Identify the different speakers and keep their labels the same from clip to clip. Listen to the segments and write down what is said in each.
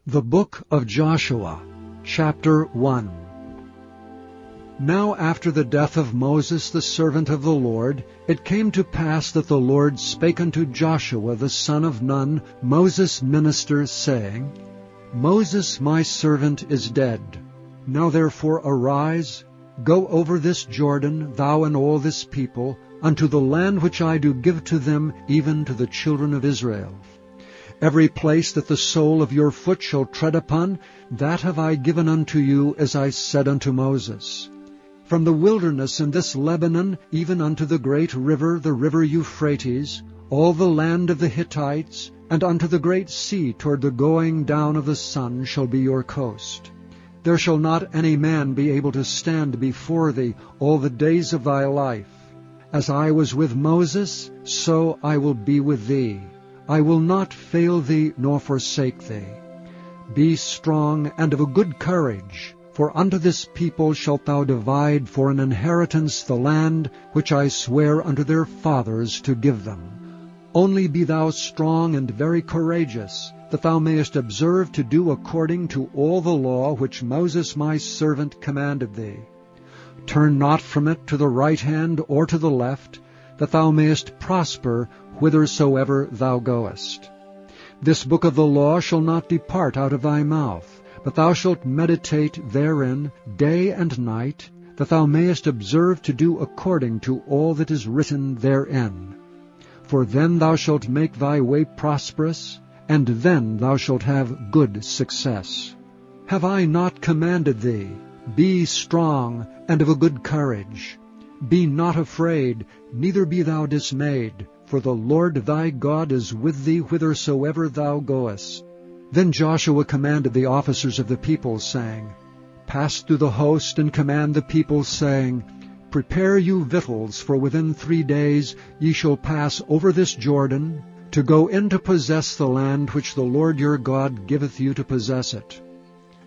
Speaker 1: The Book of Joshua, Chapter 1. Now after the death of Moses the servant of the Lord, it came to pass that the Lord spake unto Joshua the son of Nun, Moses' minister, saying, Moses my servant is dead. Now therefore arise, go over this Jordan, thou and all this people, unto the land which I do give to them, even to the children of Israel. Every place that the sole of your foot shall tread upon, that have I given unto you, as I said unto Moses. From the wilderness in this Lebanon, even unto the great river, the river Euphrates, all the land of the Hittites, and unto the great sea toward the going down of the sun shall be your coast. There shall not any man be able to stand before thee all the days of thy life. As I was with Moses, so I will be with thee. I will not fail thee nor forsake thee. Be strong and of a good courage, for unto this people shalt thou divide for an inheritance the land which I swear unto their fathers to give them. Only be thou strong and very courageous, that thou mayest observe to do according to all the law which Moses my servant commanded thee. Turn not from it to the right hand or to the left, that thou mayest prosper whithersoever thou goest. This book of the law shall not depart out of thy mouth, but thou shalt meditate therein day and night, that thou mayest observe to do according to all that is written therein. For then thou shalt make thy way prosperous, and then thou shalt have good success. Have I not commanded thee? Be strong and of a good courage. Be not afraid, neither be thou dismayed, for the Lord thy God is with thee whithersoever thou goest. Then Joshua commanded the officers of the people, saying, Pass through the host, and command the people, saying, Prepare you victuals, for within 3 days ye shall pass over this Jordan, to go in to possess the land which the Lord your God giveth you to possess it.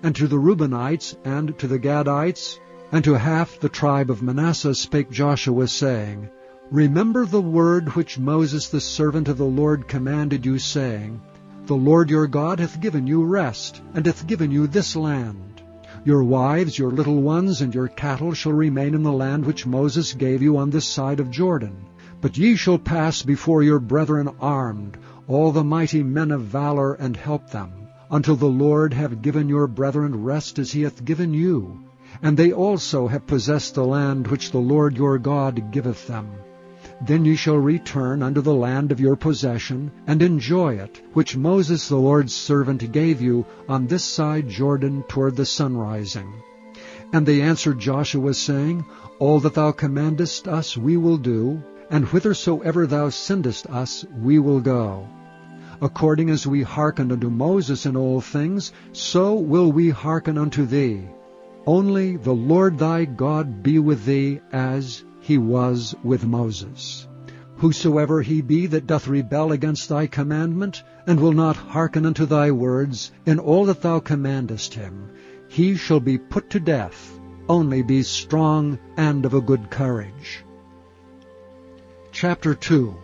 Speaker 1: And to the Reubenites, and to the Gadites, and to half the tribe of Manasseh spake Joshua, saying, Remember the word which Moses the servant of the Lord commanded you, saying, The Lord your God hath given you rest, and hath given you this land. Your wives, your little ones, and your cattle shall remain in the land which Moses gave you on this side of Jordan. But ye shall pass before your brethren armed, all the mighty men of valor, and help them, until the Lord have given your brethren rest as he hath given you. And they also have possessed the land which the Lord your God giveth them. Then ye shall return unto the land of your possession, and enjoy it, which Moses the Lord's servant gave you on this side Jordan toward the sunrising. And they answered Joshua, saying, All that thou commandest us we will do, and whithersoever thou sendest us we will go. According as we hearkened unto Moses in all things, so will we hearken unto thee. Only the Lord thy God be with thee, as he was with Moses. Whosoever he be that doth rebel against thy commandment, and will not hearken unto thy words, in all that thou commandest him, he shall be put to death. Only be strong and of a good courage. Chapter 2.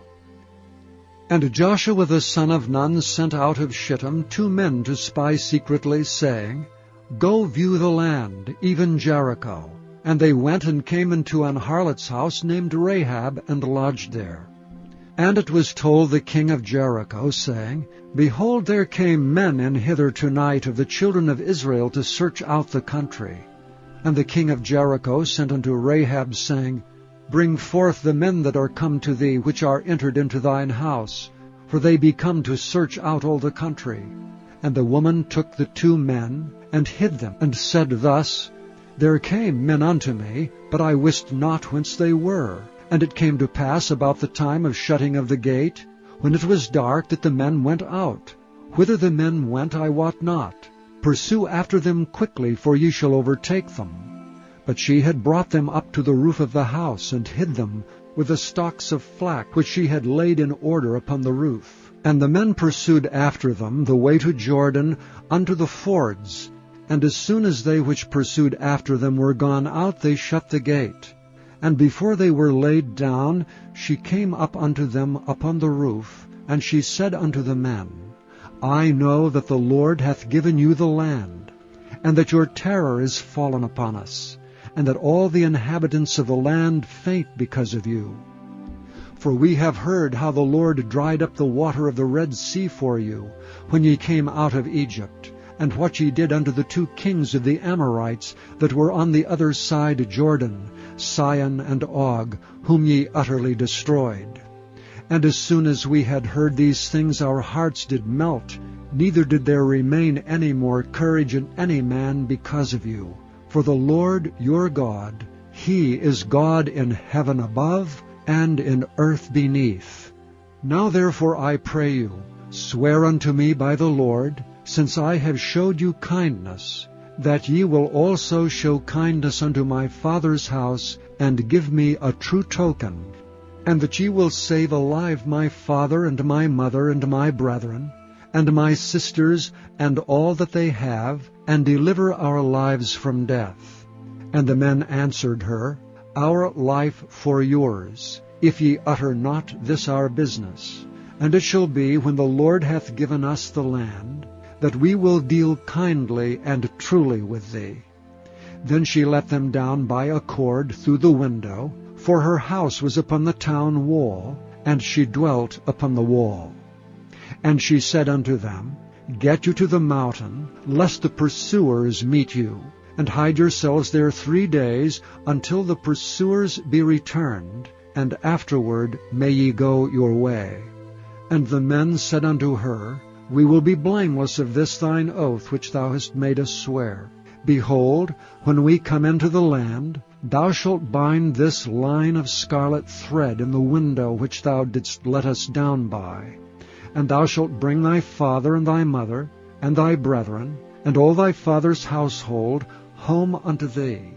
Speaker 1: And Joshua the son of Nun sent out of Shittim 2 men to spy secretly, saying, Go view the land, even Jericho. And they went and came into an harlot's house named Rahab, and lodged there. And it was told the king of Jericho, saying, Behold, there came men in hither tonight of the children of Israel to search out the country. And the king of Jericho sent unto Rahab, saying, Bring forth the men that are come to thee, which are entered into thine house, for they be come to search out all the country. And the woman took the 2 men, and hid them, and said thus, There came men unto me, but I wist not whence they were. And it came to pass about the time of shutting of the gate, when it was dark, that the men went out. Whither the men went I wot not. Pursue after them quickly, for ye shall overtake them. But she had brought them up to the roof of the house, and hid them with the stalks of flax which she had laid in order upon the roof. And the men pursued after them the way to Jordan unto the fords. And as soon as they which pursued after them were gone out, they shut the gate. And before they were laid down, she came up unto them upon the roof, and she said unto the men, I know that the Lord hath given you the land, and that your terror is fallen upon us, and that all the inhabitants of the land faint because of you. For we have heard how the Lord dried up the water of the Red Sea for you, when ye came out of Egypt, and what ye did unto the 2 kings of the Amorites that were on the other side Jordan, Sihon and Og, whom ye utterly destroyed. And as soon as we had heard these things, our hearts did melt, neither did there remain any more courage in any man because of you. For the Lord your God, He is God in heaven above, and in earth beneath. Now therefore I pray you, swear unto me by the Lord, since I have showed you kindness, that ye will also show kindness unto my father's house, and give me a true token, and that ye will save alive my father and my mother and my brethren, and my sisters, and all that they have, and deliver our lives from death. And the men answered her, Our life for yours, if ye utter not this our business. And it shall be, when the Lord hath given us the land, that we will deal kindly and truly with thee. Then she let them down by a cord through the window, for her house was upon the town wall, and she dwelt upon the wall. And she said unto them, Get you to the mountain, lest the pursuers meet you, and hide yourselves there 3 days, until the pursuers be returned, and afterward may ye go your way. And the men said unto her, We will be blameless of this thine oath which thou hast made us swear. Behold, when we come into the land, thou shalt bind this line of scarlet thread in the window which thou didst let us down by. And thou shalt bring thy father and thy mother, and thy brethren, and all thy father's household home unto thee.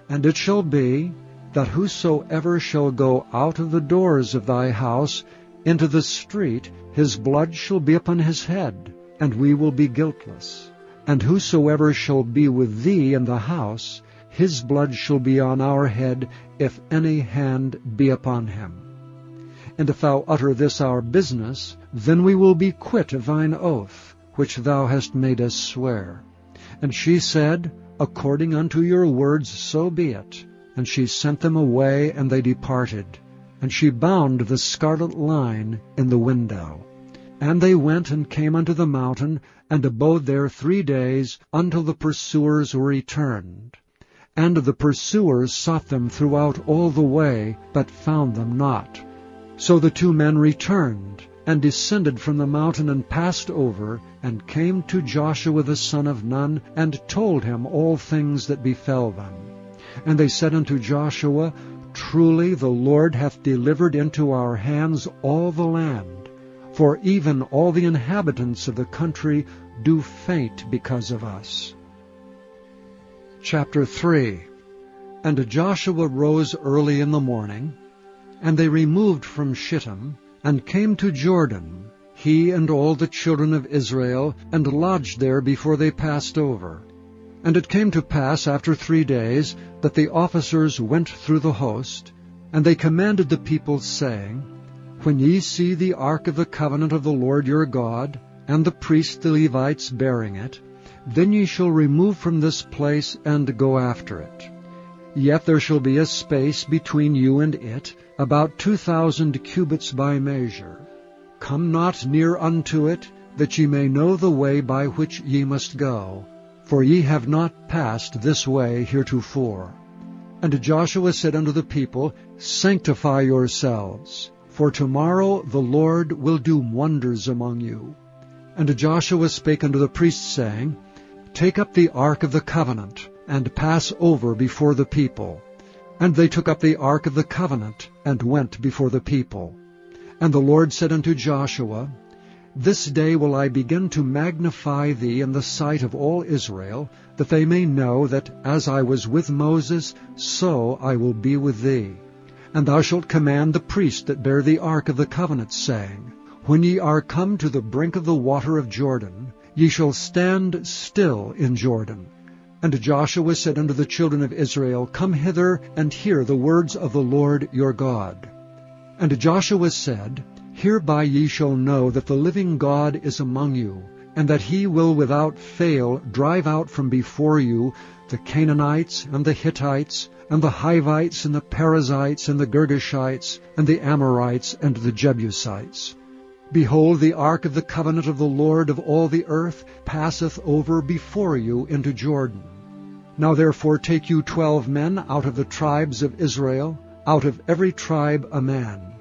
Speaker 1: And it shall be, that whosoever shall go out of the doors of thy house into the street, his blood shall be upon his head, and we will be guiltless. And whosoever shall be with thee in the house, his blood shall be on our head, if any hand be upon him. And if thou utter this our business, then we will be quit of thine oath, which thou hast made us swear. And she said, According unto your words so be it. And she sent them away, and they departed. And she bound the scarlet line in the window. And they went and came unto the mountain, and abode there 3 days, until the pursuers were returned. And the pursuers sought them throughout all the way, but found them not. So the 2 men returned, and descended from the mountain, and passed over, and came to Joshua the son of Nun, and told him all things that befell them. And they said unto Joshua, Truly the Lord hath delivered into our hands all the land, for even all the inhabitants of the country do faint because of us. Chapter 3. And Joshua rose early in the morning, and they removed from Shittim, and came to Jordan, he and all the children of Israel, and lodged there before they passed over. And it came to pass after 3 days, that the officers went through the host, and they commanded the people, saying, When ye see the ark of the covenant of the Lord your God, and the priests the Levites bearing it, then ye shall remove from this place, and go after it. Yet there shall be a space between you and it, about 2,000 cubits by measure. Come not near unto it, that ye may know the way by which ye must go, for ye have not passed this way heretofore. And Joshua said unto the people, Sanctify yourselves, for tomorrow the Lord will do wonders among you. And Joshua spake unto the priests, saying, Take up the ark of the covenant, and pass over before the people. And they took up the ark of the covenant, and went before the people. And the Lord said unto Joshua, This day will I begin to magnify thee in the sight of all Israel, that they may know that as I was with Moses, so I will be with thee. And thou shalt command the priests that bear the ark of the covenant, saying, When ye are come to the brink of the water of Jordan, ye shall stand still in Jordan. And Joshua said unto the children of Israel, Come hither, and hear the words of the Lord your God. And Joshua said, hereby ye shall know that the living God is among you, and that he will without fail drive out from before you the Canaanites, and the Hittites, and the Hivites, and the Perizzites, and the Girgashites, and the Amorites, and the Jebusites. Behold, the ark of the covenant of the Lord of all the earth passeth over before you into Jordan. Now therefore take you 12 men out of the tribes of Israel, out of every tribe a man.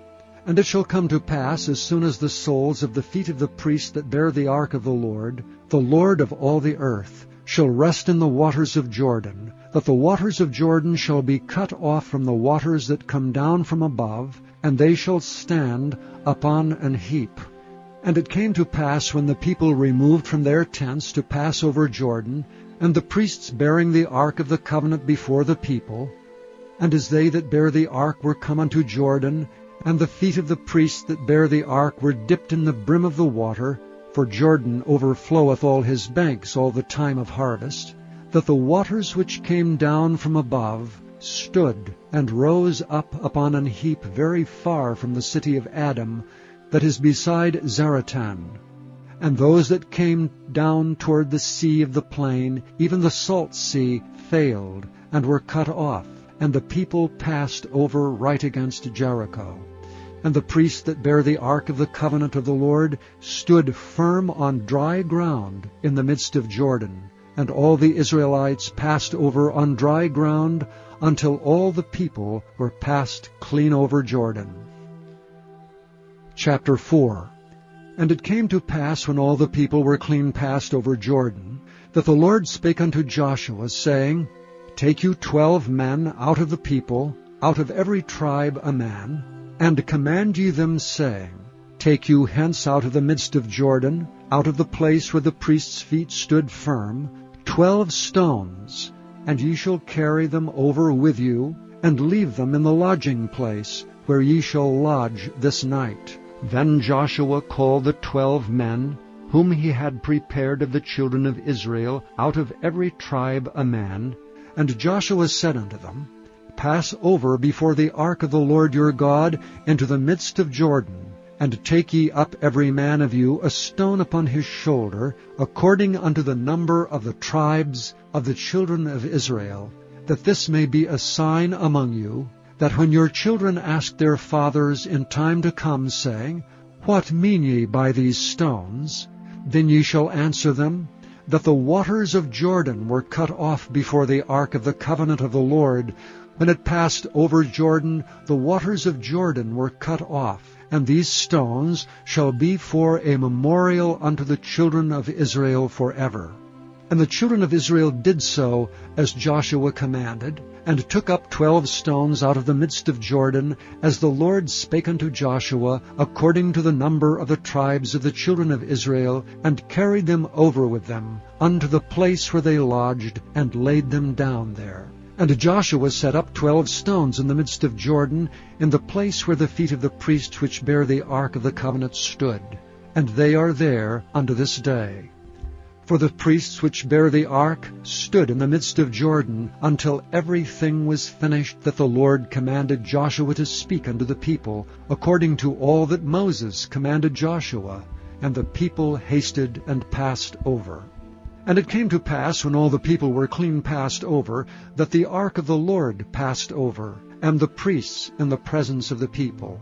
Speaker 1: And it shall come to pass, as soon as the soles of the feet of the priests that bear the ark of the Lord of all the earth, shall rest in the waters of Jordan, that the waters of Jordan shall be cut off from the waters that come down from above, and they shall stand upon an heap. And it came to pass, when the people removed from their tents to pass over Jordan, and the priests bearing the ark of the covenant before the people, and as they that bear the ark were come unto Jordan, and the feet of the priests that bear the ark were dipped in the brim of the water, for Jordan overfloweth all his banks all the time of harvest, that the waters which came down from above stood and rose up upon an heap very far from the city of Adam, that is beside Zaratan. And those that came down toward the sea of the plain, even the salt sea, failed, and were cut off, and the people passed over right against Jericho. And the priests that bear the ark of the covenant of the Lord stood firm on dry ground in the midst of Jordan, and all the Israelites passed over on dry ground until all the people were passed clean over Jordan. Chapter 4. And it came to pass, when all the people were clean passed over Jordan, that the Lord spake unto Joshua, saying, Take you 12 men out of the people, out of every tribe a man, and command ye them, saying, Take you hence out of the midst of Jordan, out of the place where the priests' feet stood firm, 12 stones, and ye shall carry them over with you, and leave them in the lodging place, where ye shall lodge this night. Then Joshua called the 12 men, whom he had prepared of the children of Israel, out of every tribe a man, and Joshua said unto them, Pass over before the ark of the Lord your God into the midst of Jordan, and take ye up every man of you a stone upon his shoulder, according unto the number of the tribes of the children of Israel, that this may be a sign among you, that when your children ask their fathers in time to come, saying, What mean ye by these stones? Then ye shall answer them, that the waters of Jordan were cut off before the ark of the covenant of the Lord. When it passed over Jordan, the waters of Jordan were cut off, and these stones shall be for a memorial unto the children of Israel forever. And the children of Israel did so as Joshua commanded, and took up 12 stones out of the midst of Jordan, as the Lord spake unto Joshua, according to the number of the tribes of the children of Israel, and carried them over with them unto the place where they lodged, and laid them down there. And Joshua set up 12 stones in the midst of Jordan, in the place where the feet of the priests which bear the ark of the covenant stood. And they are there unto this day. For the priests which bear the ark stood in the midst of Jordan, until everything was finished that the Lord commanded Joshua to speak unto the people, according to all that Moses commanded Joshua. And the people hasted and passed over. And it came to pass, when all the people were clean passed over, that the ark of the Lord passed over, and the priests in the presence of the people.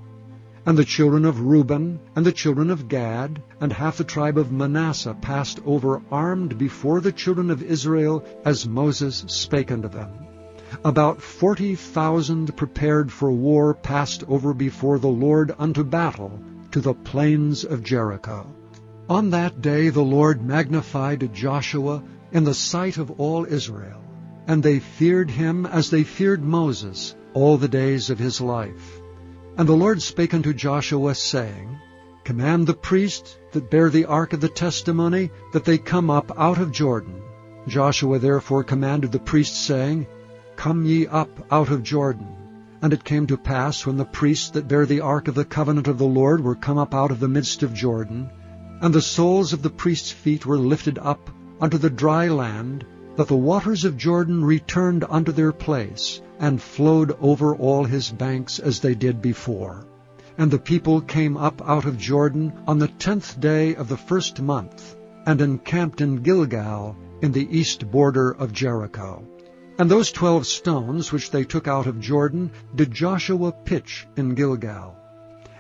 Speaker 1: And the children of Reuben, and the children of Gad, and half the tribe of Manasseh passed over armed before the children of Israel, as Moses spake unto them. About 40,000 prepared for war passed over before the Lord unto battle, to the plains of Jericho. On that day the Lord magnified Joshua in the sight of all Israel, and they feared him as they feared Moses all the days of his life. And the Lord spake unto Joshua, saying, Command the priests that bear the ark of the testimony, that they come up out of Jordan. Joshua therefore commanded the priests, saying, Come ye up out of Jordan. And it came to pass, when the priests that bear the ark of the covenant of the Lord were come up out of the midst of Jordan, and the soles of the priests' feet were lifted up unto the dry land, that the waters of Jordan returned unto their place, and flowed over all his banks as they did before. And the people came up out of Jordan on the 10th day of the first month, and encamped in Gilgal, in the east border of Jericho. And those 12 stones which they took out of Jordan did Joshua pitch in Gilgal.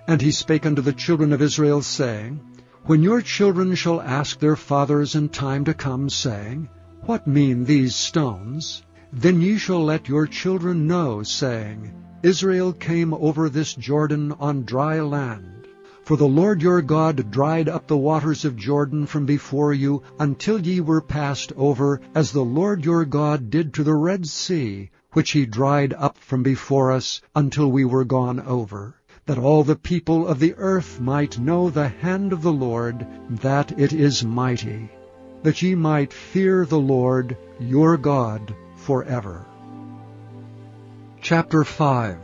Speaker 1: And he spake unto the children of Israel, saying, When your children shall ask their fathers in time to come, saying, What mean these stones? Then ye shall let your children know, saying, Israel came over this Jordan on dry land. For the Lord your God dried up the waters of Jordan from before you, until ye were passed over, as the Lord your God did to the Red Sea, which he dried up from before us, until we were gone over, that all the people of the earth might know the hand of the Lord, that it is mighty, that ye might fear the Lord your God forever. Chapter 5.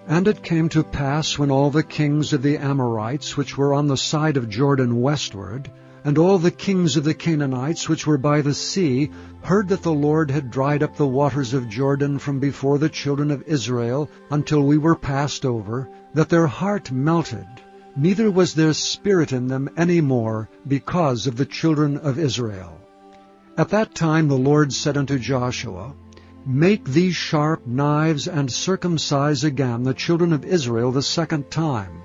Speaker 1: And it came to pass, when all the kings of the Amorites which were on the side of Jordan westward, and all the kings of the Canaanites which were by the sea, heard that the Lord had dried up the waters of Jordan from before the children of Israel, until we were passed over, that their heart melted, neither was there spirit in them any more, because of the children of Israel. At that time the Lord said unto Joshua, Make these sharp knives, and circumcise again the children of Israel the second time.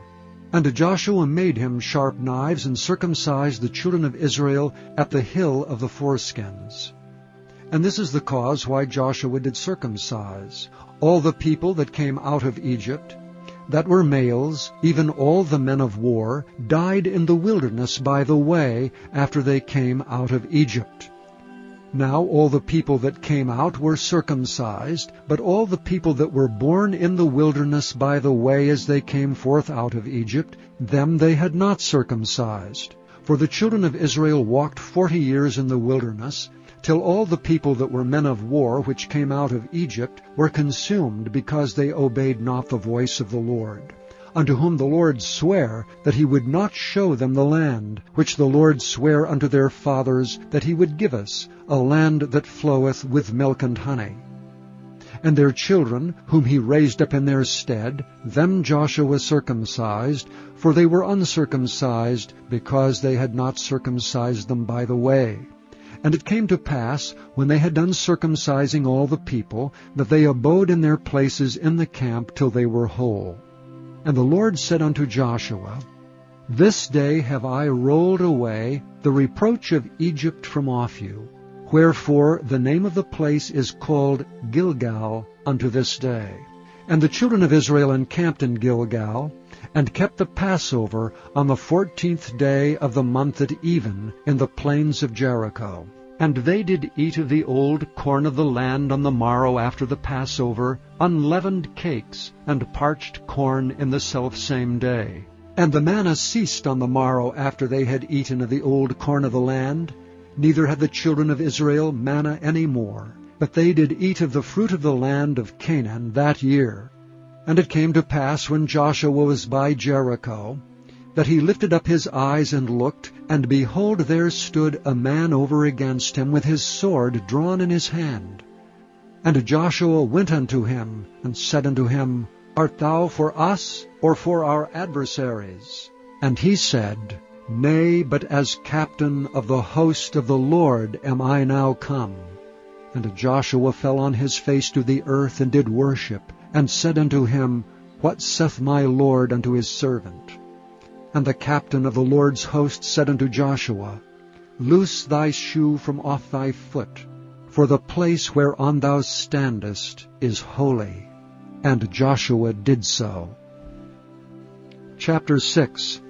Speaker 1: And Joshua made him sharp knives, and circumcised the children of Israel at the hill of the foreskins. And this is the cause why Joshua did circumcise all the people that came out of Egypt, that were males, even all the men of war, died in the wilderness by the way, after they came out of Egypt. Now all the people that came out were circumcised, but all the people that were born in the wilderness by the way as they came forth out of Egypt, them they had not circumcised. For the children of Israel walked 40 years in the wilderness, till all the people that were men of war which came out of Egypt were consumed, because they obeyed not the voice of the Lord, unto whom the Lord sware that he would not show them the land, which the Lord sware unto their fathers that he would give us, a land that floweth with milk and honey. And their children, whom he raised up in their stead, them Joshua circumcised, for they were uncircumcised, because they had not circumcised them by the way. And it came to pass, when they had done circumcising all the people, that they abode in their places in the camp till they were whole. And the Lord said unto Joshua, This day have I rolled away the reproach of Egypt from off you. Wherefore the name of the place is called Gilgal unto this day. And the children of Israel encamped in Gilgal, and kept the Passover on the 14th day of the month at even, in the plains of Jericho. And they did eat of the old corn of the land on the morrow after the Passover, unleavened cakes, and parched corn in the selfsame day. And the manna ceased on the morrow after they had eaten of the old corn of the land. Neither had the children of Israel manna any more, but they did eat of the fruit of the land of Canaan that year. And it came to pass, when Joshua was by Jericho, that he lifted up his eyes and looked, and behold, there stood a man over against him with his sword drawn in his hand. And Joshua went unto him, and said unto him, Art thou for us, or for our adversaries? And he said, Nay, but as captain of the host of the Lord am I now come. And Joshua fell on his face to the earth, and did worship, and said unto him, What saith my Lord unto his servant? And the captain of the Lord's host said unto Joshua, Loose thy shoe from off thy foot, for the place whereon thou standest is holy. And Joshua did so. Chapter 6.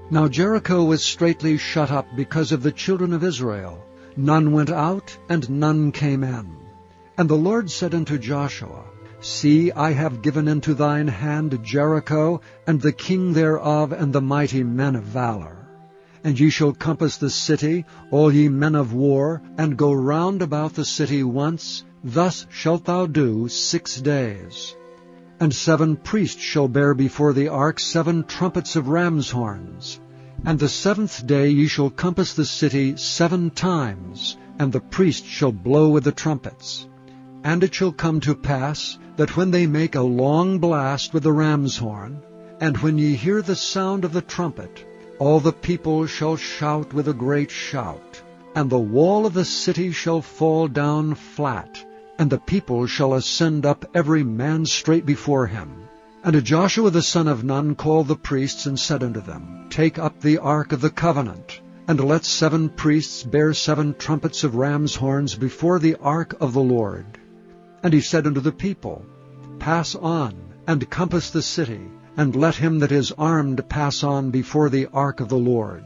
Speaker 1: Now Jericho was straitly shut up because of the children of Israel. None went out, and none came in. And the Lord said unto Joshua, See, I have given into thine hand Jericho, and the king thereof, and the mighty men of valor. And ye shall compass the city, all ye men of war, and go round about the city once. Thus shalt thou do 6 days. And 7 priests shall bear before the ark 7 trumpets of ram's horns. And the 7th day ye shall compass the city 7 times, and the priest shall blow with the trumpets. And it shall come to pass, that when they make a long blast with the ram's horn, and when ye hear the sound of the trumpet, all the people shall shout with a great shout, and the wall of the city shall fall down flat, and the people shall ascend up every man straight before him. And Joshua the son of Nun called the priests, and said unto them, Take up the ark of the covenant, and let 7 priests bear 7 trumpets of ram's horns before the ark of the Lord. And he said unto the people, Pass on, and compass the city, and let him that is armed pass on before the ark of the Lord.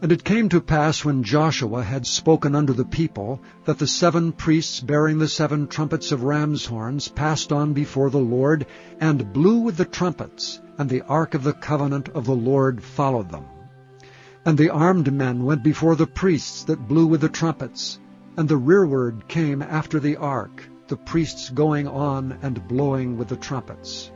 Speaker 1: And it came to pass, when Joshua had spoken unto the people, that the 7 priests bearing the 7 trumpets of ram's horns passed on before the Lord, and blew with the trumpets, and the ark of the covenant of the Lord followed them. And the armed men went before the priests that blew with the trumpets, and the rearward came after the ark, the priests going on and blowing with the trumpets.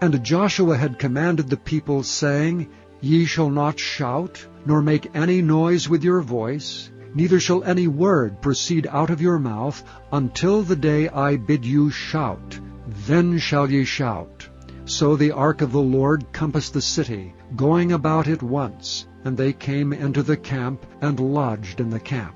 Speaker 1: And Joshua had commanded the people, saying, Ye shall not shout, nor make any noise with your voice, neither shall any word proceed out of your mouth, until the day I bid you shout. Then shall ye shout. So the ark of the Lord compassed the city, going about it once, and they came into the camp, and lodged in the camp.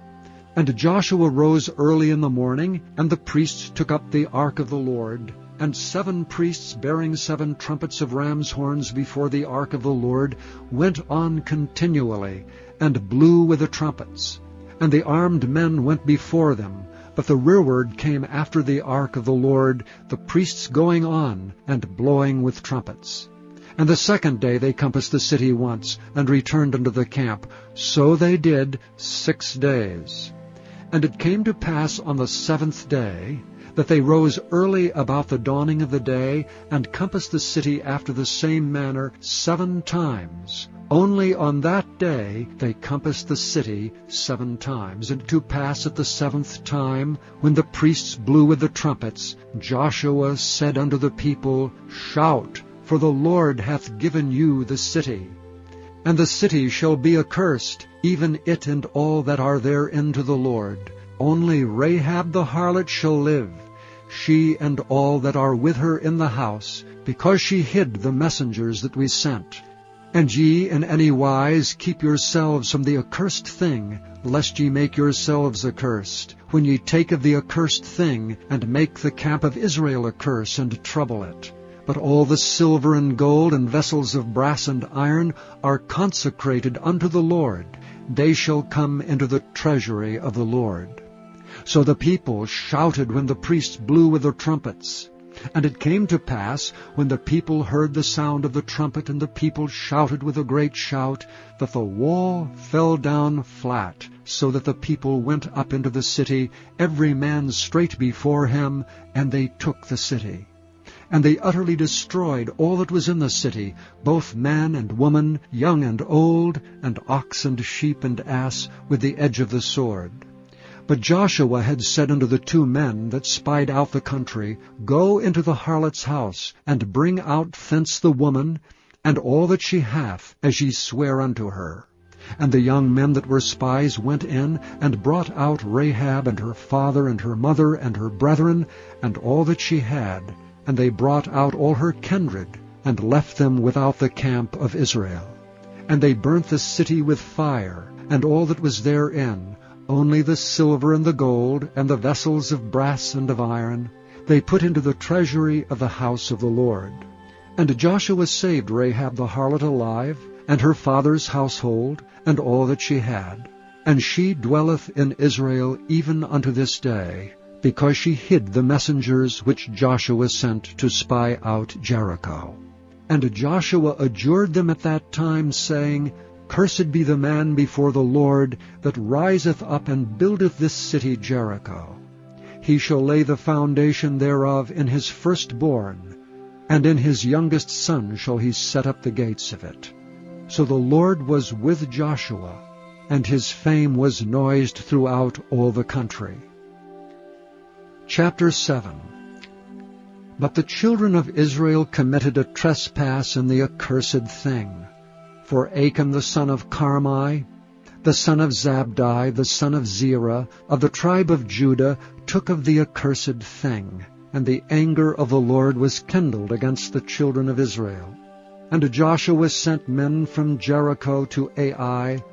Speaker 1: And Joshua rose early in the morning, and the priests took up the ark of the Lord, and 7 priests bearing 7 trumpets of ram's horns before the ark of the Lord went on continually, and blew with the trumpets. And the armed men went before them, but the rearward came after the ark of the Lord, the priests going on, and blowing with trumpets. And the 2nd day they compassed the city once, and returned unto the camp. So they did 6 days. And it came to pass on the 7th day, that they rose early about the dawning of the day, and compassed the city after the same manner 7 times. Only on that day they compassed the city 7 times. And to pass at the 7th time, when the priests blew with the trumpets, Joshua said unto the people, Shout, for the Lord hath given you the city. And the city shall be accursed, even it and all that are therein to the Lord. Only Rahab the harlot shall live, she and all that are with her in the house, because she hid the messengers that we sent. And ye in any wise keep yourselves from the accursed thing, lest ye make yourselves accursed, when ye take of the accursed thing, and make the camp of Israel a curse, and trouble it. But all the silver and gold and vessels of brass and iron are consecrated unto the Lord. They shall come into the treasury of the Lord. So the people shouted when the priests blew with their trumpets. And it came to pass, when the people heard the sound of the trumpet, and the people shouted with a great shout, that the wall fell down flat, so that the people went up into the city, every man straight before him, and they took the city. And they utterly destroyed all that was in the city, both man and woman, young and old, and ox and sheep and ass, with the edge of the sword. But Joshua had said unto the 2 men that spied out the country, Go into the harlot's house, and bring out thence the woman, and all that she hath, as ye swear unto her. And the young men that were spies went in, and brought out Rahab, and her father, and her mother, and her brethren, and all that she had. And they brought out all her kindred, and left them without the camp of Israel. And they burnt the city with fire, and all that was therein, only the silver and the gold, and the vessels of brass and of iron, they put into the treasury of the house of the Lord. And Joshua saved Rahab the harlot alive, and her father's household, and all that she had. And she dwelleth in Israel even unto this day, because she hid the messengers which Joshua sent to spy out Jericho. And Joshua adjured them at that time, saying, Cursed be the man before the Lord that riseth up and buildeth this city Jericho. He shall lay the foundation thereof in his firstborn, and in his youngest son shall he set up the gates of it. So the Lord was with Joshua, and his fame was noised throughout all the country. Chapter 7. But the children of Israel committed a trespass in the accursed thing. For Achan the son of Carmi, the son of Zabdi, the son of Zerah, of the tribe of Judah, took of the accursed thing, and the anger of the Lord was kindled against the children of Israel. And Joshua sent men from Jericho to Ai,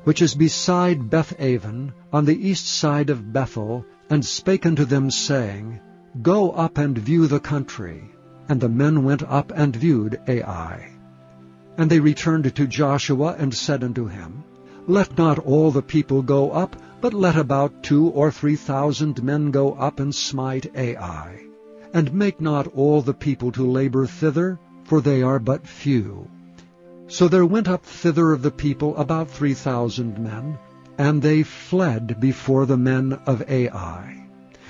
Speaker 1: which is beside Beth-aven, on the east side of Bethel, and spake unto them, saying, Go up and view the country. And the men went up and viewed Ai. And they returned to Joshua, and said unto him, Let not all the people go up, but let about 2,000 or 3,000 men go up and smite Ai. And make not all the people to labor thither, for they are but few. So there went up thither of the people about 3,000 men, and they fled before the men of Ai.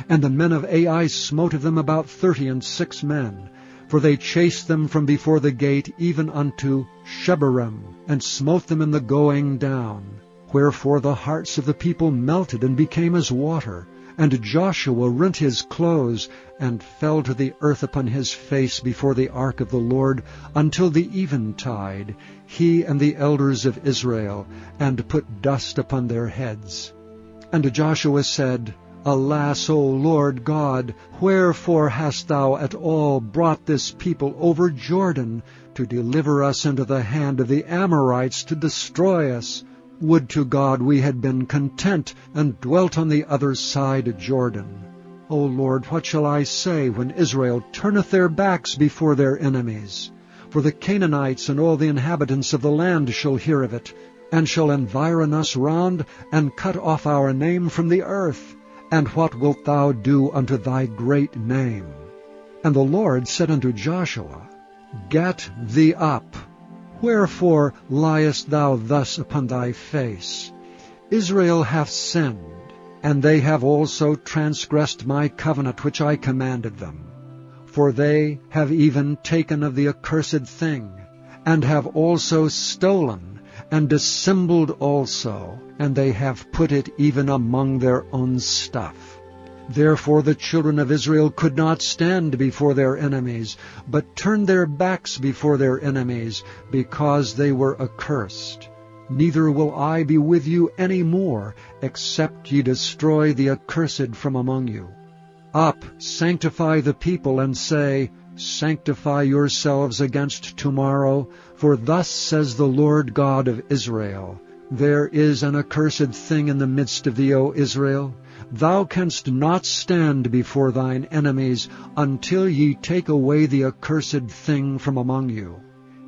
Speaker 1: And the men of Ai smote of them about 36 men, for they chased them from before the gate even unto Shebarim, and smote them in the going down. Wherefore the hearts of the people melted and became as water. And Joshua rent his clothes, and fell to the earth upon his face before the ark of the Lord, until the eventide, he and the elders of Israel, and put dust upon their heads. And Joshua said, Alas, O Lord God, wherefore hast thou at all brought this people over Jordan, to deliver us into the hand of the Amorites, to destroy us? Would to God we had been content, and dwelt on the other side Jordan. O Lord, what shall I say when Israel turneth their backs before their enemies? For the Canaanites and all the inhabitants of the land shall hear of it, and shall environ us round, and cut off our name from the earth. And what wilt thou do unto thy great name? And the Lord said unto Joshua, Get thee up. Wherefore liest thou thus upon thy face? Israel hath sinned, and they have also transgressed my covenant which I commanded them. For they have even taken of the accursed thing, and have also stolen, and dissembled also, and they have put it even among their own stuff. Therefore the children of Israel could not stand before their enemies, but turned their backs before their enemies, because they were accursed. Neither will I be with you any more, except ye destroy the accursed from among you. Up, sanctify the people, and say, Sanctify yourselves against tomorrow, for thus says the Lord God of Israel, There is an accursed thing in the midst of thee, O Israel. Thou canst not stand before thine enemies, until ye take away the accursed thing from among you.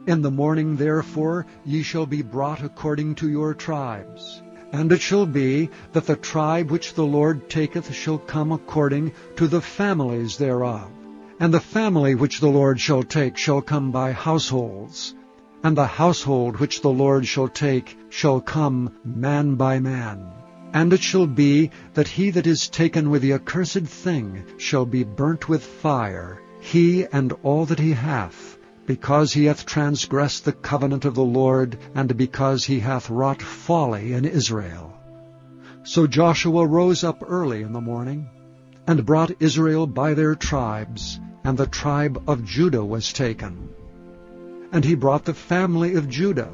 Speaker 1: In the morning, therefore, ye shall be brought according to your tribes. And it shall be that the tribe which the Lord taketh shall come according to the families thereof. And the family which the Lord shall take shall come by households. And the household which the Lord shall take shall come man by man. And it shall be that he that is taken with the accursed thing shall be burnt with fire, he and all that he hath, because he hath transgressed the covenant of the Lord, and because he hath wrought folly in Israel. So Joshua rose up early in the morning, and brought Israel by their tribes, and the tribe of Judah was taken. And he brought the family of Judah,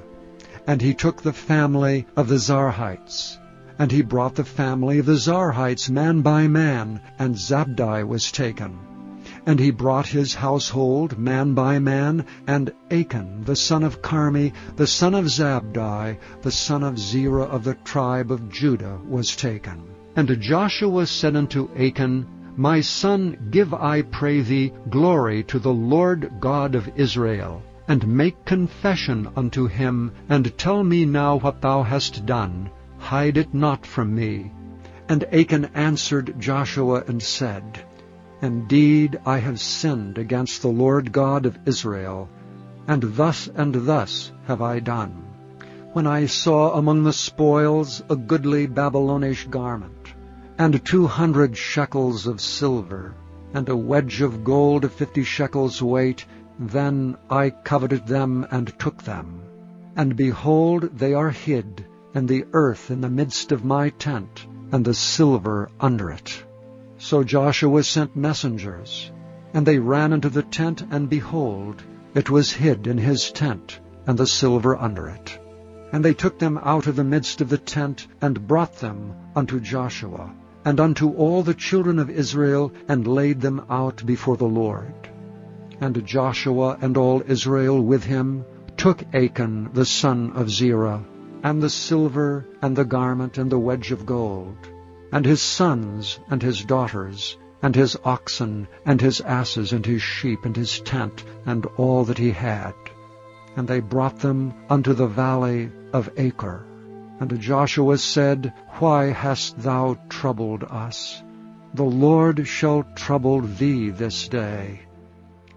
Speaker 1: and he took the family of the Zarhites. And he brought the family of the Zarhites man by man, and Zabdi was taken. And he brought his household man by man, and Achan the son of Carmi, the son of Zabdi, the son of Zerah of the tribe of Judah, was taken. And Joshua said unto Achan, My son, give, I pray thee, glory to the Lord God of Israel, and make confession unto him, and tell me now what thou hast done. Hide it not from me. And Achan answered Joshua and said, Indeed, I have sinned against the Lord God of Israel, and thus have I done. When I saw among the spoils a goodly Babylonish garment, and 200 shekels of silver, and a wedge of gold of 50 shekels weight, then I coveted them and took them. And behold, they are hid, and the earth in the midst of my tent, and the silver under it. So Joshua sent messengers, and they ran into the tent, and behold, it was hid in his tent, and the silver under it. And they took them out of the midst of the tent, and brought them unto Joshua, and unto all the children of Israel, and laid them out before the Lord. And Joshua and all Israel with him took Achan the son of Zerah, and the silver, and the garment, and the wedge of gold, and his sons, and his daughters, and his oxen, and his asses, and his sheep, and his tent, and all that he had. And they brought them unto the valley of Achor. And Joshua said, Why hast thou troubled us? The Lord shall trouble thee this day.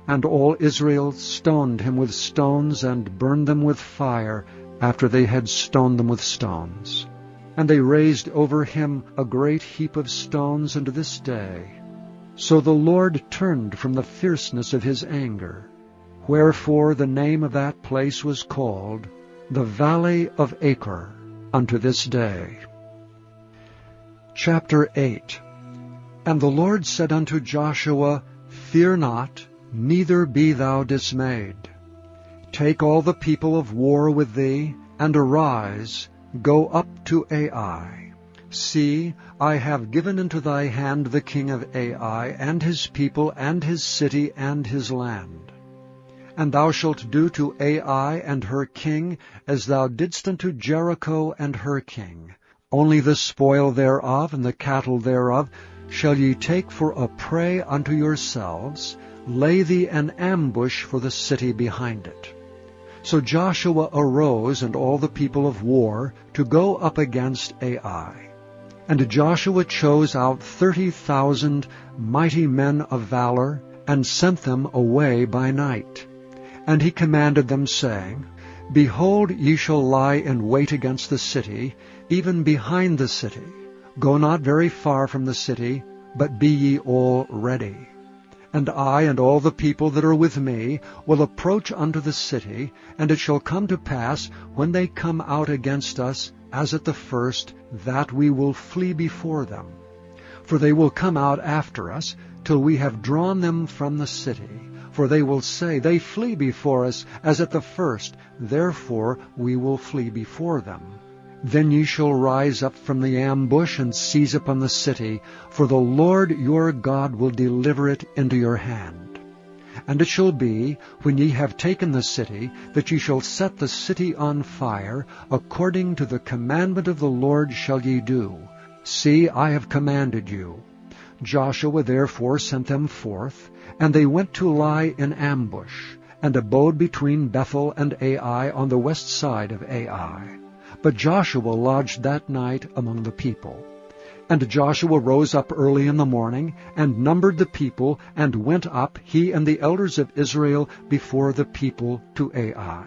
Speaker 1: And all Israel stoned him with stones, and burned them with fire, after they had stoned them with stones. And they raised over him a great heap of stones unto this day. So the Lord turned from the fierceness of his anger. Wherefore the name of that place was called the Valley of Achor unto this day. Chapter 8. And the Lord said unto Joshua, Fear not, neither be thou dismayed. Take all the people of war with thee, and arise, go up to Ai. See, I have given into thy hand the king of Ai, and his people, and his city, and his land. And thou shalt do to Ai and her king as thou didst unto Jericho and her king. Only the spoil thereof and the cattle thereof shall ye take for a prey unto yourselves. Lay thee an ambush for the city behind it. So Joshua arose and all the people of war to go up against Ai. And Joshua chose out 30,000 mighty men of valor, and sent them away by night. And he commanded them, saying, Behold, ye shall lie in wait against the city, even behind the city. Go not very far from the city, but be ye all ready. And I and all the people that are with me will approach unto the city, and it shall come to pass, when they come out against us, as at the first, that we will flee before them. For they will come out after us, till we have drawn them from the city. For they will say, They flee before us, as at the first, therefore we will flee before them. Then ye shall rise up from the ambush, and seize upon the city, for the Lord your God will deliver it into your hand. And it shall be, when ye have taken the city, that ye shall set the city on fire, according to the commandment of the Lord shall ye do. See, I have commanded you. Joshua therefore sent them forth, and they went to lie in ambush, and abode between Bethel and Ai on the west side of Ai. But Joshua lodged that night among the people. And Joshua rose up early in the morning, and numbered the people, and went up, he and the elders of Israel, before the people to Ai.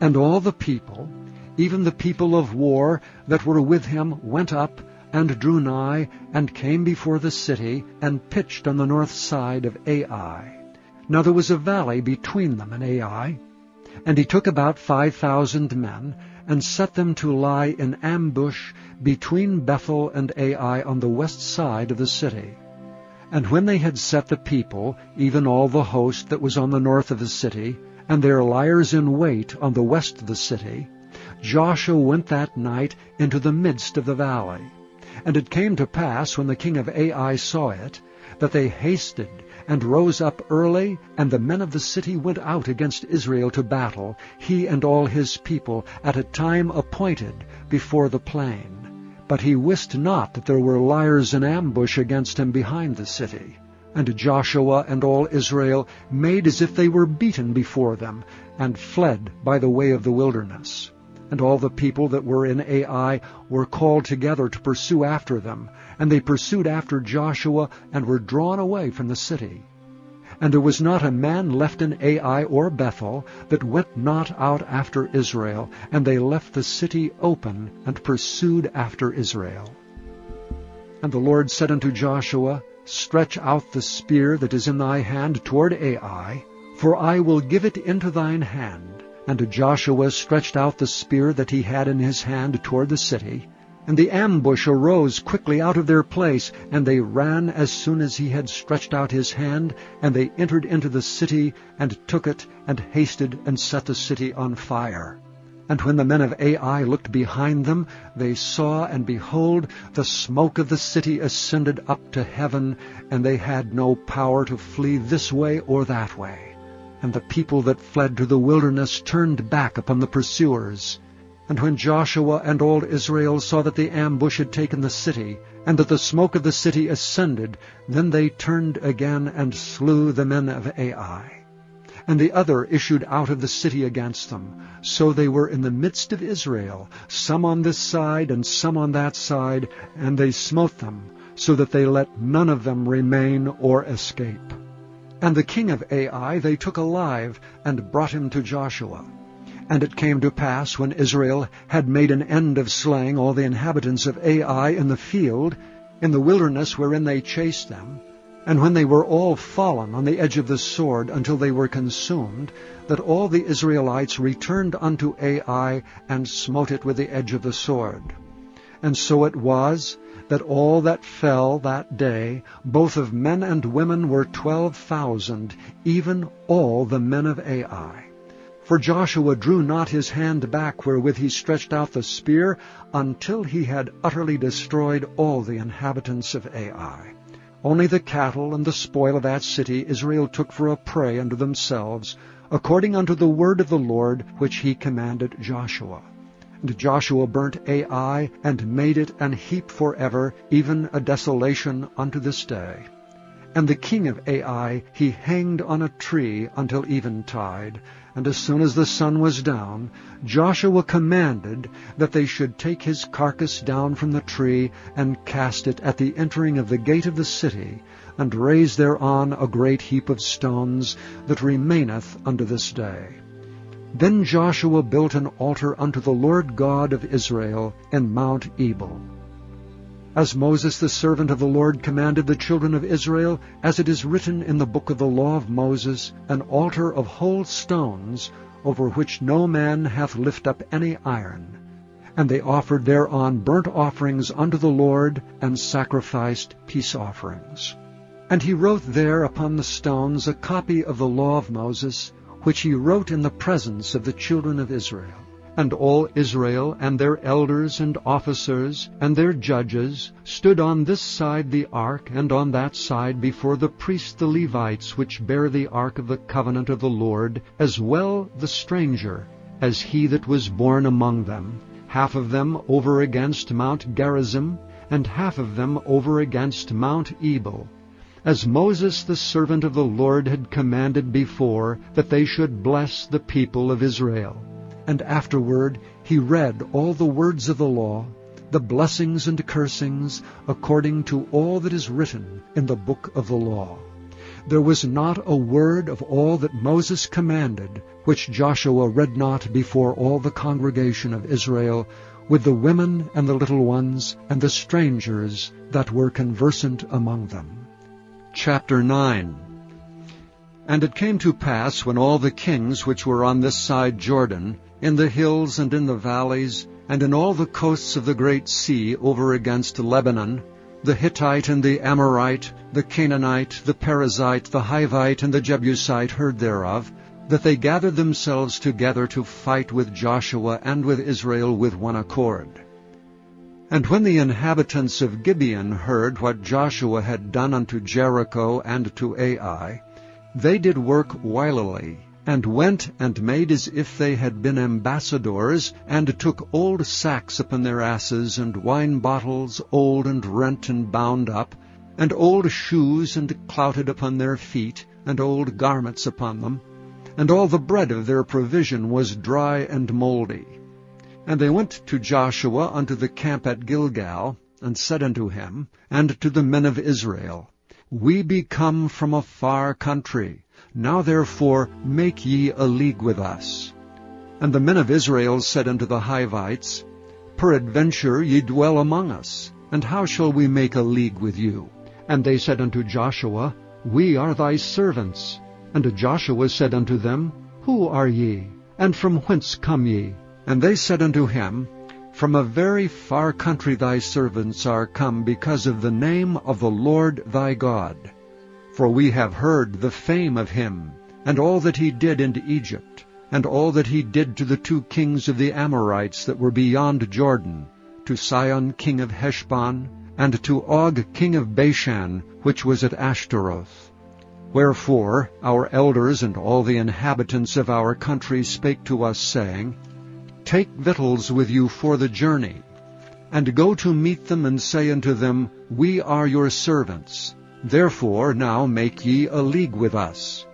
Speaker 1: And all the people, even the people of war that were with him, went up, and drew nigh, and came before the city, and pitched on the north side of Ai. Now there was a valley between them and Ai. And he took about 5,000 men, and set them to lie in ambush between Bethel and Ai on the west side of the city. And when they had set the people, even all the host that was on the north of the city, and their liers in wait on the west of the city, Joshua went that night into the midst of the valley. And it came to pass, when the king of Ai saw it, that they hasted and rose up early, and the men of the city went out against Israel to battle, he and all his people, at a time appointed before the plain. But he wist not that there were liers in ambush against him behind the city. And Joshua and all Israel made as if they were beaten before them, and fled by the way of the wilderness. And all the people that were in Ai were called together to pursue after them. And they pursued after Joshua, and were drawn away from the city. And there was not a man left in Ai or Bethel that went not out after Israel. And they left the city open, and pursued after Israel. And the Lord said unto Joshua, Stretch out the spear that is in thy hand toward Ai, for I will give it into thine hand. And Joshua stretched out the spear that he had in his hand toward the city. And the ambush arose quickly out of their place, and they ran as soon as he had stretched out his hand, and they entered into the city, and took it, and hasted, and set the city on fire. And when the men of Ai looked behind them, they saw, and behold, the smoke of the city ascended up to heaven, and they had no power to flee this way or that way. And the people that fled to the wilderness turned back upon the pursuers. And when Joshua and all Israel saw that the ambush had taken the city, and that the smoke of the city ascended, then they turned again and slew the men of Ai. And the other issued out of the city against them. So they were in the midst of Israel, some on this side and some on that side, and they smote them, so that they let none of them remain or escape. And the king of Ai they took alive, and brought him to Joshua. And it came to pass, when Israel had made an end of slaying all the inhabitants of Ai in the field, in the wilderness wherein they chased them, and when they were all fallen on the edge of the sword until they were consumed, that all the Israelites returned unto Ai, and smote it with the edge of the sword. And so it was, that all that fell that day, both of men and women, were 12,000, even all the men of Ai. For Joshua drew not his hand back wherewith he stretched out the spear, until he had utterly destroyed all the inhabitants of Ai. Only the cattle and the spoil of that city Israel took for a prey unto themselves, according unto the word of the Lord which he commanded Joshua. And Joshua burnt Ai, and made it an heap forever, even a desolation unto this day. And the king of Ai he hanged on a tree until eventide. And as soon as the sun was down, Joshua commanded that they should take his carcass down from the tree, and cast it at the entering of the gate of the city, and raise thereon a great heap of stones, that remaineth unto this day. Then Joshua built an altar unto the Lord God of Israel in Mount Ebal. As Moses the servant of the Lord commanded the children of Israel, as it is written in the book of the law of Moses, an altar of whole stones, over which no man hath lift up any iron. And they offered thereon burnt offerings unto the Lord, and sacrificed peace offerings. And he wrote there upon the stones a copy of the law of Moses, which he wrote in the presence of the children of Israel. And all Israel, and their elders and officers, and their judges, stood on this side the ark, and on that side before the priests the Levites, which bear the ark of the covenant of the Lord, as well the stranger, as he that was born among them, half of them over against Mount Gerizim, and half of them over against Mount Ebal, as Moses the servant of the Lord had commanded before, that they should bless the people of Israel. And afterward he read all the words of the law, the blessings and cursings, according to all that is written in the book of the law. There was not a word of all that Moses commanded, which Joshua read not before all the congregation of Israel, with the women and the little ones, and the strangers that were conversant among them. Chapter 9. And it came to pass, when all the kings which were on this side Jordan, in the hills and in the valleys, and in all the coasts of the great sea over against Lebanon, the Hittite and the Amorite, the Canaanite, the Perizzite, the Hivite, and the Jebusite heard thereof, that they gathered themselves together to fight with Joshua and with Israel with one accord. And when the inhabitants of Gibeon heard what Joshua had done unto Jericho and to Ai, they did work wilily, and went and made as if they had been ambassadors, and took old sacks upon their asses, and wine bottles old and rent and bound up, and old shoes and clouted upon their feet, and old garments upon them, and all the bread of their provision was dry and mouldy. And they went to Joshua unto the camp at Gilgal, and said unto him, and to the men of Israel, We be come from a far country. Now therefore make ye a league with us. And the men of Israel said unto the Hivites, Peradventure ye dwell among us, and how shall we make a league with you? And they said unto Joshua, We are thy servants. And Joshua said unto them, Who are ye? And from whence come ye? And they said unto him, From a very far country thy servants are come, because of the name of the Lord thy God. For we have heard the fame of him, and all that he did in Egypt, and all that he did to the 2 kings of the Amorites that were beyond Jordan, to Sihon king of Heshbon, and to Og king of Bashan, which was at Ashtaroth. Wherefore our elders and all the inhabitants of our country spake to us, saying, Take victuals with you for the journey, and go to meet them, and say unto them, We are your servants. Therefore now make ye a league with us.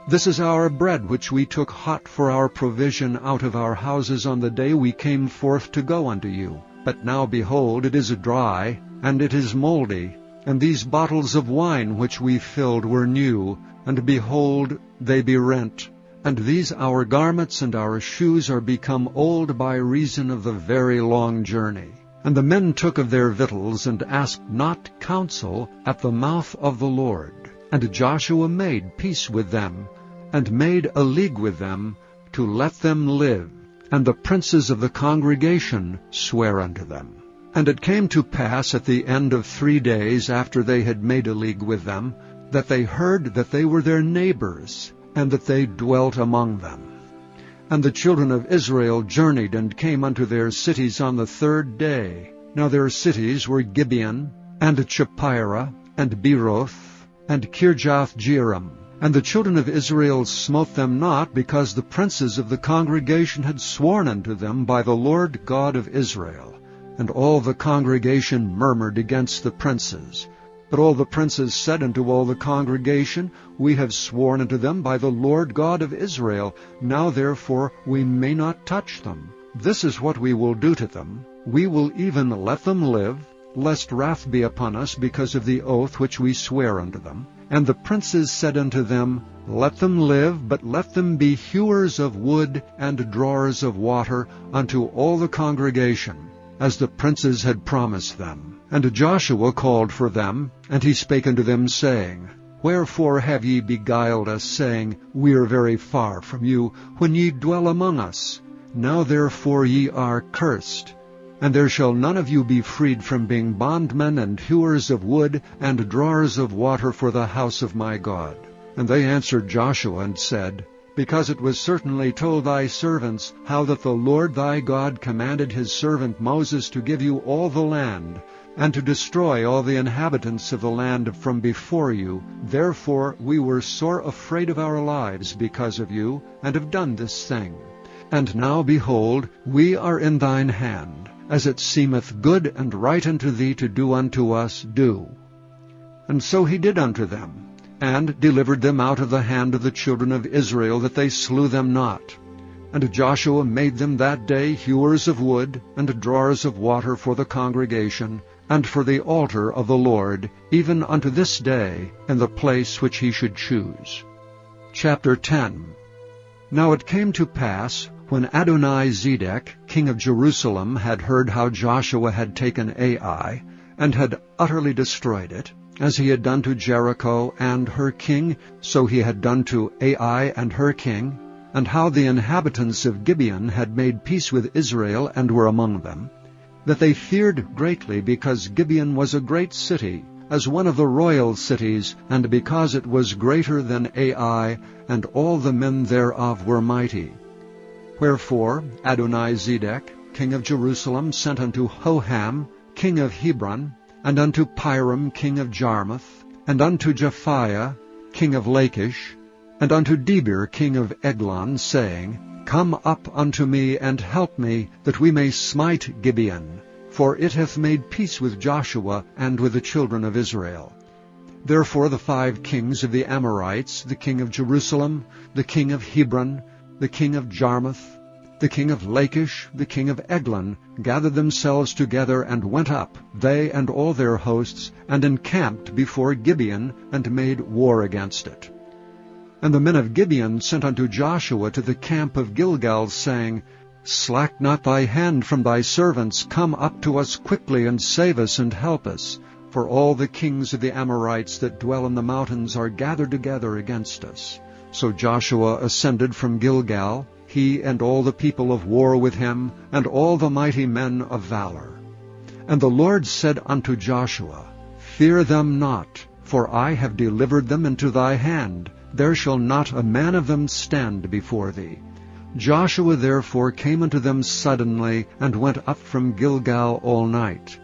Speaker 1: This is our bread which we took hot for our provision out of our houses on the day we came forth to go unto you. But now, behold, it is dry, and it is mouldy. And these bottles of wine which we filled were new, and behold, they be rent. And these our garments and our shoes are become old by reason of the very long journey. And the men took of their victuals, and asked not counsel at the mouth of the Lord. And Joshua made peace with them, and made a league with them, to let them live. And the princes of the congregation sware unto them. And it came to pass at the end of 3 days, after they had made a league with them, that they heard that they were their neighbors, and that they dwelt among them. And the children of Israel journeyed, and came unto their cities on the 3rd day. Now their cities were Gibeon, and Chephirah, and Beeroth, and Kirjath-jearim. And the children of Israel smote them not, because the princes of the congregation had sworn unto them by the Lord God of Israel. And all the congregation murmured against the princes. But all the princes said unto all the congregation, We have sworn unto them by the Lord God of Israel. Now therefore we may not touch them. This is what we will do to them. We will even let them live, lest wrath be upon us because of the oath which we swear unto them. And the princes said unto them, Let them live, but let them be hewers of wood and drawers of water unto all the congregation, as the princes had promised them. And Joshua called for them, and he spake unto them, saying, Wherefore have ye beguiled us, saying, We are very far from you, when ye dwell among us? Now therefore ye are cursed. And there shall none of you be freed from being bondmen and hewers of wood and drawers of water for the house of my God. And they answered Joshua and said, Because it was certainly told thy servants how that the Lord thy God commanded his servant Moses to give you all the land, and to destroy all the inhabitants of the land from before you. Therefore we were sore afraid of our lives because of you, and have done this thing. And now, behold, we are in thine hand. As it seemeth good and right unto thee to do unto us, do. And so he did unto them, and delivered them out of the hand of the children of Israel, that they slew them not. And Joshua made them that day hewers of wood, and drawers of water for the congregation, and for the altar of the Lord, even unto this day, in the place which he should choose. Chapter 10. Now it came to pass, when Adoni-Zedek, king of Jerusalem, had heard how Joshua had taken Ai, and had utterly destroyed it, as he had done to Jericho and her king, so he had done to Ai and her king, and how the inhabitants of Gibeon had made peace with Israel and were among them, that they feared greatly, because Gibeon was a great city, as one of the royal cities, and because it was greater than Ai, and all the men thereof were mighty. Wherefore Adoni-Zedek, king of Jerusalem, sent unto Hoham, king of Hebron, and unto Piram, king of Jarmuth, and unto Japhiah, king of Lachish, and unto Debir, king of Eglon, saying, Come up unto me, and help me, that we may smite Gibeon, for it hath made peace with Joshua and with the children of Israel. Therefore the 5 kings of the Amorites, the king of Jerusalem, the king of Hebron, the king of Jarmuth, the king of Lachish, the king of Eglon, gathered themselves together, and went up, they and all their hosts, and encamped before Gibeon, and made war against it. And the men of Gibeon sent unto Joshua to the camp of Gilgal, saying, Slack not thy hand from thy servants, come up to us quickly, and save us, and help us. For all the kings of the Amorites that dwell in the mountains are gathered together against us. So Joshua ascended from Gilgal, he and all the people of war with him, and all the mighty men of valor. And the Lord said unto Joshua, Fear them not, for I have delivered them into thy hand. There shall not a man of them stand before thee. Joshua therefore came unto them suddenly, and went up from Gilgal all night.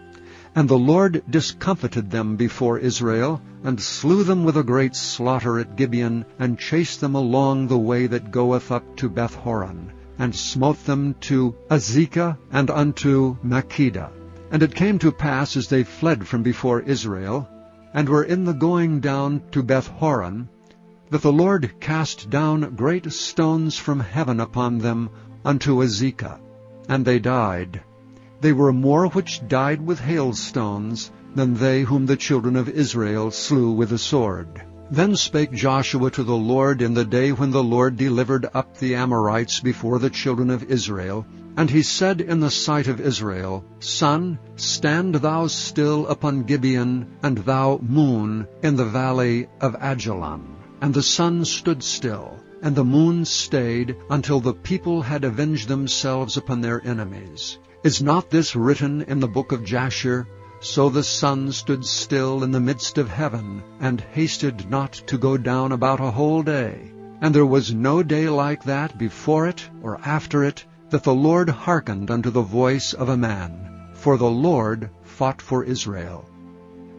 Speaker 1: And the Lord discomfited them before Israel, and slew them with a great slaughter at Gibeon, and chased them along the way that goeth up to Beth-horon, and smote them to Azekah and unto Makkedah. And it came to pass, as they fled from before Israel, and were in the going down to Beth-horon, that the Lord cast down great stones from heaven upon them unto Azekah, and they died. They were more which died with hailstones than they whom the children of Israel slew with the sword. Then spake Joshua to the Lord in the day when the Lord delivered up the Amorites before the children of Israel. And he said in the sight of Israel, Sun, stand thou still upon Gibeon, and thou, moon, in the valley of Ajalon. And the sun stood still, and the moon stayed, until the people had avenged themselves upon their enemies. Is not this written in the book of Jasher? So the sun stood still in the midst of heaven, and hasted not to go down about a whole day. And there was no day like that before it or after it, that the Lord hearkened unto the voice of a man. For the Lord fought for Israel.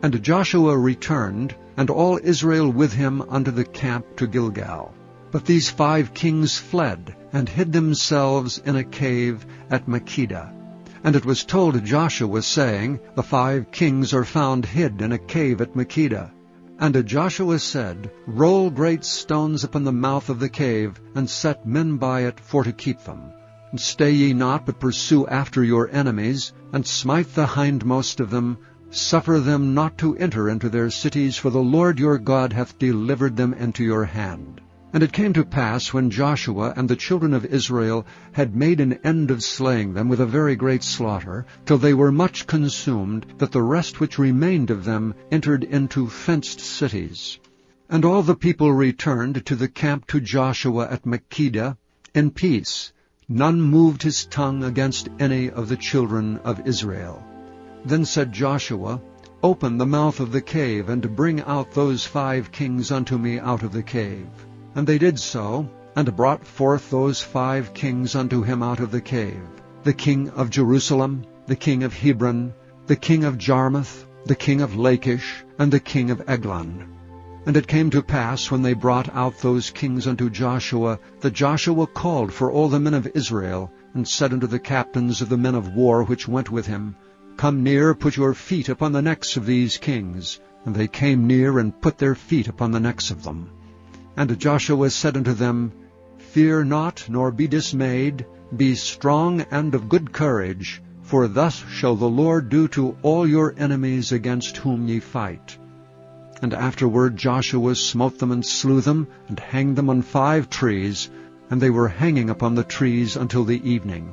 Speaker 1: And Joshua returned, and all Israel with him unto the camp to Gilgal. But these 5 kings fled, and hid themselves in a cave at Makkedah. And it was told Joshua, saying, The 5 kings are found hid in a cave at Makkedah. And Joshua said, Roll great stones upon the mouth of the cave, and set men by it for to keep them. And stay ye not, but pursue after your enemies, and smite the hindmost of them. Suffer them not to enter into their cities, for the Lord your God hath delivered them into your hand. And it came to pass, when Joshua and the children of Israel had made an end of slaying them with a very great slaughter, till they were much consumed, that the rest which remained of them entered into fenced cities. And all the people returned to the camp to Joshua at Makkedah in peace. None moved his tongue against any of the children of Israel. Then said Joshua, Open the mouth of the cave, and bring out those 5 kings unto me out of the cave. And they did so, and brought forth those 5 kings unto him out of the cave, the king of Jerusalem, the king of Hebron, the king of Jarmuth, the king of Lachish, and the king of Eglon. And it came to pass, when they brought out those kings unto Joshua, that Joshua called for all the men of Israel, and said unto the captains of the men of war which went with him, Come near, put your feet upon the necks of these kings. And they came near, and put their feet upon the necks of them. And Joshua said unto them, Fear not, nor be dismayed. Be strong and of good courage, for thus shall the Lord do to all your enemies against whom ye fight. And afterward Joshua smote them and slew them, and hanged them on 5 trees, and they were hanging upon the trees until the evening.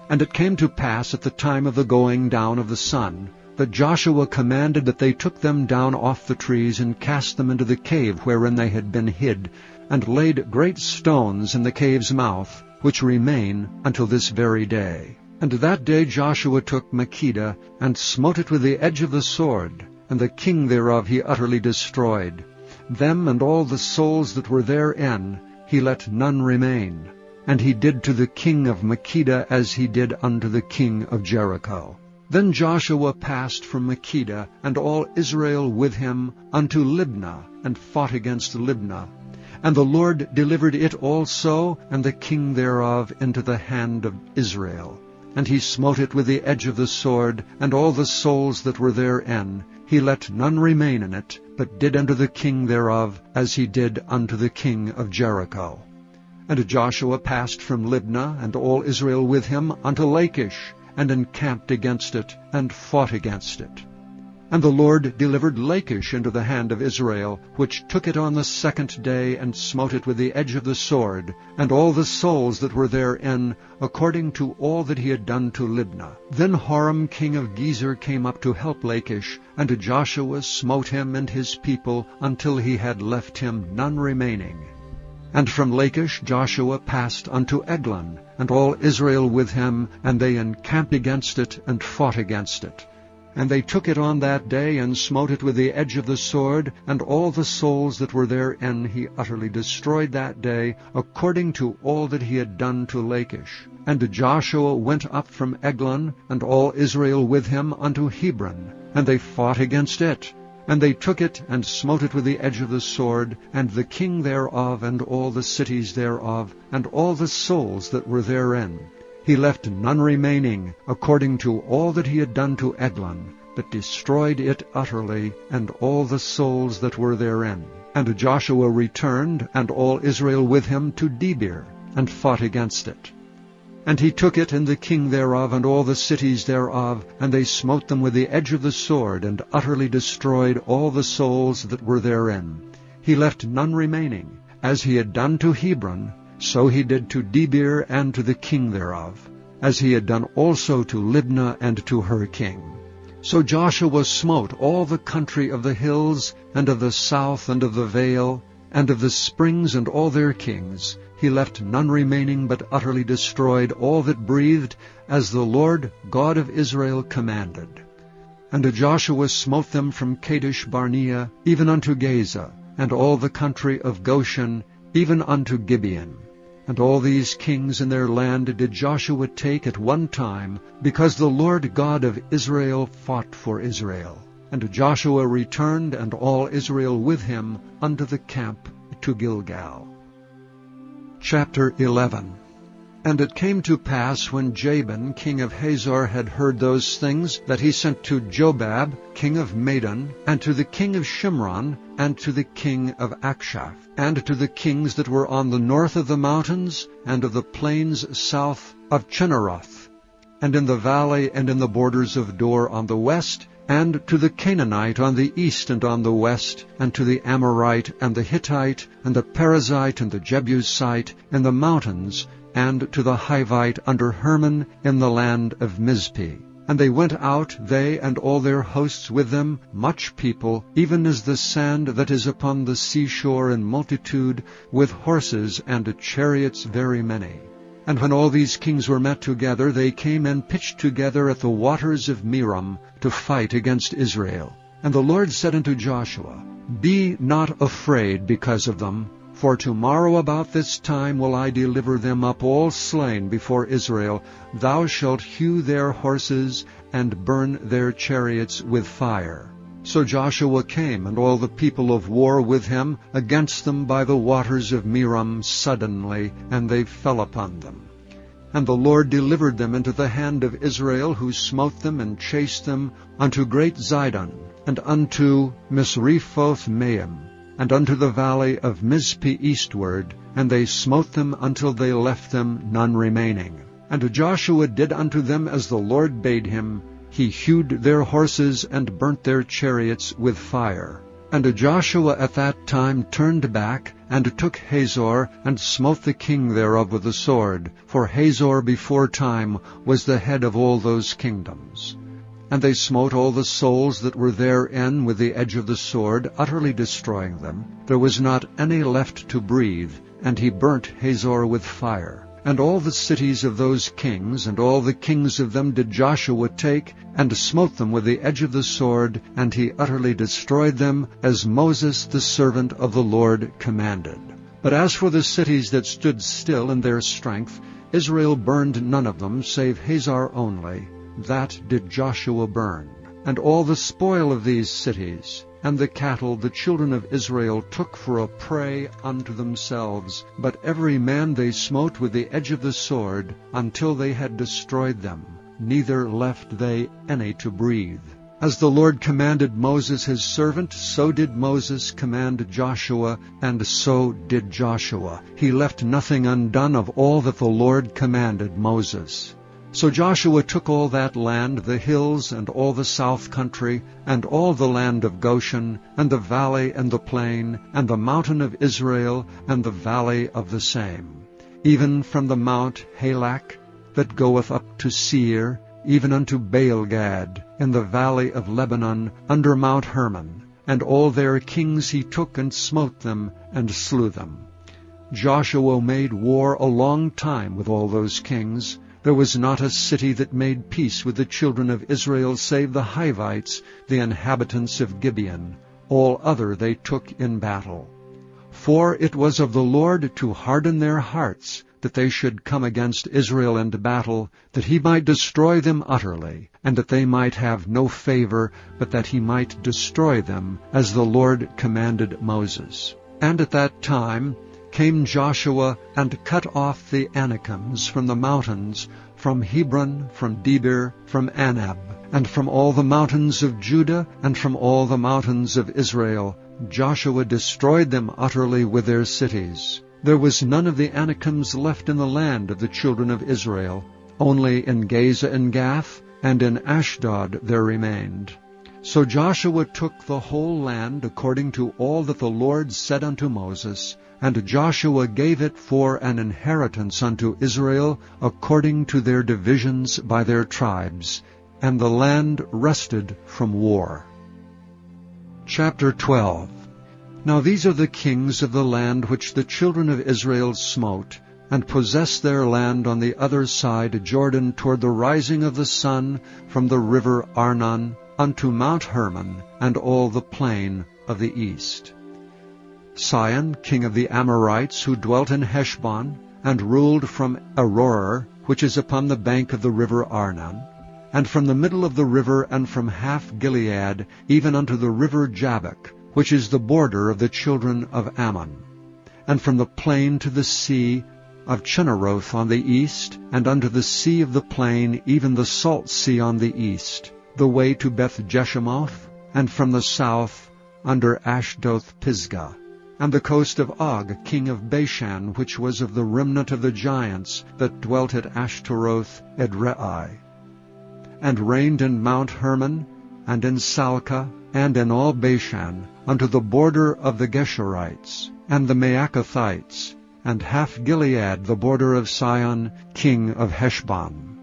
Speaker 1: And it came to pass at the time of the going down of the sun, that Joshua commanded that they took them down off the trees, and cast them into the cave wherein they had been hid, and laid great stones in the cave's mouth, which remain until this very day. And that day Joshua took Makkedah, and smote it with the edge of the sword, and the king thereof he utterly destroyed. Them and all the souls that were therein he let none remain. And he did to the king of Makkedah as he did unto the king of Jericho. Then Joshua passed from Makkedah, and all Israel with him, unto Libnah, and fought against Libnah. And the Lord delivered it also, and the king thereof, into the hand of Israel. And he smote it with the edge of the sword, and all the souls that were therein. He let none remain in it, but did unto the king thereof as he did unto the king of Jericho. And Joshua passed from Libnah, and all Israel with him, unto Lachish, and encamped against it, and fought against it. And the Lord delivered Lachish into the hand of Israel, which took it on the 2nd day, and smote it with the edge of the sword, and all the souls that were therein, according to all that he had done to Libnah. Then Horam king of Gezer came up to help Lachish, and Joshua smote him and his people, until he had left him none remaining. And from Lachish Joshua passed unto Eglon, and all Israel with him, and they encamped against it, and fought against it. And they took it on that day, and smote it with the edge of the sword, and all the souls that were therein he utterly destroyed that day, according to all that he had done to Lachish. And Joshua went up from Eglon, and all Israel with him, unto Hebron, and they fought against it. And they took it, and smote it with the edge of the sword, and the king thereof, and all the cities thereof, and all the souls that were therein. He left none remaining, according to all that he had done to Eglon, but destroyed it utterly, and all the souls that were therein. And Joshua returned, and all Israel with him, to Debir, and fought against it. And he took it, and the king thereof, and all the cities thereof, and they smote them with the edge of the sword, and utterly destroyed all the souls that were therein. He left none remaining. As he had done to Hebron, so he did to Debir and to the king thereof, as he had done also to Libnah and to her king. So Joshua smote all the country of the hills, and of the south, and of the vale, and of the springs, and all their kings. He left none remaining, but utterly destroyed all that breathed, as the Lord God of Israel commanded. And Joshua smote them from Kadesh Barnea, even unto Gaza, and all the country of Goshen, even unto Gibeon. And all these kings in their land did Joshua take at one time, because the Lord God of Israel fought for Israel. And Joshua returned, and all Israel with him, unto the camp to Gilgal. Chapter 11. And it came to pass, when Jabin king of Hazor had heard those things, that he sent to Jobab king of Madon, and to the king of Shimron, and to the king of Akshaph, and to the kings that were on the north of the mountains, and of the plains south of Chinneroth, and in the valley and in the borders of Dor on the west, and to the Canaanite on the east and on the west, and to the Amorite and the Hittite, and the Perizzite and the Jebusite in the mountains, and to the Hivite under Hermon in the land of Mizpeh. And they went out, they and all their hosts with them, much people, even as the sand that is upon the seashore in multitude, with horses and chariots very many. And when all these kings were met together, they came and pitched together at the waters of Merom to fight against Israel. And the Lord said unto Joshua, Be not afraid because of them, for tomorrow about this time will I deliver them up all slain before Israel. Thou shalt hew their horses, and burn their chariots with fire. So Joshua came, and all the people of war with him, against them by the waters of Merom suddenly, and they fell upon them. And the Lord delivered them into the hand of Israel, who smote them and chased them unto great Zidon, and unto Misrephoth-Maim, and unto the valley of Mizpeh eastward, and they smote them until they left them none remaining. And Joshua did unto them as the Lord bade him. He hewed their horses and burnt their chariots with fire. And Joshua at that time turned back, and took Hazor, and smote the king thereof with the sword, for Hazor before time was the head of all those kingdoms. And they smote all the souls that were therein with the edge of the sword, utterly destroying them. There was not any left to breathe, and he burnt Hazor with fire. And all the cities of those kings, and all the kings of them did Joshua take, and smote them with the edge of the sword, and he utterly destroyed them, as Moses the servant of the Lord commanded. But as for the cities that stood still in their strength, Israel burned none of them, save Hazor only. That did Joshua burn. And all the spoil of these cities, and the cattle the children of Israel took for a prey unto themselves, but every man they smote with the edge of the sword, until they had destroyed them, neither left they any to breathe. As the Lord commanded Moses his servant, so did Moses command Joshua, and so did Joshua. He left nothing undone of all that the Lord commanded Moses. So Joshua took all that land, the hills, and all the south country, and all the land of Goshen, and the valley and the plain, and the mountain of Israel, and the valley of the same, even from the mount Halak, that goeth up to Seir, even unto Baal-gad, in the valley of Lebanon, under Mount Hermon. And all their kings he took, and smote them, and slew them. Joshua made war a long time with all those kings, There was not a city that made peace with the children of Israel save the Hivites, the inhabitants of Gibeon. All other they took in battle. For it was of the Lord to harden their hearts, that they should come against Israel into battle, that he might destroy them utterly, and that they might have no favor, but that he might destroy them, as the Lord commanded Moses. And at that time came Joshua, and cut off the Anakims from the mountains, from Hebron, from Debir, from Anab, and from all the mountains of Judah, and from all the mountains of Israel. Joshua destroyed them utterly with their cities. There was none of the Anakims left in the land of the children of Israel. Only in Gaza and Gath, and in Ashdod there remained. So Joshua took the whole land according to all that the Lord said unto Moses, and Joshua gave it for an inheritance unto Israel according to their divisions by their tribes, and the land rested from war. Chapter 12. Now these are the kings of the land which the children of Israel smote, and possessed their land on the other side Jordan toward the rising of the sun from the river Arnon unto Mount Hermon, and all the plain of the east. Sihon, king of the Amorites, who dwelt in Heshbon, and ruled from Aroer, which is upon the bank of the river Arnon, and from the middle of the river, and from half Gilead, even unto the river Jabbok, which is the border of the children of Ammon, and from the plain to the sea of Chinneroth on the east, and unto the sea of the plain, even the salt sea on the east, the way to Beth-Jeshemoth, and from the south under Ashdoth-Pisgah, and the coast of Og, king of Bashan, which was of the remnant of the giants that dwelt at Ashtaroth Edrei, and reigned in Mount Hermon, and in Salcah, and in all Bashan, unto the border of the Geshurites, and the Maacathites, and half Gilead, the border of Sihon, king of Heshbon.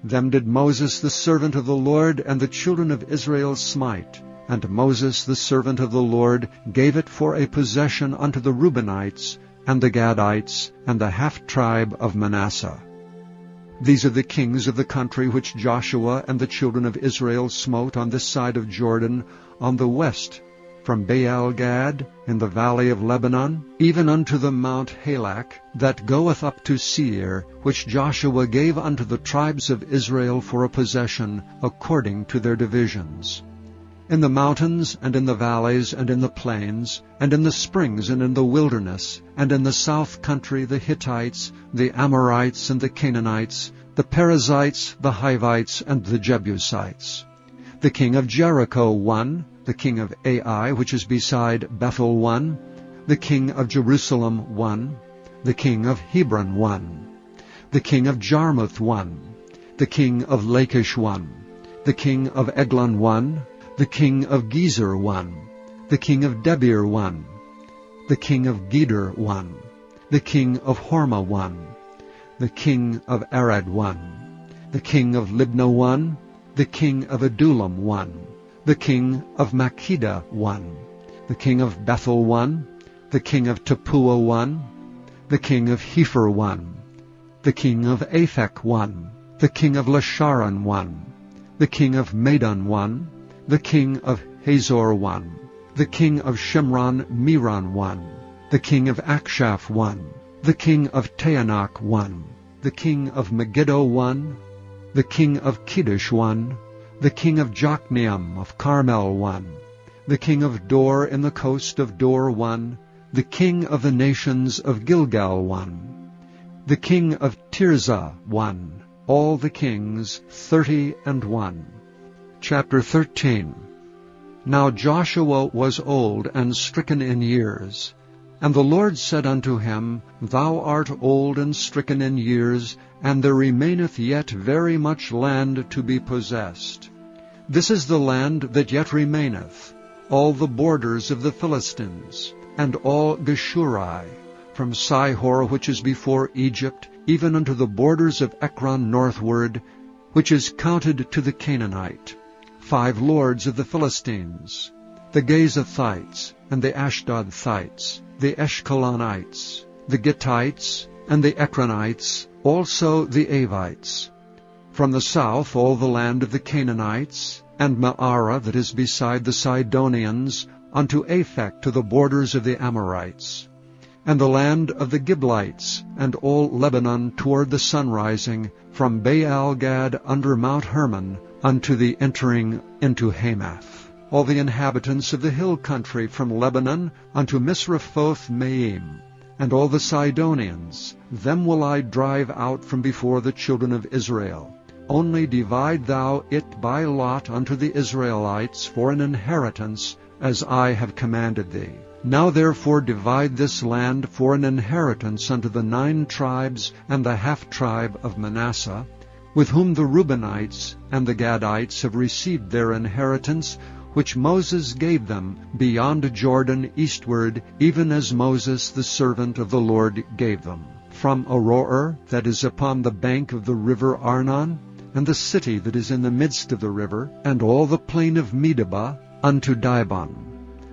Speaker 1: Them did Moses the servant of the Lord and the children of Israel smite, and Moses the servant of the Lord gave it for a possession unto the Reubenites, and the Gadites, and the half-tribe of Manasseh. These are the kings of the country which Joshua and the children of Israel smote on this side of Jordan, on the west, from Baal-Gad in the valley of Lebanon, even unto the Mount Halak, that goeth up to Seir, which Joshua gave unto the tribes of Israel for a possession, according to their divisions. In the mountains, and in the valleys, and in the plains, and in the springs, and in the wilderness, and in the south country the Hittites, the Amorites, and the Canaanites, the Perizzites, the Hivites, and the Jebusites. The king of Jericho won, the king of Ai, which is beside Bethel, won, the king of Jerusalem won, the king of Hebron won, the king of Jarmuth won, the king of Lachish won, the king of Eglon won, the king of Gezer won, the king of Debir won, the king of Geder won, the king of Hormah won, the king of Arad won, the king of Libnah won, the king of Adullam won, the king of Makkedah won, the king of Bethel won, the king of Tappuah won, the king of Hepher won, the king of Aphek won, the king of Lasharon won, the king of Madon won, the king of Hazor won, the king of Shimron Meron won, the king of Akshaph won, the king of Taanach won, the king of Megiddo won, the king of Kiddush won, the king of Jokneam of Carmel won, the king of Dor in the coast of Dor won, the king of the nations of Gilgal won, the king of Tirzah won, all the kings 31. Chapter 13. Now Joshua was old and stricken in years. And the Lord said unto him, Thou art old and stricken in years, and there remaineth yet very much land to be possessed. This is the land that yet remaineth, all the borders of the Philistines, and all Geshuri, from Sihor which is before Egypt, even unto the borders of Ekron northward, which is counted to the Canaanite. 5 lords of the Philistines, the Gazathites, and the Ashdodthites, the Eshkolonites, the Gittites, and the Ekronites, also the Avites. From the south all the land of the Canaanites, and Maarah that is beside the Sidonians, unto Aphek to the borders of the Amorites, and the land of the Giblites, and all Lebanon toward the sunrising, from Baal-gad under Mount Hermon, unto the entering into Hamath. All the inhabitants of the hill country from Lebanon unto Misrephoth-maim, and all the Sidonians, them will I drive out from before the children of Israel. Only divide thou it by lot unto the Israelites for an inheritance, as I have commanded thee. Now therefore divide this land for an inheritance unto the 9 tribes and the half-tribe of Manasseh, with whom the Reubenites and the Gadites have received their inheritance, which Moses gave them beyond Jordan eastward, even as Moses the servant of the Lord gave them. From Aroer, that is upon the bank of the river Arnon, and the city that is in the midst of the river, and all the plain of Medeba, unto Dibon,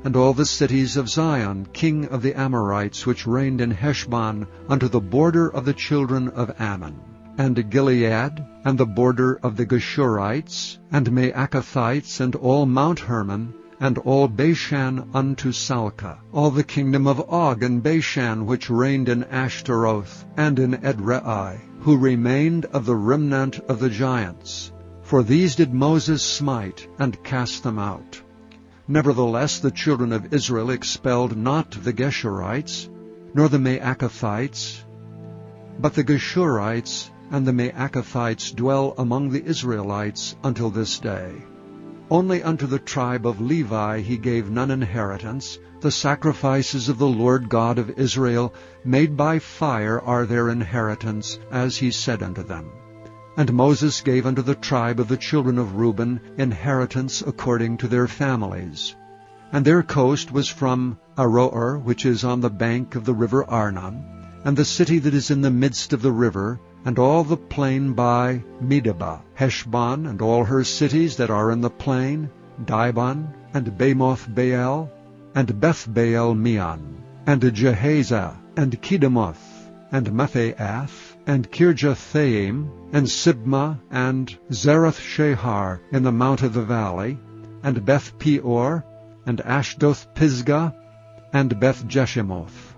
Speaker 1: and all the cities of Zion, king of the Amorites, which reigned in Heshbon, unto the border of the children of Ammon, and Gilead, and the border of the Geshurites, and Maacathites, and all Mount Hermon, and all Bashan unto Salcah, all the kingdom of Og and Bashan, which reigned in Ashtaroth, and in Edrei, who remained of the remnant of the giants. For these did Moses smite, and cast them out. Nevertheless the children of Israel expelled not the Geshurites, nor the Maacathites, but the Geshurites and the Maacathites dwell among the Israelites until this day. Only unto the tribe of Levi he gave none inheritance. The sacrifices of the Lord God of Israel made by fire are their inheritance, as he said unto them. And Moses gave unto the tribe of the children of Reuben inheritance according to their families. And their coast was from Aroer, which is on the bank of the river Arnon, and the city that is in the midst of the river, and all the plain by Medeba, Heshbon, and all her cities that are in the plain, Dibon, and Bamoth Baal, and Beth-Baal Meon, and Jehaza, and Kedemoth, and Mephaath, and Kirjathaim, and Sibmah, and Zerath-Shahar in the mount of the valley, and Beth-Peor, and Ashdoth-Pisgah, and Beth-Jeshimoth,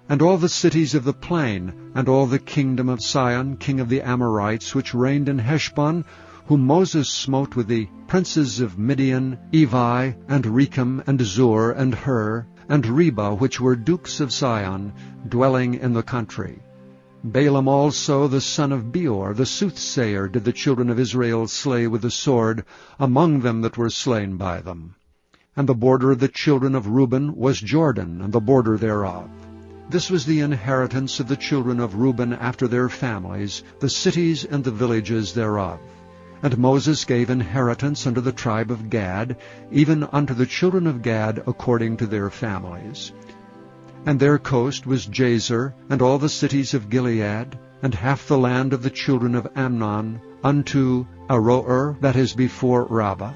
Speaker 1: and all the cities of the plain, and all the kingdom of Sihon, king of the Amorites, which reigned in Heshbon, whom Moses smote with the princes of Midian, Evi, and Rechem, and Zur, and Hur, and Reba, which were dukes of Sihon, dwelling in the country. Balaam also, the son of Beor, the soothsayer, did the children of Israel slay with the sword among them that were slain by them. And the border of the children of Reuben was Jordan, and the border thereof. This was the inheritance of the children of Reuben after their families, the cities and the villages thereof. And Moses gave inheritance unto the tribe of Gad, even unto the children of Gad according to their families. And their coast was Jazer, and all the cities of Gilead, and half the land of the children of Amnon, unto Aroer, that is before Rabbah,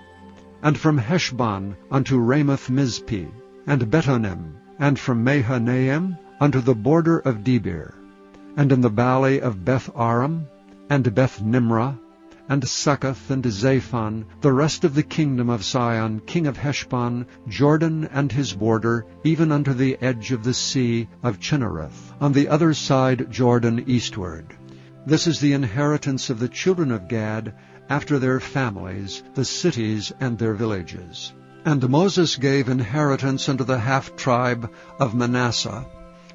Speaker 1: and from Heshbon unto Ramoth-Mizpeh, and Betonim, and from Mahanaim unto the border of Debir, and in the valley of Beth-aram, and Beth-nimrah, and Succoth, and Zaphon, the rest of the kingdom of Sihon, king of Heshbon, Jordan and his border, even unto the edge of the sea of Chinnereth, on the other side Jordan eastward. This is the inheritance of the children of Gad, after their families, the cities and their villages. And Moses gave inheritance unto the half-tribe of Manasseh,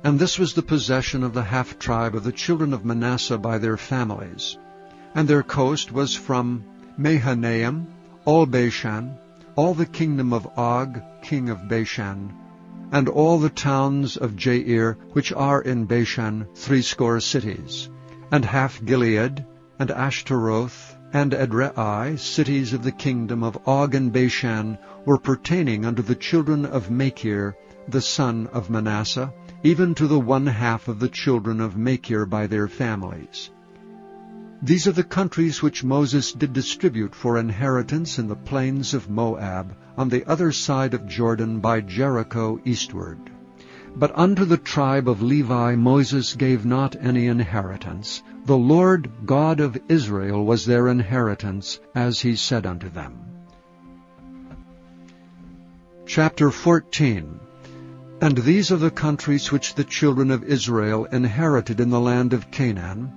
Speaker 1: and this was the possession of the half-tribe of the children of Manasseh by their families. And their coast was from Mahanaim, all Bashan, all the kingdom of Og, king of Bashan, and all the towns of Jair, which are in Bashan, 80 cities, and half Gilead, and Ashtaroth, and Edrei, cities of the kingdom of Og and Bashan, were pertaining unto the children of Machir, the son of Manasseh, even to the 1/2 of the children of Machir by their families. These are the countries which Moses did distribute for inheritance in the plains of Moab, on the other side of Jordan by Jericho eastward. But unto the tribe of Levi Moses gave not any inheritance. The Lord God of Israel was their inheritance, as he said unto them. Chapter 14. And these are the countries which the children of Israel inherited in the land of Canaan,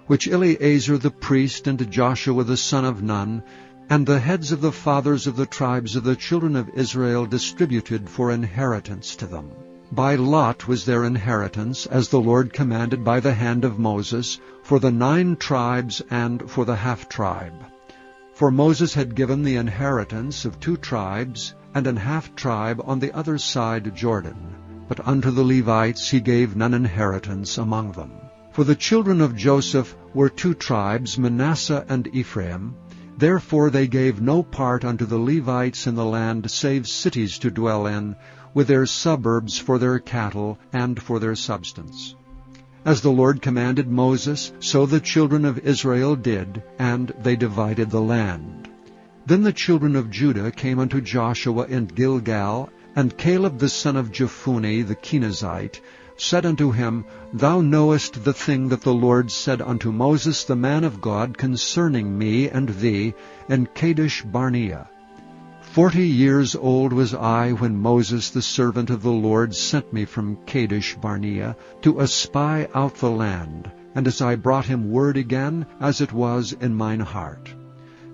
Speaker 1: which Eleazar the priest and Joshua the son of Nun, and the heads of the fathers of the tribes of the children of Israel distributed for inheritance to them. By lot was their inheritance, as the Lord commanded by the hand of Moses, for the 9 tribes and for the half-tribe. For Moses had given the inheritance of 2 tribes, and an half-tribe on the other side Jordan. But unto the Levites he gave none inheritance among them. For the children of Joseph were 2 tribes, Manasseh and Ephraim. Therefore they gave no part unto the Levites in the land, save cities to dwell in, with their suburbs for their cattle and for their substance. As the Lord commanded Moses, so the children of Israel did, and they divided the land. Then the children of Judah came unto Joshua in Gilgal, and Caleb the son of Jephunneh the Kenizzite said unto him, Thou knowest the thing that the Lord said unto Moses the man of God concerning me and thee in Kadesh Barnea. 40 years old was I when Moses the servant of the Lord sent me from Kadesh Barnea to espy out the land, and as I brought him word again, as it was in mine heart.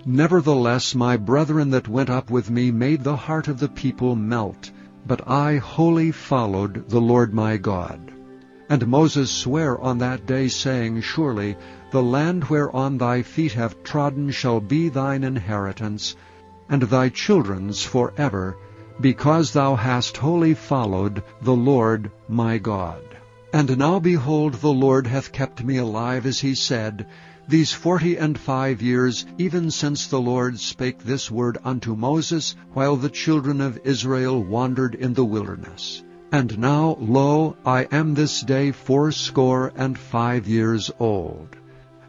Speaker 1: Nevertheless my brethren that went up with me made the heart of the people melt, but I wholly followed the Lord my God. And Moses sware on that day, saying, Surely the land whereon thy feet have trodden shall be thine inheritance, and thy children's forever, because thou hast wholly followed the Lord my God. And now behold, the Lord hath kept me alive, as he said, these 45 years, even since the Lord spake this word unto Moses, while the children of Israel wandered in the wilderness. And now, lo, I am this day 85 years old.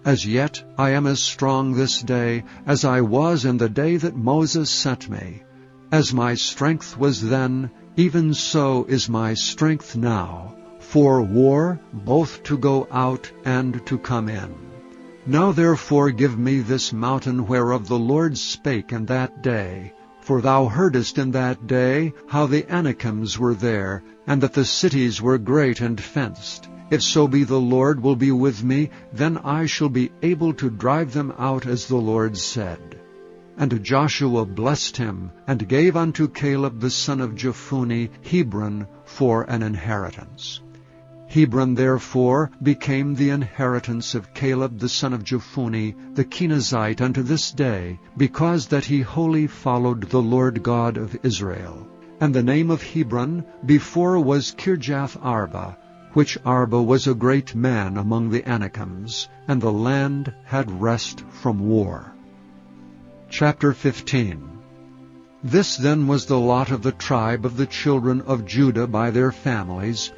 Speaker 1: As yet I am as strong this day as I was in the day that Moses sent me. As my strength was then, even so is my strength now, for war, both to go out and to come in. Now therefore give me this mountain whereof the Lord spake in that day. For thou heardest in that day how the Anakims were there, and that the cities were great and fenced. If so be the Lord will be with me, then I shall be able to drive them out as the Lord said. And Joshua blessed him, and gave unto Caleb the son of Jephunneh Hebron for an inheritance. Hebron therefore became the inheritance of Caleb the son of Jephunneh the Kenizzite unto this day, because that he wholly followed the Lord God of Israel. And the name of Hebron before was Kirjath-arba, which Arba was a great man among the Anakims, and the land had rest from war. Chapter 15. This then was the lot of the tribe of the children of Judah by their families,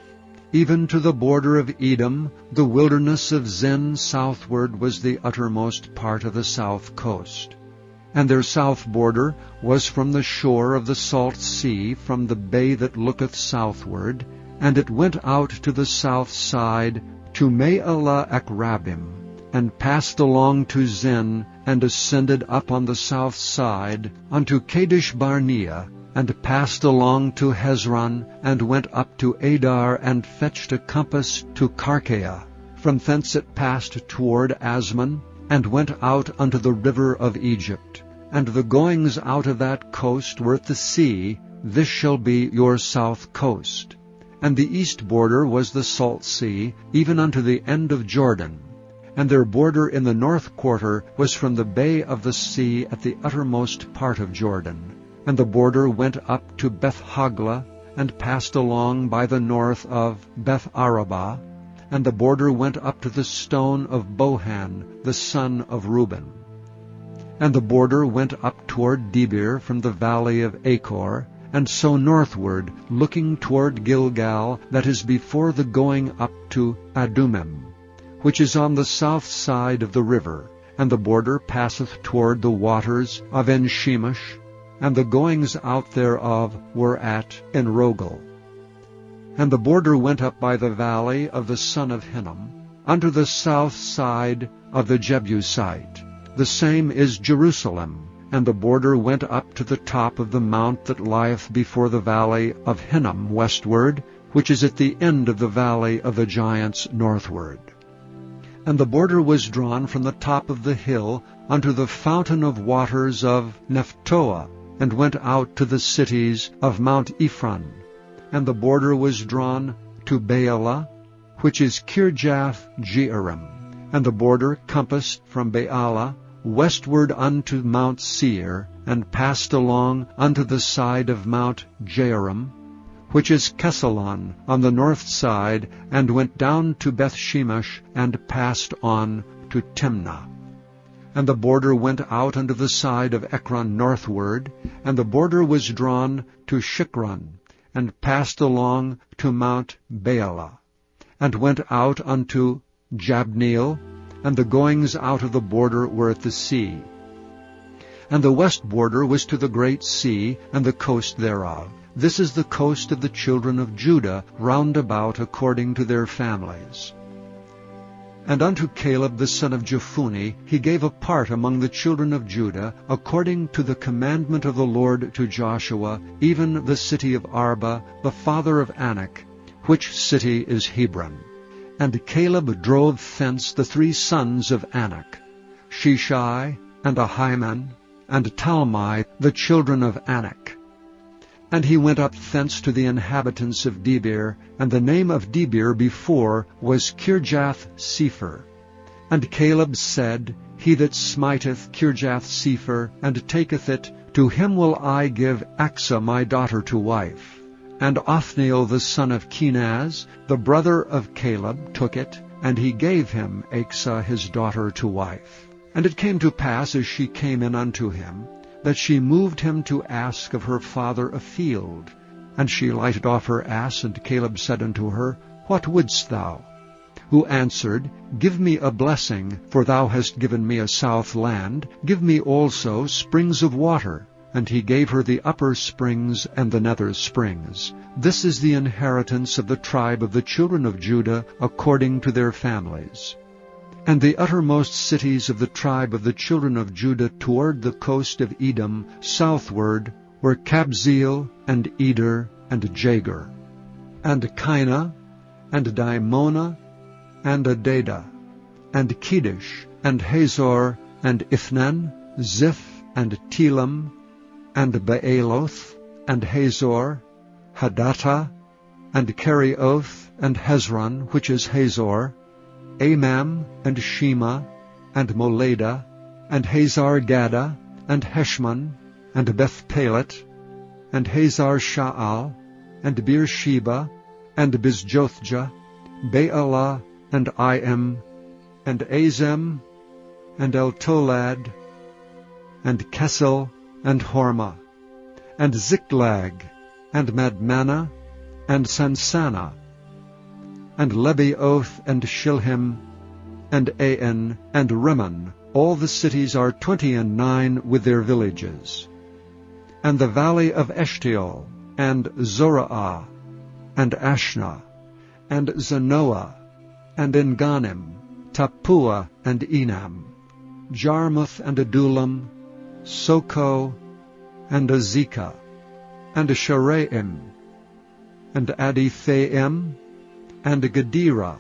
Speaker 1: even to the border of Edom. The wilderness of Zin southward was the uttermost part of the south coast. And their south border was from the shore of the salt sea, from the bay that looketh southward, and it went out to the south side to Me'alah-Akrabim, and passed along to Zin, and ascended up on the south side unto Kadesh Barnea, and passed along to Hezron, and went up to Adar, and fetched a compass to Karkea. From thence it passed toward Asmon, and went out unto the river of Egypt. And the goings out of that coast were at the sea. This shall be your south coast. And the east border was the salt sea, even unto the end of Jordan. And their border in the north quarter was from the bay of the sea at the uttermost part of Jordan. And the border went up to Beth-hagla, and passed along by the north of Beth-arabah. And the border went up to the stone of Bohan, the son of Reuben. And the border went up toward Debir from the valley of Achor, and so northward, looking toward Gilgal, that is before the going up to Adumim, which is on the south side of the river. And the border passeth toward the waters of En-shemesh, and the goings out thereof were at En-rogel. And the border went up by the valley of the son of Hinnom, unto the south side of the Jebusite. The same is Jerusalem. And the border went up to the top of the mount that lieth before the valley of Hinnom westward, which is at the end of the valley of the giants northward. And the border was drawn from the top of the hill unto the fountain of waters of Nephtoah, and went out to the cities of Mount Ephron. And the border was drawn to Baalah, which is Kirjath-jearim. And the border compassed from Baalah westward unto Mount Seir, and passed along unto the side of Mount Jearim, which is Kesalon on the north side, and went down to Bethshemesh, and passed on to Timnah. And the border went out unto the side of Ekron northward, and the border was drawn to Shikron, and passed along to Mount Baalah, and went out unto Jabneel, and the goings out of the border were at the sea. And the west border was to the great sea, and the coast thereof. This is the coast of the children of Judah, round about according to their families. And unto Caleb the son of Jephunneh he gave a part among the children of Judah, according to the commandment of the Lord to Joshua, even the city of Arba, the father of Anak, which city is Hebron. And Caleb drove thence the 3 sons of Anak, Sheshai, and Ahiman, and Talmai, the children of Anak. And he went up thence to the inhabitants of Debir, and the name of Debir before was Kirjath-sepher. And Caleb said, He that smiteth Kirjath-sepher, and taketh it, to him will I give Achsah my daughter to wife. And Othniel the son of Kenaz, the brother of Caleb, took it, and he gave him Achsah his daughter to wife. And it came to pass, as she came in unto him, that she moved him to ask of her father a field. And she lighted off her ass, and Caleb said unto her, What wouldst thou? Who answered, Give me a blessing, for thou hast given me a south land. Give me also springs of water. And he gave her the upper springs and the nether springs. This is the inheritance of the tribe of the children of Judah, according to their families. And the uttermost cities of the tribe of the children of Judah toward the coast of Edom southward were Kabzeel, and Eder, and Jagur, and Kinah, and Dimonah, and Adadah, and Kedesh, and Hazor, and Ithnan, Ziph, and Telam, and Baaloth, and Hazor, Hadattah, and Kerioth, and Hezron, which is Hazor, Amam, and Shema, and Moladah, and Hazar-Gaddah, and Heshmon, and Bethpelet, and Hazar-Sha'al, and Beersheba, and Bizjothjah, Baalah, and Iam, and Azem, and Eltolad, and Kessel, and Hormah, and Ziklag, and Madmanah, and Sansannah, and Lebaoth, and Shilhim, and Ain, and Rimmon. All the cities are 29 with their villages. And the valley of Eshtaol, and Zorah, and Ashna, and Zanoah, and Enganim, Tappuah, and Enam, Jarmuth, and Adullam, Soko, and Azekah, and Sharaim, and Adithaim, and Gedera,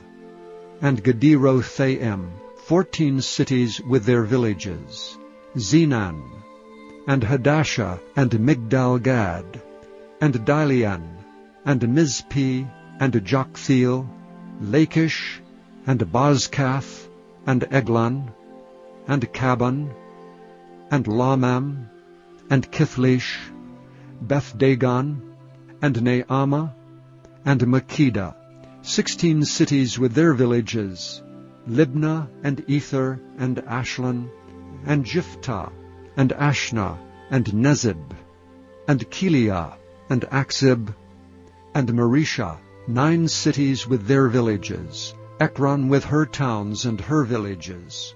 Speaker 1: and Gederothaim, 14 cities with their villages, Zenan, and Hadashah, and Migdal-Gad, and Dilean, and Mizpeh, and Joktheel, Lachish, and Bozkath, and Eglon, and Caban, and Lamam, and Kithlish, Beth-Dagon, and Naamah, and Makkedah, 16 cities with their villages, Libnah, and Ether, and Ashlan, and Jiphthah, and Ashna, and Nezib, and Keliah, and Akzib, and Mareshah, 9 cities with their villages, Ekron with her towns and her villages.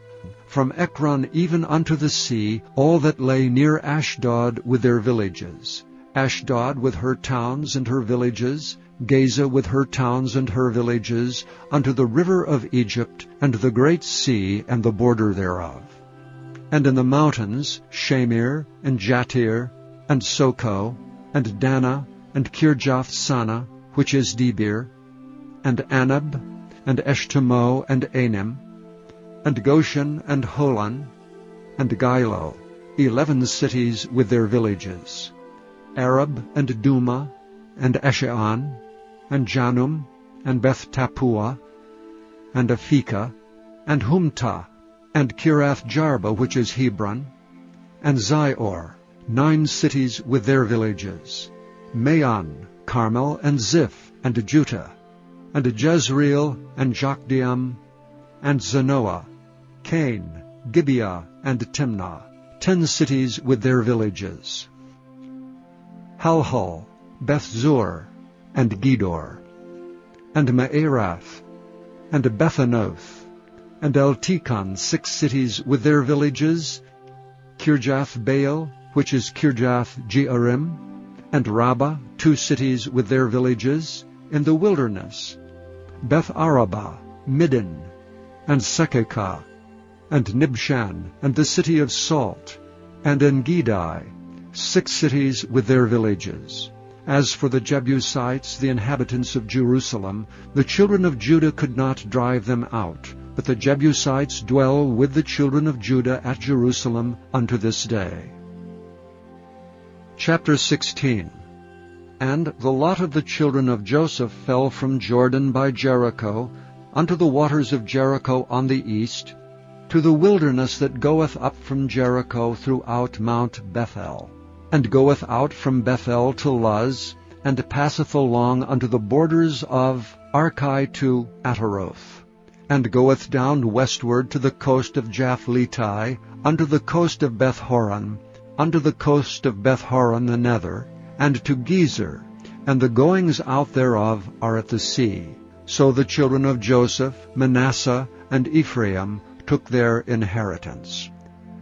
Speaker 1: From Ekron even unto the sea, all that lay near Ashdod with their villages, Ashdod with her towns and her villages, Gaza with her towns and her villages, unto the river of Egypt, and the great sea, and the border thereof. And in the mountains, Shamir, and Jatir, and Soko, and Dana, and Kirjath-Sana, which is Debir, and Anab, and Eshtemoh, and Anim, and Goshen, and Holon, and Gilo, 11 cities with their villages, Arab, and Duma, and Esheon, and Janum, and Beth-Tappuah, and Aphekah, and Humtah, and Kirath-Jarba, which is Hebron, and Zior, 9 cities with their villages, Maon, Carmel, and Ziph, and Juttah, and Jezreel, and Jokdeam, and Zanoah, Cain, Gibeah, and Timnah, 10 cities with their villages, Halhul, Beth-zur, and Gedor, and Maarath, and Bethanoth, and Eltekon, 6 cities with their villages, Kirjath-Baal, which is Kirjath-Jearim, and Rabbah, 2 cities with their villages, in the wilderness, Beth-Arabah, Middin, and Sekekah, and Nibshan, and the city of Salt, and En-Gedi, 6 cities with their villages. As for the Jebusites, the inhabitants of Jerusalem, the children of Judah could not drive them out, but the Jebusites dwell with the children of Judah at Jerusalem unto this day. Chapter 16. And the lot of the children of Joseph fell from Jordan by Jericho, unto the waters of Jericho on the east, to the wilderness that goeth up from Jericho throughout Mount Bethel, and goeth out from Bethel to Luz, and passeth along unto the borders of Archi to Ataroth, and goeth down westward to the coast of Japhleti, unto the coast of Beth-horon, unto the coast of Beth-horon the nether, and to Gezer, and the goings out thereof are at the sea. So the children of Joseph, Manasseh, and Ephraim took their inheritance.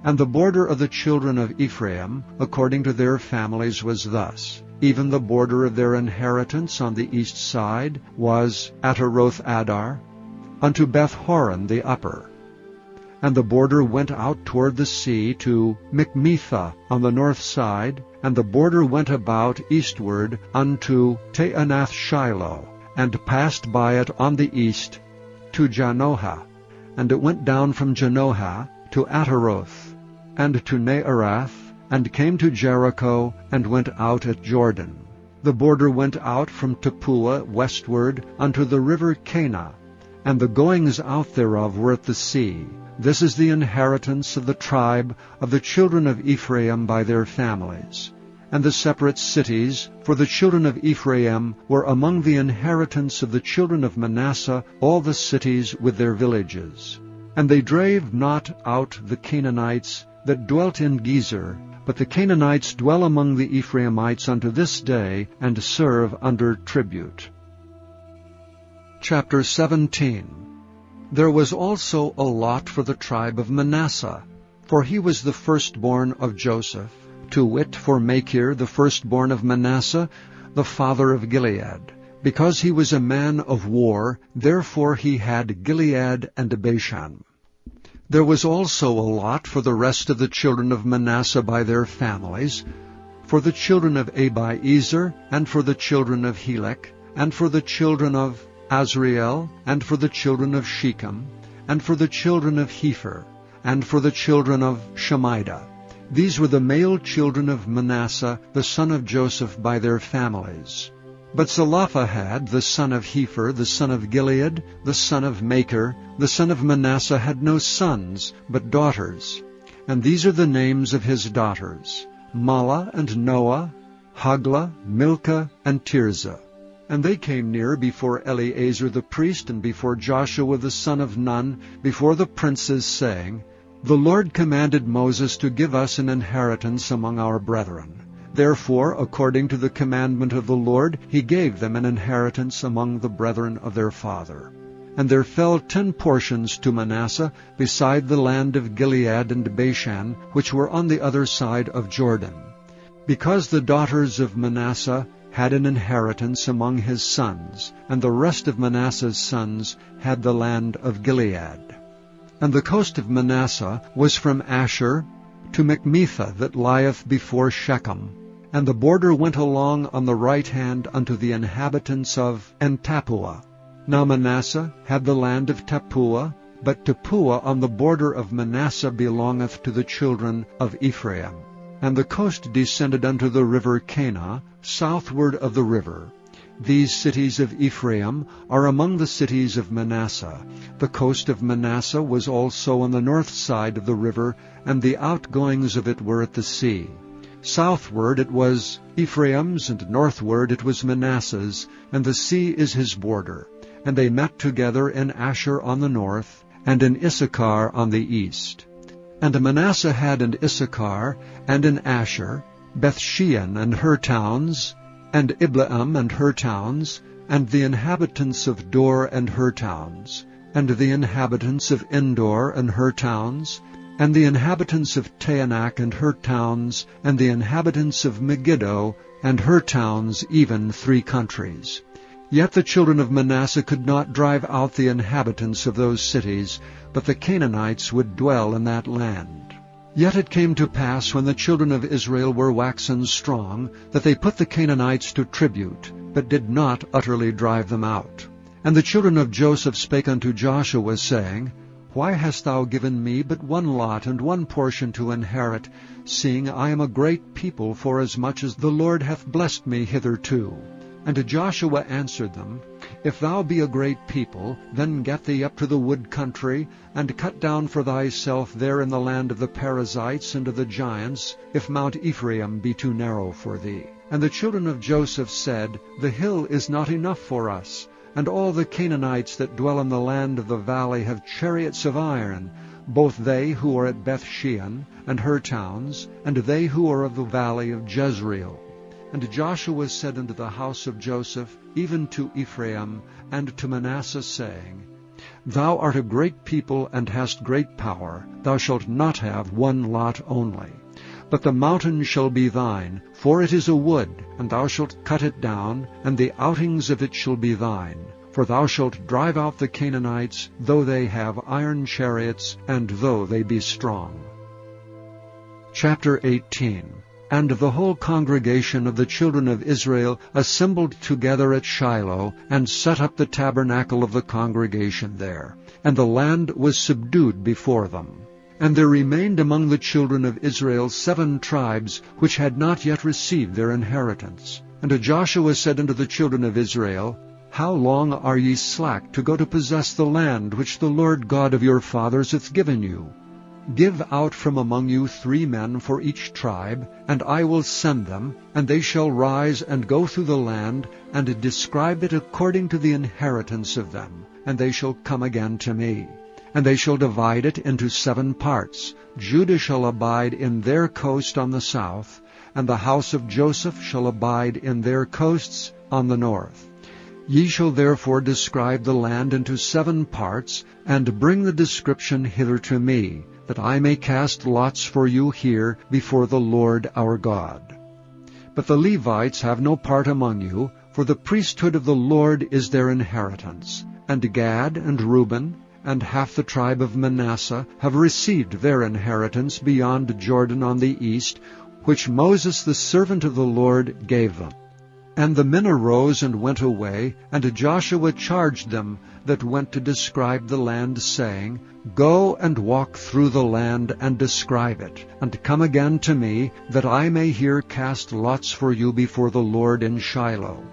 Speaker 1: And the border of the children of Ephraim, according to their families, was thus. Even the border of their inheritance on the east side was Ataroth-Adar, unto Beth-horon the upper. And the border went out toward the sea to Michmethah on the north side, and the border went about eastward unto Taanath-Shiloh, and passed by it on the east to Janohah. And it went down from Janohah to Ataroth, and to Naarath, and came to Jericho, and went out at Jordan. The border went out from Tappuah westward unto the river Canaan, and the goings out thereof were at the sea. This is the inheritance of the tribe of the children of Ephraim by their families. And the separate cities for the children of Ephraim were among the inheritance of the children of Manasseh, all the cities with their villages. And they drave not out the Canaanites that dwelt in Gezer, but the Canaanites dwell among the Ephraimites unto this day, and serve under tribute. Chapter 17. There was also a lot for the tribe of Manasseh, for he was the firstborn of Joseph, to wit, for Machir, the firstborn of Manasseh, the father of Gilead. Because he was a man of war, therefore he had Gilead and Bashan. There was also a lot for the rest of the children of Manasseh by their families, for the children of Abiezer, and for the children of Helek, and for the children of Azriel, and for the children of Shechem, and for the children of Hepher, and for the children of Shemida. These were the male children of Manasseh, the son of Joseph, by their families. But Zelophehad, the son of Hepher, the son of Gilead, the son of Machir, the son of Manasseh, had no sons, but daughters. And these are the names of his daughters: Mahlah and Noah, Haglah, Milcah, and Tirzah. And they came near before Eleazar the priest, and before Joshua the son of Nun, before the princes, saying, The Lord commanded Moses to give us an inheritance among our brethren. Therefore, according to the commandment of the Lord, he gave them an inheritance among the brethren of their father. And there fell 10 portions to Manasseh, beside the land of Gilead and Bashan, which were on the other side of Jordan. Because the daughters of Manasseh had an inheritance among his sons, and the rest of Manasseh's sons had the land of Gilead. And the coast of Manasseh was from Asher to Macmethah that lieth before Shechem, and the border went along on the right hand unto the inhabitants of En-tappuah. Now Manasseh had the land of Tappuah, but Tappuah on the border of Manasseh belongeth to the children of Ephraim. And the coast descended unto the river Canaan, southward of the river. These cities of Ephraim are among the cities of Manasseh. The coast of Manasseh was also on the north side of the river, and the outgoings of it were at the sea. Southward it was Ephraim's, and northward it was Manasseh's, and the sea is his border. And they met together in Asher on the north, and in Issachar on the east. And Manasseh had in Issachar, and in Asher, Bethshean and her towns, and Ibleam and her towns, and the inhabitants of Dor and her towns, and the inhabitants of Endor and her towns, and the inhabitants of Taanach and her towns, and the inhabitants of Megiddo and her towns, even 3 countries. Yet the children of Manasseh could not drive out the inhabitants of those cities, but the Canaanites would dwell in that land. Yet it came to pass, when the children of Israel were waxen strong, that they put the Canaanites to tribute, but did not utterly drive them out. And the children of Joseph spake unto Joshua, saying, Why hast thou given me but 1 lot and 1 portion to inherit, seeing I am a great people, forasmuch as the Lord hath blessed me hitherto? And Joshua answered them, If thou be a great people, then get thee up to the wood country, and cut down for thyself there in the land of the Perizzites and of the giants, if Mount Ephraim be too narrow for thee. And the children of Joseph said, The hill is not enough for us, and all the Canaanites that dwell in the land of the valley have chariots of iron, both they who are at Bethshean and her towns, and they who are of the valley of Jezreel. And Joshua said unto the house of Joseph, even to Ephraim, and to Manasseh, saying, Thou art a great people, and hast great power. Thou shalt not have 1 lot only. But the mountain shall be thine, for it is a wood, and thou shalt cut it down, and the outings of it shall be thine. For thou shalt drive out the Canaanites, though they have iron chariots, and though they be strong. Chapter 18. And the whole congregation of the children of Israel assembled together at Shiloh, and set up the tabernacle of the congregation there. And the land was subdued before them. And there remained among the children of Israel 7 tribes, which had not yet received their inheritance. And Joshua said unto the children of Israel, How long are ye slack to go to possess the land which the Lord God of your fathers hath given you? Give out from among you 3 men for each tribe, and I will send them, and they shall rise and go through the land, and describe it according to the inheritance of them, and they shall come again to me. And they shall divide it into 7 parts. Judah shall abide in their coast on the south, and the house of Joseph shall abide in their coasts on the north. Ye shall therefore describe the land into 7 parts, and bring the description hither to me, that I may cast lots for you here before the Lord our God. But the Levites have no part among you, for the priesthood of the Lord is their inheritance. And Gad and Reuben and half the tribe of Manasseh have received their inheritance beyond Jordan on the east, which Moses the servant of the Lord gave them. And the men arose and went away, and Joshua charged them that went to describe the land, saying, Go and walk through the land, and describe it, and come again to me, that I may here cast lots for you before the Lord in Shiloh.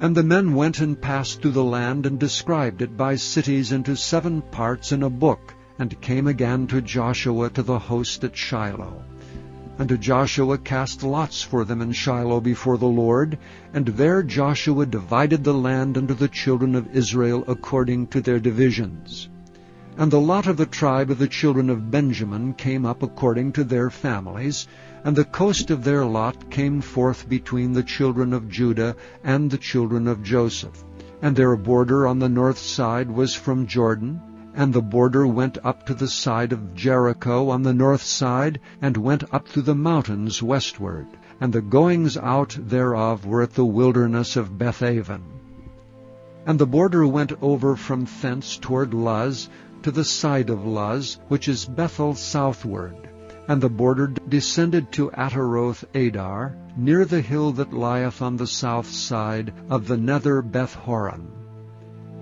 Speaker 1: And the men went and passed through the land, and described it by cities into 7 parts in a book, and came again to Joshua to the host at Shiloh. And Joshua cast lots for them in Shiloh before the Lord, and there Joshua divided the land unto the children of Israel according to their divisions. And the lot of the tribe of the children of Benjamin came up according to their families, and the coast of their lot came forth between the children of Judah and the children of Joseph. And their border on the north side was from Jordan, and the border went up to the side of Jericho on the north side, and went up through the mountains westward. and the goings out thereof were at the wilderness of Bethaven. And the border went over from thence toward Luz, to the side of Luz, which is Bethel southward. And the border descended to Ataroth Adar, near the hill that lieth on the south side of the nether Beth-horon.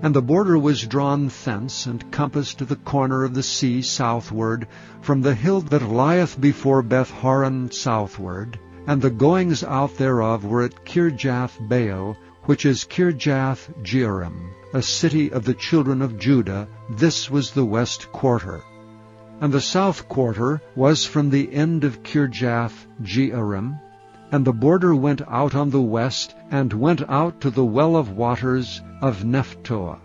Speaker 1: And the border was drawn thence, and compassed to the corner of the sea southward, from the hill that lieth before Beth-horon southward. And the goings out thereof were at Kirjath-baal, which is Kirjath-jearim, a city of the children of Judah. This was the west quarter. And the south quarter was from the end of Kirjath-jearim, and the border went out on the west, and went out to the well of waters of Nephtoah.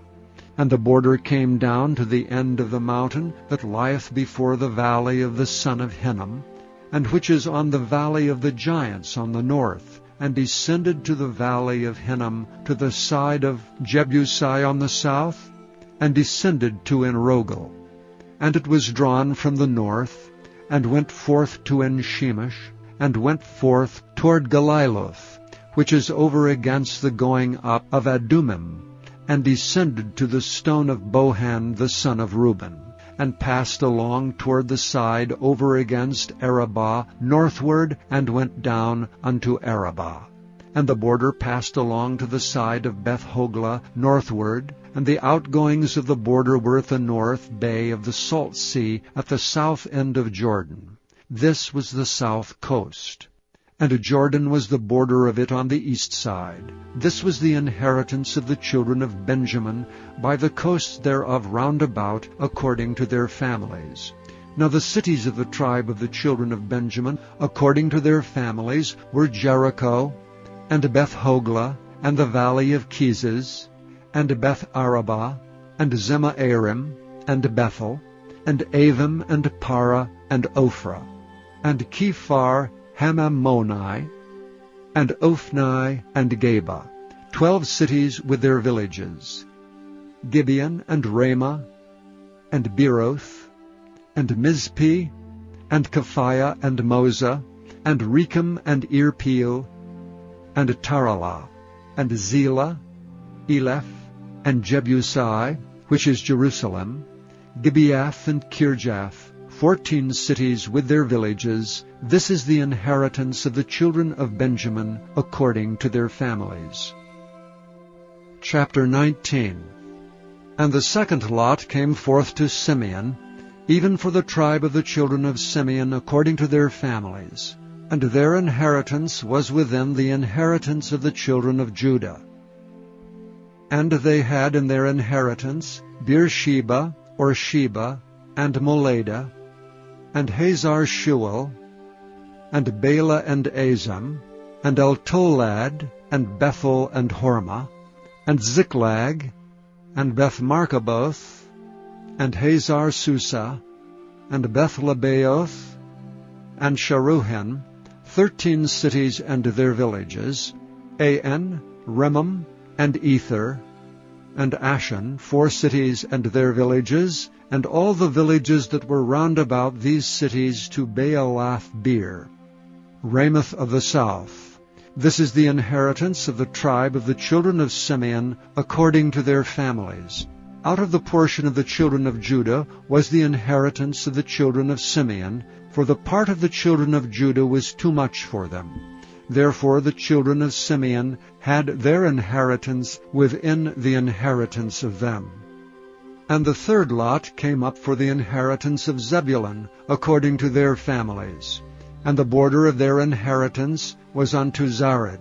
Speaker 1: And the border came down to the end of the mountain that lieth before the valley of the son of Hinnom, and which is on the valley of the giants on the north, and descended to the valley of Hinnom, to the side of Jebusi on the south, and descended to Enrogel. And it was drawn from the north, and went forth to En-shemesh, and went forth toward Galiloth, which is over against the going up of Adumim, and descended to the stone of Bohan the son of Reuben, and passed along toward the side over against Arabah northward, and went down unto Arabah. And the border passed along to the side of Beth-hoglah northward, and the outgoings of the border were at the north bay of the Salt Sea, at the south end of Jordan. This was the south coast. And Jordan was the border of it on the east side. This was the inheritance of the children of Benjamin, by the coasts thereof round about, according to their families. Now the cities of the tribe of the children of Benjamin, according to their families, were Jericho, and Beth-hoglah, and the valley of Keziz, and Beth-arabah, and Zemaarim, and Bethel, and Avim, and Parah, and Ophrah, and Kephar Hamammoni, and Ophni, and Geba, 12 cities with their villages, Gibeon, and Ramah, and Beeroth, and Mizpeh, and Kephaiah, and Moza, and Rechem, and Irpeel, and Taralah, and Zelah, Eleph, and Jebusi, which is Jerusalem, Gibeath, and Kirjath, 14 cities with their villages. This is the inheritance of the children of Benjamin, according to their families. Chapter 19. And the second lot came forth to Simeon, even for the tribe of the children of Simeon, according to their families. And their inheritance was within the inheritance of the children of Judah. And they had in their inheritance Beersheba, or Sheba, and Moladah, and Hazar-shual, and Bela, and Azam, and Eltolad, and Bethel, and Hormah, and Ziklag, and Beth-markaboth, and Hazar-susa, and Beth-lebaoth, and Sharuhen, 13 cities and their villages, An, Remam, and Ether, and Ashan, 4 cities and their villages, and all the villages that were round about these cities to Baalath-beer, Ramoth of the south. This is the inheritance of the tribe of the children of Simeon, according to their families. Out of the portion of the children of Judah was the inheritance of the children of Simeon, for the part of the children of Judah was too much for them. Therefore the children of Simeon had their inheritance within the inheritance of them. And the third lot came up for the inheritance of Zebulun, according to their families. And the border of their inheritance was unto Zared.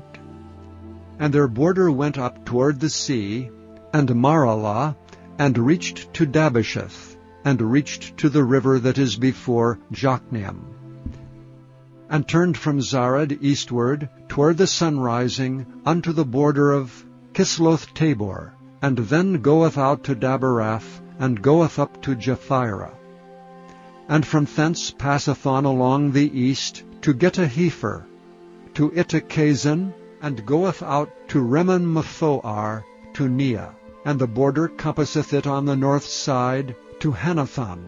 Speaker 1: And their border went up toward the sea, and Maralah, and reached to Dabasheth, and reached to the river that is before Jokneam, and turned from Zared eastward toward the sunrising unto the border of Kisloth-tabor, and then goeth out to Daberath, and goeth up to Japhirah, and from thence passeth on along the east to Getahefer, to Itakazin, and goeth out to Remon-mephoar, to Neah, and the border compasseth it on the north side to Hanathon,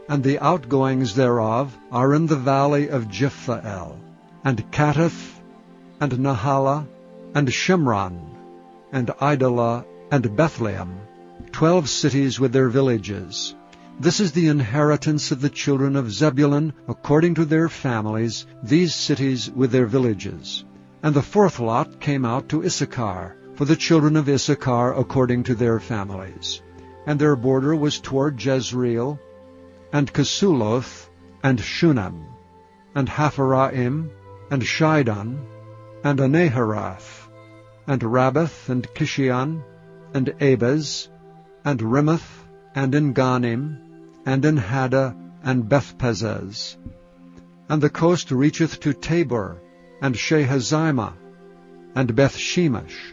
Speaker 1: and the outgoings thereof are in the valley of Jephthahel, and Katteth, and Nahala, and Shimron, and Idalah, and Bethlehem, 12 cities with their villages. This is the inheritance of the children of Zebulun, according to their families, these cities with their villages. And the fourth lot came out to Issachar, for the children of Issachar according to their families. And their border was toward Jezreel, and Kesuloth, and Shunem, and Hapharaim, and Shidon, and Anaharath, and Rabbath, and Kishion, and Abez, and Rimoth, and Enganim, and Enhada, and Bethpazez. And the coast reacheth to Tabor, and Shehazimah, and Bethshemesh.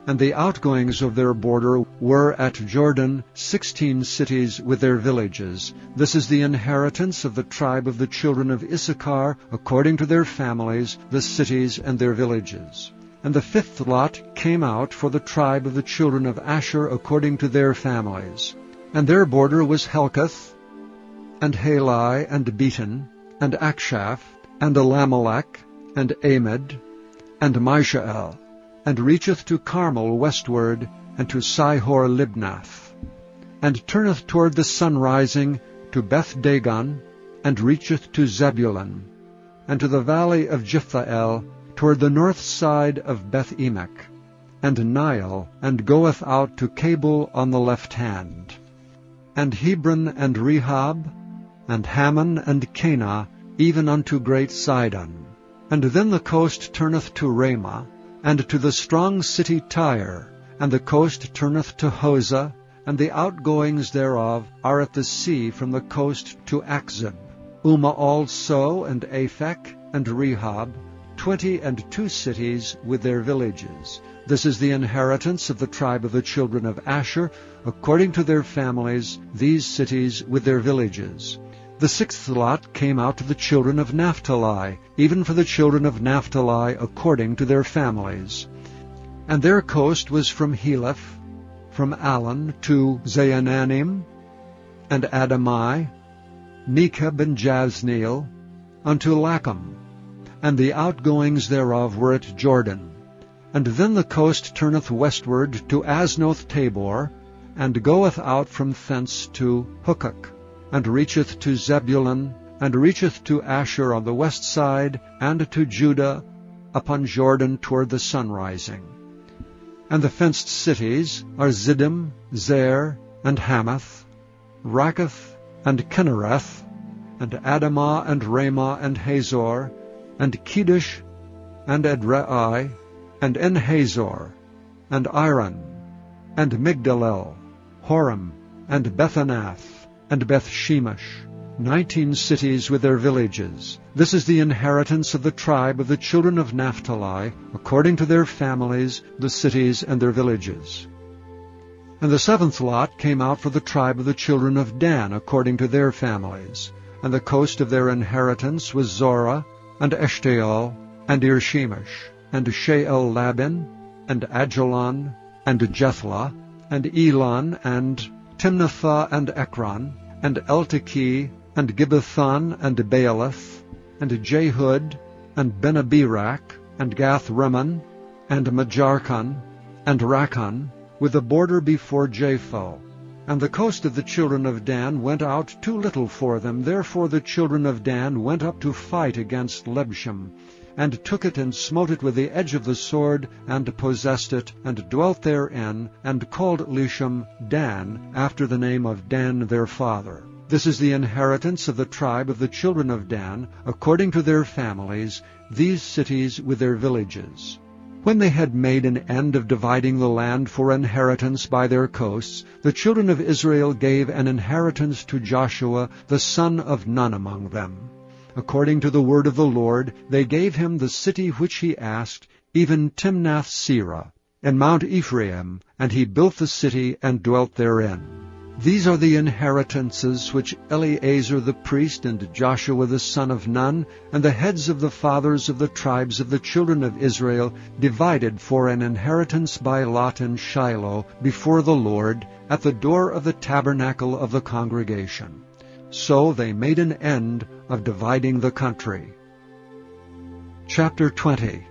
Speaker 1: And the outgoings of their border were at Jordan 16 cities with their villages. This is the inheritance of the tribe of the children of Issachar, according to their families, the cities and their villages. And the fifth lot came out for the tribe of the children of Asher, according to their families. And their border was Helkath, and Halai, and Beaton, and Akshaph, and Elamelech, and Amid, and Mishael, and reacheth to Carmel westward, and to Sihor-Libnath, and turneth toward the sunrising to Beth-Dagon, and reacheth to Zebulun, and to the valley of Jephthahel, toward the north side of Beth-Emek, and Nile, and goeth out to Cabul on the left hand, and Hebron, and Rehob, and Hammon, and Cana, even unto great Sidon. And then the coast turneth to Ramah, and to the strong city Tyre, and the coast turneth to Hosah, and the outgoings thereof are at the sea from the coast to Akzib. Uma also, and Aphek, and Rehob, 22 cities with their villages. This is the inheritance of the tribe of the children of Asher, according to their families, these cities with their villages. The sixth lot came out to the children of Naphtali, even for the children of Naphtali according to their families. And their coast was from Heleph, from Allen to Zaananim, and Adamai, Nekeb and Jazneel, unto Lacham, and the outgoings thereof were at Jordan. And then the coast turneth westward to Aznoth Tabor, and goeth out from thence to Hukok, and reacheth to Zebulun, and reacheth to Asher on the west side, and to Judah upon Jordan toward the sunrising. And the fenced cities are Ziddim, Zer, and Hamath, Rakkath, and Kinnereth, and Adamah, and Ramah, and Hazor, and Kedesh, and Edrei, and Enhazor, and Iron, and Migdalel, Horem, and Bethanath, and Bethshemesh, 19 cities with their villages. This is the inheritance of the tribe of the children of Naphtali, according to their families, the cities and their villages. And the seventh lot came out for the tribe of the children of Dan, according to their families. And the coast of their inheritance was Zorah, and Eshtaol, and Irshemesh, and Sheel-Labin, and Ajalon, and Jethlah, and Elon, and Timnathah, and Ekron, and Eltekeh, and Gibbethon, and Baalath, and Jehud, and Benabirak, and Gath-Rimmon, and Majarkon, and Rakkon, with a border before Japho. And the coast of the children of Dan went out too little for them. Therefore the children of Dan went up to fight against Lebshem, and took it and smote it with the edge of the sword, and possessed it, and dwelt therein, and called Leshem Dan, after the name of Dan their father. This is the inheritance of the tribe of the children of Dan, according to their families, these cities with their villages. When they had made an end of dividing the land for inheritance by their coasts, the children of Israel gave an inheritance to Joshua, the son of Nun among them. According to the word of the Lord, they gave him the city which he asked, even Timnath-Serah, in Mount Ephraim, and he built the city and dwelt therein. These are the inheritances which Eleazar the priest and Joshua the son of Nun, and the heads of the fathers of the tribes of the children of Israel, divided for an inheritance by lot in Shiloh before the Lord, at the door of the tabernacle of the congregation. So they made an end of dividing the country. Chapter 20.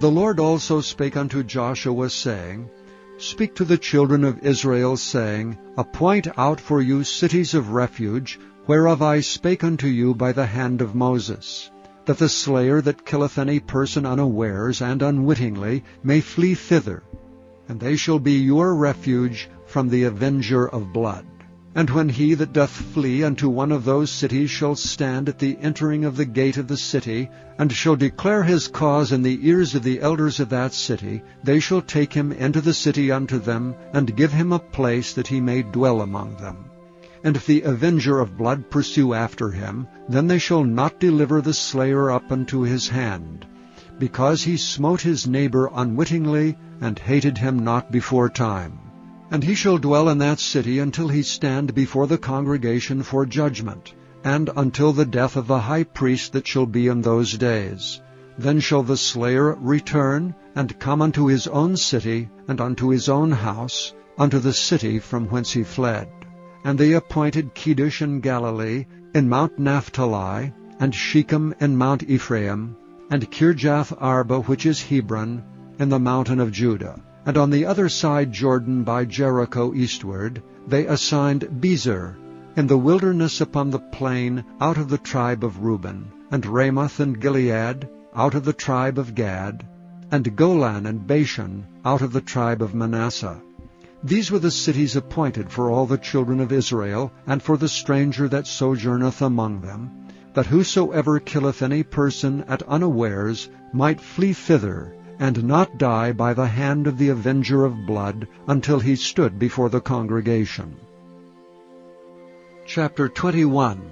Speaker 1: The Lord also spake unto Joshua, saying, Speak to the children of Israel, saying, Appoint out for you cities of refuge, whereof I spake unto you by the hand of Moses, that the slayer that killeth any person unawares and unwittingly may flee thither, and they shall be your refuge from the avenger of blood. And when he that doth flee unto one of those cities shall stand at the entering of the gate of the city, and shall declare his cause in the ears of the elders of that city, they shall take him into the city unto them, and give him a place that he may dwell among them. And if the avenger of blood pursue after him, then they shall not deliver the slayer up unto his hand, because he smote his neighbor unwittingly, and hated him not before time. And he shall dwell in that city until he stand before the congregation for judgment, and until the death of the high priest that shall be in those days. Then shall the slayer return, and come unto his own city, and unto his own house, unto the city from whence he fled. And they appointed Kedesh in Galilee, in Mount Naphtali, and Shechem in Mount Ephraim, and Kirjath Arba, which is Hebron, in the mountain of Judah. And on the other side Jordan by Jericho eastward, they assigned Bezer, in the wilderness upon the plain, out of the tribe of Reuben, and Ramoth and Gilead, out of the tribe of Gad, and Golan and Bashan, out of the tribe of Manasseh. These were the cities appointed for all the children of Israel, and for the stranger that sojourneth among them, that whosoever killeth any person at unawares might flee thither, and not die by the hand of the avenger of blood, until he stood before the congregation. Chapter 21.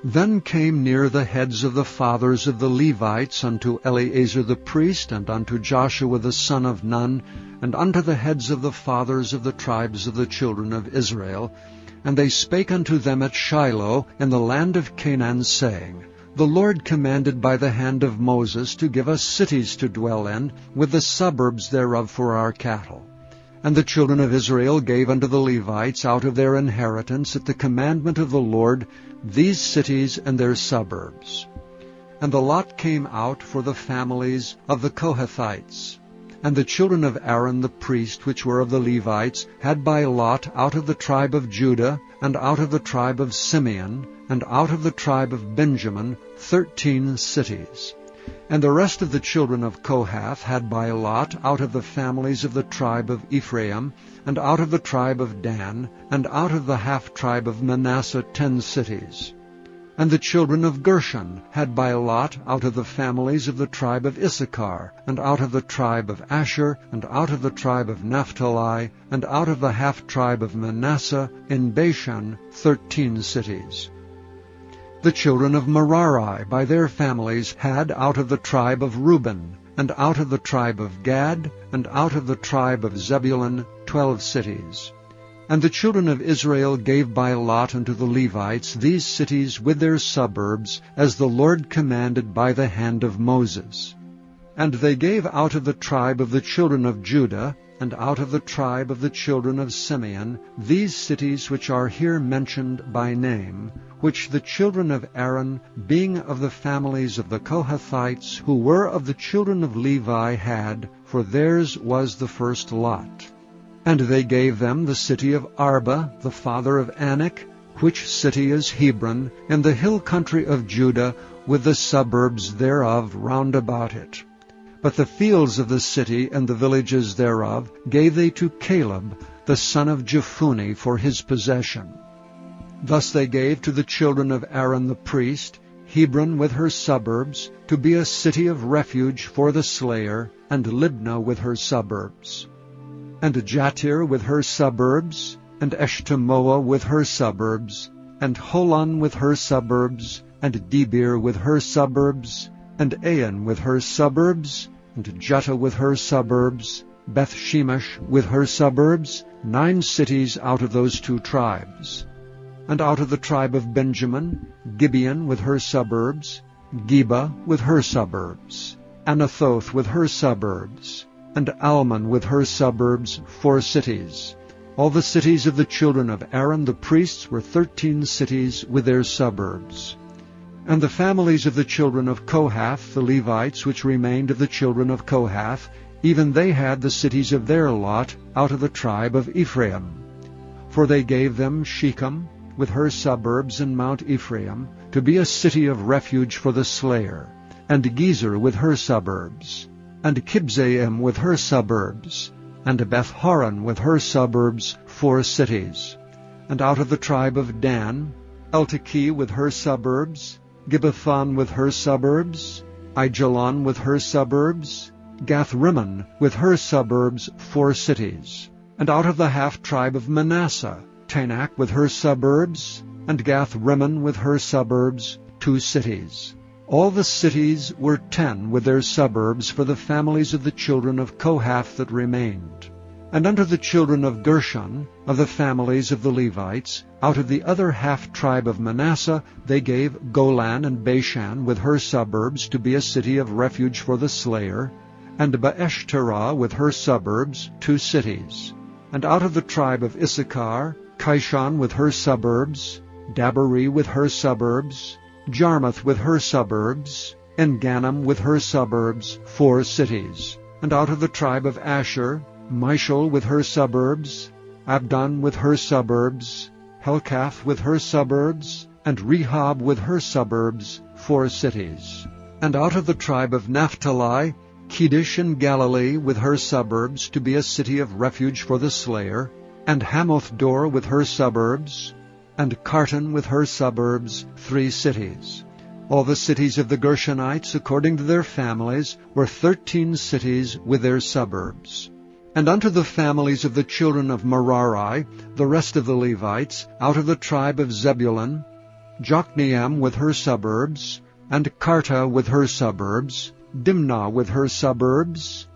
Speaker 1: Then came near the heads of the fathers of the Levites unto Eleazar the priest, and unto Joshua the son of Nun, and unto the heads of the fathers of the tribes of the children of Israel. And they spake unto them at Shiloh in the land of Canaan, saying, The Lord commanded by the hand of Moses to give us cities to dwell in, with the suburbs thereof for our cattle. And the children of Israel gave unto the Levites out of their inheritance at the commandment of the Lord these cities and their suburbs. And the lot came out for the families of the Kohathites. And the children of Aaron the priest, which were of the Levites, had by lot out of the tribe of Judah, and out of the tribe of Simeon, and out of the tribe of Benjamin, 13 cities. And the rest of the children of Kohath had by lot out of the families of the tribe of Ephraim, and out of the tribe of Dan, and out of the half-tribe of Manasseh, 10 cities. And the children of Gershon had by lot out of the families of the tribe of Issachar, and out of the tribe of Asher, and out of the tribe of Naphtali, and out of the half-tribe of Manasseh, in Bashan, 13 cities. The children of Merari by their families had out of the tribe of Reuben, and out of the tribe of Gad, and out of the tribe of Zebulun, 12 cities. And the children of Israel gave by lot unto the Levites these cities with their suburbs, as the Lord commanded by the hand of Moses. And they gave out of the tribe of the children of Judah, and out of the tribe of the children of Simeon, these cities which are here mentioned by name, which the children of Aaron, being of the families of the Kohathites, who were of the children of Levi, had, for theirs was the first lot. And they gave them the city of Arba, the father of Anak, which city is Hebron, in the hill country of Judah, with the suburbs thereof round about it. But the fields of the city and the villages thereof gave they to Caleb, the son of Jephunneh, for his possession. Thus they gave to the children of Aaron the priest Hebron with her suburbs, to be a city of refuge for the slayer, and Libnah with her suburbs. And Jattir with her suburbs, and Eshtemoa with her suburbs, and Holon with her suburbs, and Debir with her suburbs, and Ain with her suburbs, and Juttah with her suburbs, Beth-Shemesh with her suburbs, 9 cities out of those 2 tribes. And out of the tribe of Benjamin, Gibeon with her suburbs, Geba with her suburbs, Anathoth with her suburbs, and Almon with her suburbs, 4 cities. All the cities of the children of Aaron the priests were 13 cities with their suburbs. And the families of the children of Kohath, the Levites which remained of the children of Kohath, even they had the cities of their lot out of the tribe of Ephraim. For they gave them Shechem, with her suburbs in Mount Ephraim, to be a city of refuge for the slayer, and Gezer with her suburbs, and Kibzaim with her suburbs, and Beth-horon with her suburbs, 4 cities. And out of the tribe of Dan, Eltekeh with her suburbs, Gibbethon with her suburbs, Aijalon with her suburbs, Gath-rimmon with her suburbs, 4 cities. And out of the half-tribe of Manasseh, Tanakh with her suburbs, and Gath-rimmon with her suburbs, 2 cities. All the cities were 10 with their suburbs for the families of the children of Kohath that remained. And unto the children of Gershon, of the families of the Levites, out of the other half-tribe of Manasseh, they gave Golan and Bashan with her suburbs to be a city of refuge for the slayer, and Beeshterah with her suburbs, 2 cities. And out of the tribe of Issachar, Kishon with her suburbs, Daberi with her suburbs, Jarmuth with her suburbs, En-gannim with her suburbs, 4 cities. And out of the tribe of Asher, Mishal with her suburbs, Abdon with her suburbs, Helkath with her suburbs, and Rehob with her suburbs, 4 cities. And out of the tribe of Naphtali, Kedesh in Galilee with her suburbs to be a city of refuge for the slayer, and Hamoth-dor with her suburbs, and Kartan with her suburbs, 3 cities. All the cities of the Gershonites, according to their families, were 13 cities with their suburbs. And unto the families of the children of Merari, the rest of the Levites, out of the tribe of Zebulun, Jokneam with her suburbs, and Karta with her suburbs, Dimnah with her suburbs,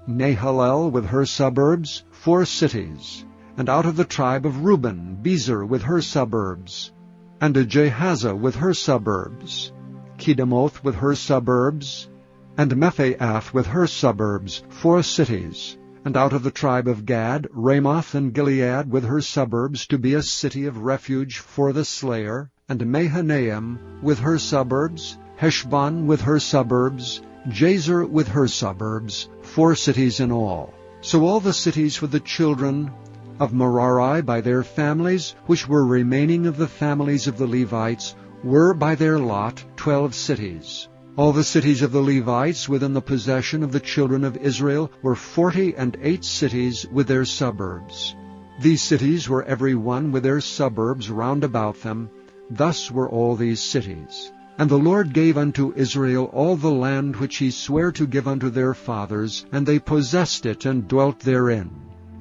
Speaker 1: Nahalel with her suburbs, 4 cities. And out of the tribe of Reuben, Bezer with her suburbs, and Jehazzah with her suburbs, Kedemoth with her suburbs, and Mephaath with her suburbs, 4 cities. And out of the tribe of Gad, Ramoth and Gilead with her suburbs to be a city of refuge for the slayer, and Mahanaim with her suburbs, Heshbon with her suburbs, Jazer with her suburbs, 4 cities in all. So all the cities for the children of Merari by their families, which were remaining of the families of the Levites, were by their lot 12 cities. All the cities of the Levites within the possession of the children of Israel were 48 cities with their suburbs. These cities were every one with their suburbs round about them. Thus were all these cities. And the Lord gave unto Israel all the land which he sware to give unto their fathers, and they possessed it and dwelt therein.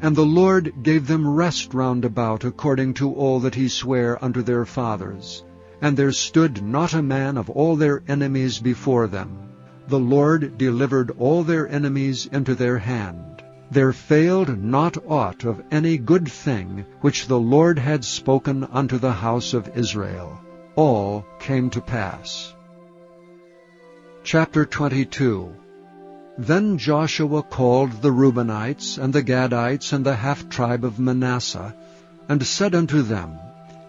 Speaker 1: And the Lord gave them rest round about according to all that he sware unto their fathers. And there stood not a man of all their enemies before them. The Lord delivered all their enemies into their hand. There failed not aught of any good thing which the Lord had spoken unto the house of Israel. All came to pass. Chapter 22. Then Joshua called the Reubenites, and the Gadites, and the half-tribe of Manasseh, and said unto them,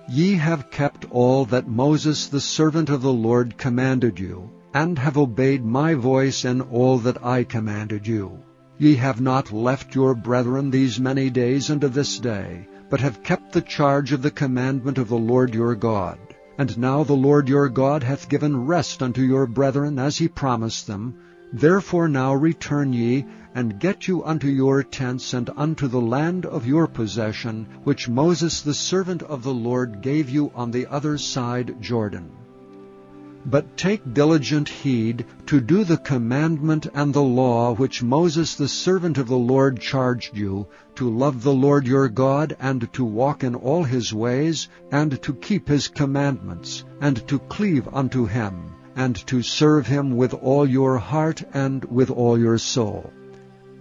Speaker 1: Ye have kept all that Moses the servant of the Lord commanded you, and have obeyed my voice in all that I commanded you. Ye have not left your brethren these many days unto this day, but have kept the charge of the commandment of the Lord your God. And now the Lord your God hath given rest unto your brethren, as he promised them. Therefore now return ye, and get you unto your tents, and unto the land of your possession, which Moses the servant of the Lord gave you on the other side Jordan. But take diligent heed to do the commandment and the law which Moses the servant of the Lord charged you, to love the Lord your God, and to walk in all his ways, and to keep his commandments, and to cleave unto him, and to serve him with all your heart and with all your soul.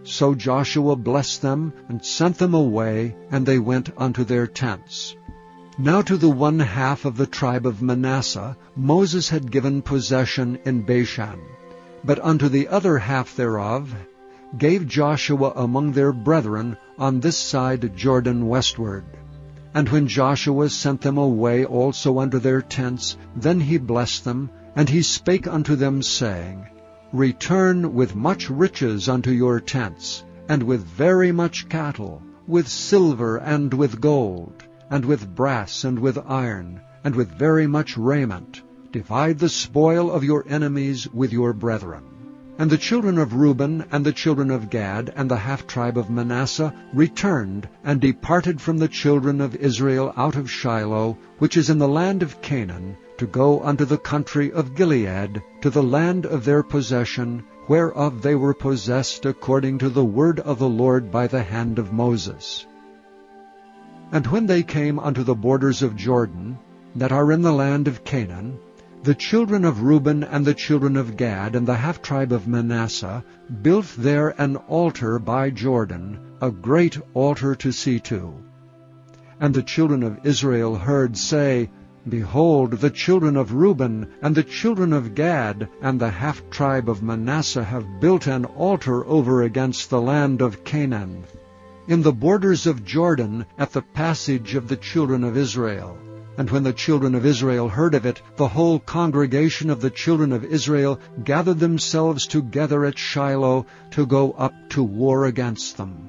Speaker 1: So Joshua blessed them, and sent them away, and they went unto their tents. Now to the 1/2 of the tribe of Manasseh Moses had given possession in Bashan, but unto the other half thereof gave Joshua among their brethren on this side Jordan westward. And when Joshua sent them away also unto their tents, then he blessed them, And he spake unto them, saying, Return with much riches unto your tents, and with very much cattle, with silver and with gold, and with brass and with iron, and with very much raiment. Divide the spoil of your enemies with your brethren. And the children of Reuben and the children of Gad and the half-tribe of Manasseh returned and departed from the children of Israel out of Shiloh, which is in the land of Canaan, to go unto the country of Gilead, to the land of their possession, whereof they were possessed according to the word of the Lord by the hand of Moses. And when they came unto the borders of Jordan, that are in the land of Canaan, the children of Reuben and the children of Gad and the half-tribe of Manasseh built there an altar by Jordan, a great altar to see to. And the children of Israel heard say, Behold, the children of Reuben and the children of Gad and the half-tribe of Manasseh have built an altar over against the land of Canaan, in the borders of Jordan, at the passage of the children of Israel. And when the children of Israel heard of it, the whole congregation of the children of Israel gathered themselves together at Shiloh to go up to war against them.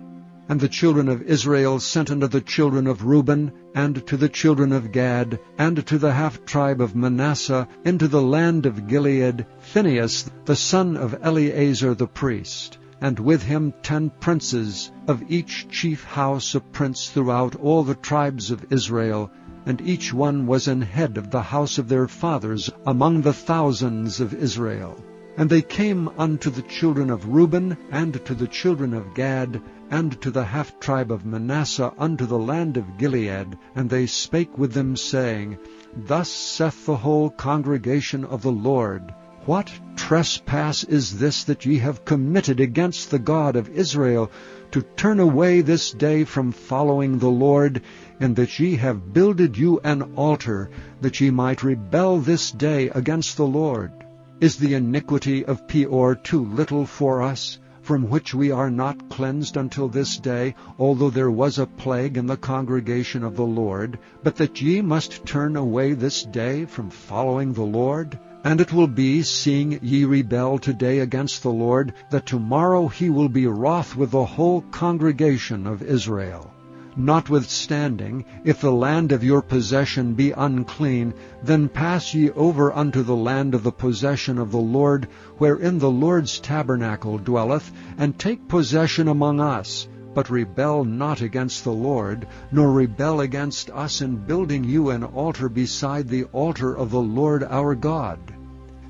Speaker 1: And the children of Israel sent unto the children of Reuben, and to the children of Gad, and to the half-tribe of Manasseh, into the land of Gilead, Phinehas the son of Eleazar the priest, and with him 10 princes, of each chief house a prince throughout all the tribes of Israel, and each one was an head of the house of their fathers among the thousands of Israel. And they came unto the children of Reuben, and to the children of Gad, and to the half-tribe of Manasseh unto the land of Gilead, and they spake with them, saying, Thus saith the whole congregation of the Lord, What trespass is this that ye have committed against the God of Israel, to turn away this day from following the Lord, in that ye have builded you an altar, that ye might rebel this day against the Lord? Is the iniquity of Peor too little for us, from which we are not cleansed until this day, although there was a plague in the congregation of the Lord, but that ye must turn away this day from following the Lord? And it will be, seeing ye rebel today against the Lord, that tomorrow he will be wroth with the whole congregation of Israel. Notwithstanding, if the land of your possession be unclean, then pass ye over unto the land of the possession of the Lord, wherein the Lord's tabernacle dwelleth, and take possession among us. But rebel not against the Lord, nor rebel against us in building you an altar beside the altar of the Lord our God.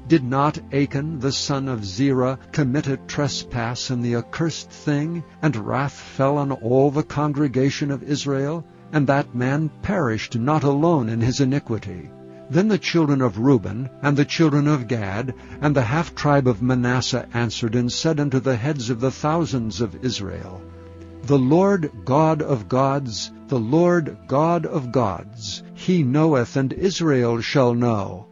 Speaker 1: Did not Achan the son of Zerah commit a trespass in the accursed thing, and wrath fell on all the congregation of Israel? And that man perished not alone in his iniquity. Then the children of Reuben, and the children of Gad, and the half-tribe of Manasseh answered and said unto the heads of the thousands of Israel, The Lord God of gods, the Lord God of gods, he knoweth, and Israel shall know.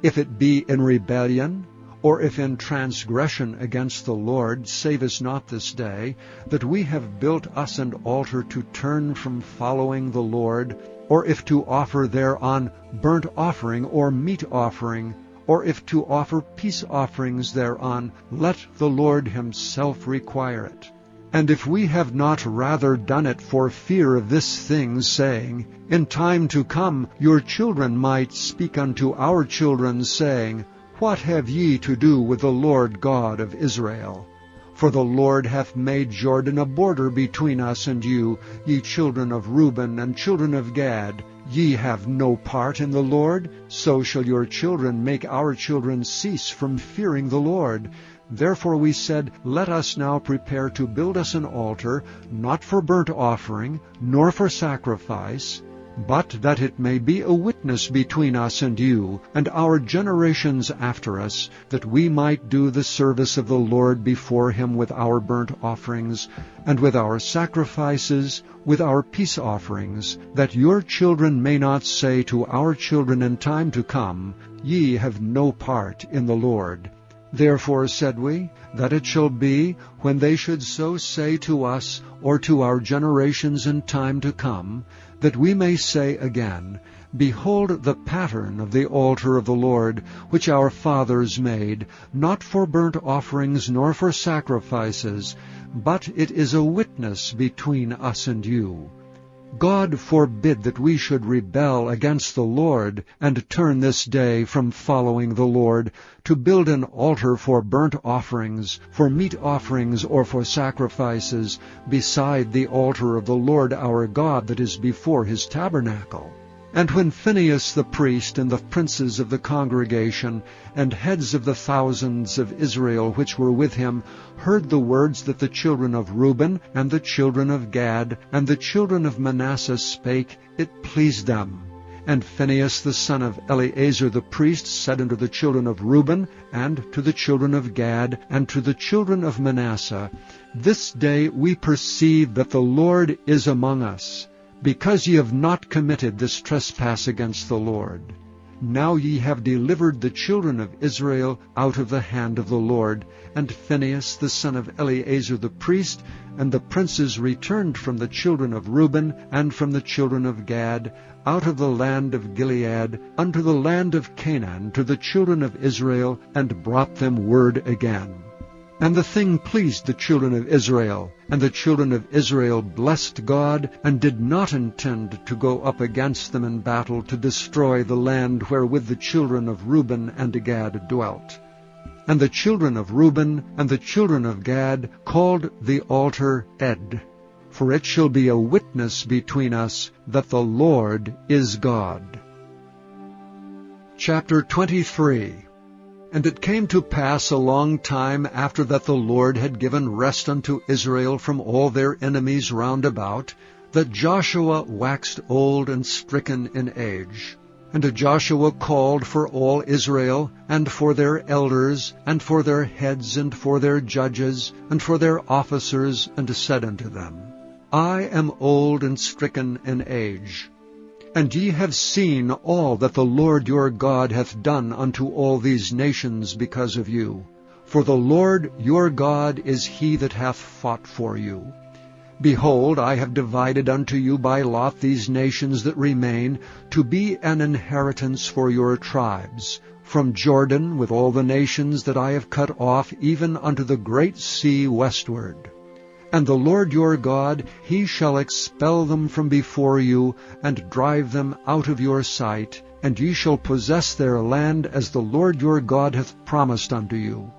Speaker 1: If it be in rebellion, or if in transgression against the Lord, save us not this day, that we have built us an altar to turn from following the Lord, or if to offer thereon burnt offering or meat offering, or if to offer peace offerings thereon, let the Lord himself require it. And if we have not rather done it for fear of this thing, saying, In time to come your children might speak unto our children, saying, What have ye to do with the Lord God of Israel? For the Lord hath made Jordan a border between us and you, ye children of Reuben and children of Gad. Ye have no part in the Lord, so shall your children make our children cease from fearing the Lord. Therefore we said, Let us now prepare to build us an altar, not for burnt offering, nor for sacrifice, but that it may be a witness between us and you, and our generations after us, that we might do the service of the Lord before him with our burnt offerings, and with our sacrifices, with our peace offerings, that your children may not say to our children in time to come, Ye have no part in the Lord. Therefore said we, that it shall be, when they should so say to us, or to our generations in time to come, that we may say again, Behold the pattern of the altar of the Lord, which our fathers made, not for burnt offerings nor for sacrifices, but it is a witness between us and you. God forbid that we should rebel against the Lord, and turn this day from following the Lord, to build an altar for burnt offerings, for meat offerings, or for sacrifices, beside the altar of the Lord our God that is before his tabernacle. And when Phinehas the priest and the princes of the congregation and heads of the thousands of Israel which were with him heard the words that the children of Reuben and the children of Gad and the children of Manasseh spake, it pleased them. And Phinehas the son of Eleazar the priest said unto the children of Reuben and to the children of Gad and to the children of Manasseh, This day we perceive that the Lord is among us, because ye have not committed this trespass against the Lord. Now ye have delivered the children of Israel out of the hand of the Lord. And Phinehas the son of Eleazar the priest and the princes returned from the children of Reuben and from the children of Gad out of the land of Gilead unto the land of Canaan to the children of Israel, and brought them word again. And the thing pleased the children of Israel, and the children of Israel blessed God, and did not intend to go up against them in battle to destroy the land wherewith the children of Reuben and Gad dwelt. And the children of Reuben and the children of Gad called the altar Ed, for it shall be a witness between us that the Lord is God. Chapter 23. And it came to pass a long time after that the Lord had given rest unto Israel from all their enemies round about, that Joshua waxed old and stricken in age. And Joshua called for all Israel, and for their elders, and for their heads, and for their judges, and for their officers, and said unto them, I am old and stricken in age. And ye have seen all that the Lord your God hath done unto all these nations because of you. For the Lord your God is he that hath fought for you. Behold, I have divided unto you by lot these nations that remain, to be an inheritance for your tribes, from Jordan with all the nations that I have cut off, even unto the great sea westward. And the Lord your God, he shall expel them from before you, and drive them out of your sight, and ye shall possess their land as the Lord your God hath promised unto you.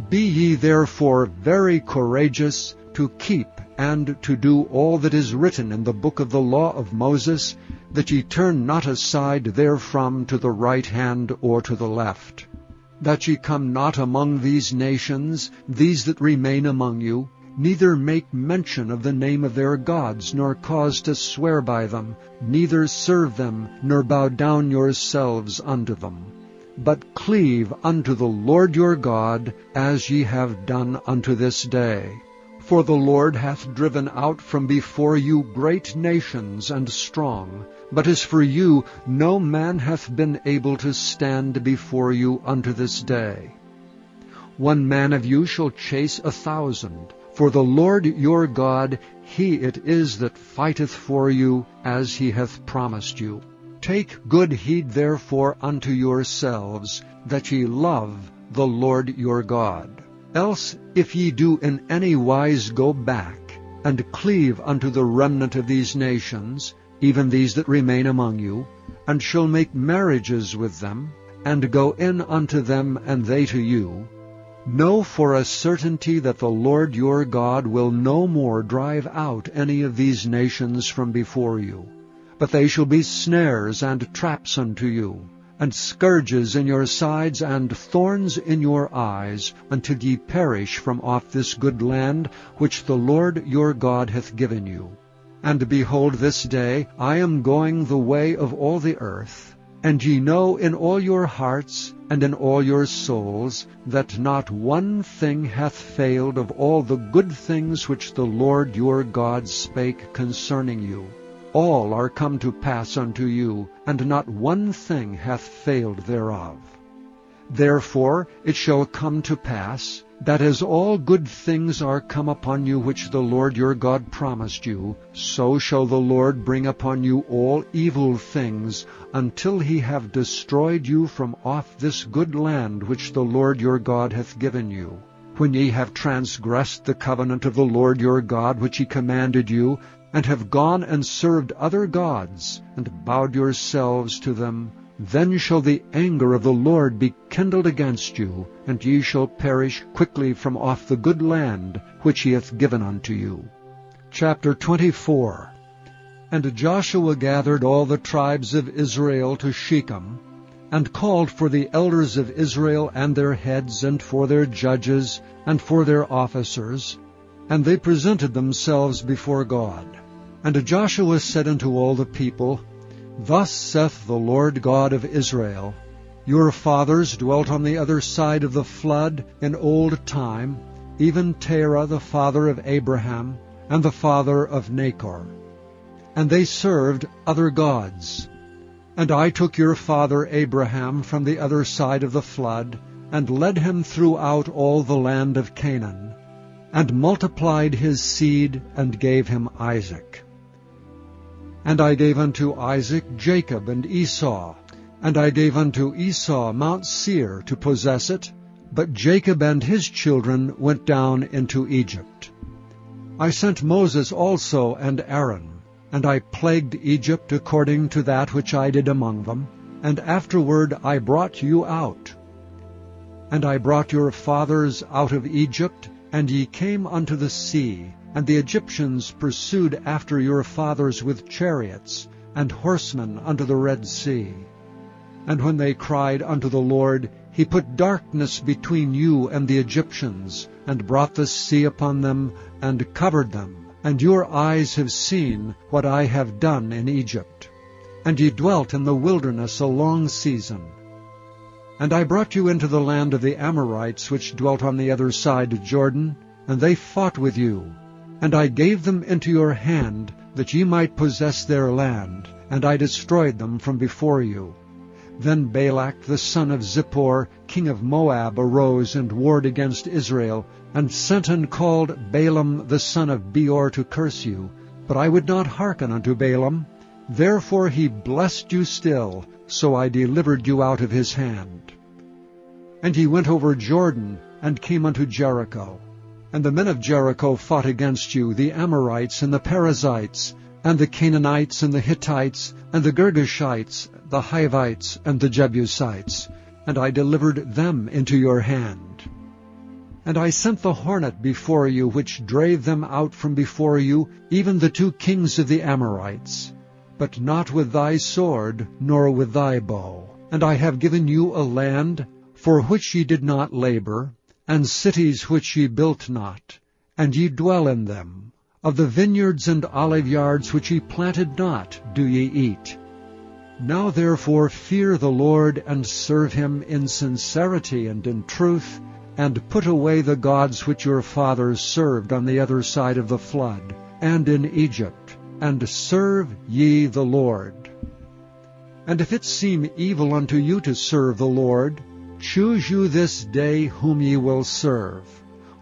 Speaker 1: Be ye therefore very courageous to keep and to do all that is written in the book of the law of Moses, that ye turn not aside therefrom to the right hand or to the left, that ye come not among these nations, these that remain among you, neither make mention of the name of their gods, nor cause to swear by them, neither serve them, nor bow down yourselves unto them. But cleave unto the Lord your God, as ye have done unto this day. For the Lord hath driven out from before you great nations and strong, but as for you, no man hath been able to stand before you unto this day. 1 man of you shall chase 1,000, for the Lord your God, he it is that fighteth for you, as he hath promised you. Take good heed therefore unto yourselves, that ye love the Lord your God. Else, if ye do in any wise go back, and cleave unto the remnant of these nations, even these that remain among you, and shall make marriages with them, and go in unto them, and they to you, know for a certainty that the Lord your God will no more drive out any of these nations from before you, but they shall be snares and traps unto you, and scourges in your sides, and thorns in your eyes, until ye perish from off this good land which the Lord your God hath given you. And behold, this day I am going the way of all the earth, and ye know in all your hearts and in all your souls that not one thing hath failed of all the good things which the Lord your God spake concerning you. All are come to pass unto you, and not one thing hath failed thereof. Therefore it shall come to pass, that as all good things are come upon you which the Lord your God promised you, so shall the Lord bring upon you all evil things, until he have destroyed you from off this good land which the Lord your God hath given you. When ye have transgressed the covenant of the Lord your God which he commanded you, and have gone and served other gods, and bowed yourselves to them, then shall the anger of the Lord be kindled against you, and ye shall perish quickly from off the good land which he hath given unto you. Chapter 24. And Joshua gathered all the tribes of Israel to Shechem, and called for the elders of Israel and their heads, and for their judges, and for their officers, and they presented themselves before God. And Joshua said unto all the people, Thus saith the Lord God of Israel, Your fathers dwelt on the other side of the flood in old time, even Terah the father of Abraham, and the father of Nachor. And they served other gods. And I took your father Abraham from the other side of the flood, and led him throughout all the land of Canaan, and multiplied his seed, and gave him Isaac. And I gave unto Isaac Jacob and Esau, and I gave unto Esau Mount Seir to possess it, but Jacob and his children went down into Egypt. I sent Moses also and Aaron, and I plagued Egypt according to that which I did among them, and afterward I brought you out. And I brought your fathers out of Egypt, and ye came unto the sea, and the Egyptians pursued after your fathers with chariots and horsemen unto the Red Sea. And when they cried unto the Lord, he put darkness between you and the Egyptians, and brought the sea upon them, and covered them. And your eyes have seen what I have done in Egypt. And ye dwelt in the wilderness a long season. And I brought you into the land of the Amorites, which dwelt on the other side of Jordan, and they fought with you. And I gave them into your hand, that ye might possess their land, and I destroyed them from before you. Then Balak the son of Zippor, king of Moab, arose and warred against Israel, and sent and called Balaam the son of Beor to curse you. But I would not hearken unto Balaam. Therefore he blessed you still, so I delivered you out of his hand. And ye went over Jordan, and came unto Jericho. And the men of Jericho fought against you, the Amorites and the Perizzites, and the Canaanites and the Hittites, and the Girgashites, the Hivites and the Jebusites, and I delivered them into your hand. And I sent the hornet before you, which drave them out from before you, even the 2 kings of the Amorites, but not with thy sword, nor with thy bow. And I have given you a land for which ye did not labor, and cities which ye built not, and ye dwell in them. Of the vineyards and olive yards which ye planted not do ye eat. Now therefore fear the Lord, and serve him in sincerity and in truth, and put away the gods which your fathers served on the other side of the flood, and in Egypt, and serve ye the Lord. And if it seem evil unto you to serve the Lord, choose you this day whom ye will serve,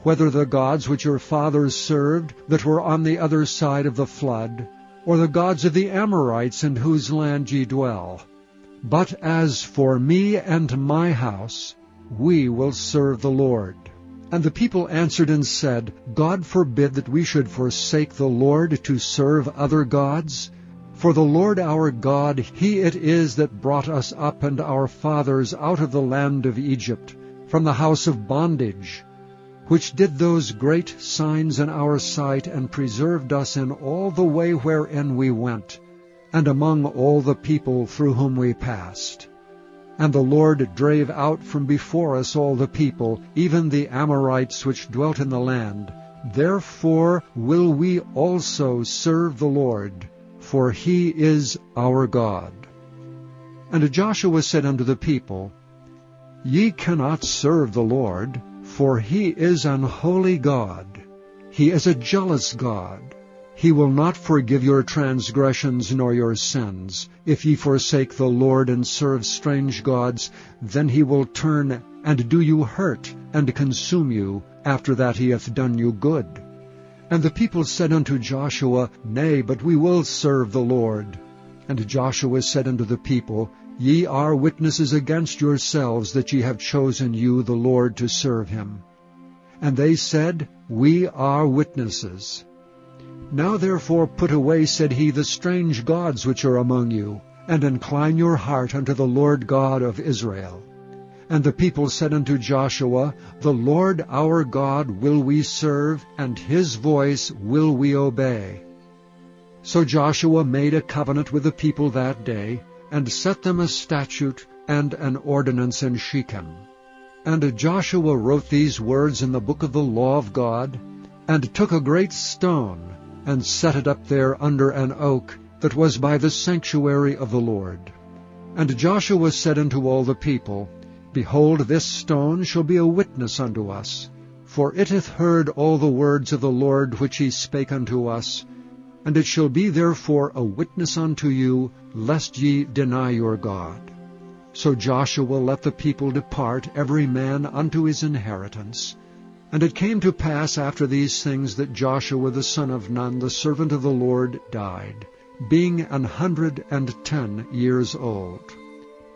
Speaker 1: whether the gods which your fathers served that were on the other side of the flood, or the gods of the Amorites in whose land ye dwell. But as for me and my house, we will serve the Lord. And the people answered and said, God forbid that we should forsake the Lord to serve other gods. For the Lord our God, he it is that brought us up and our fathers out of the land of Egypt, from the house of bondage, which did those great signs in our sight, and preserved us in all the way wherein we went, and among all the people through whom we passed. And the Lord drave out from before us all the people, even the Amorites which dwelt in the land. Therefore will we also serve the Lord, for he is our God. And Joshua said unto the people, Ye cannot serve the Lord, for he is an holy God. He is a jealous God. He will not forgive your transgressions nor your sins. If ye forsake the Lord and serve strange gods, then he will turn and do you hurt, and consume you, after that he hath done you good? And the people said unto Joshua, Nay, but we will serve the Lord. And Joshua said unto the people, Ye are witnesses against yourselves that ye have chosen you the Lord to serve him. And they said, We are witnesses. Now therefore put away, said he, the strange gods which are among you, and incline your heart unto the Lord God of Israel. And the people said unto Joshua, The Lord our God will we serve, and his voice will we obey. So Joshua made a covenant with the people that day, and set them a statute and an ordinance in Shechem. And Joshua wrote these words in the book of the law of God, and took a great stone, and set it up there under an oak that was by the sanctuary of the Lord. And Joshua said unto all the people, Behold, this stone shall be a witness unto us, for it hath heard all the words of the Lord which he spake unto us, and it shall be therefore a witness unto you, lest ye deny your God. So Joshua let the people depart, every man unto his inheritance. And it came to pass after these things that Joshua the son of Nun, the servant of the Lord, died, being 110 years old.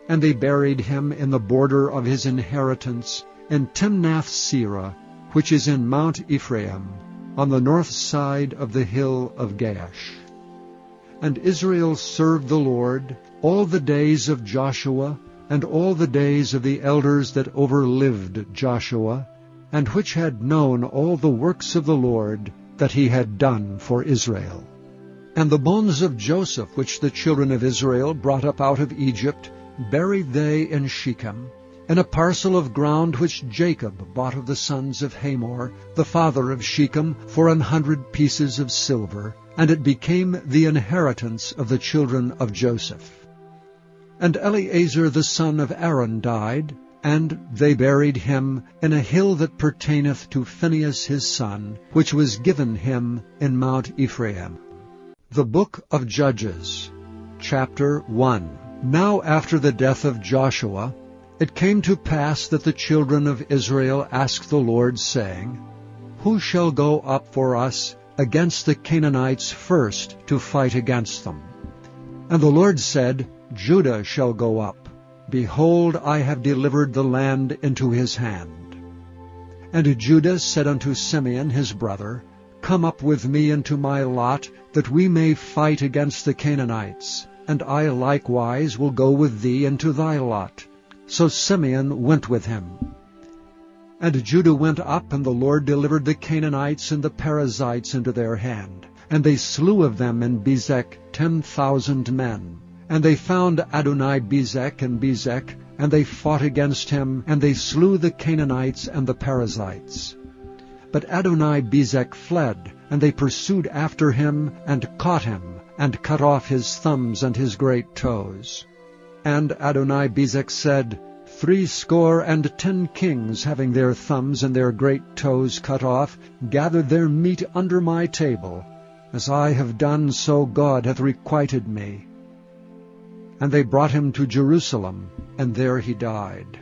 Speaker 1: And they buried him in the border of his inheritance, in Timnath-serah, which is in Mount Ephraim, on the north side of the hill of Gaash. And Israel served the Lord all the days of Joshua, and all the days of the elders that overlived Joshua, and which had known all the works of the Lord that he had done for Israel. And the bones of Joseph, which the children of Israel brought up out of Egypt, buried they in Shechem, in a parcel of ground which Jacob bought of the sons of Hamor, the father of Shechem, for 100 pieces of silver, and it became the inheritance of the children of Joseph. And Eleazar the son of Aaron died, and they buried him in a hill that pertaineth to Phinehas his son, which was given him in Mount Ephraim. The Book of Judges, Chapter 1. Now after the death of Joshua, it came to pass that the children of Israel asked the Lord, saying, Who shall go up for us against the Canaanites first to fight against them? And the Lord said, Judah shall go up. Behold, I have delivered the land into his hand. And Judah said unto Simeon his brother, Come up with me into my lot, that we may fight against the Canaanites, and I likewise will go with thee into thy lot. So Simeon went with him. And Judah went up, and the Lord delivered the Canaanites and the Perizzites into their hand. And they slew of them in Bezek 10,000 men. And they found Adoni-Bezek in Bezek, and they fought against him, and they slew the Canaanites and the Perizzites. But Adoni-Bezek fled, and they pursued after him, and caught him, and cut off his thumbs and his great toes. And Adoni-Bezek said, 70 kings, having their thumbs and their great toes cut off, gathered their meat under my table. As I have done, so God hath requited me. And they brought him to Jerusalem, and there he died.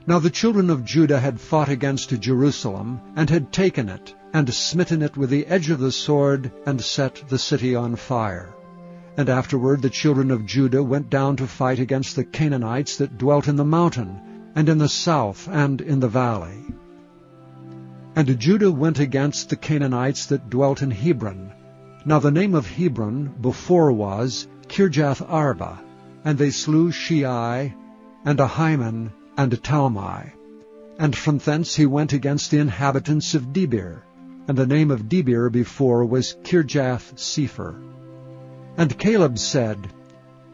Speaker 1: Now the children of Judah had fought against Jerusalem, and had taken it, and smitten it with the edge of the sword, and set the city on fire. And afterward the children of Judah went down to fight against the Canaanites that dwelt in the mountain, and in the south, and in the valley. And Judah went against the Canaanites that dwelt in Hebron. Now the name of Hebron before was Kirjath-Arba, and they slew Shei, and Ahiman, and Talmai. And from thence he went against the inhabitants of Debir, and the name of Debir before was Kirjath-Sepher. And Caleb said,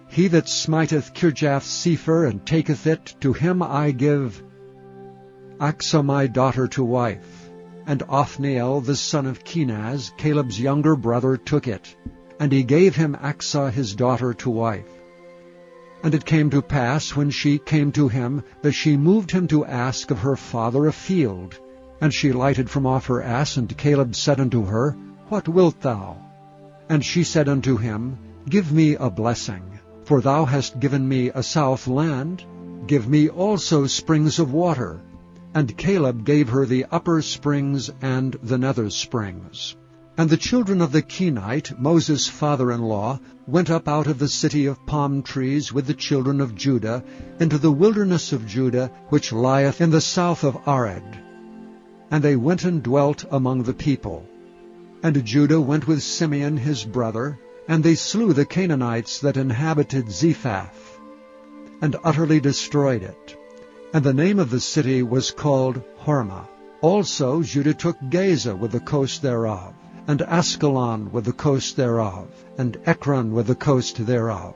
Speaker 1: He that smiteth Kirjath-Sepher, and taketh it, to him I give Achsah my daughter to wife. And Othniel the son of Kenaz, Caleb's younger brother, took it, and he gave him Achsah his daughter to wife. And it came to pass, when she came to him, that she moved him to ask of her father a field. And she lighted from off her ass, and Caleb said unto her, What wilt thou? And she said unto him, Give me a blessing, for thou hast given me a south land. Give me also springs of water. And Caleb gave her the upper springs and the nether springs. And the children of the Kenite, Moses' father-in-law, went up out of the city of palm trees with the children of Judah into the wilderness of Judah, which lieth in the south of Ared. And they went and dwelt among the people. And Judah went with Simeon his brother, and they slew the Canaanites that inhabited Zephath, and utterly destroyed it. And the name of the city was called Hormah. Also Judah took Gaza with the coast thereof, and Askelon with the coast thereof, and Ekron with the coast thereof.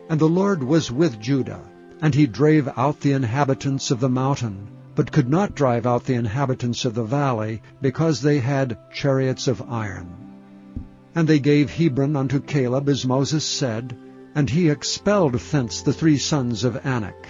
Speaker 1: And the Lord was with Judah, and he drave out the inhabitants of the mountain, but could not drive out the inhabitants of the valley, because they had chariots of iron. And they gave Hebron unto Caleb, as Moses said, and he expelled thence the 3 sons of Anak.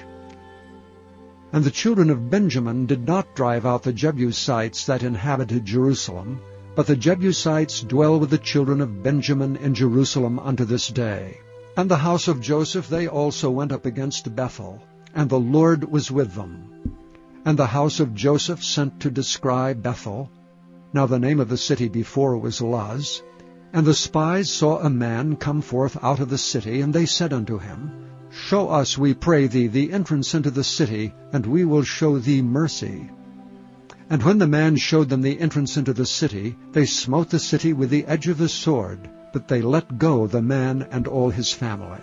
Speaker 1: And the children of Benjamin did not drive out the Jebusites that inhabited Jerusalem, but the Jebusites dwell with the children of Benjamin in Jerusalem unto this day. And the house of Joseph they also went up against Bethel, and the Lord was with them. And the house of Joseph sent to descry Bethel. Now the name of the city before was Luz. And the spies saw a man come forth out of the city, and they said unto him, Show us, we pray thee, the entrance into the city, and we will show thee mercy. And when the man showed them the entrance into the city, they smote the city with the edge of the sword, but they let go the man and all his family.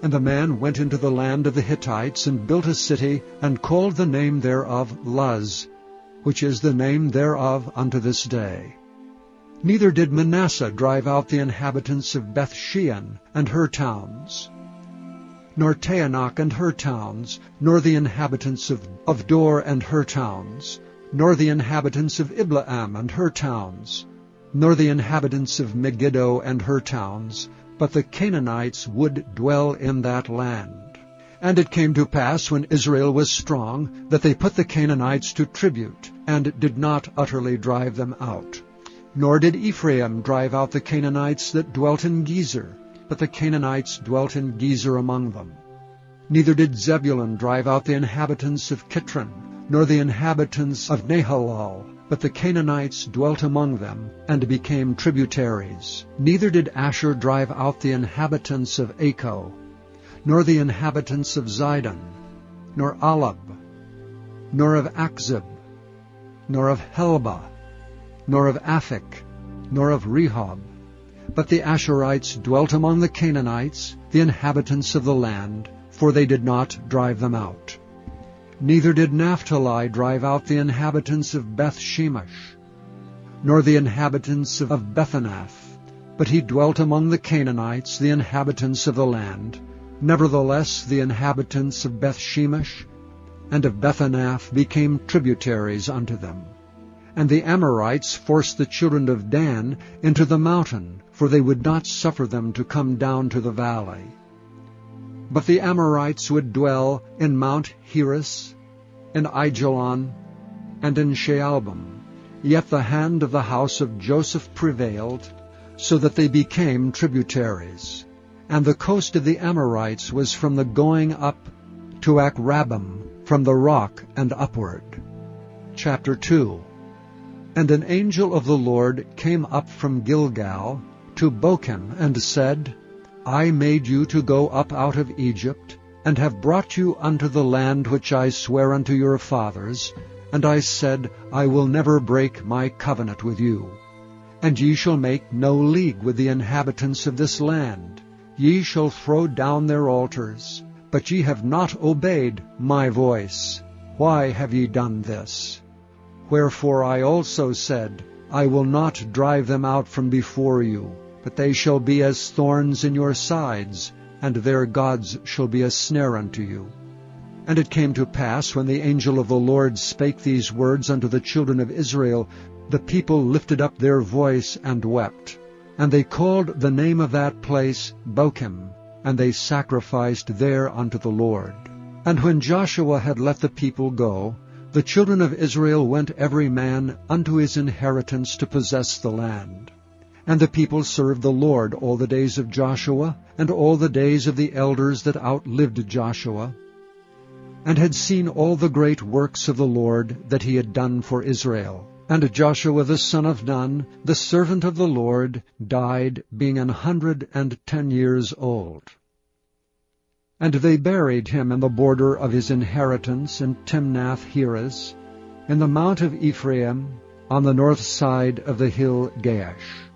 Speaker 1: And the man went into the land of the Hittites, and built a city, and called the name thereof Luz, which is the name thereof unto this day. Neither did Manasseh drive out the inhabitants of Beth-shean and her towns, nor Taanach and her towns, nor the inhabitants of Dor and her towns, nor the inhabitants of Ibleam and her towns, nor the inhabitants of Megiddo and her towns, but the Canaanites would dwell in that land. And it came to pass, when Israel was strong, that they put the Canaanites to tribute, and did not utterly drive them out. Nor did Ephraim drive out the Canaanites that dwelt in Gezer, but the Canaanites dwelt in Gezer among them. Neither did Zebulun drive out the inhabitants of Kitron, nor the inhabitants of Nahalal, but the Canaanites dwelt among them, and became tributaries. Neither did Asher drive out the inhabitants of Acco, nor the inhabitants of Zidon, nor Alab, nor of Akzib, nor of Helba, nor of Aphik, nor of Rehob. But the Asherites dwelt among the Canaanites, the inhabitants of the land, for they did not drive them out. Neither did Naphtali drive out the inhabitants of Beth-shemesh, nor the inhabitants of Bethanath, but he dwelt among the Canaanites, the inhabitants of the land. Nevertheless the inhabitants of Beth-shemesh and of Bethanath became tributaries unto them. And the Amorites forced the children of Dan into the mountain, for they would not suffer them to come down to the valley. But the Amorites would dwell in Mount Heres, in Aijalon, and in Shaalbim. Yet the hand of the house of Joseph prevailed, so that they became tributaries. And the coast of the Amorites was from the going up to Akrabim, from the rock and upward. Chapter 2. And an angel of the Lord came up from Gilgal to Bochim, and said, I made you to go up out of Egypt, and have brought you unto the land which I sware unto your fathers. And I said, I will never break my covenant with you. And ye shall make no league with the inhabitants of this land. Ye shall throw down their altars. But ye have not obeyed my voice. Why have ye done this? Wherefore I also said, I will not drive them out from before you, but they shall be as thorns in your sides, and their gods shall be a snare unto you. And it came to pass, when the angel of the Lord spake these words unto the children of Israel, the people lifted up their voice and wept. And they called the name of that place Bochim, and they sacrificed there unto the Lord. And when Joshua had let the people go, the children of Israel went every man unto his inheritance to possess the land. And the people served the Lord all the days of Joshua, and all the days of the elders that outlived Joshua. and had seen all the great works of the Lord that he had done for Israel. And Joshua the son of Nun, the servant of the Lord, died, being 110 years old. And they buried him in the border of his inheritance in Timnath-Heres, in the mount of Ephraim, on the north side of the hill Gaash.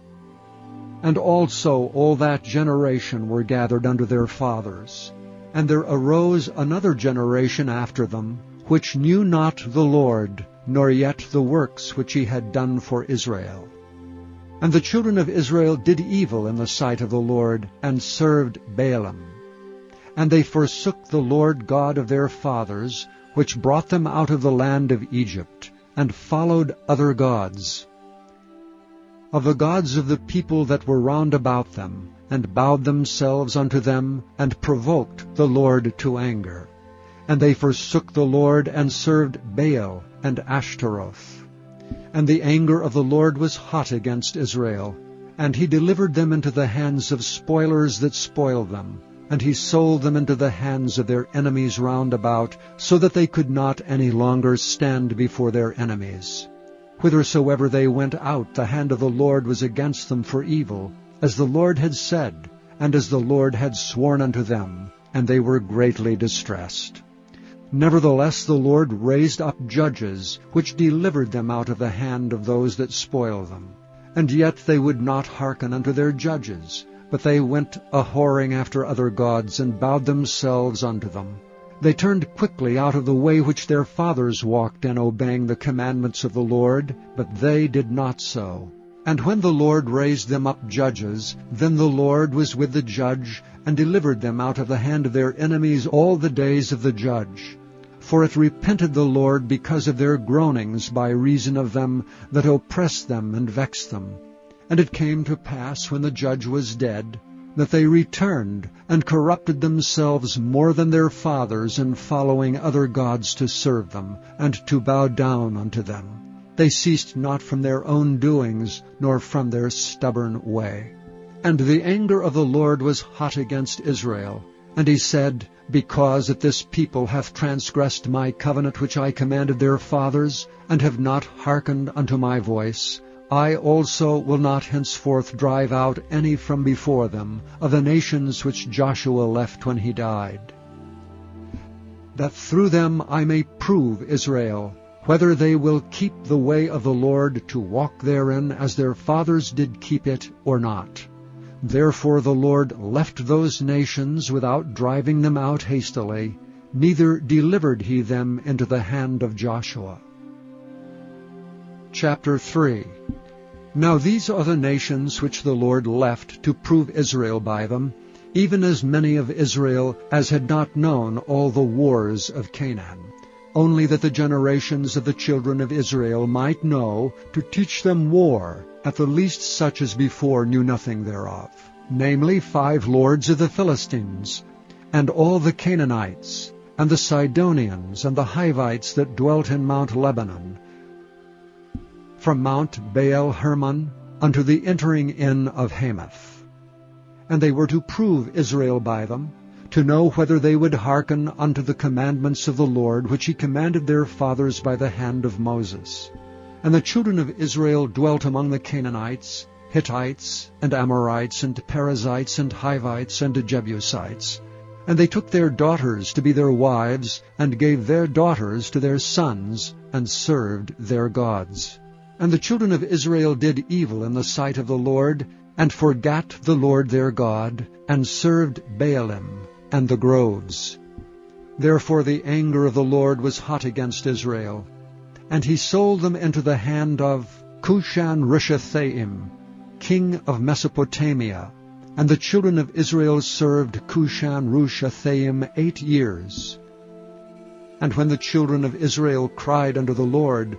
Speaker 1: And also all that generation were gathered unto their fathers. And there arose another generation after them, which knew not the Lord, nor yet the works which he had done for Israel. And the children of Israel did evil in the sight of the Lord, and served Baalim. And they forsook the Lord God of their fathers, which brought them out of the land of Egypt, and followed other gods, of the gods of the people that were round about them, and bowed themselves unto them, and provoked the Lord to anger. And they forsook the Lord, and served Baal and Ashtaroth. And the anger of the Lord was hot against Israel, and he delivered them into the hands of spoilers that spoiled them, and he sold them into the hands of their enemies round about, so that they could not any longer stand before their enemies. Whithersoever they went out, the hand of the Lord was against them for evil, as the Lord had said, and as the Lord had sworn unto them, and they were greatly distressed. Nevertheless the Lord raised up judges, which delivered them out of the hand of those that spoiled them. And yet they would not hearken unto their judges, but they went a-whoring after other gods, and bowed themselves unto them. They turned quickly out of the way which their fathers walked in, obeying the commandments of the Lord, but they did not so. And when the Lord raised them up judges, then the Lord was with the judge, and delivered them out of the hand of their enemies all the days of the judge. For it repented the Lord because of their groanings by reason of them that oppressed them and vexed them. And it came to pass, when the judge was dead, that they returned, and corrupted themselves more than their fathers in following other gods to serve them, and to bow down unto them. They ceased not from their own doings, nor from their stubborn way. And the anger of the Lord was hot against Israel. And he said, Because that this people hath transgressed my covenant which I commanded their fathers, and have not hearkened unto my voice, I also will not henceforth drive out any from before them of the nations which Joshua left when he died, that through them I may prove Israel, whether they will keep the way of the Lord to walk therein as their fathers did keep it, or not. Therefore the Lord left those nations without driving them out hastily, neither delivered he them into the hand of Joshua. Chapter 3. Now these are the nations which the Lord left to prove Israel by them, even as many of Israel as had not known all the wars of Canaan, only that the generations of the children of Israel might know, to teach them war, at the least such as before knew nothing thereof, namely 5 lords of the Philistines, and all the Canaanites, and the Sidonians, and the Hivites that dwelt in Mount Lebanon, from Mount Baal-Hermon unto the entering in of Hamath. And they were to prove Israel by them, to know whether they would hearken unto the commandments of the Lord, which he commanded their fathers by the hand of Moses. And the children of Israel dwelt among the Canaanites, Hittites, and Amorites, and Perizzites, and Hivites, and Jebusites. And they took their daughters to be their wives, and gave their daughters to their sons, and served their gods. And the children of Israel did evil in the sight of the Lord, and forgat the Lord their God, and served Baalim and the groves. Therefore the anger of the Lord was hot against Israel, and he sold them into the hand of Cushan-Rishathaim, king of Mesopotamia. And the children of Israel served Cushan-Rishathaim 8 years. And when the children of Israel cried unto the Lord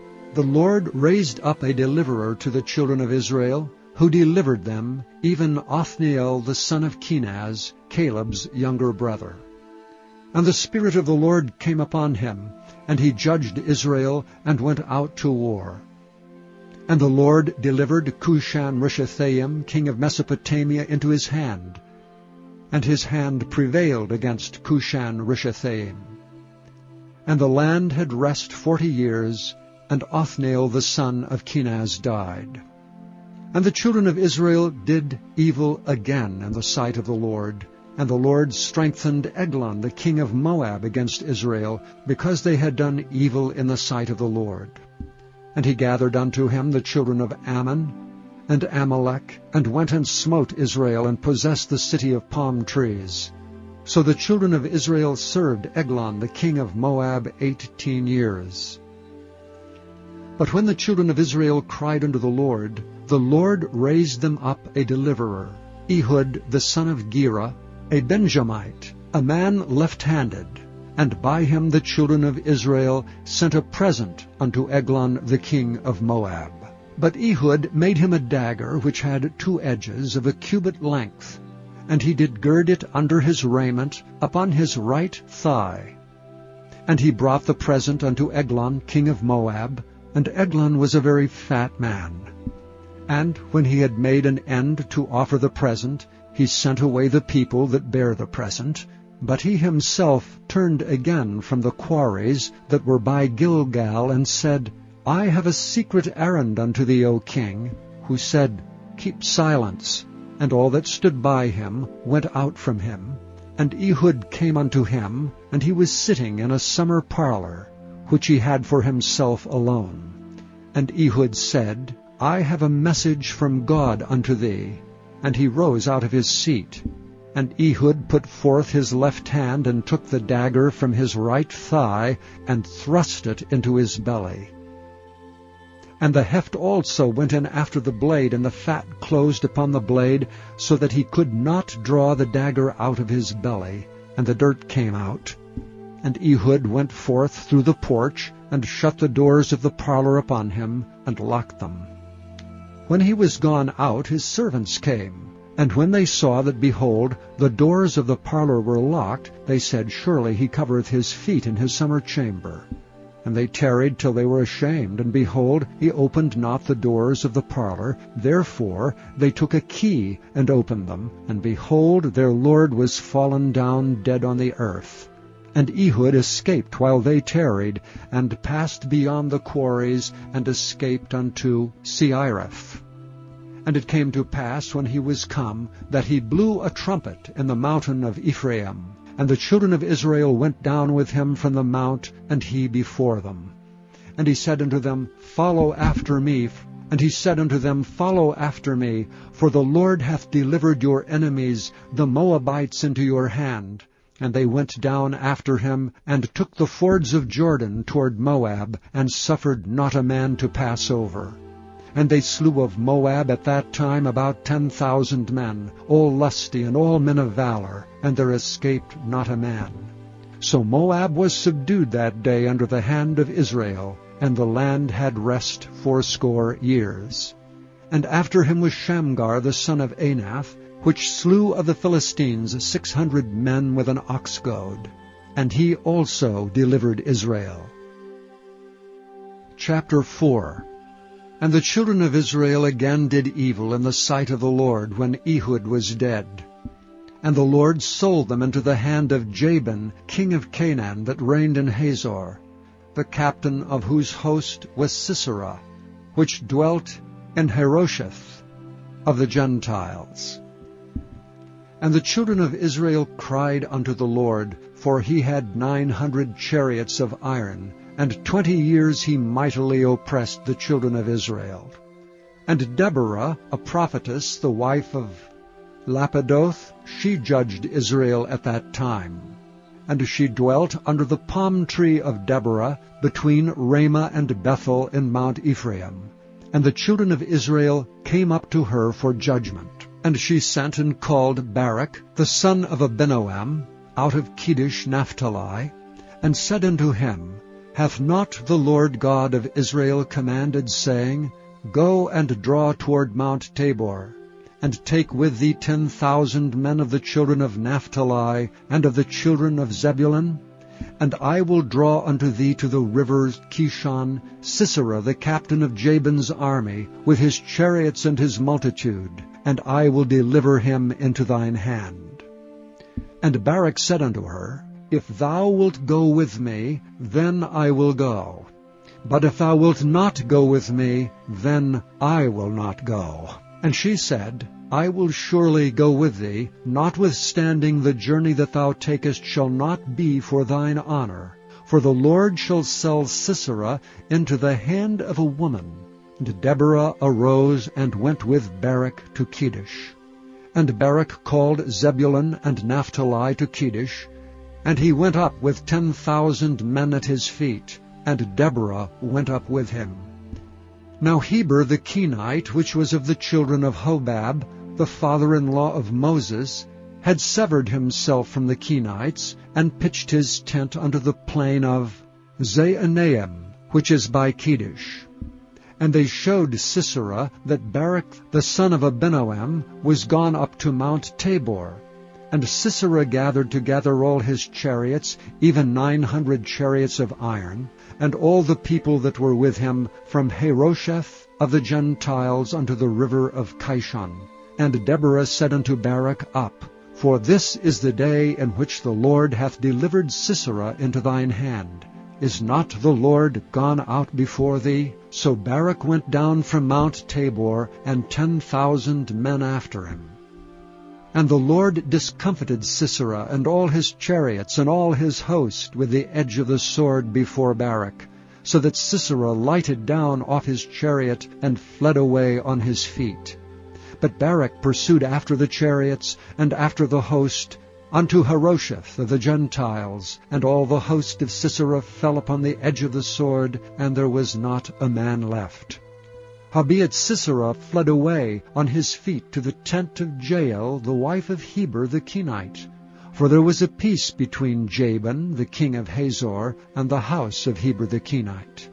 Speaker 1: raised up a deliverer to the children of Israel, who delivered them, even Othniel the son of Kenaz, Caleb's younger brother. And the Spirit of the Lord came upon him, and he judged Israel, and went out to war. And the Lord delivered Cushan-Rishathaim, king of Mesopotamia, into his hand, and his hand prevailed against Cushan-Rishathaim. And the land had rest 40 years, and Othniel the son of Kenaz died. And the children of Israel did evil again in the sight of the Lord. And the Lord strengthened Eglon the king of Moab against Israel, because they had done evil in the sight of the Lord. And he gathered unto him the children of Ammon and Amalek, and went and smote Israel, and possessed the city of palm trees. So the children of Israel served Eglon the king of Moab 18 years. But when the children of Israel cried unto the Lord raised them up a deliverer, Ehud the son of Gera, a Benjamite, a man left-handed. And by him the children of Israel sent a present unto Eglon the king of Moab. But Ehud made him a dagger which had 2 edges of a cubit length, and he did gird it under his raiment upon his right thigh. And he brought the present unto Eglon king of Moab, and Eglon was a very fat man. And when he had made an end to offer the present, he sent away the people that bare the present, but he himself turned again from the quarries that were by Gilgal, and said, I have a secret errand unto thee, O king. Who said, Keep silence. And all that stood by him went out from him. And Ehud came unto him, and he was sitting in a summer parlor, which he had for himself alone. And Ehud said, I have a message from God unto thee. And he rose out of his seat. And Ehud put forth his left hand, and took the dagger from his right thigh, and thrust it into his belly. And the heft also went in after the blade, and the fat closed upon the blade, so that he could not draw the dagger out of his belly, and the dirt came out. And Ehud went forth through the porch, and shut the doors of the parlor upon him, and locked them. When he was gone out, his servants came, and when they saw that, behold, the doors of the parlor were locked, they said, Surely he covereth his feet in his summer chamber. And they tarried till they were ashamed, and behold, he opened not the doors of the parlor. Therefore they took a key, and opened them, and behold, their lord was fallen down dead on the earth. And Ehud escaped while they tarried, and passed beyond the quarries, and escaped unto Seireth. And it came to pass, when he was come, that he blew a trumpet in the mountain of Ephraim. And the children of Israel went down with him from the mount, and he before them. And he said unto them, Follow after me. And he said unto them, Follow after me, for the Lord hath delivered your enemies, the Moabites, into your hand. And they went down after him, and took the fords of Jordan toward Moab, and suffered not a man to pass over. And they slew of Moab at that time about 10,000 men, all lusty and all men of valor, and there escaped not a man. So Moab was subdued that day under the hand of Israel, and the land had rest 80 years. And after him was Shamgar the son of Anath, which slew of the Philistines 600 men with an ox goad. And he also delivered Israel. Chapter 4. And the children of Israel again did evil in the sight of the Lord, when Ehud was dead. And the Lord sold them into the hand of Jabin, king of Canaan, that reigned in Hazor, the captain of whose host was Sisera, which dwelt in Harosheth of the Gentiles. And the children of Israel cried unto the Lord, for he had 900 chariots of iron, and 20 years he mightily oppressed the children of Israel. And Deborah, a prophetess, the wife of Lapidoth, she judged Israel at that time. And she dwelt under the palm tree of Deborah, between Ramah and Bethel in Mount Ephraim. And the children of Israel came up to her for judgment. And she sent and called Barak, the son of Abinoam, out of Kedesh Naphtali, and said unto him, Hath not the Lord God of Israel commanded, saying, Go and draw toward Mount Tabor, and take with thee 10,000 men of the children of Naphtali, and of the children of Zebulun? And I will draw unto thee to the rivers Kishon Sisera, the captain of Jabin's army, with his chariots and his multitude, and I will deliver him into thine hand. And Barak said unto her, If thou wilt go with me, then I will go. But if thou wilt not go with me, then I will not go. And she said, I will surely go with thee, notwithstanding the journey that thou takest shall not be for thine honor. For the Lord shall sell Sisera into the hand of a woman. And Deborah arose and went with Barak to Kedesh. And Barak called Zebulun and Naphtali to Kedesh, and he went up with 10,000 men at his feet, and Deborah went up with him. Now Heber the Kenite, which was of the children of Hobab, the father-in-law of Moses, had severed himself from the Kenites, and pitched his tent unto the plain of Zaanaim, which is by Kedesh. And they showed Sisera that Barak the son of Abinoam was gone up to Mount Tabor. And Sisera gathered together all his chariots, even 900 chariots of iron, and all the people that were with him, from Harosheth of the Gentiles unto the river of Kishon. And Deborah said unto Barak, Up, for this is the day in which the Lord hath delivered Sisera into thine hand. Is not the Lord gone out before thee? So Barak went down from Mount Tabor, and 10,000 men after him. And the Lord discomfited Sisera and all his chariots and all his host with the edge of the sword before Barak, so that Sisera lighted down off his chariot and fled away on his feet. But Barak pursued after the chariots and after the host unto Harosheth of the Gentiles, and all the host of Sisera fell upon the edge of the sword, and there was not a man left. Howbeit Sisera fled away on his feet to the tent of Jael, the wife of Heber the Kenite. For there was a peace between Jabin, the king of Hazor, and the house of Heber the Kenite.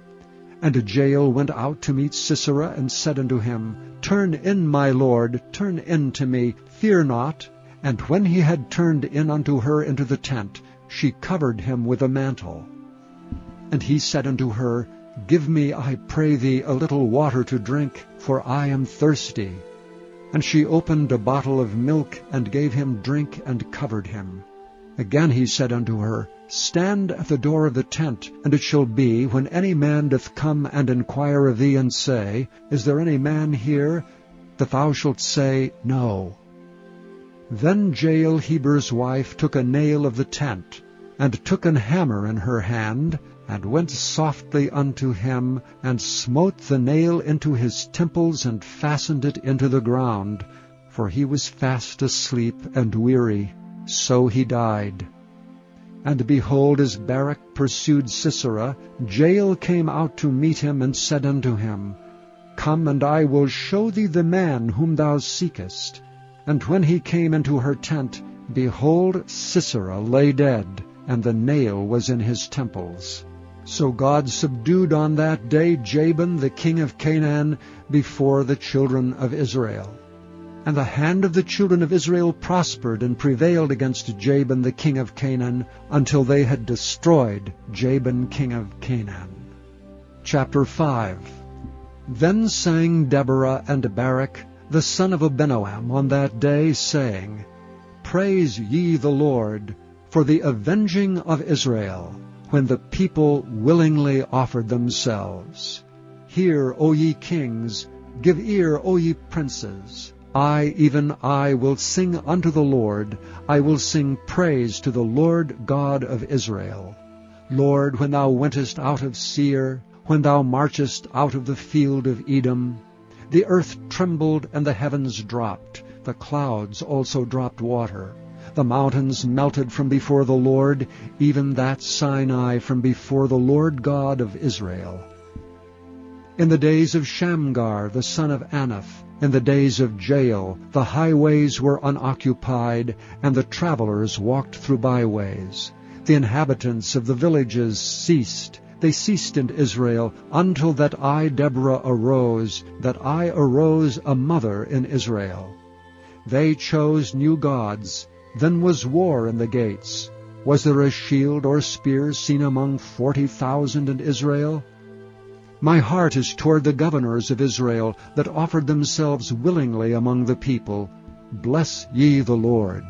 Speaker 1: And Jael went out to meet Sisera, and said unto him, Turn in, my lord, turn in to me, fear not. And when he had turned in unto her into the tent, she covered him with a mantle. And he said unto her, Give me, I pray thee, a little water to drink, for I am thirsty. And she opened a bottle of milk, and gave him drink, and covered him. Again he said unto her, Stand at the door of the tent, and it shall be, when any man doth come and inquire of thee, and say, Is there any man here? that thou shalt say, No. Then Jael Heber's wife took a nail of the tent, and took an hammer in her hand, and went softly unto him, and smote the nail into his temples, and fastened it into the ground, for he was fast asleep and weary. So he died. And behold, as Barak pursued Sisera, Jael came out to meet him, and said unto him, Come, and I will show thee the man whom thou seekest. And when he came into her tent, behold, Sisera lay dead, and the nail was in his temples. So God subdued on that day Jabin the king of Canaan before the children of Israel. And the hand of the children of Israel prospered and prevailed against Jabin the king of Canaan, until they had destroyed Jabin king of Canaan. Chapter 5. Then sang Deborah and Barak the son of Abinoam on that day, saying, Praise ye the Lord for the avenging of Israel, when the people willingly offered themselves. Hear, O ye kings, give ear, O ye princes. I, even I, will sing unto the Lord. I will sing praise to the Lord God of Israel. Lord, when thou wentest out of Seir, when thou marchest out of the field of Edom, the earth trembled and the heavens dropped. The clouds also dropped water. The mountains melted from before the Lord, even that Sinai from before the Lord God of Israel. In the days of Shamgar the son of Anath, in the days of Jael, the highways were unoccupied, and the travelers walked through byways. The inhabitants of the villages ceased. They ceased in Israel, until that I, Deborah, arose, that I arose a mother in Israel. They chose new gods. Then was war in the gates. Was there a shield or spear seen among 40,000 in Israel? My heart is toward the governors of Israel, that offered themselves willingly among the people. Bless ye the Lord.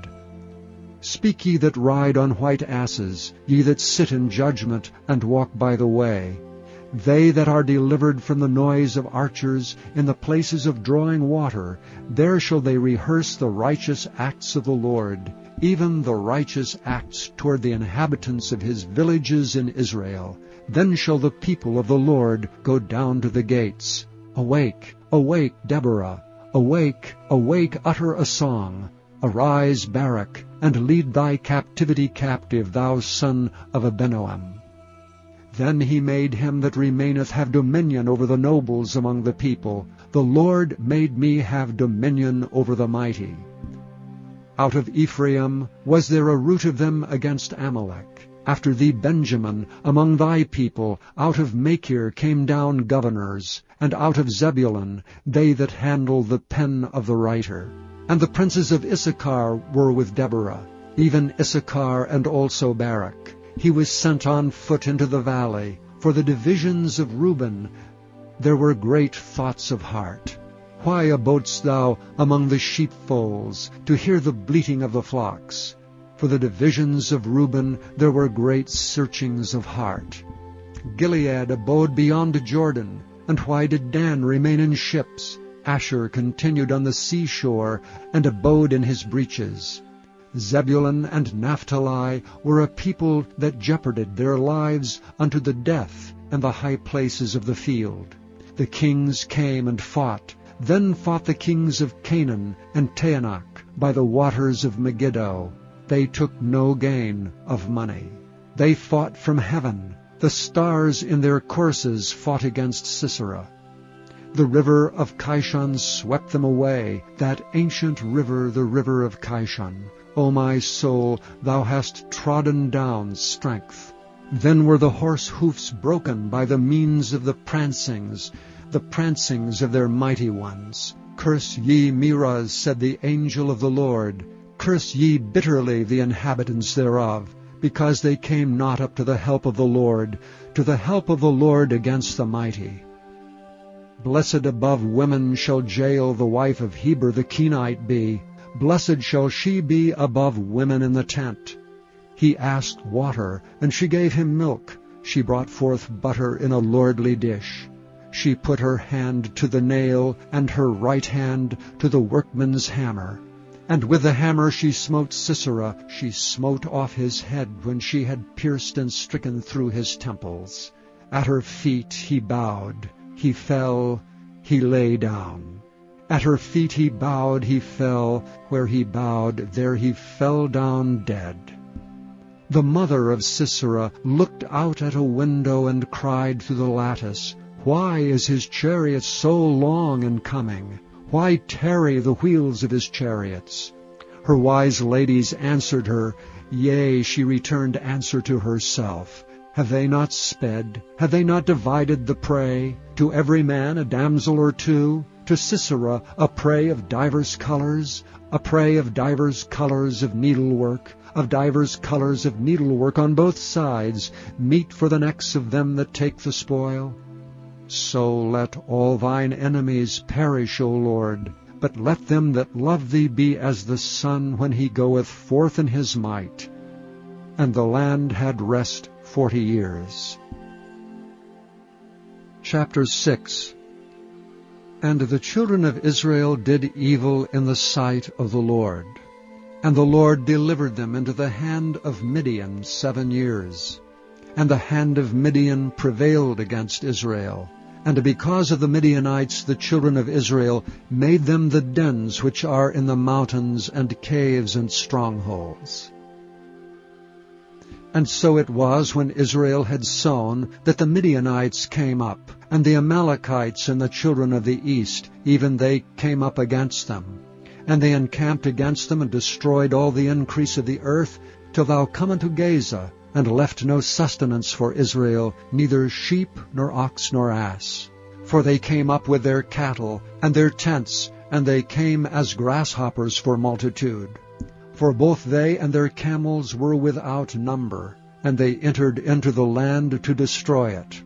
Speaker 1: Speak ye that ride on white asses, ye that sit in judgment, and walk by the way. They that are delivered from the noise of archers, in the places of drawing water, there shall they rehearse the righteous acts of the Lord, even the righteous acts toward the inhabitants of his villages in Israel. Then shall the people of the Lord go down to the gates. Awake, awake, Deborah! Awake, awake, utter a song! Arise, Barak, and lead thy captivity captive, thou son of Abinoam. Then he made him that remaineth have dominion over the nobles among the people. The Lord made me have dominion over the mighty. Out of Ephraim was there a root of them against Amalek. After thee, Benjamin, among thy people, out of Machir came down governors, and out of Zebulun they that handle the pen of the writer. And the princes of Issachar were with Deborah, even Issachar and also Barak. He was sent on foot into the valley. For the divisions of Reuben there were great thoughts of heart. Why abodest thou among the sheepfolds, to hear the bleating of the flocks? For the divisions of Reuben there were great searchings of heart. Gilead abode beyond Jordan. And why did Dan remain in ships? Asher continued on the seashore, and abode in his breaches. Zebulun and Naphtali were a people that jeoparded their lives unto the death and the high places of the field. The kings came and fought. Then fought the kings of Canaan and Taanach by the waters of Megiddo. They took no gain of money. They fought from heaven. The stars in their courses fought against Sisera. The river of Kishon swept them away, that ancient river, the river of Kishon. O my soul, thou hast trodden down strength. Then were the horse hoofs broken by the means of the prancings of their mighty ones. Curse ye Meroz, said the angel of the Lord. Curse ye bitterly the inhabitants thereof, because they came not up to the help of the Lord against the mighty. Blessed above women shall Jael the wife of Heber the Kenite be. Blessed shall she be above women in the tent. He asked water, and she gave him milk. She brought forth butter in a lordly dish. She put her hand to the nail, and her right hand to the workman's hammer. And with the hammer she smote Sisera. She smote off his head when she had pierced and stricken through his temples. At her feet he bowed. He fell, he lay down. At her feet he bowed, he fell. Where he bowed, there he fell down dead. The mother of Sisera looked out at a window and cried through the lattice, Why is his chariot so long in coming? Why tarry the wheels of his chariots? Her wise ladies answered her, Yea, she returned answer to herself. Have they not sped? Have they not divided the prey? To every man a damsel or two? To Sisera a prey of divers colors? A prey of divers colors of needlework? Of divers colors of needlework on both sides, meat for the necks of them that take the spoil? So let all thine enemies perish, O Lord, but let them that love thee be as the sun when he goeth forth in his might. And the land had rest 40 years. Chapter 6. And the children of Israel did evil in the sight of the Lord. And the Lord delivered them into the hand of Midian 7 years. And the hand of Midian prevailed against Israel. And because of the Midianites the children of Israel made them the dens which are in the mountains and caves and strongholds. And so it was when Israel had sown that the Midianites came up, and the Amalekites and the children of the east, even they came up against them. And they encamped against them and destroyed all the increase of the earth, till thou come unto Gaza, and left no sustenance for Israel, neither sheep, nor ox, nor ass. For they came up with their cattle, and their tents, and they came as grasshoppers for multitude. For both they and their camels were without number, and they entered into the land to destroy it.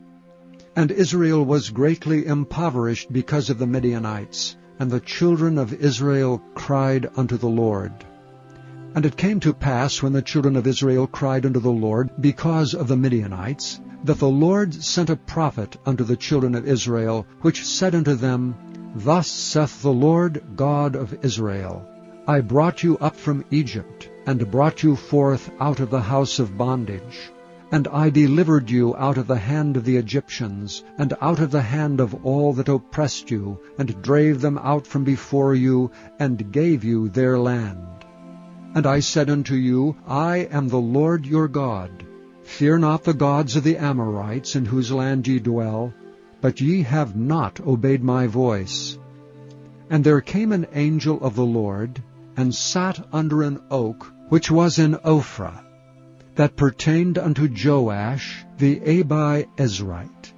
Speaker 1: And Israel was greatly impoverished because of the Midianites, and the children of Israel cried unto the Lord. And it came to pass, when the children of Israel cried unto the Lord because of the Midianites, that the Lord sent a prophet unto the children of Israel, which said unto them, Thus saith the Lord God of Israel, I brought you up from Egypt, and brought you forth out of the house of bondage. And I delivered you out of the hand of the Egyptians, and out of the hand of all that oppressed you, and drave them out from before you, and gave you their land. And I said unto you, I am the Lord your God. Fear not the gods of the Amorites, in whose land ye dwell, but ye have not obeyed my voice. And there came an angel of the Lord, and sat under an oak which was in Ophrah, that pertained unto Joash the Ezrite.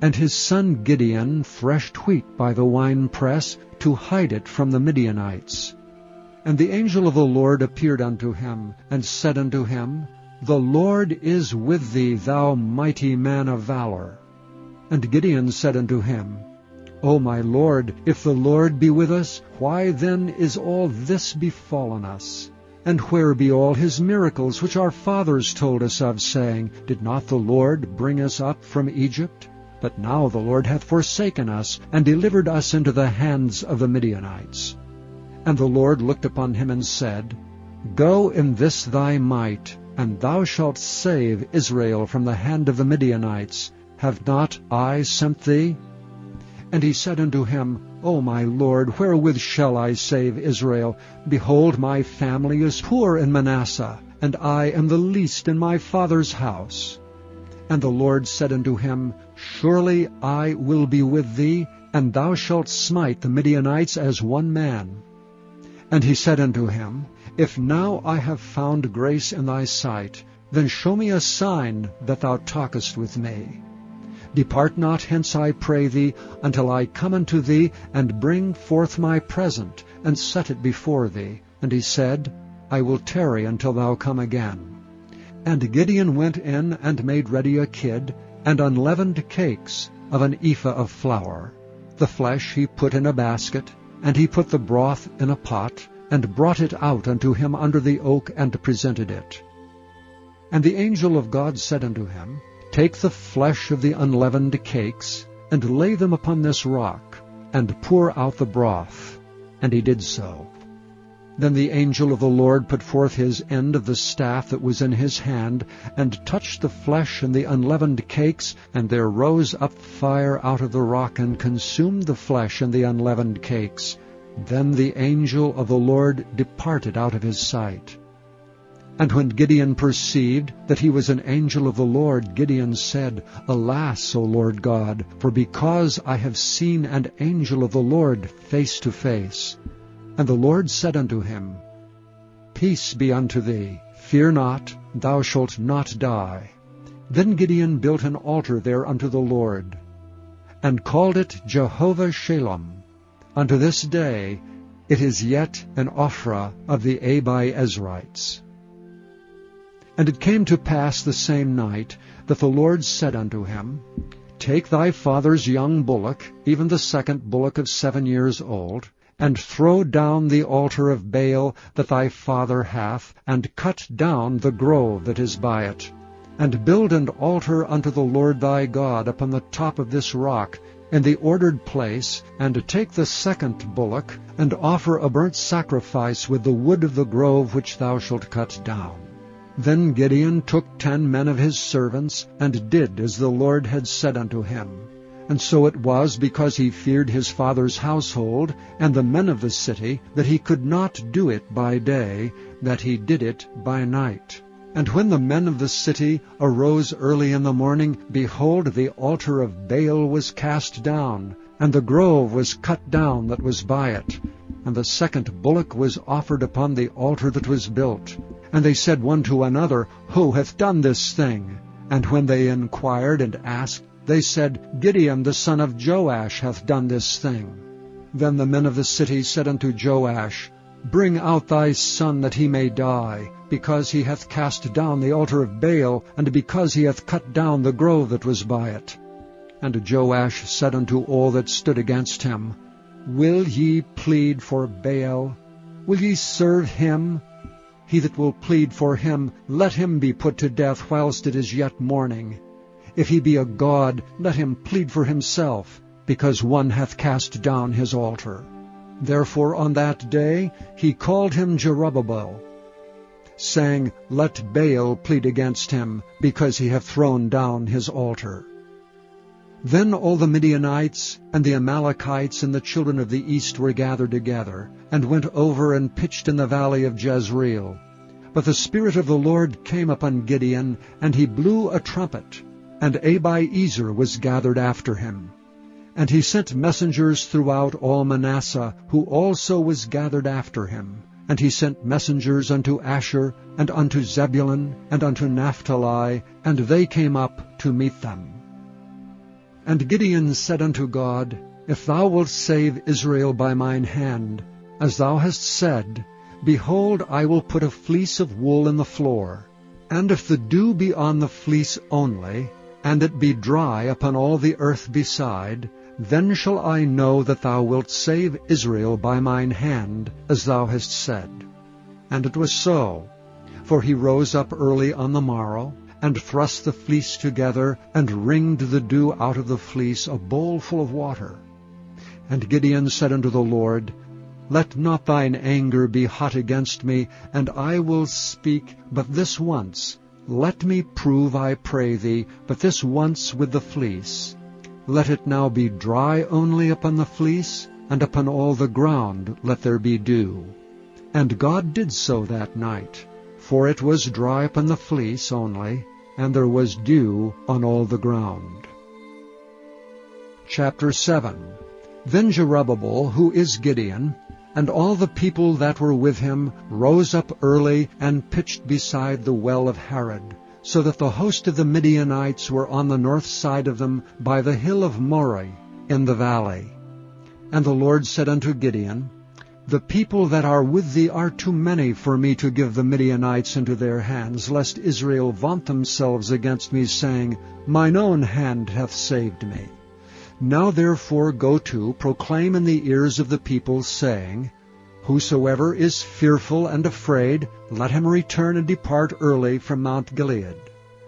Speaker 1: And his son Gideon threshed wheat by the winepress, to hide it from the Midianites. And the angel of the Lord appeared unto him, and said unto him, The Lord is with thee, thou mighty man of valor. And Gideon said unto him, O my Lord, if the Lord be with us, why then is all this befallen us? And where be all his miracles which our fathers told us of, saying, Did not the Lord bring us up from Egypt? But now the Lord hath forsaken us, and delivered us into the hands of the Midianites. And the Lord looked upon him and said, Go in this thy might, and thou shalt save Israel from the hand of the Midianites. Have not I sent thee? And he said unto him, O my Lord, wherewith shall I save Israel? Behold, my family is poor in Manasseh, and I am the least in my father's house. And the Lord said unto him, Surely I will be with thee, and thou shalt smite the Midianites as one man. And he said unto him, If now I have found grace in thy sight, then show me a sign that thou talkest with me. Depart not hence, I pray thee, until I come unto thee, and bring forth my present, and set it before thee. And he said, I will tarry until thou come again. And Gideon went in, and made ready a kid, and unleavened cakes of an ephah of flour. The flesh he put in a basket, and he put the broth in a pot, and brought it out unto him under the oak, and presented it. And the angel of God said unto him, Take the flesh of the unleavened cakes, and lay them upon this rock, and pour out the broth. And he did so. Then the angel of the Lord put forth his end of the staff that was in his hand, and touched the flesh and the unleavened cakes, and there rose up fire out of the rock, and consumed the flesh and the unleavened cakes. Then the angel of the Lord departed out of his sight. And when Gideon perceived that he was an angel of the Lord, Gideon said, Alas, O Lord God, for because I have seen an angel of the Lord face to face. And the Lord said unto him, Peace be unto thee, fear not, thou shalt not die. Then Gideon built an altar there unto the Lord, and called it Jehovah Shalom. Unto this day it is yet an Ophrah of the Ezrites. And it came to pass the same night that the Lord said unto him, Take thy father's young bullock, even the second bullock of 7 years old, and throw down the altar of Baal that thy father hath, and cut down the grove that is by it. And build an altar unto the Lord thy God upon the top of this rock, in the ordered place, and take the second bullock, and offer a burnt sacrifice with the wood of the grove which thou shalt cut down. Then Gideon took 10 men of his servants, and did as the Lord had said unto him. And so it was, because he feared his father's household, and the men of the city, that he could not do it by day, that he did it by night. And when the men of the city arose early in the morning, behold, the altar of Baal was cast down, and the grove was cut down that was by it. And the second bullock was offered upon the altar that was built. And they said one to another, Who hath done this thing? And when they inquired and asked, they said, Gideon the son of Joash hath done this thing. Then the men of the city said unto Joash, Bring out thy son that he may die, because he hath cast down the altar of Baal, and because he hath cut down the grove that was by it. And Joash said unto all that stood against him, Will ye plead for Baal? Will ye serve him? He that will plead for him, let him be put to death whilst it is yet morning. If he be a god, let him plead for himself, because one hath cast down his altar. Therefore on that day he called him Jerubbaal, saying, Let Baal plead against him, because he hath thrown down his altar. Then all the Midianites and the Amalekites and the children of the east were gathered together, and went over and pitched in the valley of Jezreel. But the Spirit of the Lord came upon Gideon, and he blew a trumpet, and Abiezer was gathered after him. And he sent messengers throughout all Manasseh, who also was gathered after him. And he sent messengers unto Asher, and unto Zebulun, and unto Naphtali, and they came up to meet them. And Gideon said unto God, If thou wilt save Israel by mine hand, as thou hast said, behold, I will put a fleece of wool in the floor. And if the dew be on the fleece only, and it be dry upon all the earth beside, then shall I know that thou wilt save Israel by mine hand, as thou hast said. And it was so. For he rose up early on the morrow, and thrust the fleece together, and wringed the dew out of the fleece, a bowl full of water. And Gideon said unto the Lord, Let not thine anger be hot against me, and I will speak but this once. Let me prove, I pray thee, but this once with the fleece. Let it now be dry only upon the fleece, and upon all the ground let there be dew. And God did so that night, for it was dry upon the fleece only, and there was dew on all the ground. Chapter 7. Then Jerubbaal, who is Gideon, and all the people that were with him, rose up early, and pitched beside the well of Harod, so that the host of the Midianites were on the north side of them, by the hill of Moreh, in the valley. And the Lord said unto Gideon, The people that are with thee are too many for me to give the Midianites into their hands, lest Israel vaunt themselves against me, saying, Mine own hand hath saved me. Now therefore go to, proclaim in the ears of the people, saying, Whosoever is fearful and afraid, let him return and depart early from Mount Gilead.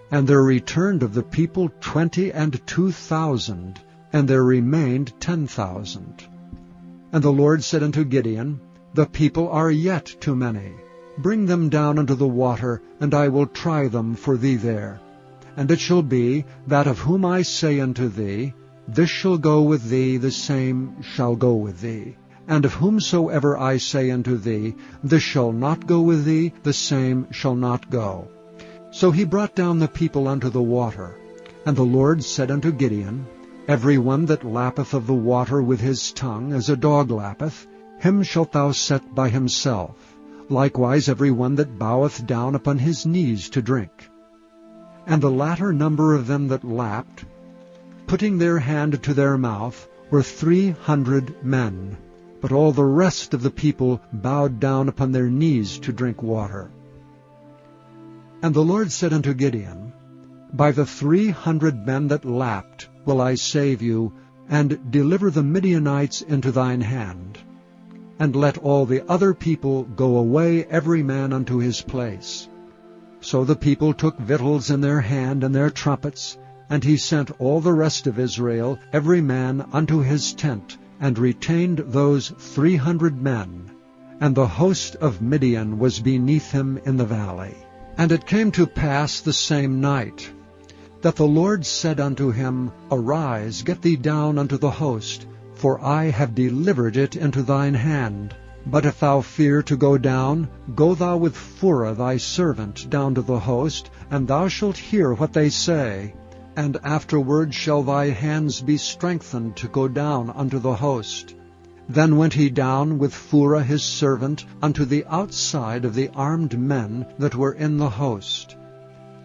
Speaker 1: And there returned of the people 22,000, and there remained 10,000. And the Lord said unto Gideon, The people are yet too many. Bring them down unto the water, and I will try them for thee there. And it shall be, that of whom I say unto thee, This shall go with thee, the same shall go with thee. And of whomsoever I say unto thee, This shall not go with thee, the same shall not go. So he brought down the people unto the water. And the Lord said unto Gideon, Every one that lappeth of the water with his tongue, as a dog lappeth, him shalt thou set by himself. Likewise every one that boweth down upon his knees to drink. And the latter number of them that lapped, putting their hand to their mouth, were 300 men. But all the rest of the people bowed down upon their knees to drink water. And the Lord said unto Gideon, By the 300 men that lapped will I save you, and deliver the Midianites into thine hand. And let all the other people go away every man unto his place. So the people took victuals in their hand and their trumpets, and he sent all the rest of Israel, every man unto his tent, and retained those 300 men. And the host of Midian was beneath him in the valley. And it came to pass the same night, that the Lord said unto him, Arise, get thee down unto the host, for I have delivered it into thine hand. But if thou fear to go down, go thou with Phurah thy servant down to the host, and thou shalt hear what they say. And afterward shall thy hands be strengthened to go down unto the host. Then went he down with Phurah his servant unto the outside of the armed men that were in the host.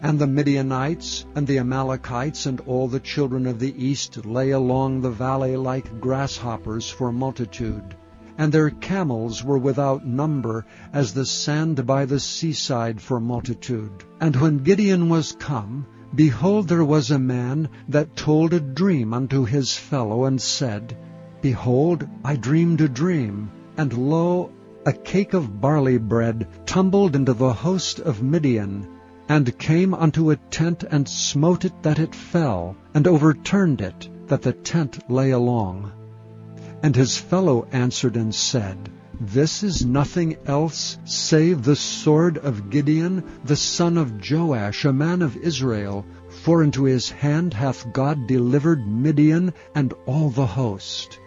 Speaker 1: And the Midianites and the Amalekites and all the children of the east lay along the valley like grasshoppers for multitude. And their camels were without number, as the sand by the seaside for multitude. And when Gideon was come, behold, there was a man that told a dream unto his fellow, and said, Behold, I dreamed a dream, and lo, a cake of barley bread tumbled into the host of Midian, and came unto a tent, and smote it that it fell, and overturned it, that the tent lay along. And his fellow answered and said, This is nothing else save the sword of Gideon, the son of Joash, a man of Israel, for into his hand hath God delivered Midian and all the host.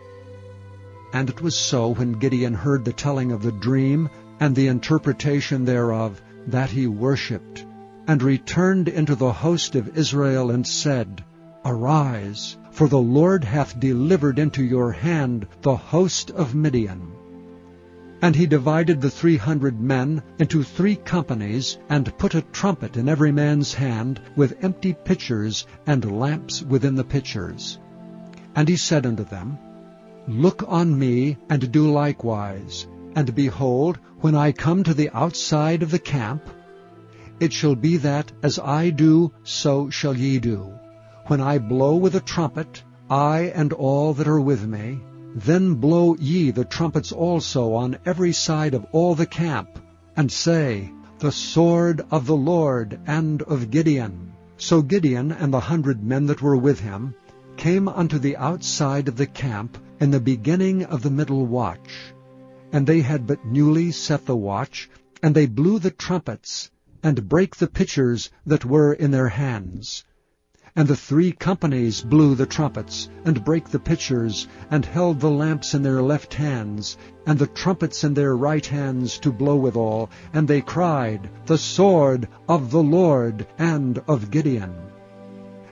Speaker 1: And it was so, when Gideon heard the telling of the dream, and the interpretation thereof, that he worshipped, and returned into the host of Israel, and said, Arise, for the Lord hath delivered into your hand the host of Midian. And he divided the 300 men into 3 companies, and put a trumpet in every man's hand, with empty pitchers, and lamps within the pitchers. And he said unto them, Look on me, and do likewise. And behold, when I come to the outside of the camp, it shall be that, as I do, so shall ye do. When I blow with a trumpet, I and all that are with me, then blow ye the trumpets also on every side of all the camp, and say, The sword of the Lord and of Gideon. So Gideon and the 100 men that were with him came unto the outside of the camp in the beginning of the middle watch. And they had but newly set the watch, and they blew the trumpets, and brake the pitchers that were in their hands. And the 3 companies blew the trumpets, and brake the pitchers, and held the lamps in their left hands, and the trumpets in their right hands to blow withal. And they cried, The sword of the Lord and of Gideon.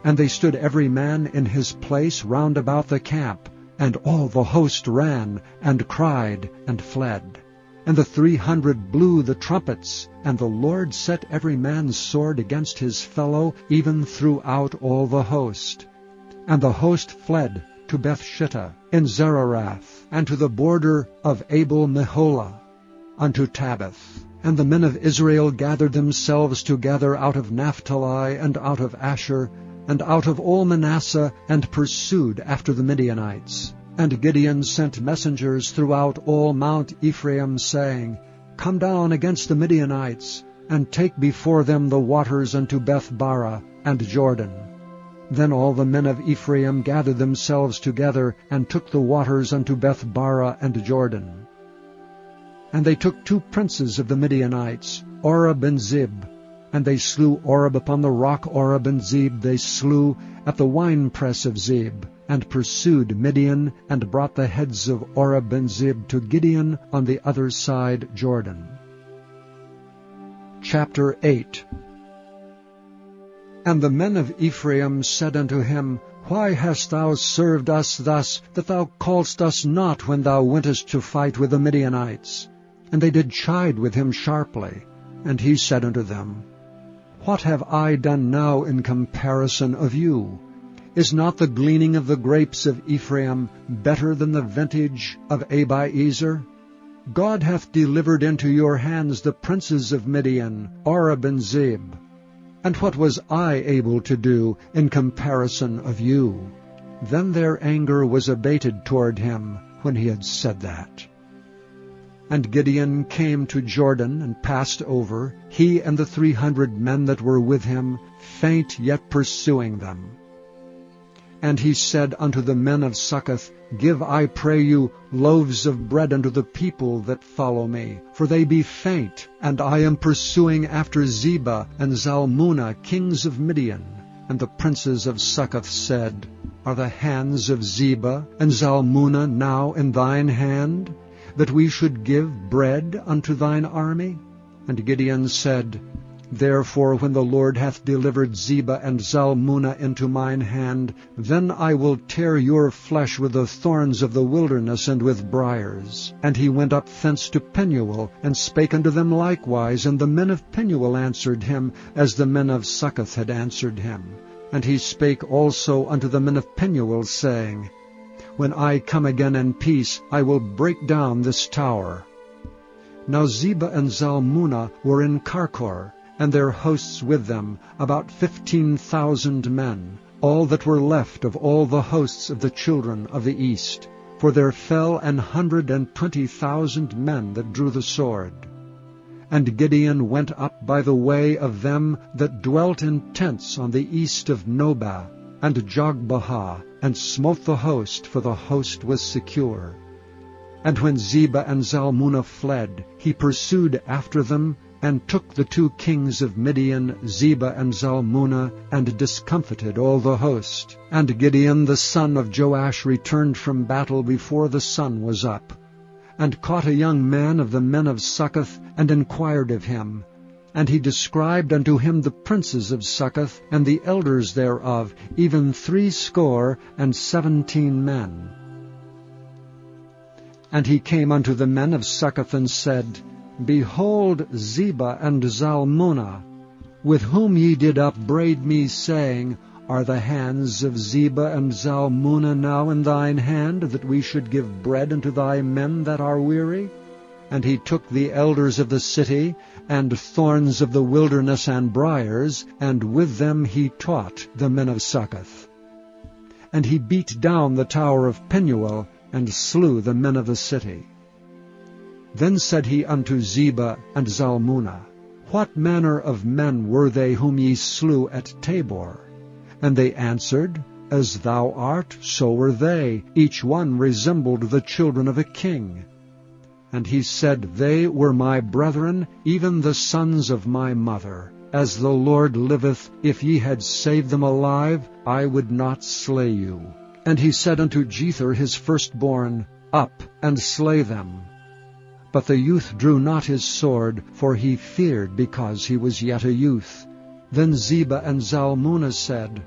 Speaker 1: And they stood every man in his place round about the camp, and all the host ran, and cried, and fled. And the 300 blew the trumpets, and the Lord set every man's sword against his fellow, even throughout all the host. And the host fled to Bethshittah in Zererath, and to the border of Abel-Meholah, unto Tabbath. And the men of Israel gathered themselves together out of Naphtali, and out of Asher, and out of all Manasseh, and pursued after the Midianites. And Gideon sent messengers throughout all Mount Ephraim, saying, Come down against the Midianites, and take before them the waters unto Beth-bara and Jordan. Then all the men of Ephraim gathered themselves together, and took the waters unto Beth-bara and Jordan. And they took 2 princes of the Midianites, Oreb and Zeb, and they slew Oreb upon the rock Oreb, and Zeb they slew at the winepress of Zeb, and pursued Midian, and brought the heads of Oreb and Zeb to Gideon on the other side Jordan. Chapter 8. And the men of Ephraim said unto him, Why hast thou served us thus, that thou calledst us not when thou wentest to fight with the Midianites? And they did chide with him sharply. And he said unto them, What have I done now in comparison of you? Is not the gleaning of the grapes of Ephraim better than the vintage of Abiezer? God hath delivered into your hands the princes of Midian, Oreb and Zeb. And what was I able to do in comparison of you? Then their anger was abated toward him when he had said that. And Gideon came to Jordan, and passed over, he and the 300 men that were with him, faint yet pursuing them. And he said unto the men of Succoth, Give, I pray you, loaves of bread unto the people that follow me, for they be faint, and I am pursuing after Zebah and Zalmunna, kings of Midian. And the princes of Succoth said, Are the hands of Zebah and Zalmunna now in thine hand, that we should give bread unto thine army? And Gideon said, Therefore, when the Lord hath delivered Zebah and Zalmunna into mine hand, then I will tear your flesh with the thorns of the wilderness and with briars. And he went up thence to Penuel, and spake unto them likewise. And the men of Penuel answered him, as the men of Succoth had answered him. And he spake also unto the men of Penuel, saying, When I come again in peace, I will break down this tower. Now Zebah and Zalmunna were in Karkor, and their hosts with them, about 15,000 men, all that were left of all the hosts of the children of the east. for there fell 120,000 men that drew the sword. And Gideon went up by the way of them that dwelt in tents on the east of Nobah and Jogbehah, and smote the host, for the host was secure. And when Zebah and Zalmunna fled, he pursued after them, and took the 2 kings of Midian, Zebah and Zalmunna, and discomfited all the host. And Gideon the son of Joash returned from battle before the sun was up, and caught a young man of the men of Succoth, and inquired of him. And he described unto him the princes of Succoth, and the elders thereof, even 70 men. And he came unto the men of Succoth, and said, Behold Zebah and Zalmunna, with whom ye did upbraid me, saying, Are the hands of Zebah and Zalmunna now in thine hand, that we should give bread unto thy men that are weary? And he took the elders of the city, and thorns of the wilderness and briars, and with them he taught the men of Succoth. And he beat down the tower of Penuel, and slew the men of the city. Then said he unto Zebah and Zalmunna, What manner of men were they whom ye slew at Tabor? And they answered, As thou art, so were they. Each one resembled the children of a king. And he said, They were my brethren, even the sons of my mother. As the Lord liveth, if ye had saved them alive, I would not slay you. And he said unto Jether his firstborn, Up, and slay them. But the youth drew not his sword, for he feared, because he was yet a youth. Then Zebah and Zalmunna said,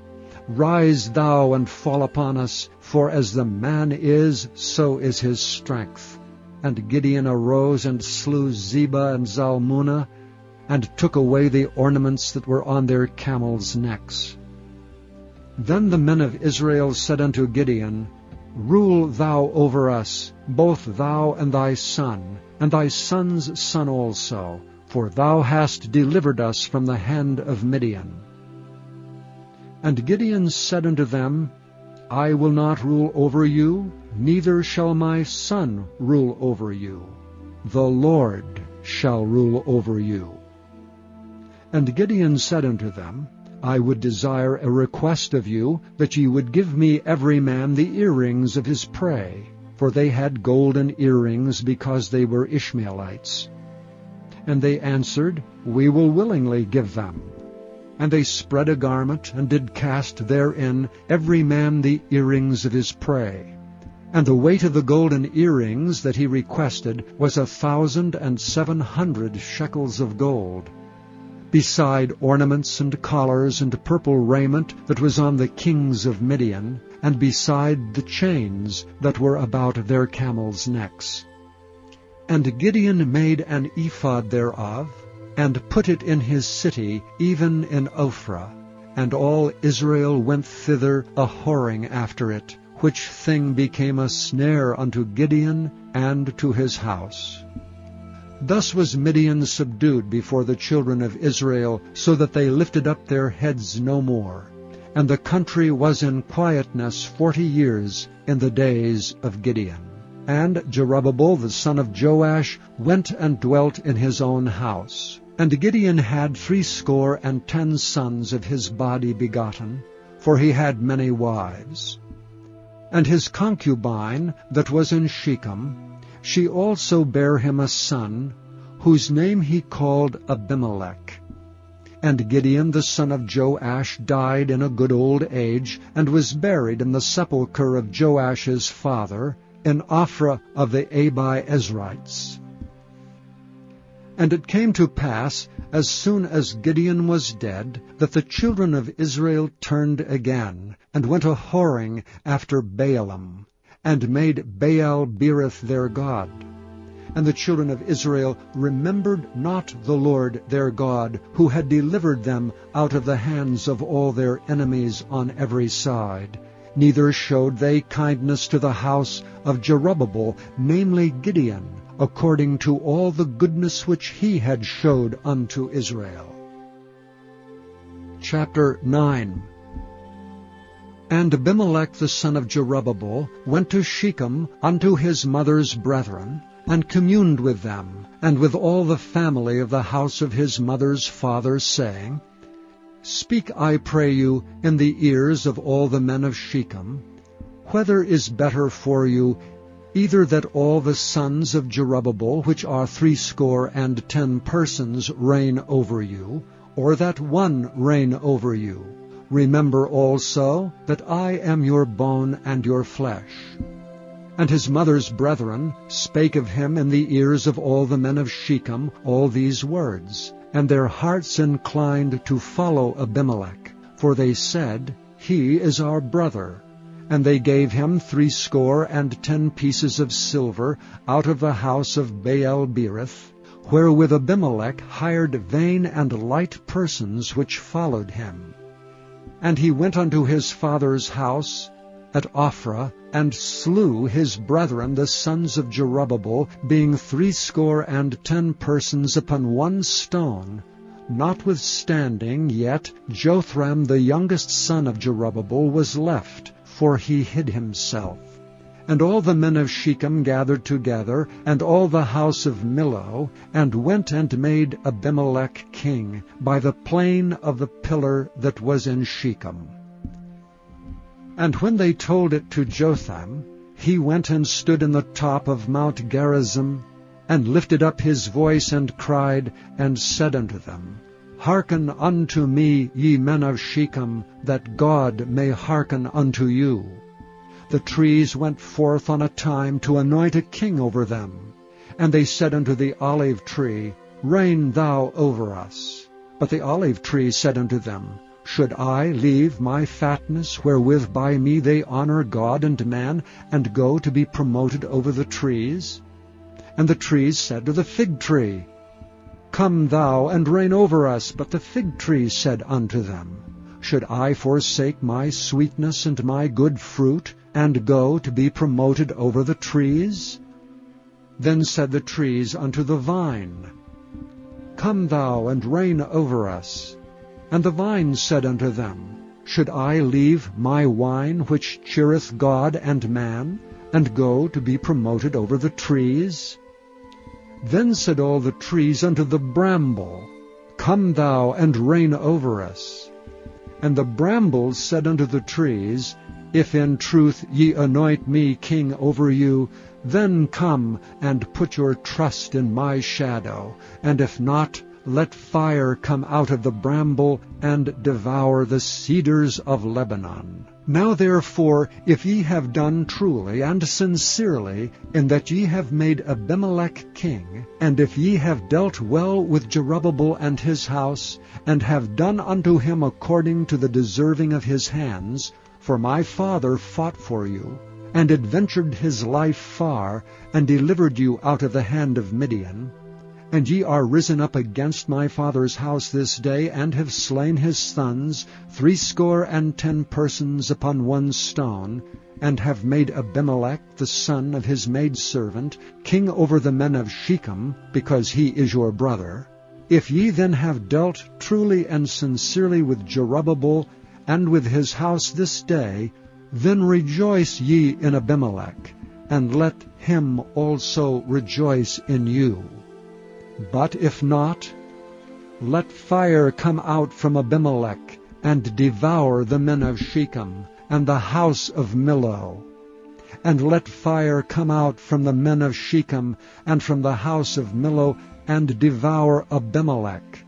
Speaker 1: Rise thou and fall upon us, for as the man is, so is his strength. And Gideon arose and slew Zebah and Zalmunna, and took away the ornaments that were on their camels' necks. Then the men of Israel said unto Gideon, Rule thou over us, both thou and thy son, and thy son's son also, for thou hast delivered us from the hand of Midian. And Gideon said unto them, I will not rule over you, neither shall my son rule over you. The Lord shall rule over you. And Gideon said unto them, I would desire a request of you, that ye would give me every man the earrings of his prey. For they had golden earrings, because they were Ishmaelites. And they answered, We will willingly give them. And they spread a garment, and did cast therein every man the earrings of his prey. And the weight of the golden earrings that he requested was 1,700 shekels of gold, beside ornaments and collars and purple raiment that was on the kings of Midian, and beside the chains that were about their camels' necks. And Gideon made an ephod thereof, and put it in his city, even in Ophrah. And all Israel went thither a-whoring after it, which thing became a snare unto Gideon and to his house. Thus was Midian subdued before the children of Israel, so that they lifted up their heads no more. And the country was in quietness 40 years in the days of Gideon. And Jerubbaal the son of Joash went and dwelt in his own house. And Gideon had 70 sons of his body begotten, for he had many wives. And his concubine that was in Shechem, she also bare him a son, whose name he called Abimelech. And Gideon the son of Joash died in a good old age, and was buried in the sepulchre of Joash's father, in Ophrah of the Abi-Ezrites. And it came to pass, as soon as Gideon was dead, that the children of Israel turned again, and went a-whoring after Baalim, and made Baal-berith their god. And the children of Israel remembered not the Lord their God, who had delivered them out of the hands of all their enemies on every side. Neither showed they kindness to the house of Jerubbaal, namely Gideon, according to all the goodness which he had showed unto Israel. Chapter 9. And Abimelech the son of Jerubbaal went to Shechem unto his mother's brethren, and communed with them, and with all the family of the house of his mother's father, saying, Speak, I pray you, in the ears of all the men of Shechem, whether is better for you, either that all the sons of Jerubbaal, which are 70 persons, reign over you, or that one reign over you. Remember also that I am your bone and your flesh. And his mother's brethren spake of him in the ears of all the men of Shechem all these words, and their hearts inclined to follow Abimelech, for they said, He is our brother. And they gave him 70 pieces of silver out of the house of Baal-berith, wherewith Abimelech hired vain and light persons which followed him. And he went unto his father's house at Ophrah, and slew his brethren the sons of Jerubbaal, being 70 persons upon one stone. Notwithstanding, yet Jotham the youngest son of Jerubbaal was left, for he hid himself. And all the men of Shechem gathered together, and all the house of Millo, and went and made Abimelech king, by the plain of the pillar that was in Shechem. And when they told it to Jotham, he went and stood in the top of Mount Gerizim, and lifted up his voice, and cried, and said unto them, Hearken unto me, ye men of Shechem, that God may hearken unto you. The trees went forth on a time to anoint a king over them. And they said unto the olive tree, Reign thou over us. But the olive tree said unto them, Should I leave my fatness, wherewith by me they honor God and man, and go to be promoted over the trees? And the trees said to the fig tree, Come thou and reign over us. But the fig tree said unto them, Should I forsake my sweetness and my good fruit, and go to be promoted over the trees? Then said the trees unto the vine, Come thou and reign over us. And the vine said unto them, Should I leave my wine, which cheereth God and man, and go to be promoted over the trees? Then said all the trees unto the bramble, Come thou and reign over us. And the brambles said unto the trees, If in truth ye anoint me king over you, then come and put your trust in my shadow, and if not, let fire come out of the bramble, and devour the cedars of Lebanon. Now therefore, if ye have done truly and sincerely, in that ye have made Abimelech king, and if ye have dealt well with Jerubbaal and his house, and have done unto him according to the deserving of his hands, for my father fought for you, and adventured his life far, and delivered you out of the hand of Midian, and ye are risen up against my father's house this day, and have slain his sons, 70 persons upon one stone, and have made Abimelech the son of his maidservant king over the men of Shechem, because he is your brother. If ye then have dealt truly and sincerely with Jerubbaal and with his house this day, then rejoice ye in Abimelech, and let him also rejoice in you. But if not, let fire come out from Abimelech, and devour the men of Shechem, and the house of Millo. And let fire come out from the men of Shechem, and from the house of Millo, and devour Abimelech.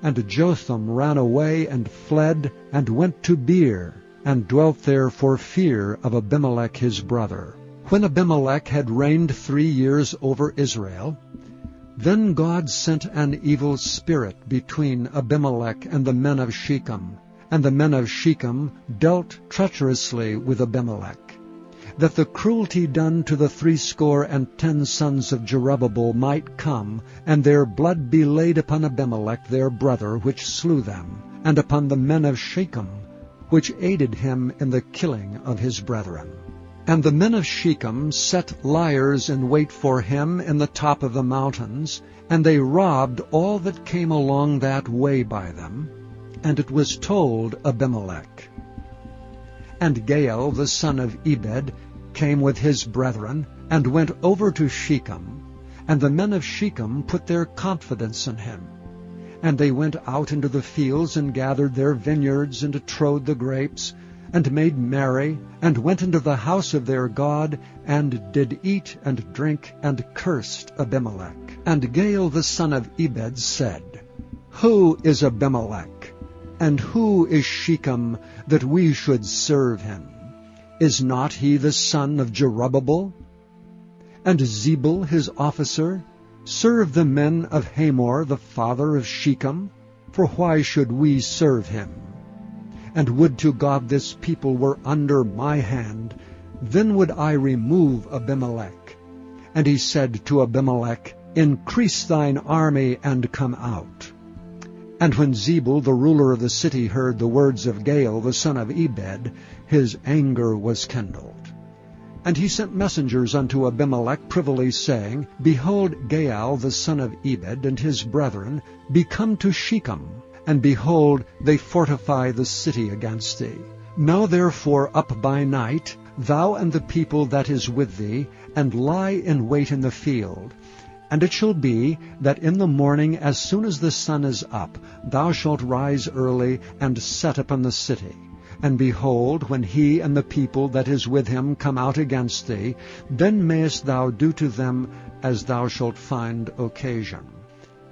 Speaker 1: And Jotham ran away, and fled, and went to Beer, and dwelt there for fear of Abimelech his brother. When Abimelech had reigned 3 years over Israel, then God sent an evil spirit between Abimelech and the men of Shechem, and the men of Shechem dealt treacherously with Abimelech, that the cruelty done to the 70 sons of Jerubbaal might come, and their blood be laid upon Abimelech their brother, which slew them, and upon the men of Shechem, which aided him in the killing of his brethren. And the men of Shechem set liers in wait for him in the top of the mountains, and they robbed all that came along that way by them. And it was told Abimelech. And Gaal the son of Ebed came with his brethren, and went over to Shechem. And the men of Shechem put their confidence in him. And they went out into the fields, and gathered their vineyards, and trode the grapes, and made merry, and went into the house of their God, and did eat and drink, and cursed Abimelech. And Gaal the son of Ebed said, Who is Abimelech? And who is Shechem, that we should serve him? Is not he the son of Jerubbaal? And Zebul his officer serve the men of Hamor the father of Shechem? For why should we serve him? And would to God this people were under my hand, then would I remove Abimelech. And he said to Abimelech, Increase thine army, and come out. And when Zebul the ruler of the city heard the words of Gaal the son of Ebed, his anger was kindled. And he sent messengers unto Abimelech privily, saying, Behold, Gaal the son of Ebed and his brethren be come to Shechem, and behold, they fortify the city against thee. Now therefore up by night, thou and the people that is with thee, and lie in wait in the field. And it shall be, that in the morning, as soon as the sun is up, thou shalt rise early, and set upon the city. And behold, when he and the people that is with him come out against thee, then mayest thou do to them as thou shalt find occasion.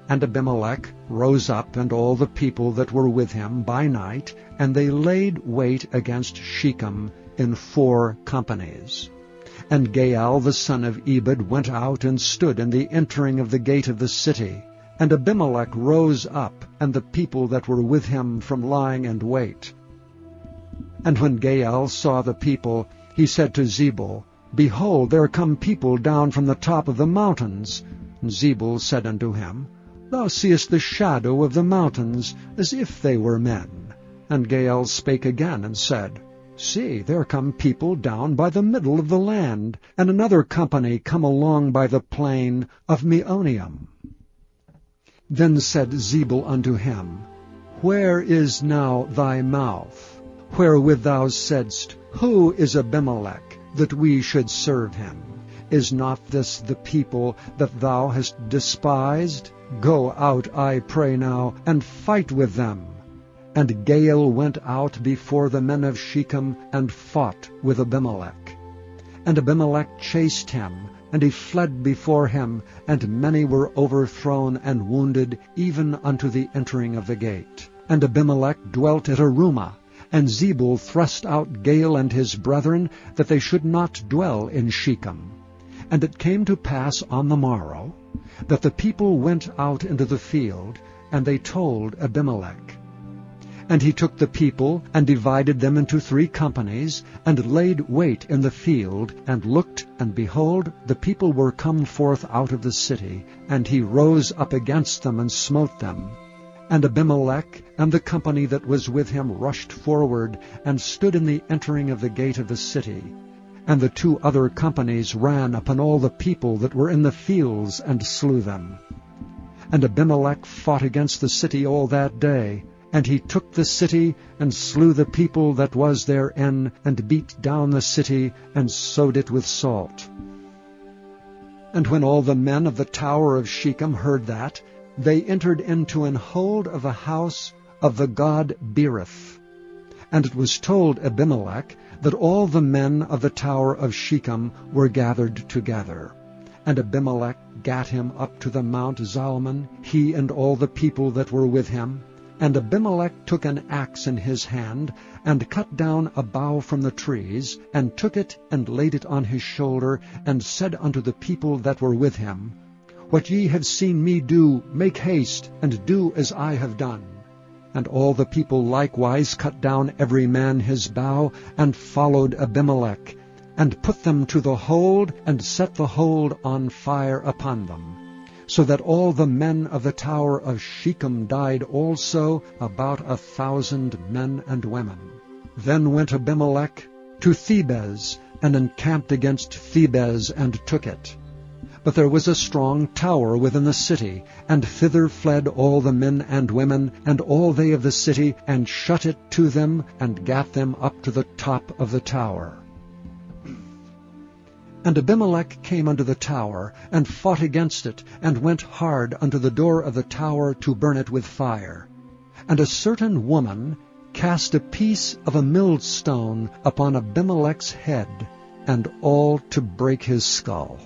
Speaker 1: And Abimelech rose up, and all the people that were with him by night, and they laid wait against Shechem in 4 companies. And Gaal the son of Ebed went out and stood in the entering of the gate of the city. And Abimelech rose up, and the people that were with him from lying in wait. And when Gaal saw the people, he said to Zebul, Behold, there come people down from the top of the mountains. And Zebul said unto him, Thou seest the shadow of the mountains, as if they were men. And Gaal spake again, and said, See, there come people down by the middle of the land, and another company come along by the plain of Meonium. Then said Zebul unto him, Where is now thy mouth, wherewith thou saidst, Who is Abimelech, that we should serve him? Is not this the people that thou hast despised? Go out, I pray now, and fight with them. And Gaal went out before the men of Shechem, and fought with Abimelech. And Abimelech chased him, and he fled before him, and many were overthrown and wounded, even unto the entering of the gate. And Abimelech dwelt at Arumah, and Zebul thrust out Gaal and his brethren, that they should not dwell in Shechem. And it came to pass on the morrow, that the people went out into the field, and they told Abimelech. And he took the people, and divided them into 3 companies, and laid wait in the field, and looked, and behold, the people were come forth out of the city, and he rose up against them, and smote them. And Abimelech and the company that was with him rushed forward, and stood in the entering of the gate of the city. And the 2 other companies ran upon all the people that were in the fields, and slew them. And Abimelech fought against the city all that day, and he took the city, and slew the people that was therein, and beat down the city, and sowed it with salt. And when all the men of the tower of Shechem heard that, they entered into an hold of the house of the god Berith. And it was told Abimelech that all the men of the tower of Shechem were gathered together. And Abimelech gat him up to the Mount Zalmon, he and all the people that were with him. And Abimelech took an axe in his hand, and cut down a bough from the trees, and took it, and laid it on his shoulder, and said unto the people that were with him, What ye have seen me do, make haste, and do as I have done. And all the people likewise cut down every man his bough, and followed Abimelech, and put them to the hold, and set the hold on fire upon them. So that all the men of the tower of Shechem died also, about 1,000 men and women. Then went Abimelech to Thebez, and encamped against Thebez, and took it. But there was a strong tower within the city, and thither fled all the men and women, and all they of the city, and shut it to them, and gat them up to the top of the tower. And Abimelech came unto the tower, and fought against it, and went hard unto the door of the tower to burn it with fire. And a certain woman cast a piece of a millstone upon Abimelech's head, and all to break his skull.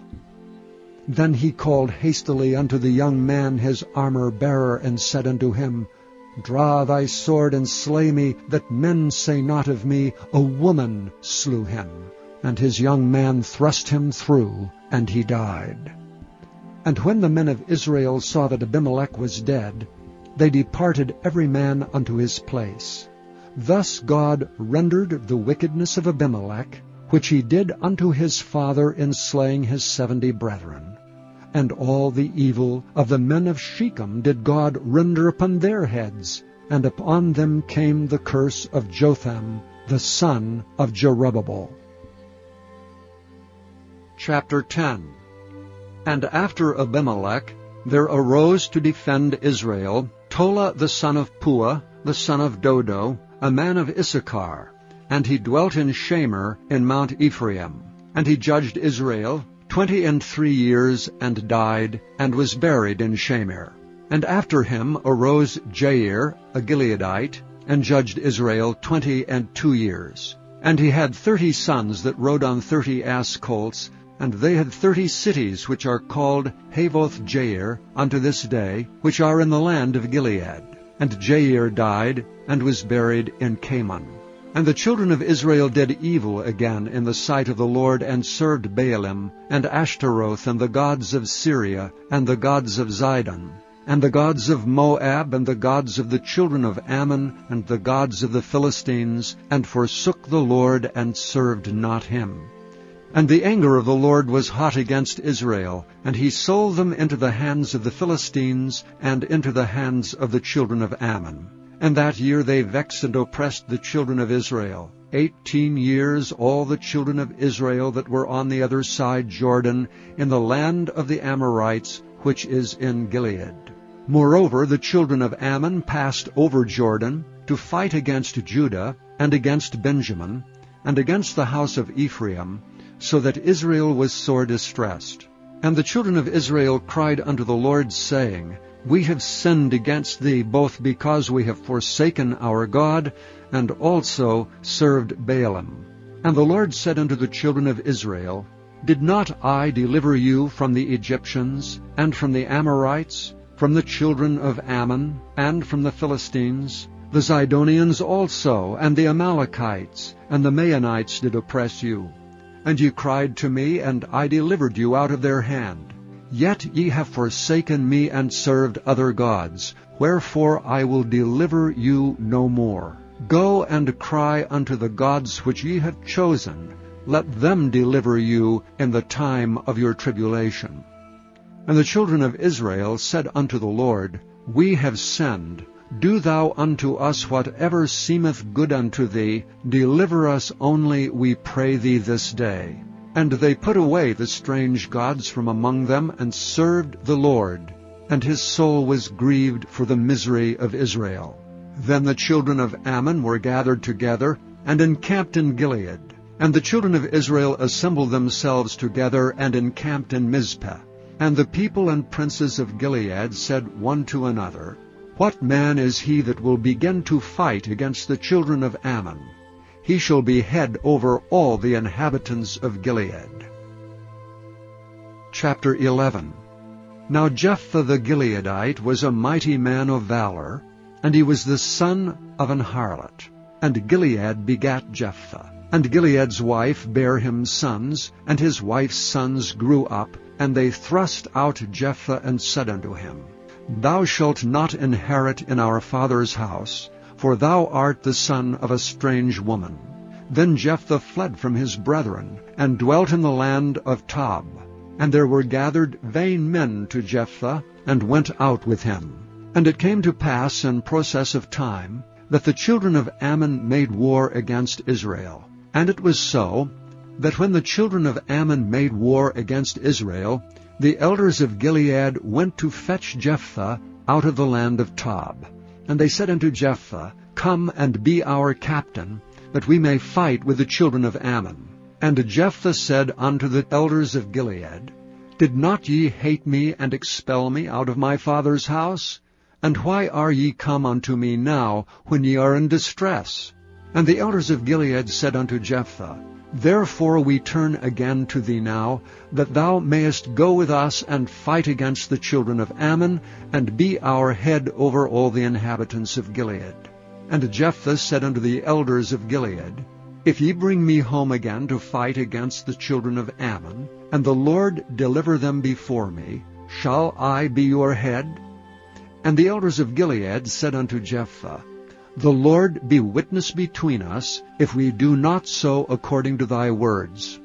Speaker 1: Then he called hastily unto the young man his armor-bearer, and said unto him, Draw thy sword, and slay me, that men say not of me, A woman slew him. And his young man thrust him through, and he died. And when the men of Israel saw that Abimelech was dead, they departed every man unto his place. Thus God rendered the wickedness of Abimelech, which he did unto his father in slaying his 70 brethren. And all the evil of the men of Shechem did God render upon their heads, and upon them came the curse of Jotham, the son of Jerubbaal. Chapter 10. And after Abimelech there arose to defend Israel Tola the son of Puah, the son of Dodo, a man of Issachar, and he dwelt in Shamer in Mount Ephraim. And he judged Israel 23 years, and died, and was buried in Shamer. And after him arose Jair, a Gileadite, and judged Israel 22 years. And he had 30 sons that rode on 30 ass colts, and they had 30 cities which are called Havoth-Jair unto this day, which are in the land of Gilead. And Jair died, and was buried in Canaan. And the children of Israel did evil again in the sight of the Lord, and served Baalim, and Ashtaroth, and the gods of Syria, and the gods of Zidon, and the gods of Moab, and the gods of the children of Ammon, and the gods of the Philistines, and forsook the Lord, and served not him. And the anger of the Lord was hot against Israel, and he sold them into the hands of the Philistines, and into the hands of the children of Ammon. And that year they vexed and oppressed the children of Israel. 18 years all the children of Israel that were on the other side Jordan, in the land of the Amorites, which is in Gilead. Moreover, the children of Ammon passed over Jordan to fight against Judah, and against Benjamin, and against the house of Ephraim, so that Israel was sore distressed. And the children of Israel cried unto the Lord, saying, We have sinned against thee, both because we have forsaken our God, and also served Baalim. And the Lord said unto the children of Israel, Did not I deliver you from the Egyptians, and from the Amorites, from the children of Ammon, and from the Philistines? The Zidonians also, and the Amalekites, and the Maonites did oppress you. And ye cried to me, and I delivered you out of their hand. Yet ye have forsaken me, and served other gods. Wherefore I will deliver you no more. Go and cry unto the gods which ye have chosen. Let them deliver you in the time of your tribulation. And the children of Israel said unto the Lord, We have sinned. Do thou unto us whatever seemeth good unto thee. Deliver us only, we pray thee, this day. And they put away the strange gods from among them, and served the Lord. And his soul was grieved for the misery of Israel. Then the children of Ammon were gathered together, and encamped in Gilead. And the children of Israel assembled themselves together, and encamped in Mizpeh. And the people and princes of Gilead said one to another, What man is he that will begin to fight against the children of Ammon? He shall be head over all the inhabitants of Gilead. Chapter 11. Now Jephthah the Gileadite was a mighty man of valor, and he was the son of an harlot. And Gilead begat Jephthah. And Gilead's wife bare him sons, and his wife's sons grew up, and they thrust out Jephthah, and said unto him, Thou shalt not inherit in our father's house, for thou art the son of a strange woman. Then Jephthah fled from his brethren, and dwelt in the land of Tob. And there were gathered vain men to Jephthah, and went out with him. And it came to pass in process of time, that the children of Ammon made war against Israel. And it was so, that when the children of Ammon made war against Israel, The elders of Gilead went to fetch Jephthah out of the land of Tob. And they said unto Jephthah, Come and be our captain, that we may fight with the children of Ammon. And Jephthah said unto the elders of Gilead, Did not ye hate me and expel me out of my father's house? And why are ye come unto me now, when ye are in distress? And the elders of Gilead said unto Jephthah, Therefore we turn again to thee now, that thou mayest go with us and fight against the children of Ammon, and be our head over all the inhabitants of Gilead. And Jephthah said unto the elders of Gilead, If ye bring me home again to fight against the children of Ammon, and the Lord deliver them before me, shall I be your head? And the elders of Gilead said unto Jephthah, The Lord be witness between us, if we do not so according to thy words.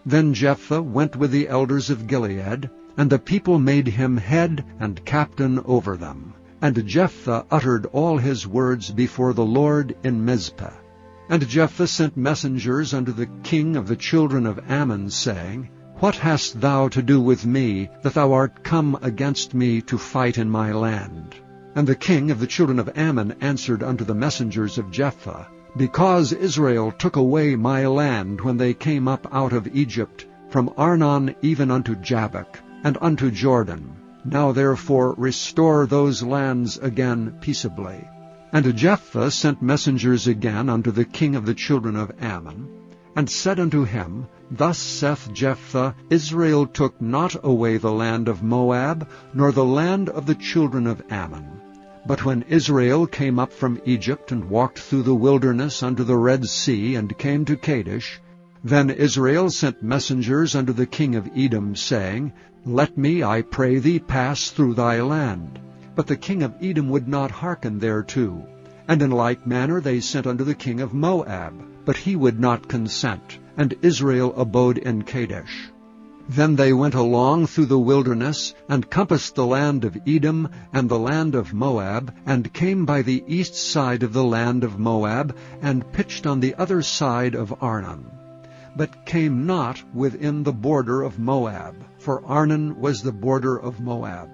Speaker 1: Then Jephthah went with the elders of Gilead, and the people made him head and captain over them. And Jephthah uttered all his words before the Lord in Mizpah. And Jephthah sent messengers unto the king of the children of Ammon, saying, What hast thou to do with me, that thou art come against me to fight in my land? And the king of the children of Ammon answered unto the messengers of Jephthah, Because Israel took away my land when they came up out of Egypt, from Arnon even unto Jabbok, and unto Jordan. Now therefore restore those lands again peaceably. And Jephthah sent messengers again unto the king of the children of Ammon, and said unto him, Thus saith Jephthah, Israel took not away the land of Moab, nor the land of the children of Ammon. But when Israel came up from Egypt, and walked through the wilderness unto the Red Sea, and came to Kadesh, then Israel sent messengers unto the king of Edom, saying, Let me, I pray thee, pass through thy land. But the king of Edom would not hearken thereto. And in like manner they sent unto the king of Moab, but he would not consent, and Israel abode in Kadesh. Then they went along through the wilderness, and compassed the land of Edom and the land of Moab, and came by the east side of the land of Moab, and pitched on the other side of Arnon, but came not within the border of Moab, for Arnon was the border of Moab.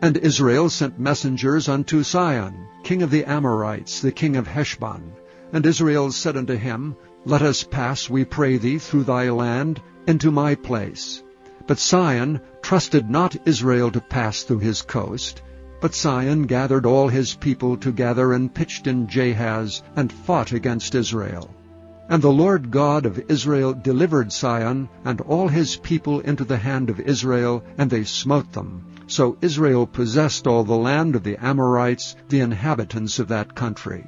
Speaker 1: And Israel sent messengers unto Sihon, king of the Amorites, the king of Heshbon. And Israel said unto him, Let us pass, we pray thee, through thy land, into my place. But Sihon trusted not Israel to pass through his coast. But Sihon gathered all his people together, and pitched in Jahaz, and fought against Israel. And the Lord God of Israel delivered Sihon and all his people into the hand of Israel, and they smote them. So Israel possessed all the land of the Amorites, the inhabitants of that country.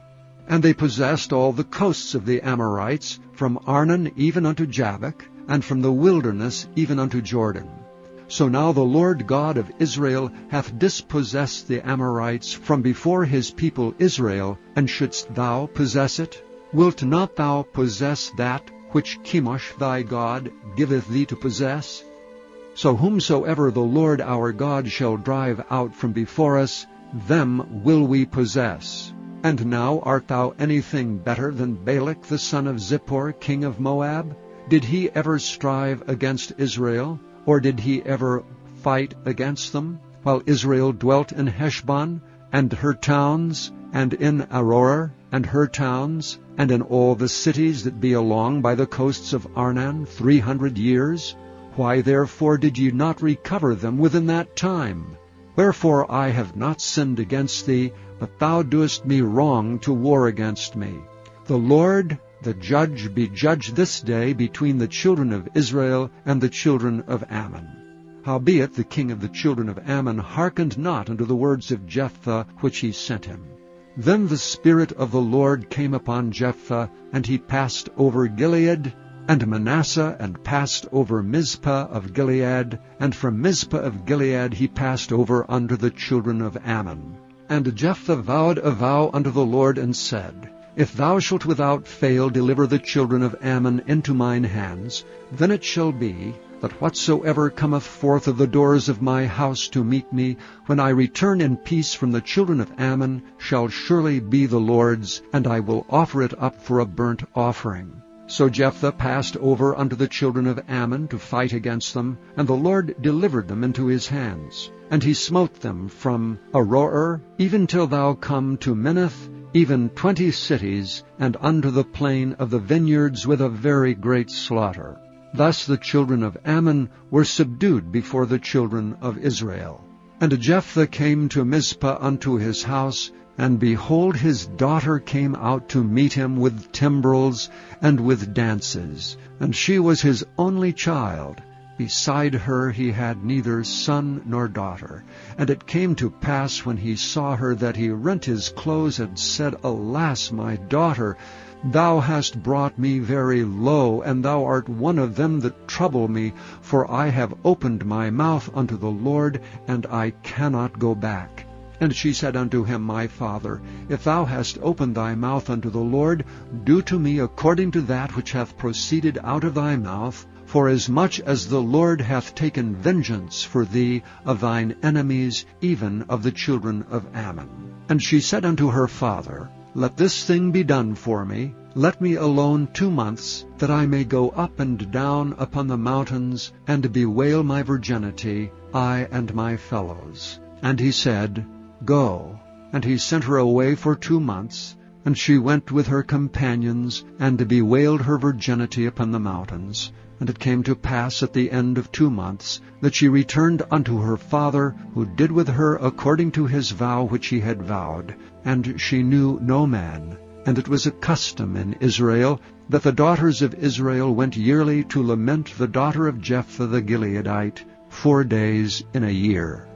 Speaker 1: And they possessed all the coasts of the Amorites, from Arnon even unto Jabbok, and from the wilderness even unto Jordan. So now the Lord God of Israel hath dispossessed the Amorites from before his people Israel, and shouldst thou possess it? Wilt not thou possess that which Chemosh thy God giveth thee to possess? So whomsoever the Lord our God shall drive out from before us, them will we possess. And now art thou anything better than Balak the son of Zippor, king of Moab? Did he ever strive against Israel, or did he ever fight against them, while Israel dwelt in Heshbon, and her towns, and in Aroer, and her towns, and in all the cities that be along by the coasts of Arnon 300 years? Why therefore did ye not recover them within that time? Wherefore I have not sinned against thee, but thou doest me wrong to war against me. The Lord, the judge, be judge this day between the children of Israel and the children of Ammon. Howbeit the king of the children of Ammon hearkened not unto the words of Jephthah which he sent him. Then the Spirit of the Lord came upon Jephthah, and he passed over Gilead and Manasseh, and passed over Mizpah of Gilead, and from Mizpah of Gilead he passed over unto the children of Ammon. And Jephthah vowed a vow unto the Lord, and said, If thou shalt without fail deliver the children of Ammon into mine hands, then it shall be, that whatsoever cometh forth of the doors of my house to meet me, when I return in peace from the children of Ammon, shall surely be the Lord's, and I will offer it up for a burnt offering. So Jephthah passed over unto the children of Ammon to fight against them, and the Lord delivered them into his hands. And he smote them from Aroer, even till thou come to Minnith, even 20 cities, and unto the plain of the vineyards with a very great slaughter. Thus the children of Ammon were subdued before the children of Israel. And Jephthah came to Mizpah unto his house, and behold, his daughter came out to meet him with timbrels and with dances, and she was his only child. Beside her he had neither son nor daughter. And it came to pass, when he saw her, that he rent his clothes, and said, Alas, my daughter, thou hast brought me very low, and thou art one of them that trouble me, for I have opened my mouth unto the Lord, and I cannot go back. And she said unto him, My father, if thou hast opened thy mouth unto the Lord, do to me according to that which hath proceeded out of thy mouth, forasmuch as the Lord hath taken vengeance for thee of thine enemies, even of the children of Ammon. And she said unto her father, Let this thing be done for me. Let me alone 2 months, that I may go up and down upon the mountains, and bewail my virginity, I and my fellows. And he said, Go. And he sent her away for 2 months, and she went with her companions, and bewailed her virginity upon the mountains. And it came to pass at the end of 2 months, that she returned unto her father, who did with her according to his vow which he had vowed. And she knew no man. And it was a custom in Israel, that the daughters of Israel went yearly to lament the daughter of Jephthah the Gileadite 4 days in a year.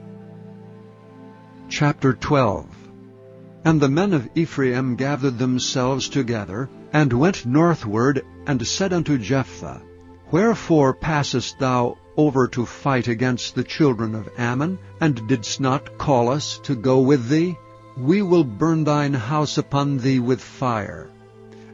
Speaker 1: Chapter 12. And the men of Ephraim gathered themselves together, and went northward, and said unto Jephthah, Wherefore passest thou over to fight against the children of Ammon, and didst not call us to go with thee? We will burn thine house upon thee with fire.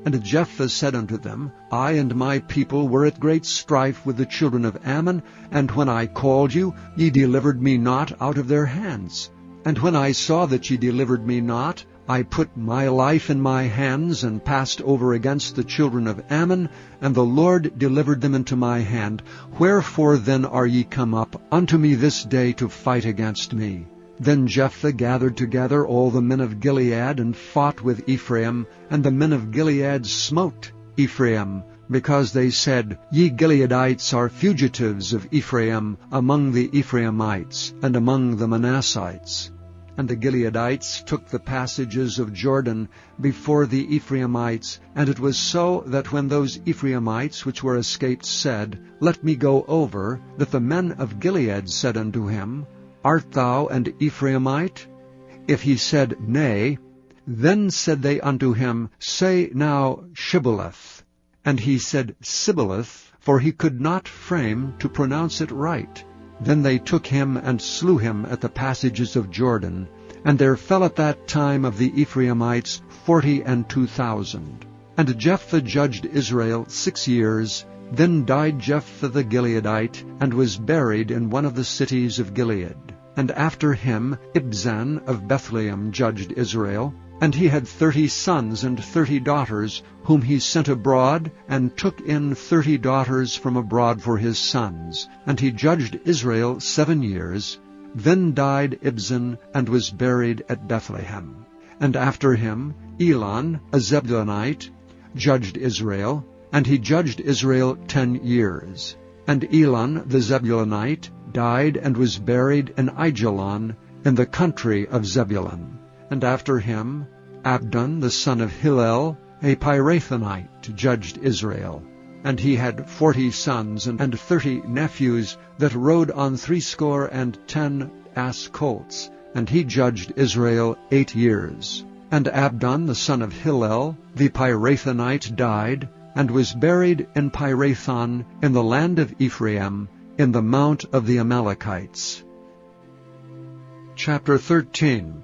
Speaker 1: And Jephthah said unto them, I and my people were at great strife with the children of Ammon, and when I called you, ye delivered me not out of their hands. And when I saw that ye delivered me not, I put my life in my hands, and passed over against the children of Ammon, and the Lord delivered them into my hand. Wherefore then are ye come up unto me this day to fight against me? Then Jephthah gathered together all the men of Gilead, and fought with Ephraim, and the men of Gilead smote Ephraim, because they said, Ye Gileadites are fugitives of Ephraim among the Ephraimites, and among the Manassites. And the Gileadites took the passages of Jordan before the Ephraimites. And it was so that when those Ephraimites which were escaped said, Let me go over, that the men of Gilead said unto him, Art thou an Ephraimite? If he said, Nay, then said they unto him, Say now Shibboleth. And he said Sibboleth, for he could not frame to pronounce it right. Then they took him and slew him at the passages of Jordan. And there fell at that time of the Ephraimites 42,000. And Jephthah judged Israel 6 years. Then died Jephthah the Gileadite, and was buried in one of the cities of Gilead. And after him Ibzan of Bethlehem judged Israel. And he had 30 sons and 30 daughters, whom he sent abroad, and took in 30 daughters from abroad for his sons. And he judged Israel 7 years. Then died Ibzan, and was buried at Bethlehem. And after him Elon, a Zebulunite, judged Israel. And he judged Israel 10 years. And Elon the Zebulunite died, and was buried in Aijalon, in the country of Zebulun. And after him Abdon the son of Hillel, a Pirathonite, judged Israel. And he had 40 sons and 30 nephews that rode on 70 ass colts. And he judged Israel 8 years. And Abdon the son of Hillel, the Pirathonite, died, and was buried in Pirathon, in the land of Ephraim, in the mount of the Amalekites. Chapter 13.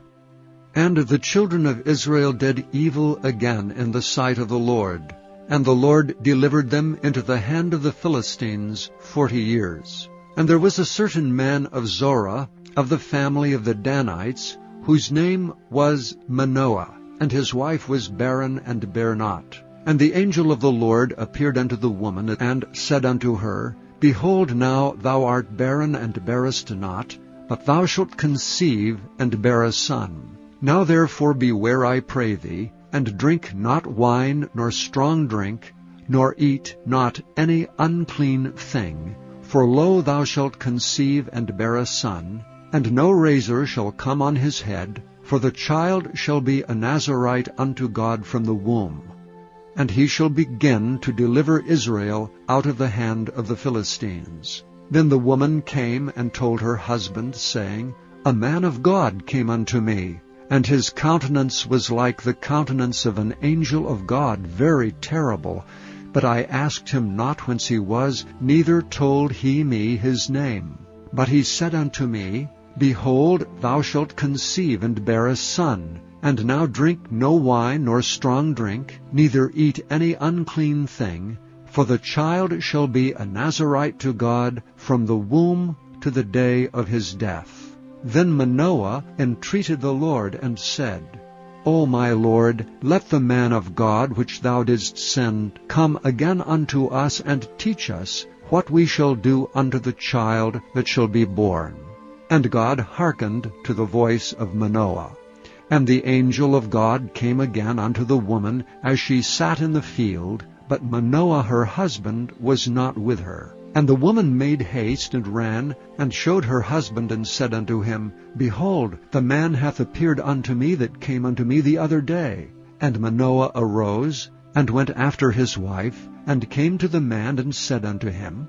Speaker 1: And the children of Israel did evil again in the sight of the Lord, and the Lord delivered them into the hand of the Philistines 40 years. And there was a certain man of Zorah, of the family of the Danites, whose name was Manoah, and his wife was barren and bare not. And the angel of the Lord appeared unto the woman, and said unto her, Behold, now thou art barren, and bearest not, but thou shalt conceive, and bear a son. Now therefore beware, I pray thee, and drink not wine, nor strong drink, nor eat not any unclean thing. For lo, thou shalt conceive, and bear a son, and no razor shall come on his head, for the child shall be a Nazarite unto God from the womb. And he shall begin to deliver Israel out of the hand of the Philistines. Then the woman came and told her husband, saying, A man of God came unto me, and his countenance was like the countenance of an angel of God, very terrible. But I asked him not whence he was, neither told he me his name. But he said unto me, Behold, thou shalt conceive, and bear a son. And now drink no wine nor strong drink, neither eat any unclean thing, for the child shall be a Nazarite to God from the womb to the day of his death. Then Manoah entreated the Lord, and said, O my Lord, let the man of God which thou didst send come again unto us, and teach us what we shall do unto the child that shall be born. And God hearkened to the voice of Manoah. And the angel of God came again unto the woman as she sat in the field, but Manoah her husband was not with her. And the woman made haste, and ran, and showed her husband, and said unto him, Behold, the man hath appeared unto me that came unto me the other day. And Manoah arose, and went after his wife, and came to the man, and said unto him,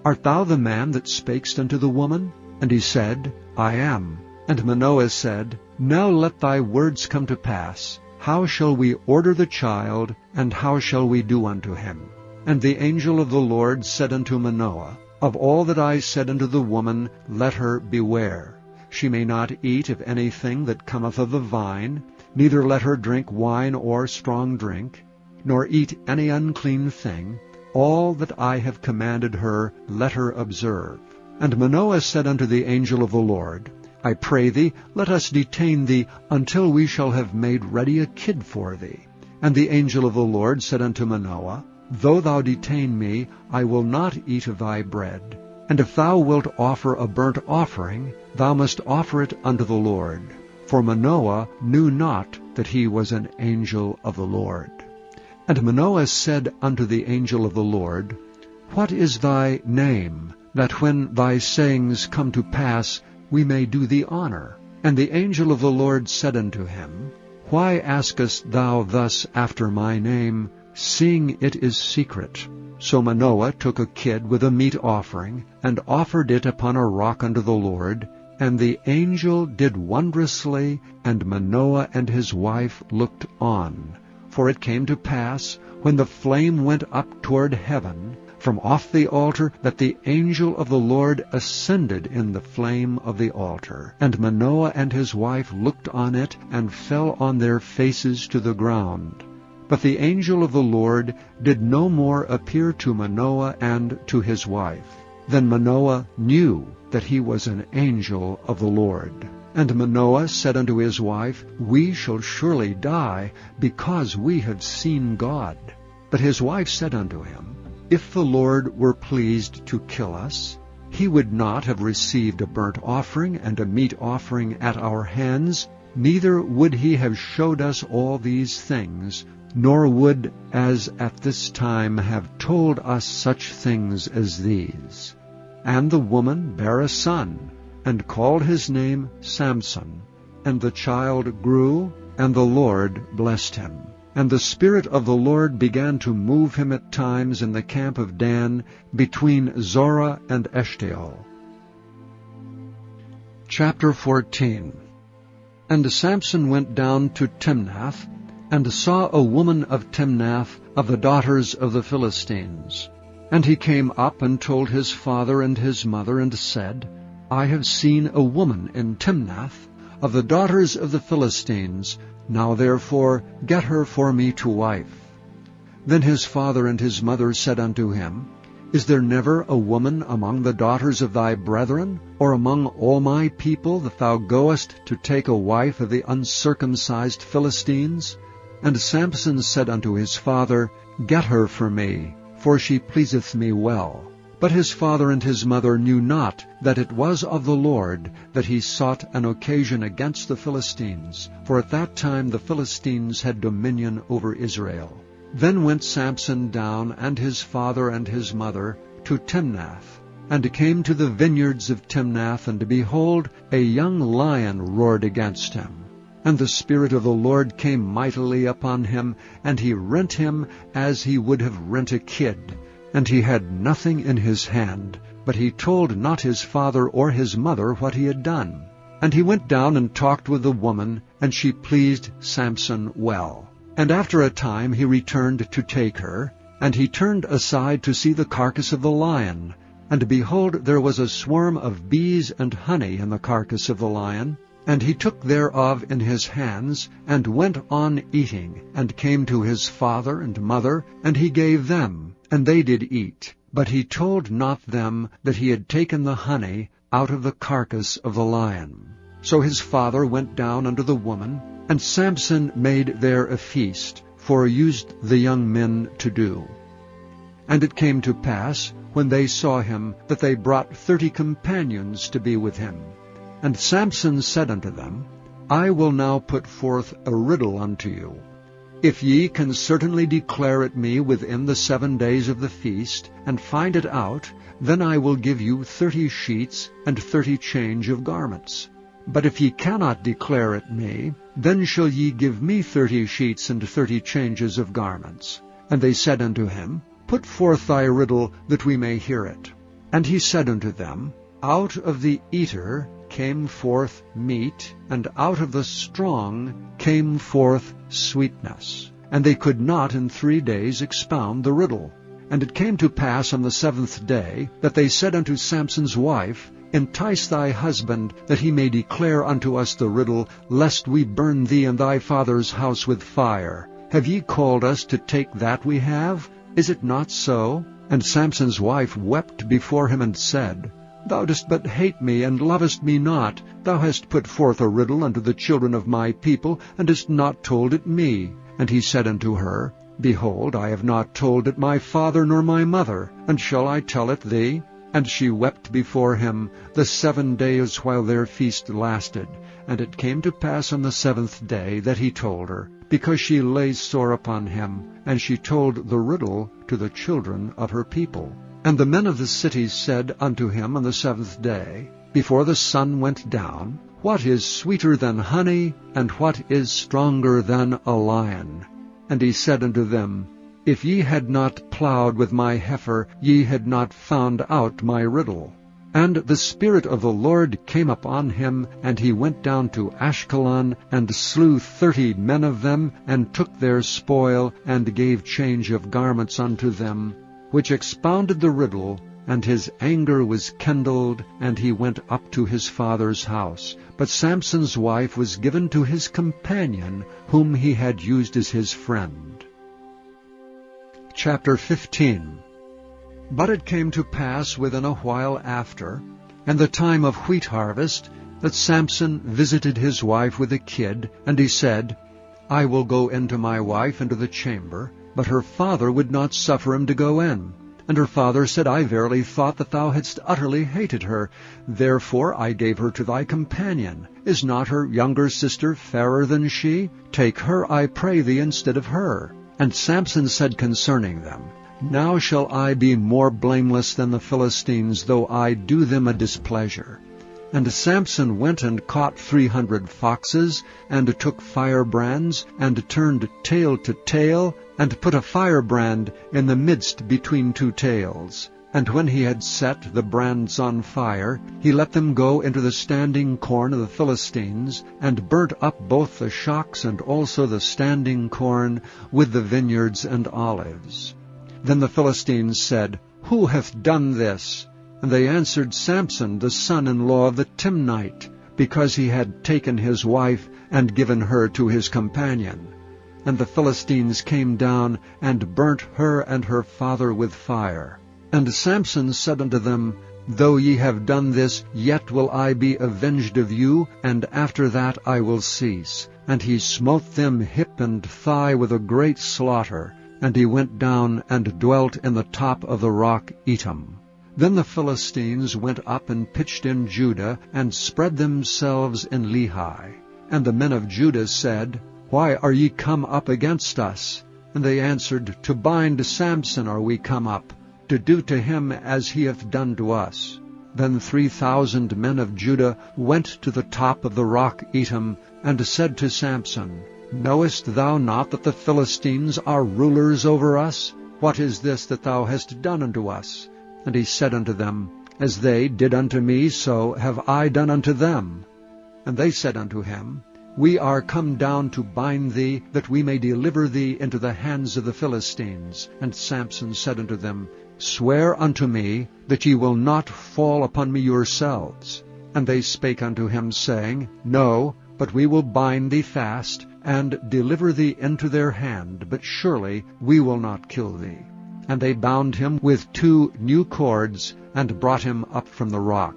Speaker 1: Art thou the man that spakest unto the woman? And he said, I am. And Manoah said, Now let thy words come to pass. How shall we order the child, and how shall we do unto him? And the angel of the Lord said unto Manoah, Of all that I said unto the woman, let her beware. She may not eat of anything that cometh of the vine, neither let her drink wine or strong drink, nor eat any unclean thing. All that I have commanded her, let her observe. And Manoah said unto the angel of the Lord, I pray thee, let us detain thee until we shall have made ready a kid for thee. And the angel of the Lord said unto Manoah, Though thou detain me, I will not eat of thy bread. And if thou wilt offer a burnt offering, thou must offer it unto the Lord. For Manoah knew not that he was an angel of the Lord. And Manoah said unto the angel of the Lord, What is thy name, that when thy sayings come to pass, we may do thee honor? And the angel of the Lord said unto him, Why askest thou thus after my name, seeing it is secret? So Manoah took a kid with a meat offering, and offered it upon a rock unto the Lord. And the angel did wondrously, and Manoah and his wife looked on. For it came to pass, when the flame went up toward heaven, from off the altar, that the angel of the Lord ascended in the flame of the altar. And Manoah and his wife looked on it, and fell on their faces to the ground. But the angel of the Lord did no more appear to Manoah and to his wife. Then Manoah knew that he was an angel of the Lord. And Manoah said unto his wife, We shall surely die, because we have seen God. But his wife said unto him, If the Lord were pleased to kill us, he would not have received a burnt offering and a meat offering at our hands, neither would he have showed us all these things, nor would as at this time have told us such things as these. And the woman bare a son, and called his name Samson. And the child grew, and the Lord blessed him. And the Spirit of the Lord began to move him at times in the camp of Dan, between Zorah and Eshtaol. Chapter 14. And Samson went down to Timnath, and saw a woman of Timnath, of the daughters of the Philistines. And he came up and told his father and his mother, and said, I have seen a woman in Timnath, of the daughters of the Philistines. Now therefore get her for me to wife. Then his father and his mother said unto him, Is there never a woman among the daughters of thy brethren, or among all my people, that thou goest to take a wife of the uncircumcised Philistines? And Samson said unto his father, Get her for me, for she pleaseth me well. But his father and his mother knew not that it was of the Lord that he sought an occasion against the Philistines, for at that time the Philistines had dominion over Israel. Then went Samson down, and his father and his mother, to Timnath, and came to the vineyards of Timnath, and behold, a young lion roared against him. And the Spirit of the Lord came mightily upon him, and he rent him as he would have rent a kid. And he had nothing in his hand, but he told not his father or his mother what he had done. And he went down and talked with the woman, and she pleased Samson well. And after a time he returned to take her, and he turned aside to see the carcass of the lion. And behold, there was a swarm of bees and honey in the carcass of the lion. And he took thereof in his hands, and went on eating, and came to his father and mother, and he gave them, and they did eat. But he told not them that he had taken the honey out of the carcass of the lion. So his father went down unto the woman, and Samson made there a feast, for used the young men to do. And it came to pass, when they saw him, that they brought 30 companions to be with him. And Samson said unto them, I will now put forth a riddle unto you. If ye can certainly declare it me within the 7 days of the feast, and find it out, then I will give you 30 sheets and 30 change of garments. But if ye cannot declare it me, then shall ye give me 30 sheets and 30 changes of garments. And they said unto him, Put forth thy riddle, that we may hear it. And he said unto them, Out of the eater came forth meat, and out of the strong came forth sweetness. And they could not in 3 days expound the riddle. And it came to pass on the 7th day, that they said unto Samson's wife, Entice thy husband, that he may declare unto us the riddle, lest we burn thee and thy father's house with fire. Have ye called us to take that we have? Is it not so? And Samson's wife wept before him, and said, Thou dost but hate me, and lovest me not. Thou hast put forth a riddle unto the children of my people, and hast not told it me. And he said unto her, Behold, I have not told it my father nor my mother, and shall I tell it thee? And she wept before him the 7 days while their feast lasted. And it came to pass on the 7th day that he told her, because she lay sore upon him, and she told the riddle to the children of her people. And the men of the city said unto him on the 7th day, before the sun went down, What is sweeter than honey, and what is stronger than a lion? And he said unto them, If ye had not plowed with my heifer, ye had not found out my riddle. And the Spirit of the Lord came upon him, and he went down to Ashkelon, and slew 30 men of them, and took their spoil, and gave change of garments unto them, which expounded the riddle. And his anger was kindled, and he went up to his father's house. But Samson's wife was given to his companion, whom he had used as his friend. Chapter 15. But it came to pass within a while after, and the time of wheat harvest, that Samson visited his wife with a kid, and he said, I will go in to my wife into the chamber. But her father would not suffer him to go in. And her father said, I verily thought that thou hadst utterly hated her. Therefore I gave her to thy companion. Is not her younger sister fairer than she? Take her, I pray thee, instead of her. And Samson said concerning them, Now shall I be more blameless than the Philistines, though I do them a displeasure. And Samson went and caught 300 foxes, and took firebrands, and turned tail to tail, and put a firebrand in the midst between 2 tails. And when he had set the brands on fire, he let them go into the standing corn of the Philistines, and burnt up both the shocks and also the standing corn with the vineyards and olives. Then the Philistines said, Who hath done this? And they answered, Samson, the son-in-law of the Timnite, because he had taken his wife and given her to his companion. And the Philistines came down and burnt her and her father with fire. And Samson said unto them, Though ye have done this, yet will I be avenged of you, and after that I will cease. And he smote them hip and thigh with a great slaughter, and he went down and dwelt in the top of the rock Etam. Then the Philistines went up and pitched in Judah, and spread themselves in Lehi. And the men of Judah said, Why are ye come up against us? And they answered, To bind Samson are we come up, to do to him as he hath done to us. Then 3,000 men of Judah went to the top of the rock Etam, and said to Samson, Knowest thou not that the Philistines are rulers over us? What is this that thou hast done unto us? And he said unto them, As they did unto me, so have I done unto them. And they said unto him, We are come down to bind thee, that we may deliver thee into the hands of the Philistines. And Samson said unto them, Swear unto me that ye will not fall upon me yourselves. And they spake unto him, saying, No, but we will bind thee fast, and deliver thee into their hand, but surely we will not kill thee. And they bound him with 2 new cords, and brought him up from the rock.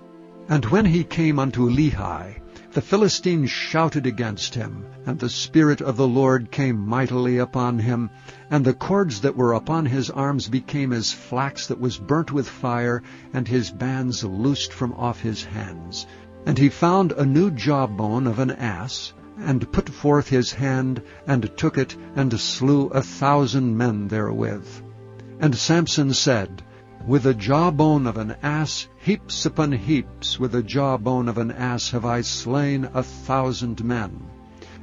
Speaker 1: And when he came unto Lehi, the Philistines shouted against him, and the Spirit of the Lord came mightily upon him, and the cords that were upon his arms became as flax that was burnt with fire, and his bands loosed from off his hands. And he found a new jawbone of an ass, and put forth his hand, and took it, and slew 1,000 men therewith. And Samson said, With the jawbone of an ass, heaps upon heaps, with the jawbone of an ass have I slain 1,000 men.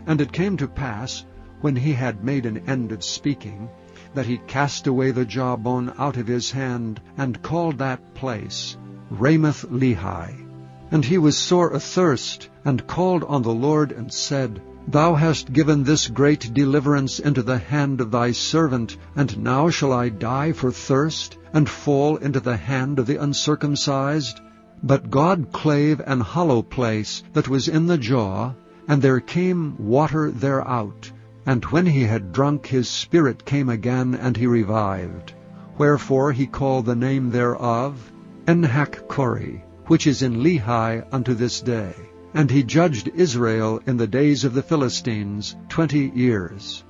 Speaker 1: And it came to pass, when he had made an end of speaking, that he cast away the jawbone out of his hand, and called that place Ramath-Lehi. And he was sore athirst, and called on the Lord, and said, Thou hast given this great deliverance into the hand of thy servant, and now shall I die for thirst, and fall into the hand of the uncircumcised? But God clave an hollow place that was in the jaw, and there came water thereout. And when he had drunk, his spirit came again, and he revived. Wherefore he called the name thereof Enhakkore, which is in Lehi unto this day. And he judged Israel in the days of the Philistines 20 years.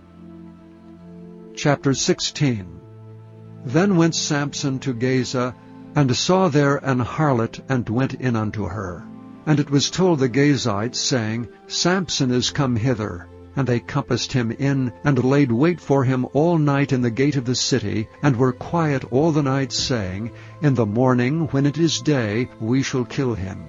Speaker 1: Chapter 16. Then went Samson to Gaza, and saw there an harlot, and went in unto her. And it was told the Gazites, saying, Samson is come hither. And they compassed him in, and laid wait for him all night in the gate of the city, and were quiet all the night, saying, In the morning, when it is day, we shall kill him.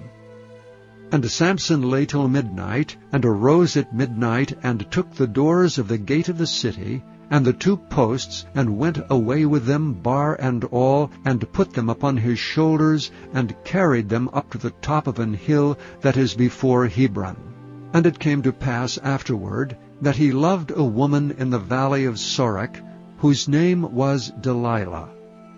Speaker 1: And Samson lay till midnight, and arose at midnight, and took the doors of the gate of the city, and the 2 posts, and went away with them, bar and all, and put them upon his shoulders, and carried them up to the top of an hill that is before Hebron. And it came to pass afterward, that he loved a woman in the valley of Sorek, whose name was Delilah.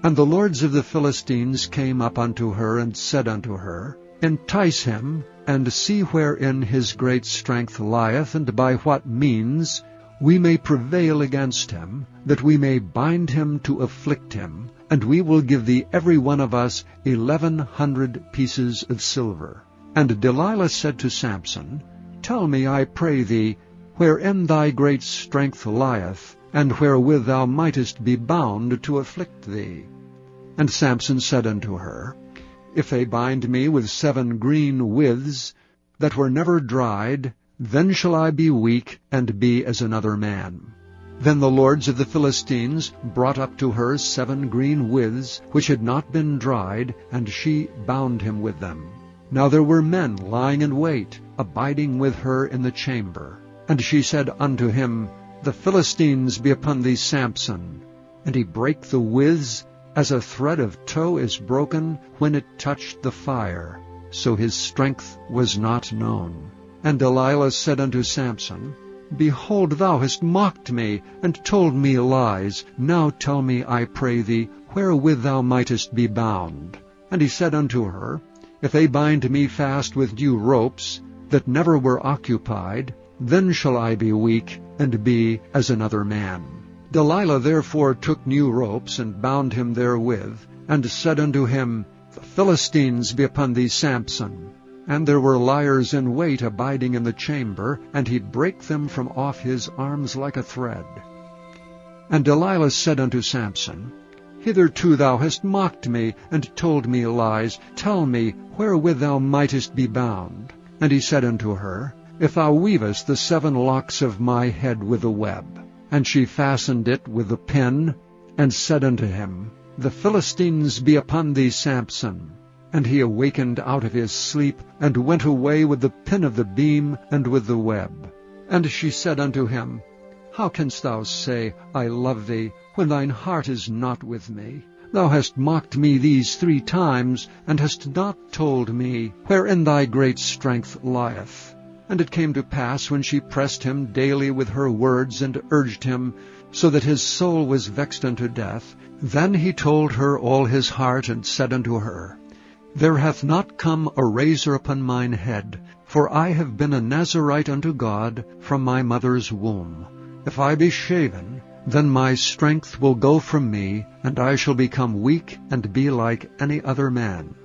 Speaker 1: And the lords of the Philistines came up unto her, and said unto her, Entice him, and see wherein his great strength lieth, and by what means we may prevail against him, that we may bind him to afflict him, and we will give thee every one of us 1,100 pieces of silver. And Delilah said to Samson, Tell me, I pray thee, wherein thy great strength lieth, and wherewith thou mightest be bound to afflict thee. And Samson said unto her, If they bind me with 7 green withs, that were never dried, then shall I be weak, and be as another man. Then the lords of the Philistines brought up to her 7 green withs, which had not been dried, and she bound him with them. Now there were men lying in wait, abiding with her in the chamber. And she said unto him, The Philistines be upon thee, Samson. And he brake the withs, as a thread of tow is broken when it touched the fire. So his strength was not known. And Delilah said unto Samson, Behold, thou hast mocked me, and told me lies. Now tell me, I pray thee, wherewith thou mightest be bound. And he said unto her, If they bind me fast with new ropes, that never were occupied, then shall I be weak, and be as another man. Delilah therefore took new ropes, and bound him therewith, and said unto him, The Philistines be upon thee, Samson. And there were liers in wait abiding in the chamber, and he brake them from off his arms like a thread. And Delilah said unto Samson, Hitherto thou hast mocked me, and told me lies. Tell me, wherewith thou mightest be bound. And he said unto her, If thou weavest the 7 locks of my head with a web. And she fastened it with a pin, and said unto him, The Philistines be upon thee, Samson. And he awakened out of his sleep, and went away with the pin of the beam, and with the web. And she said unto him, How canst thou say, I love thee, when thine heart is not with me? Thou hast mocked me these 3 times, and hast not told me wherein thy great strength lieth. And it came to pass, when she pressed him daily with her words, and urged him, so that his soul was vexed unto death, then he told her all his heart, and said unto her, There hath not come a razor upon mine head, for I have been a Nazarite unto God from my mother's womb. If I be shaven, then my strength will go from me, and I shall become weak, and be like any other man.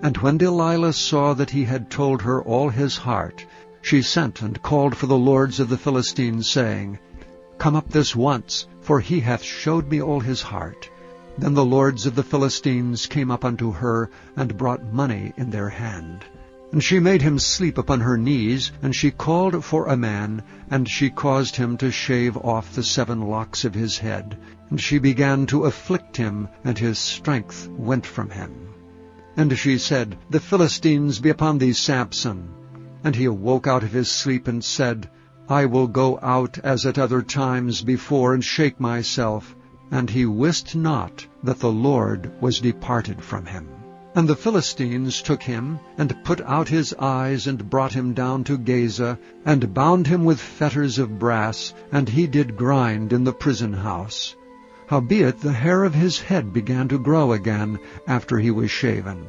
Speaker 1: And when Delilah saw that he had told her all his heart, she sent and called for the lords of the Philistines, saying, Come up this once, for he hath showed me all his heart. Then the lords of the Philistines came up unto her, and brought money in their hand. And she made him sleep upon her knees, and she called for a man, and she caused him to shave off the 7 locks of his head. And she began to afflict him, and his strength went from him. And she said, The Philistines be upon thee, Samson. And he awoke out of his sleep, and said, I will go out as at other times before, and shake myself. And he wist not that the Lord was departed from him. And the Philistines took him, and put out his eyes, and brought him down to Gaza, and bound him with fetters of brass, and he did grind in the prison house. Howbeit the hair of his head began to grow again, after he was shaven.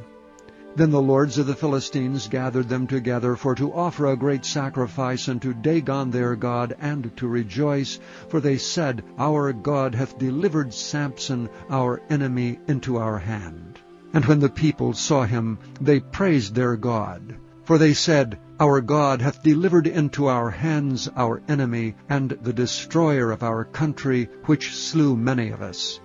Speaker 1: Then the lords of the Philistines gathered them together for to offer a great sacrifice unto Dagon their god, and to rejoice, for they said, Our God hath delivered Samson our enemy into our hand. And when the people saw him, they praised their God. For they said, Our God hath delivered into our hands our enemy, and the destroyer of our country, which slew many of us.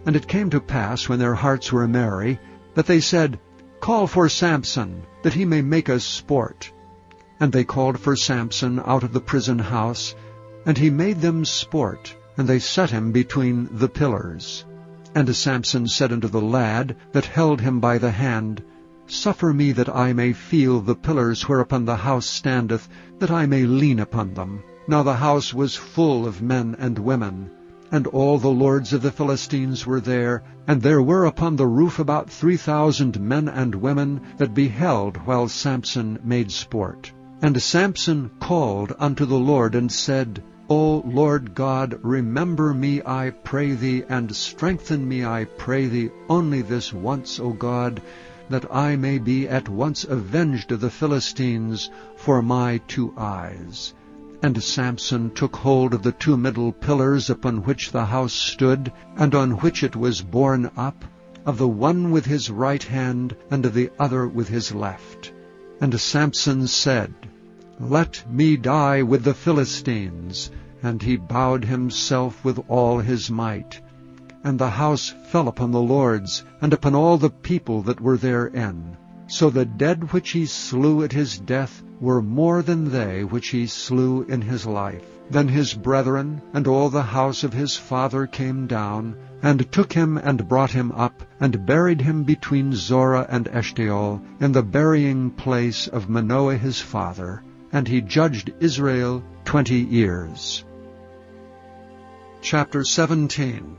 Speaker 1: And it came to pass, when their hearts were merry, that they said, Call for Samson, that he may make us sport. And they called for Samson out of the prison house, and he made them sport, and they set him between the pillars. And Samson said unto the lad that held him by the hand, Suffer me that I may feel the pillars whereupon the house standeth, that I may lean upon them. Now the house was full of men and women, and all the lords of the Philistines were there, and there were upon the roof about 3,000 men and women that beheld while Samson made sport. And Samson called unto the Lord, and said, O Lord God, remember me, I pray thee, and strengthen me, I pray thee, only this once, O God, that I may be at once avenged of the Philistines for my 2 eyes. And Samson took hold of the 2 middle pillars upon which the house stood, and on which it was borne up, of the one with his right hand, and of the other with his left. And Samson said, Let me die with the Philistines. And he bowed himself with all his might. And the house fell upon the lords, and upon all the people that were therein. So the dead which he slew at his death were more than they which he slew in his life. Then his brethren and all the house of his father came down, and took him and brought him up, and buried him between Zorah and Eshtaol, in the burying place of Manoah his father. And he judged Israel 20 years. Chapter 17.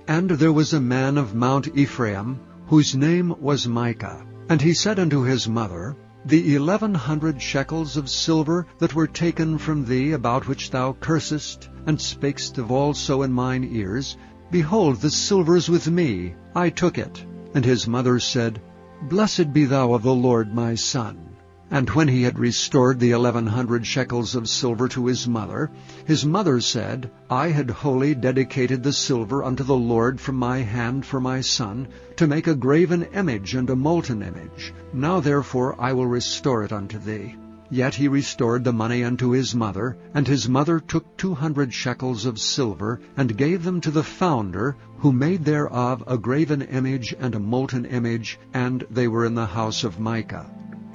Speaker 1: And there was a man of Mount Ephraim, whose name was Micah. And he said unto his mother, The 1,100 shekels of silver that were taken from thee, about which thou cursest, and spakest of also in mine ears, behold, the silver is with me, I took it. And his mother said, Blessed be thou of the Lord, my son. And when he had restored the 1,100 shekels of silver to his mother said, I had wholly dedicated the silver unto the Lord from my hand for my son, to make a graven image and a molten image. Now therefore I will restore it unto thee. Yet he restored the money unto his mother, and his mother took 200 shekels of silver, and gave them to the founder, who made thereof a graven image and a molten image, and they were in the house of Micah.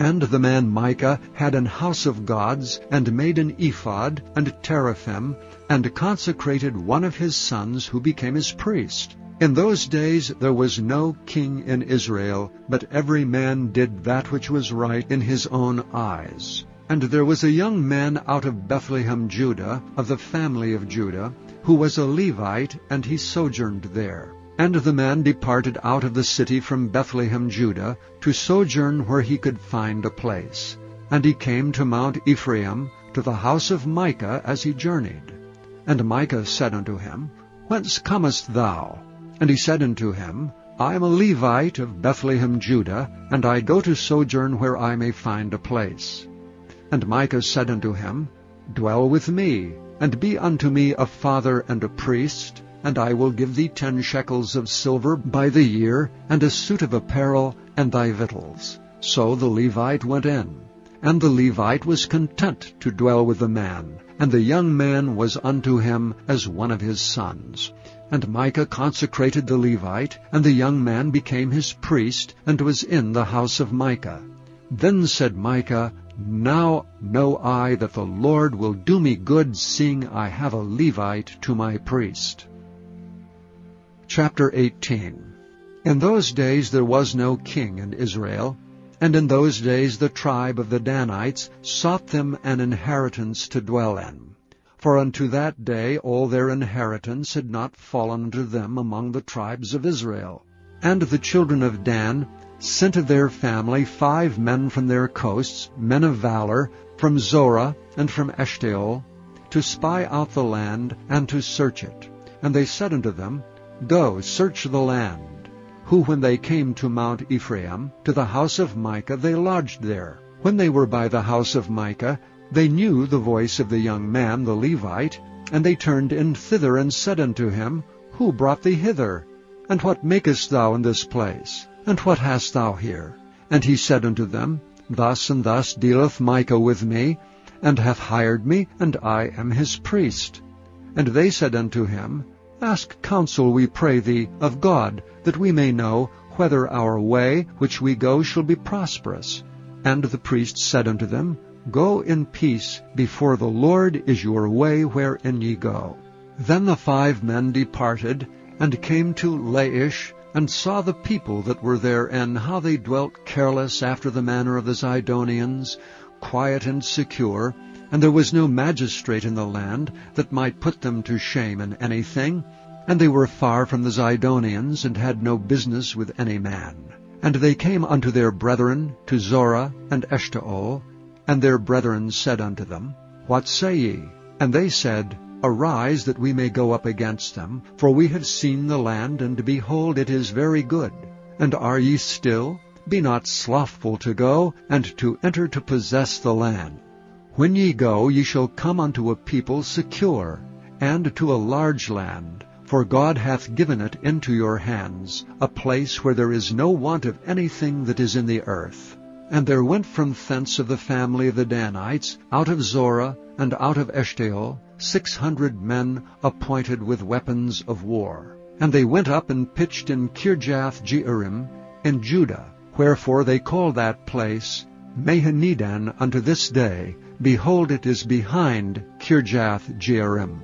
Speaker 1: And the man Micah had an house of gods, and made an ephod, and teraphim, and consecrated one of his sons, who became his priest. In those days there was no king in Israel, but every man did that which was right in his own eyes. And there was a young man out of Bethlehem, Judah, of the family of Judah, who was a Levite, and he sojourned there. And the man departed out of the city from Bethlehem, Judah, to sojourn where he could find a place. And he came to Mount Ephraim, to the house of Micah, as he journeyed. And Micah said unto him, Whence comest thou? And he said unto him, I am a Levite of Bethlehem, Judah, and I go to sojourn where I may find a place. And Micah said unto him, Dwell with me, and be unto me a father and a priest, and I will give thee 10 shekels of silver by the year, and a suit of apparel, and thy victuals. So the Levite went in. And the Levite was content to dwell with the man, and the young man was unto him as one of his sons. And Micah consecrated the Levite, and the young man became his priest, and was in the house of Micah. Then said Micah, Now know I that the Lord will do me good, seeing I have a Levite to my priest. Chapter 18. In those days there was no king in Israel, and in those days the tribe of the Danites sought them an inheritance to dwell in. For unto that day all their inheritance had not fallen unto them among the tribes of Israel. And the children of Dan sent of their family 5 men from their coasts, men of valor, from Zorah and from Eshtaol, to spy out the land and to search it. And they said unto them, Go, search the land. Who, when they came to Mount Ephraim, to the house of Micah, they lodged there. When they were by the house of Micah, they knew the voice of the young man, the Levite, and they turned in thither, and said unto him, Who brought thee hither? And what makest thou in this place? And what hast thou here? And he said unto them, Thus and thus dealeth Micah with me, and hath hired me, and I am his priest. And they said unto him, Ask counsel, we pray thee, of God, that we may know whether our way which we go shall be prosperous. And the priest said unto them, Go in peace, before the Lord is your way wherein ye go. Then the 5 men departed, and came to Laish, and saw the people that were therein, how they dwelt careless after the manner of the Zidonians, quiet and secure, and there was no magistrate in the land that might put them to shame in anything, and they were far from the Zidonians, and had no business with any man. And they came unto their brethren, to Zorah and Eshtaol, and their brethren said unto them, What say ye? And they said, Arise, that we may go up against them, for we have seen the land, and behold, it is very good. And are ye still? Be not slothful to go, and to enter to possess the land. When ye go, ye shall come unto a people secure, and to a large land, for God hath given it into your hands, a place where there is no want of anything that is in the earth. And there went from thence of the family of the Danites, out of Zorah and out of Eshtaol, 600 men appointed with weapons of war. And they went up and pitched in Kirjath-jearim in Judah, wherefore they call that place Mahanidan unto this day. Behold, it is behind Kirjath-jearim.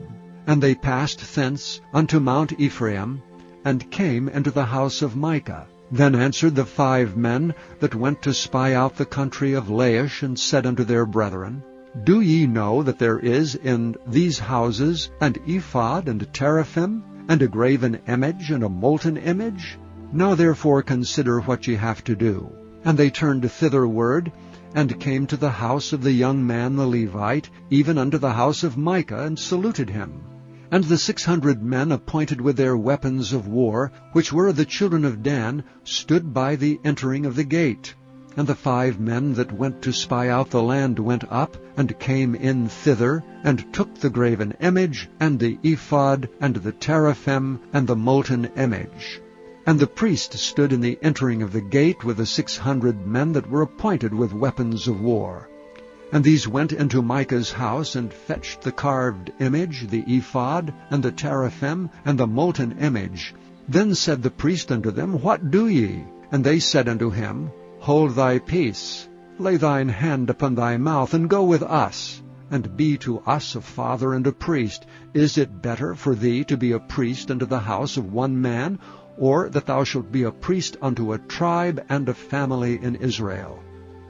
Speaker 1: And they passed thence unto Mount Ephraim, and came into the house of Micah. Then answered the 5 men that went to spy out the country of Laish, and said unto their brethren, Do ye know that there is in these houses an ephod and teraphim, and a graven image and a molten image? Now therefore consider what ye have to do. And they turned thitherward, and came to the house of the young man the Levite, even unto the house of Micah, and saluted him. And the 600 men appointed with their weapons of war, which were of the children of Dan, stood by the entering of the gate. And the 5 men that went to spy out the land went up, and came in thither, and took the graven image, and the ephod, and the teraphim, and the molten image. And the priest stood in the entering of the gate with the 600 men that were appointed with weapons of war. And these went into Micah's house, and fetched the carved image, the ephod, and the teraphim, and the molten image. Then said the priest unto them, What do ye? And they said unto him, Hold thy peace, lay thine hand upon thy mouth, and go with us, and be to us a father and a priest. Is it better for thee to be a priest unto the house of one man, or that thou shalt be a priest unto a tribe and a family in Israel?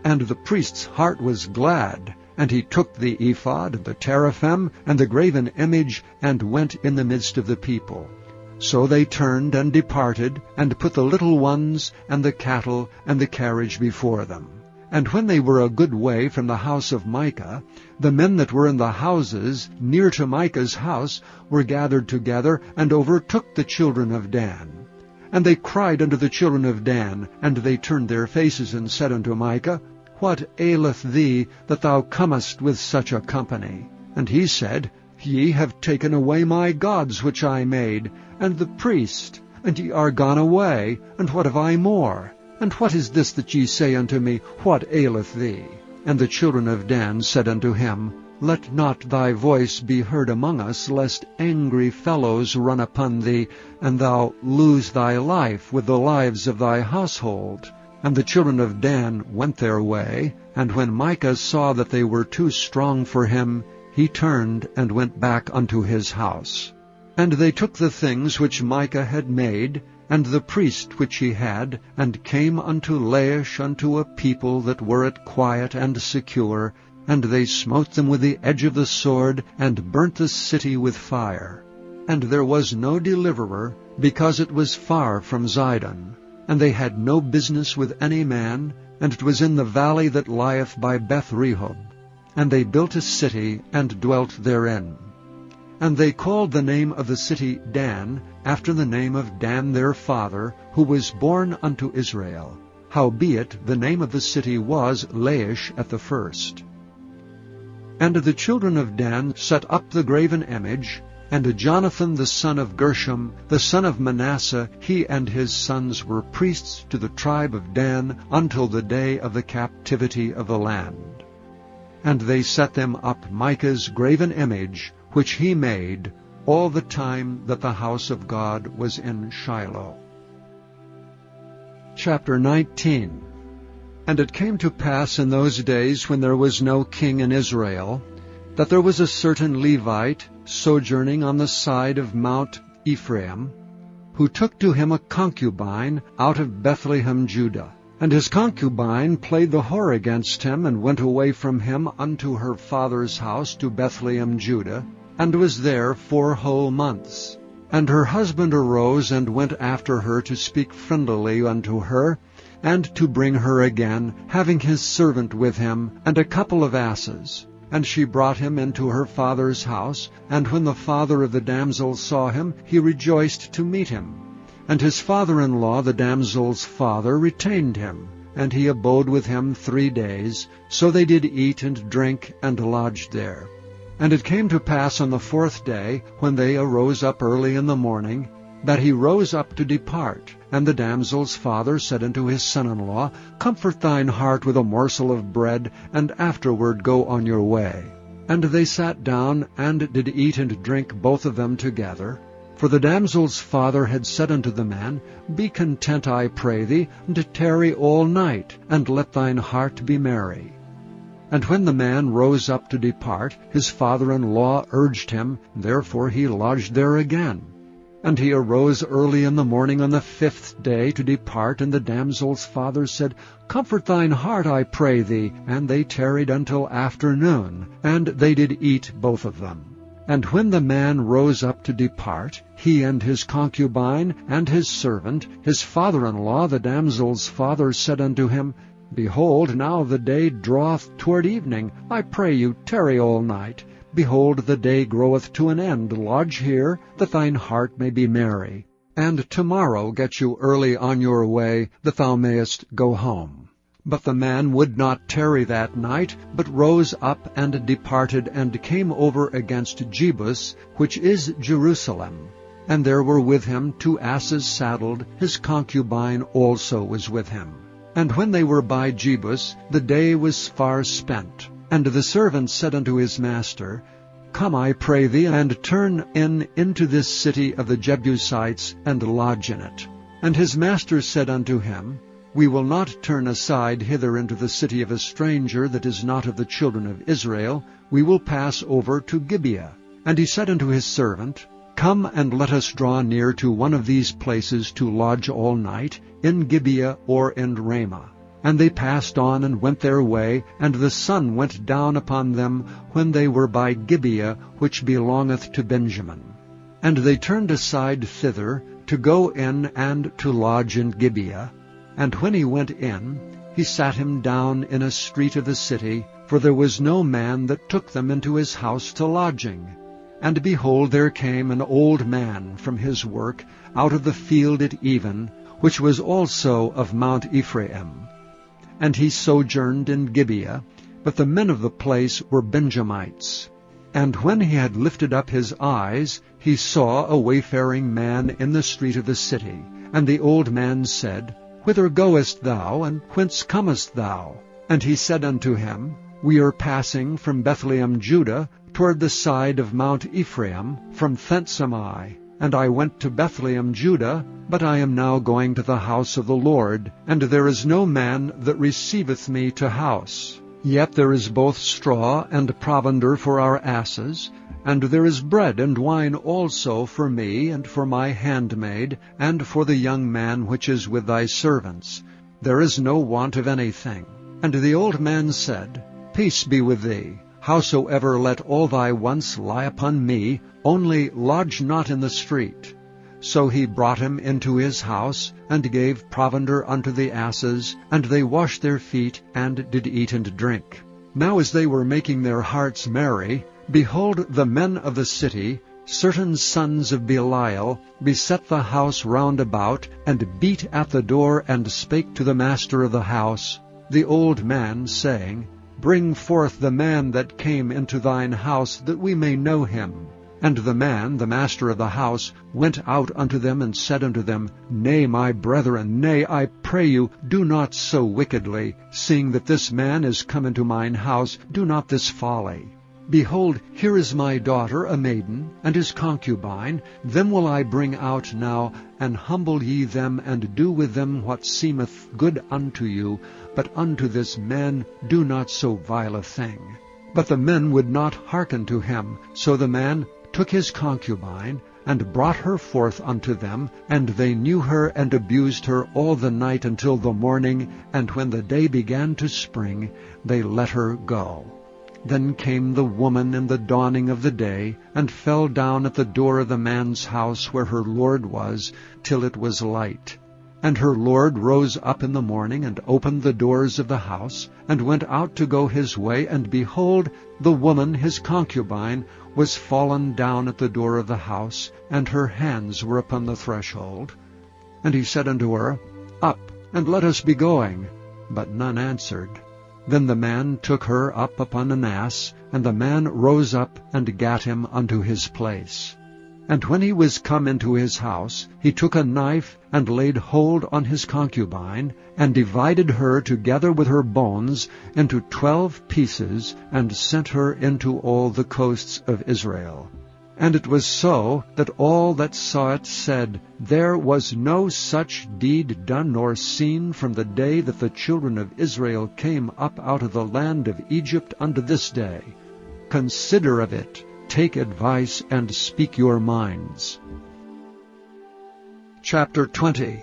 Speaker 1: And the priest's heart was glad, and he took the ephod, and the teraphim, and the graven image, and went in the midst of the people. So they turned and departed, and put the little ones, and the cattle, and the carriage before them. And when they were a good way from the house of Micah, the men that were in the houses near to Micah's house were gathered together, and overtook the children of Dan. And they cried unto the children of Dan, and they turned their faces, and said unto Micah, What aileth thee, that thou comest with such a company? And he said, Ye have taken away my gods which I made, and the priest, and ye are gone away, and what have I more? And what is this that ye say unto me, What aileth thee? And the children of Dan said unto him, Let not thy voice be heard among us, lest angry fellows run upon thee, and thou lose thy life with the lives of thy household. And the children of Dan went their way, and when Micah saw that they were too strong for him, he turned and went back unto his house. And they took the things which Micah had made, and the priest which he had, and came unto Laish unto a people that were at quiet and secure, and they smote them with the edge of the sword, and burnt the city with fire. And there was no deliverer, because it was far from Zidon. And they had no business with any man, and it was in the valley that lieth by Beth-rehob. And they built a city, and dwelt therein. And they called the name of the city Dan, after the name of Dan their father, who was born unto Israel. Howbeit the name of the city was Laish at the first. And the children of Dan set up the graven image, and Jonathan the son of Gershom, the son of Manasseh, he and his sons were priests to the tribe of Dan until the day of the captivity of the land. And they set them up Micah's graven image, which he made, all the time that the house of God was in Shiloh. Chapter 19. And it came to pass in those days, when there was no king in Israel, that there was a certain Levite sojourning on the side of Mount Ephraim, who took to him a concubine out of Bethlehem, Judah. And his concubine played the whore against him, and went away from him unto her father's house to Bethlehem, Judah, and was there 4 whole months. And her husband arose, and went after her to speak friendlily unto her, and to bring her again, having his servant with him, and a couple of asses. And she brought him into her father's house, and when the father of the damsel saw him, he rejoiced to meet him. And his father-in-law, the damsel's father, retained him, and he abode with him 3 days. So they did eat and drink, and lodged there. And it came to pass on the 4th day, when they arose up early in the morning, that he rose up to depart. And the damsel's father said unto his son-in-law, Comfort thine heart with a morsel of bread, and afterward go on your way. And they sat down, and did eat and drink both of them together. For the damsel's father had said unto the man, Be content, I pray thee, and tarry all night, and let thine heart be merry. And when the man rose up to depart, his father-in-law urged him, therefore he lodged there again. And he arose early in the morning on the 5th day to depart, and the damsel's father said, Comfort thine heart, I pray thee. And they tarried until afternoon, and they did eat both of them. And when the man rose up to depart, he and his concubine and his servant, his father-in-law, the damsel's father, said unto him, Behold, now the day draweth toward evening. I pray you, tarry all night. Behold, the day groweth to an end. Lodge here, that thine heart may be merry. And tomorrow get you early on your way, that thou mayest go home. But the man would not tarry that night, but rose up and departed, and came over against Jebus, which is Jerusalem. And there were with him 2 asses saddled, his concubine also was with him. And when they were by Jebus, the day was far spent. And the servant said unto his master, Come, I pray thee, and turn into this city of the Jebusites, and lodge in it. And his master said unto him, We will not turn aside hither into the city of a stranger that is not of the children of Israel. We will pass over to Gibeah. And he said unto his servant, Come and let us draw near to one of these places to lodge all night, in Gibeah or in Ramah. And they passed on and went their way, and the sun went down upon them when they were by Gibeah, which belongeth to Benjamin. And they turned aside thither, to go in and to lodge in Gibeah. And when he went in, he sat him down in a street of the city, for there was no man that took them into his house to lodging. And behold, there came an old man from his work out of the field at even, which was also of Mount Ephraim. And he sojourned in Gibeah, but the men of the place were Benjamites. And when he had lifted up his eyes, he saw a wayfaring man in the street of the city. And the old man said, Whither goest thou, and whence comest thou? And he said unto him, We are passing from Bethlehem, Judah, toward the side of Mount Ephraim, from thence am I. And I went to Bethlehem, Judah, but I am now going to the house of the Lord, and there is no man that receiveth me to house. Yet there is both straw and provender for our asses, and there is bread and wine also for me, and for my handmaid, and for the young man which is with thy servants. There is no want of anything. And the old man said, Peace be with thee. Howsoever let all thy wants lie upon me, only lodge not in the street. So he brought him into his house, and gave provender unto the asses, and they washed their feet, and did eat and drink. Now as they were making their hearts merry, behold, the men of the city, certain sons of Belial, beset the house round about, and beat at the door, and spake to the master of the house, the old man, saying, Bring forth the man that came into thine house, that we may know him. And the man, the master of the house, went out unto them, and said unto them, Nay, my brethren, nay, I pray you, do not so wickedly. Seeing that this man is come into mine house, do not this folly. Behold, here is my daughter, a maiden, and his concubine. Them will I bring out now, and humble ye them, and do with them what seemeth good unto you. But unto this man do not so vile a thing. But the men would not hearken to him. So the man took his concubine, and brought her forth unto them, and they knew her, and abused her all the night until the morning, and when the day began to spring, they let her go. Then came the woman in the dawning of the day, and fell down at the door of the man's house where her lord was, till it was light. And her lord rose up in the morning, and opened the doors of the house, and went out to go his way, and behold, the woman his concubine was fallen down at the door of the house, and her hands were upon the threshold. And he said unto her, Up, and let us be going. But none answered. Then the man took her up upon an ass, and the man rose up and gat him unto his place. And when he was come into his house, he took a knife, and laid hold on his concubine, and divided her together with her bones into 12 pieces, and sent her into all the coasts of Israel. And it was so, that all that saw it said, There was no such deed done nor seen from the day that the children of Israel came up out of the land of Egypt unto this day. Consider of it, take advice, and speak your minds. Chapter 20.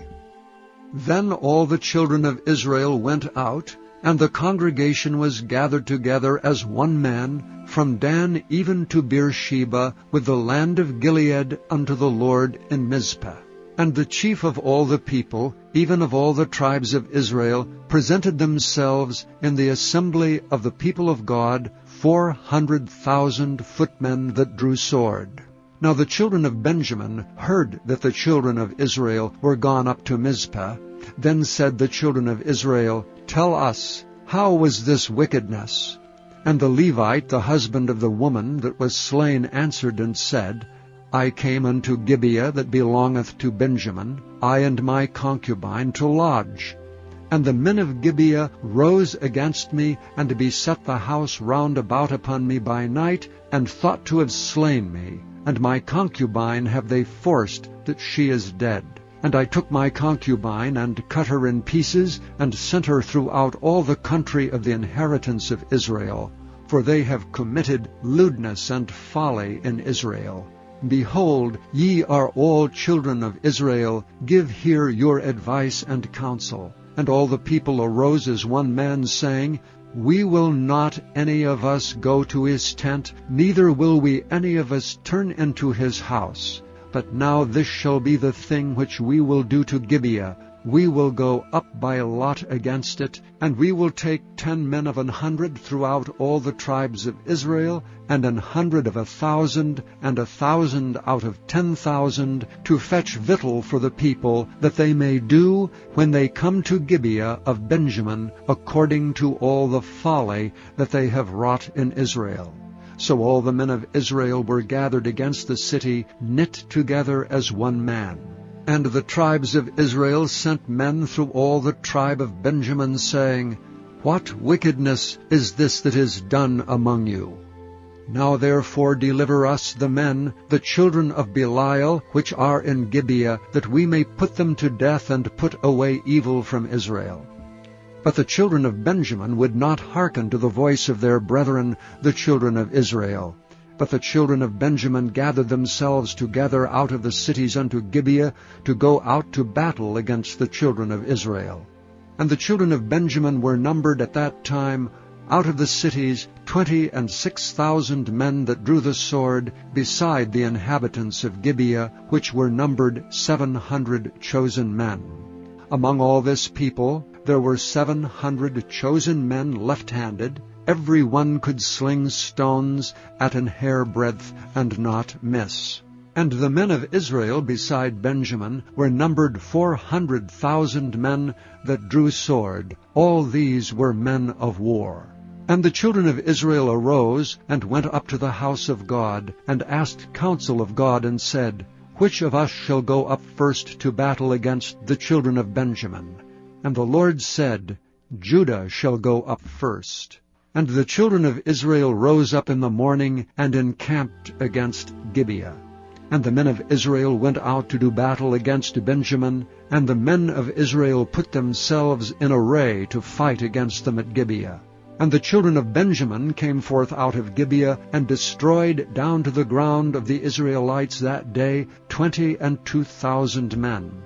Speaker 1: Then all the children of Israel went out, and the congregation was gathered together as one man, from Dan even to Beersheba, with the land of Gilead, unto the Lord in Mizpah. And the chief of all the people, even of all the tribes of Israel, presented themselves in the assembly of the people of God, 400,000 footmen that drew sword. Now the children of Benjamin heard that the children of Israel were gone up to Mizpah, Then said the children of Israel, Tell us, how was this wickedness? And the Levite, the husband of the woman that was slain, answered and said, I came unto Gibeah that belongeth to Benjamin, I and my concubine, to lodge. And the men of Gibeah rose against me, and beset the house round about upon me by night, and thought to have slain me. And my concubine have they forced, that she is dead. And I took my concubine, and cut her in pieces, and sent her throughout all the country of the inheritance of Israel. For they have committed lewdness and folly in Israel. Behold, ye are all children of Israel, give here your advice and counsel. And all the people arose as one man, saying, We will not any of us go to his tent, neither will we any of us turn into his house. But now this shall be the thing which we will do to Gibeah. We will go up by lot against it, and we will take 10 men of 100 throughout all the tribes of Israel, and 100 of 1,000, and 1,000 out of 10,000, to fetch victual for the people, that they may do, when they come to Gibeah of Benjamin, according to all the folly that they have wrought in Israel. So all the men of Israel were gathered against the city, knit together as one man. And the tribes of Israel sent men through all the tribe of Benjamin, saying, What wickedness is this that is done among you? Now therefore deliver us the men, the children of Belial, which are in Gibeah, that we may put them to death, and put away evil from Israel. But the children of Benjamin would not hearken to the voice of their brethren, the children of Israel. But the children of Benjamin gathered themselves together out of the cities unto Gibeah, to go out to battle against the children of Israel. And the children of Benjamin were numbered at that time out of the cities 26,000 men that drew the sword, beside the inhabitants of Gibeah, which were numbered 700 chosen men. Among all this people there were 700 chosen men left-handed. Every one could sling stones at an hairbreadth, and not miss. And the men of Israel beside Benjamin were numbered 400,000 men that drew sword. All these were men of war. And the children of Israel arose, and went up to the house of God, and asked counsel of God, and said, Which of us shall go up first to battle against the children of Benjamin? And the Lord said, Judah shall go up first. And the children of Israel rose up in the morning, and encamped against Gibeah. And the men of Israel went out to do battle against Benjamin, and the men of Israel put themselves in array to fight against them at Gibeah. And the children of Benjamin came forth out of Gibeah, and destroyed down to the ground of the Israelites that day 22,000 men.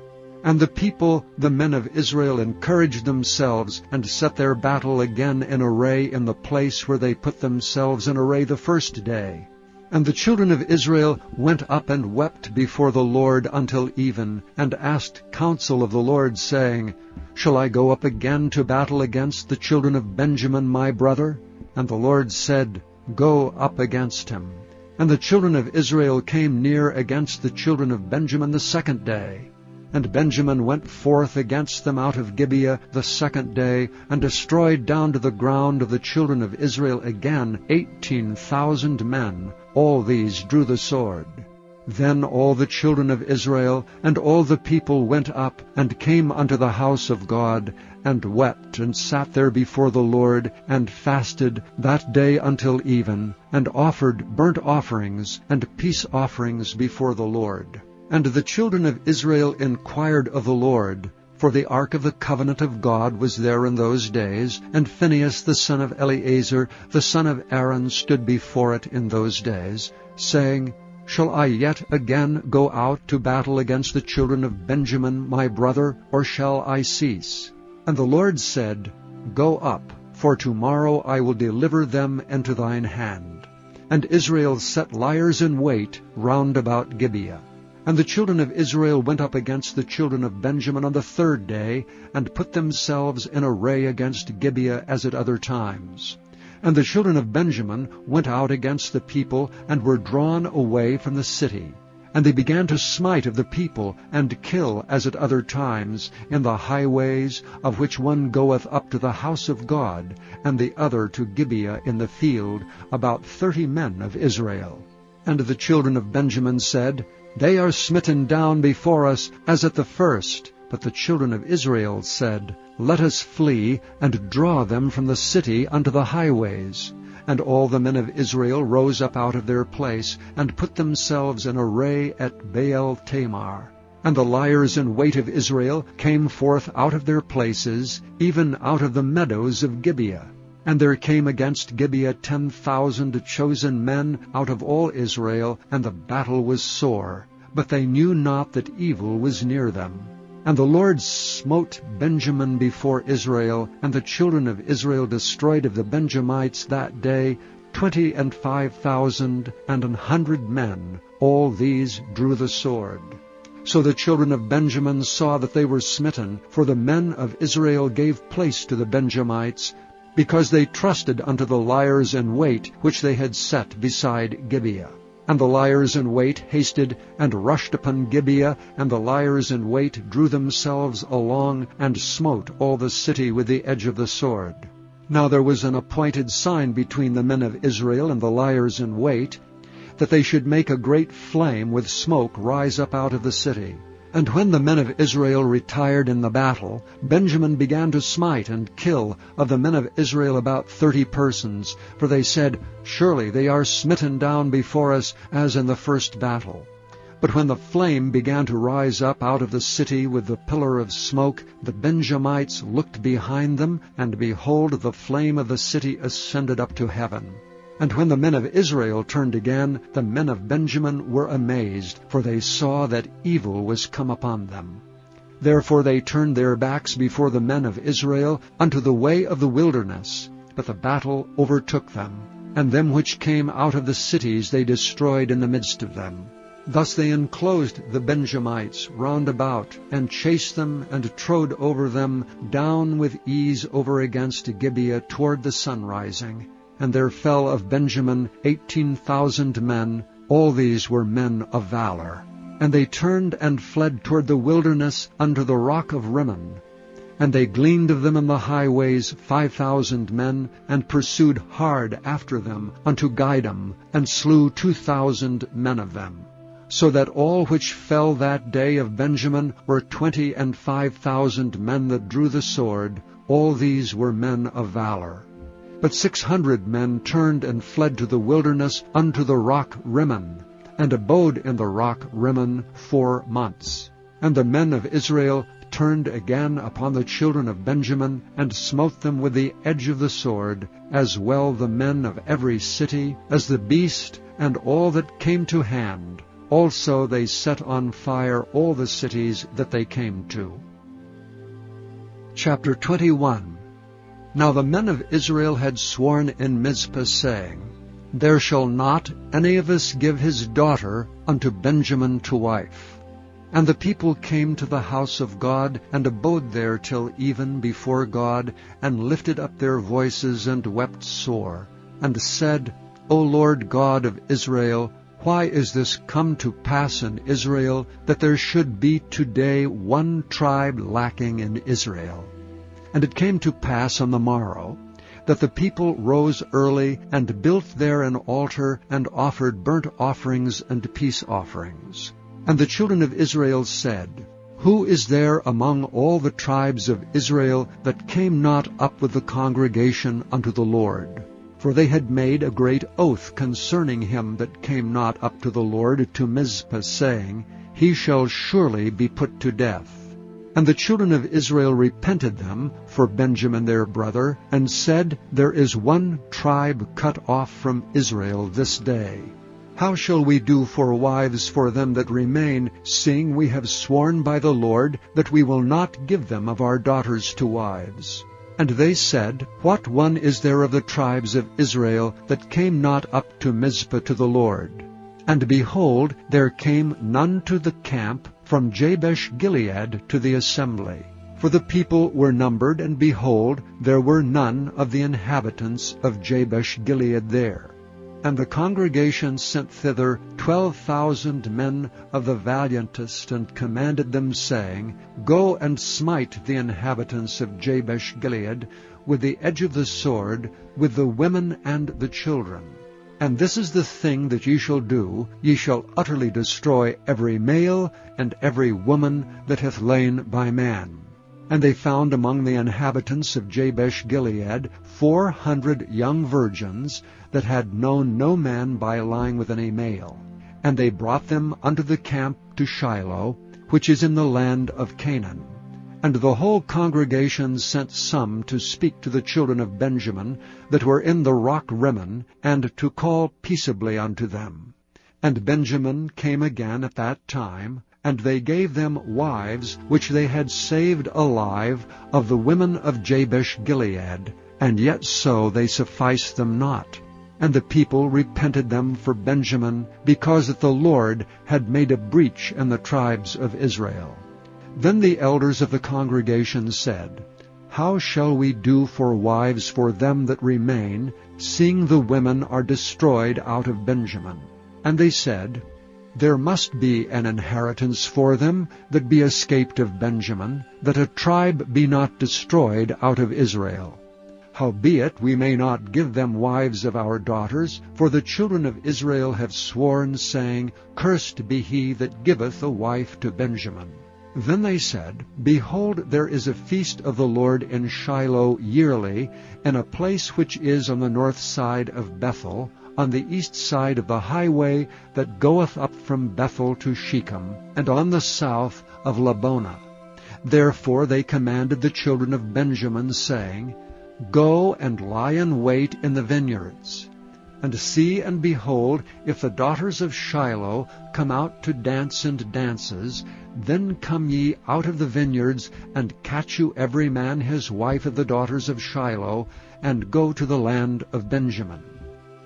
Speaker 1: And the people, the men of Israel, encouraged themselves, and set their battle again in array in the place where they put themselves in array the first day. And the children of Israel went up and wept before the Lord until even, and asked counsel of the Lord, saying, Shall I go up again to battle against the children of Benjamin my brother? And the Lord said, Go up against him. And the children of Israel came near against the children of Benjamin the second day. And Benjamin went forth against them out of Gibeah the second day, and destroyed down to the ground of the children of Israel again 18,000 men. All these drew the sword. Then all the children of Israel and all the people went up, and came unto the house of God, and wept, and sat there before the Lord, and fasted that day until even, and offered burnt offerings and peace offerings before the Lord. And the children of Israel inquired of the Lord, for the ark of the covenant of God was there in those days, and Phinehas the son of Eleazar, the son of Aaron, stood before it in those days, saying, Shall I yet again go out to battle against the children of Benjamin my brother, or shall I cease? And the Lord said, Go up, for tomorrow I will deliver them into thine hand. And Israel set liers in wait round about Gibeah. And the children of Israel went up against the children of Benjamin on the third day, and put themselves in array against Gibeah as at other times. And the children of Benjamin went out against the people, and were drawn away from the city. And they began to smite of the people, and kill, as at other times, in the highways, of which one goeth up to the house of God, and the other to Gibeah in the field, about 30 men of Israel. And the children of Benjamin said, They are smitten down before us, as at the first. But the children of Israel said, Let us flee, and draw them from the city unto the highways. And all the men of Israel rose up out of their place, and put themselves in array at Baal-Tamar. And the liers in wait of Israel came forth out of their places, even out of the meadows of Gibeah. And there came against Gibeah 10,000 chosen men out of all Israel, and the battle was sore. But they knew not that evil was near them. And the Lord smote Benjamin before Israel, and the children of Israel destroyed of the Benjamites that day 25,000 and 100 men. All these drew the sword. So the children of Benjamin saw that they were smitten, for the men of Israel gave place to the Benjamites, because they trusted unto the liers in wait which they had set beside Gibeah. And the liers in wait hasted and rushed upon Gibeah, and the liers in wait drew themselves along, and smote all the city with the edge of the sword. Now there was an appointed sign between the men of Israel and the liers in wait, that they should make a great flame with smoke rise up out of the city. And when the men of Israel retired in the battle, Benjamin began to smite and kill of the men of Israel about 30 persons, for they said, Surely they are smitten down before us, as in the first battle. But when the flame began to rise up out of the city with the pillar of smoke, the Benjamites looked behind them, and behold, the flame of the city ascended up to heaven. And when the men of Israel turned again, the men of Benjamin were amazed, for they saw that evil was come upon them. Therefore they turned their backs before the men of Israel unto the way of the wilderness. But the battle overtook them, and them which came out of the cities they destroyed in the midst of them. Thus they enclosed the Benjamites round about, and chased them, and trode over them down with ease over against Gibeah toward the sunrising. And there fell of Benjamin 18,000 men. All these were men of valor. And they turned and fled toward the wilderness unto the rock of Rimmon. And they gleaned of them in the highways 5,000 men, and pursued hard after them unto Gidom, and slew 2,000 men of them. So that all which fell that day of Benjamin were 25,000 men that drew the sword. All these were men of valor. But 600 men turned and fled to the wilderness unto the rock Rimmon, and abode in the rock Rimmon 4 months. And the men of Israel turned again upon the children of Benjamin, and smote them with the edge of the sword, as well the men of every city, as the beast, and all that came to hand. Also they set on fire all the cities that they came to. Chapter 21. Now the men of Israel had sworn in Mizpah, saying, There shall not any of us give his daughter unto Benjamin to wife. And the people came to the house of God, and abode there till even before God, and lifted up their voices, and wept sore, and said, O Lord God of Israel, why is this come to pass in Israel, that there should be today one tribe lacking in Israel? And it came to pass on the morrow, that the people rose early, and built there an altar, and offered burnt offerings and peace offerings. And the children of Israel said, Who is there among all the tribes of Israel that came not up with the congregation unto the Lord? For they had made a great oath concerning him that came not up to the Lord to Mizpah, saying, He shall surely be put to death. And the children of Israel repented them for Benjamin their brother, and said, There is one tribe cut off from Israel this day. How shall we do for wives for them that remain, seeing we have sworn by the Lord that we will not give them of our daughters to wives? And they said, What one is there of the tribes of Israel that came not up to Mizpah to the Lord? And behold, there came none to the camp from Jabesh-Gilead to the assembly. For the people were numbered, and behold, there were none of the inhabitants of Jabesh-Gilead there. And the congregation sent thither 12,000 men of the valiantest, and commanded them, saying, Go and smite the inhabitants of Jabesh-Gilead with the edge of the sword, with the women and the children. And this is the thing that ye shall do: ye shall utterly destroy every male and every woman that hath lain by man. And they found among the inhabitants of Jabesh-Gilead 400 young virgins that had known no man by lying with any male. And they brought them unto the camp to Shiloh, which is in the land of Canaan. And the whole congregation sent some to speak to the children of Benjamin that were in the rock Rimmon, and to call peaceably unto them. And Benjamin came again at that time, and they gave them wives which they had saved alive of the women of Jabesh-Gilead, and yet so they sufficed them not. And the people repented them for Benjamin, because that the Lord had made a breach in the tribes of Israel. Then the elders of the congregation said, How shall we do for wives for them that remain, seeing the women are destroyed out of Benjamin? And they said, There must be an inheritance for them that be escaped of Benjamin, that a tribe be not destroyed out of Israel. Howbeit we may not give them wives of our daughters, for the children of Israel have sworn, saying, Cursed be he that giveth a wife to Benjamin. Then they said, Behold, there is a feast of the Lord in Shiloh yearly, in a place which is on the north side of Bethel, on the east side of the highway that goeth up from Bethel to Shechem, and on the south of Labonah. Therefore they commanded the children of Benjamin, saying, Go and lie in wait in the vineyards. And see and behold, if the daughters of Shiloh come out to dance and dances, then come ye out of the vineyards, and catch you every man his wife of the daughters of Shiloh, and go to the land of Benjamin.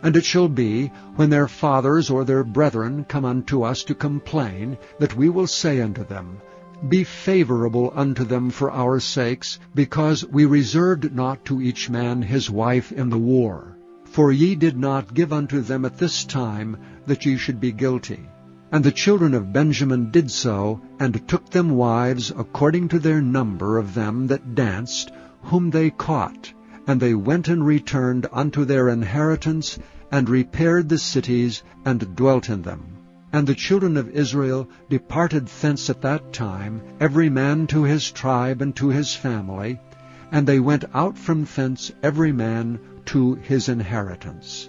Speaker 1: And it shall be, when their fathers or their brethren come unto us to complain, that we will say unto them, Be favorable unto them for our sakes, because we reserved not to each man his wife in the war. For ye did not give unto them at this time, that ye should be guilty. And the children of Benjamin did so, and took them wives according to their number of them that danced, whom they caught. And they went and returned unto their inheritance, and repaired the cities, and dwelt in them. And the children of Israel departed thence at that time, every man to his tribe and to his family, and they went out from thence every man to his inheritance.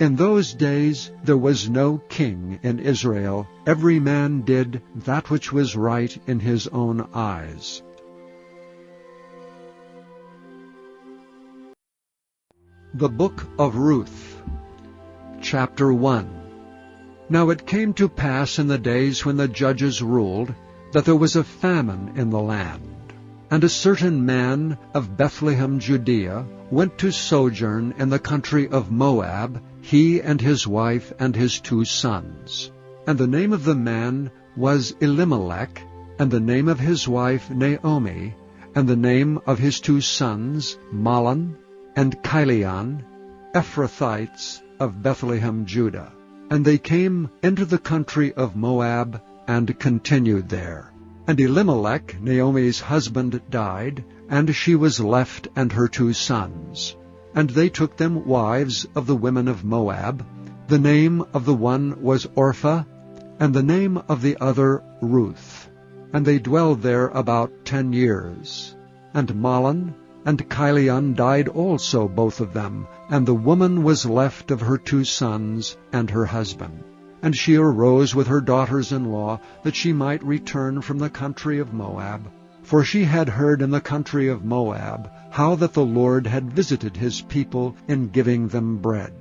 Speaker 1: In those days there was no king in Israel. Every man did that which was right in his own eyes. The Book of Ruth, Chapter 1. Now it came to pass in the days when the judges ruled, that there was a famine in the land. And a certain man of Bethlehem, Judea, went to sojourn in the country of Moab, he and his wife and his 2 sons. And the name of the man was Elimelech, and the name of his wife Naomi, and the name of his 2 sons Mahlon and Chilion, Ephrathites of Bethlehem, Judah. And they came into the country of Moab, and continued there. And Elimelech, Naomi's husband, died, and she was left and her 2 sons. And they took them wives of the women of Moab. The name of the one was Orpah, and the name of the other Ruth. And they dwelled there about 10 years. And Mahlon and Chilion died also, both of them, and the woman was left of her 2 sons and her husband. And she arose with her daughters-in-law, that she might return from the country of Moab. For she had heard in the country of Moab how that the Lord had visited his people in giving them bread.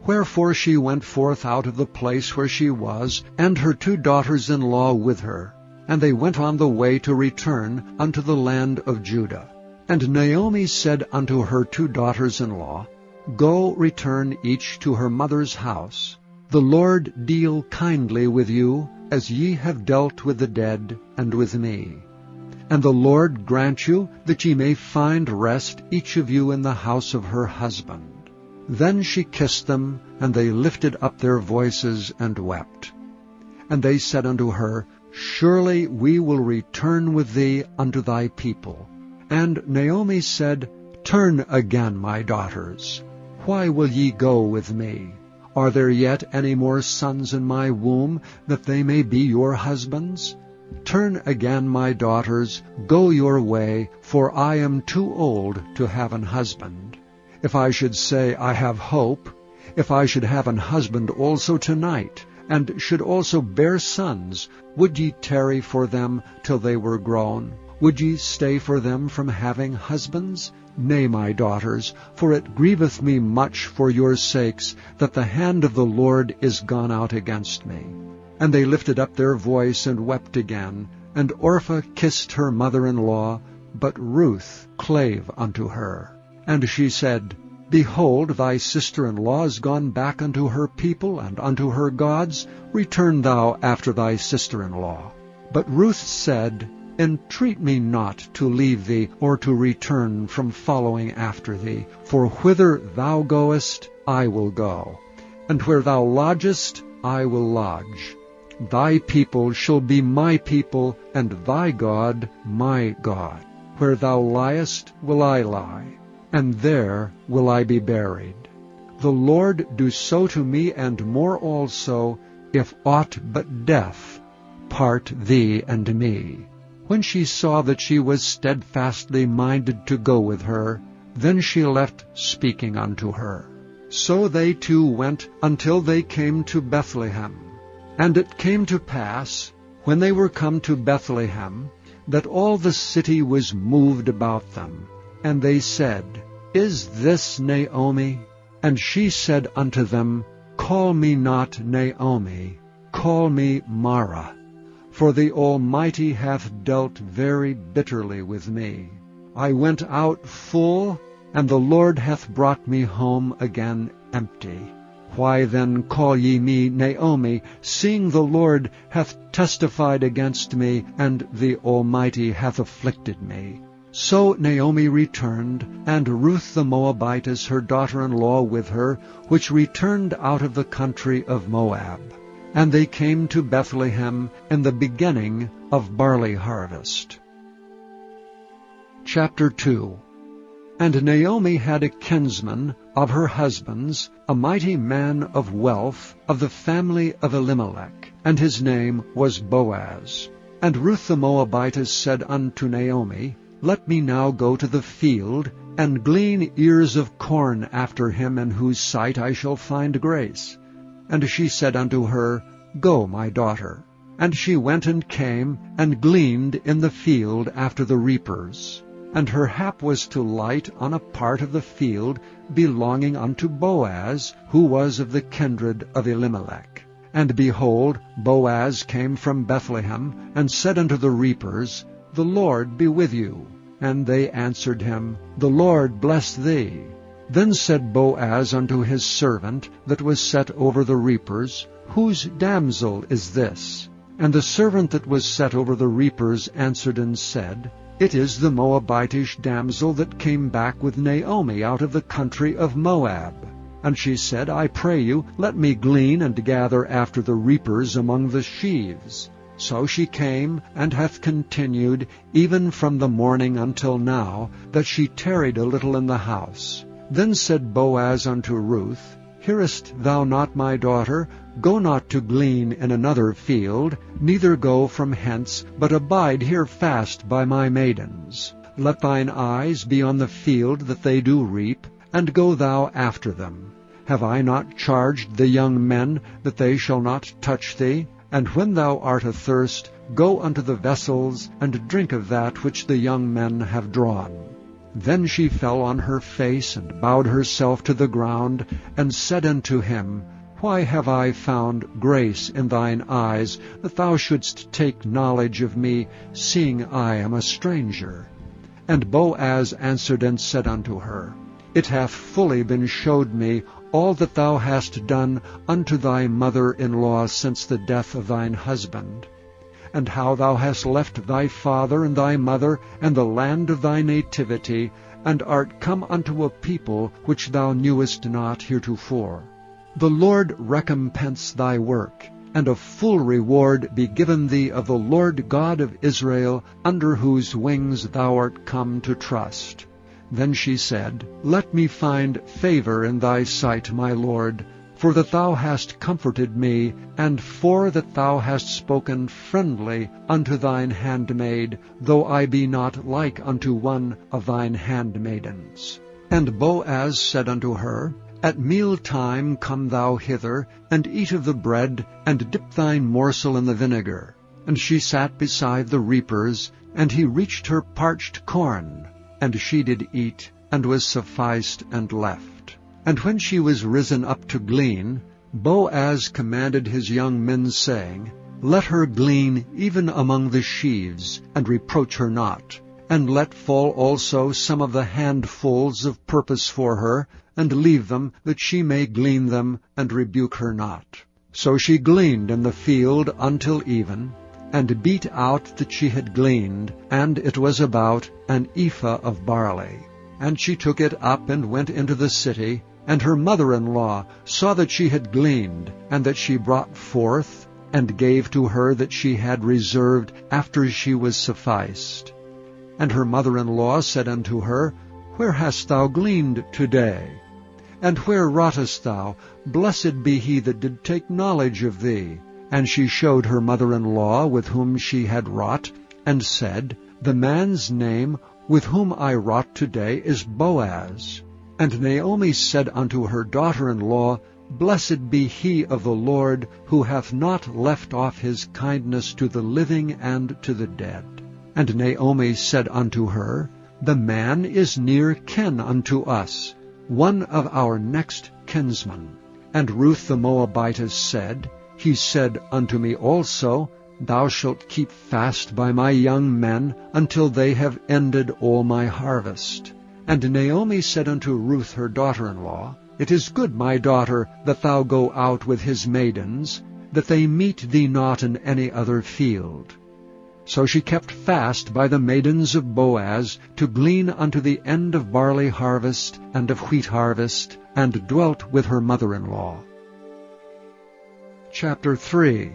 Speaker 1: Wherefore she went forth out of the place where she was, and her 2 daughters-in-law with her. And they went on the way to return unto the land of Judah. And Naomi said unto her 2 daughters-in-law, Go, return each to her mother's house. The Lord deal kindly with you, as ye have dealt with the dead and with me. And the Lord grant you that ye may find rest each of you in the house of her husband. Then she kissed them, and they lifted up their voices and wept. And they said unto her, Surely we will return with thee unto thy people. And Naomi said, Turn again, my daughters. Why will ye go with me? Are there yet any more sons in my womb, that they may be your husbands? Turn again, my daughters, go your way, for I am too old to have an husband. If I should say, I have hope, if I should have an husband also tonight, and should also bear sons, would ye tarry for them till they were grown? Would ye stay for them from having husbands? Nay, my daughters, for it grieveth me much for your sakes, that the hand of the Lord is gone out against me. And they lifted up their voice and wept again. And Orpah kissed her mother-in-law, but Ruth clave unto her. And she said, Behold, thy sister-in-law is gone back unto her people and unto her gods. Return thou after thy sister-in-law. But Ruth said, Entreat me not to leave thee, or to return from following after thee. For whither thou goest, I will go, and where thou lodgest, I will lodge. Thy people shall be my people, and thy God my God. Where thou liest will I lie, and there will I be buried. The Lord do so to me, and more also, if aught but death part thee and me. When she saw that she was steadfastly minded to go with her, then she left speaking unto her. So they two went until they came to Bethlehem. And it came to pass, when they were come to Bethlehem, that all the city was moved about them. And they said, Is this Naomi? And she said unto them, Call me not Naomi, call me Mara. For the Almighty hath dealt very bitterly with me. I went out full, and the Lord hath brought me home again empty. Why then call ye me Naomi, seeing the Lord hath testified against me, and the Almighty hath afflicted me? So Naomi returned, and Ruth the Moabitess her daughter-in-law with her, which returned out of the country of Moab. And they came to Bethlehem in the beginning of barley harvest. Chapter 2. And Naomi had a kinsman of her husband's, a mighty man of wealth, of the family of Elimelech, and his name was Boaz. And Ruth the Moabitess said unto Naomi, Let me now go to the field, and glean ears of corn after him in whose sight I shall find grace. And she said unto her, Go, my daughter. And she went and came, and gleaned in the field after the reapers. And her hap was to light on a part of the field belonging unto Boaz, who was of the kindred of Elimelech. And behold, Boaz came from Bethlehem, and said unto the reapers, The Lord be with you. And they answered him, The Lord bless thee. Then said Boaz unto his servant that was set over the reapers, Whose damsel is this? And the servant that was set over the reapers answered and said, It is the Moabitish damsel that came back with Naomi out of the country of Moab. And she said, I pray you, let me glean and gather after the reapers among the sheaves. So she came, and hath continued, even from the morning until now, that she tarried a little in the house. Then said Boaz unto Ruth, Hearest thou not, my daughter? Go not to glean in another field, neither go from hence, but abide here fast by my maidens. Let thine eyes be on the field that they do reap, and go thou after them. Have I not charged the young men that they shall not touch thee? And when thou art athirst, go unto the vessels, and drink of that which the young men have drawn. Then she fell on her face, and bowed herself to the ground, and said unto him, Why have I found grace in thine eyes, that thou shouldst take knowledge of me, seeing I am a stranger? And Boaz answered and said unto her, It hath fully been showed me all that thou hast done unto thy mother-in-law since the death of thine husband, and how thou hast left thy father and thy mother and the land of thy nativity, and art come unto a people which thou knewest not heretofore. The Lord recompense thy work, and a full reward be given thee of the Lord God of Israel, under whose wings thou art come to trust. Then she said, Let me find favor in thy sight, my Lord, for that thou hast comforted me, and for that thou hast spoken friendly unto thine handmaid, though I be not like unto one of thine handmaidens. And Boaz said unto her, At meal time come thou hither, and eat of the bread, and dip thine morsel in the vinegar. And she sat beside the reapers, and he reached her parched corn. And she did eat, and was sufficed, and left. And when she was risen up to glean, Boaz commanded his young men, saying, Let her glean even among the sheaves, and reproach her not. And let fall also some of the handfuls of purpose for her, and leave them, that she may glean them, and rebuke her not. So she gleaned in the field until even, and beat out that she had gleaned, and it was about an ephah of barley. And she took it up and went into the city, and her mother-in-law saw that she had gleaned, and that she brought forth, and gave to her that she had reserved after she was sufficed. And her mother-in-law said unto her, Where hast thou gleaned today? And where wroughtest thou? Blessed be he that did take knowledge of thee. And she showed her mother-in-law with whom she had wrought, and said, The man's name with whom I wrought today is Boaz. And Naomi said unto her daughter-in-law, Blessed be he of the Lord, who hath not left off his kindness to the living and to the dead. And Naomi said unto her, The man is near kin unto us, one of our next kinsmen. And Ruth the Moabitess said, He said unto me also, Thou shalt keep fast by my young men until they have ended all my harvest. And Naomi said unto Ruth her daughter-in-law, It is good, my daughter, that thou go out with his maidens, that they meet thee not in any other field. So she kept fast by the maidens of Boaz, to glean unto the end of barley harvest and of wheat harvest, and dwelt with her mother-in-law. Chapter 3.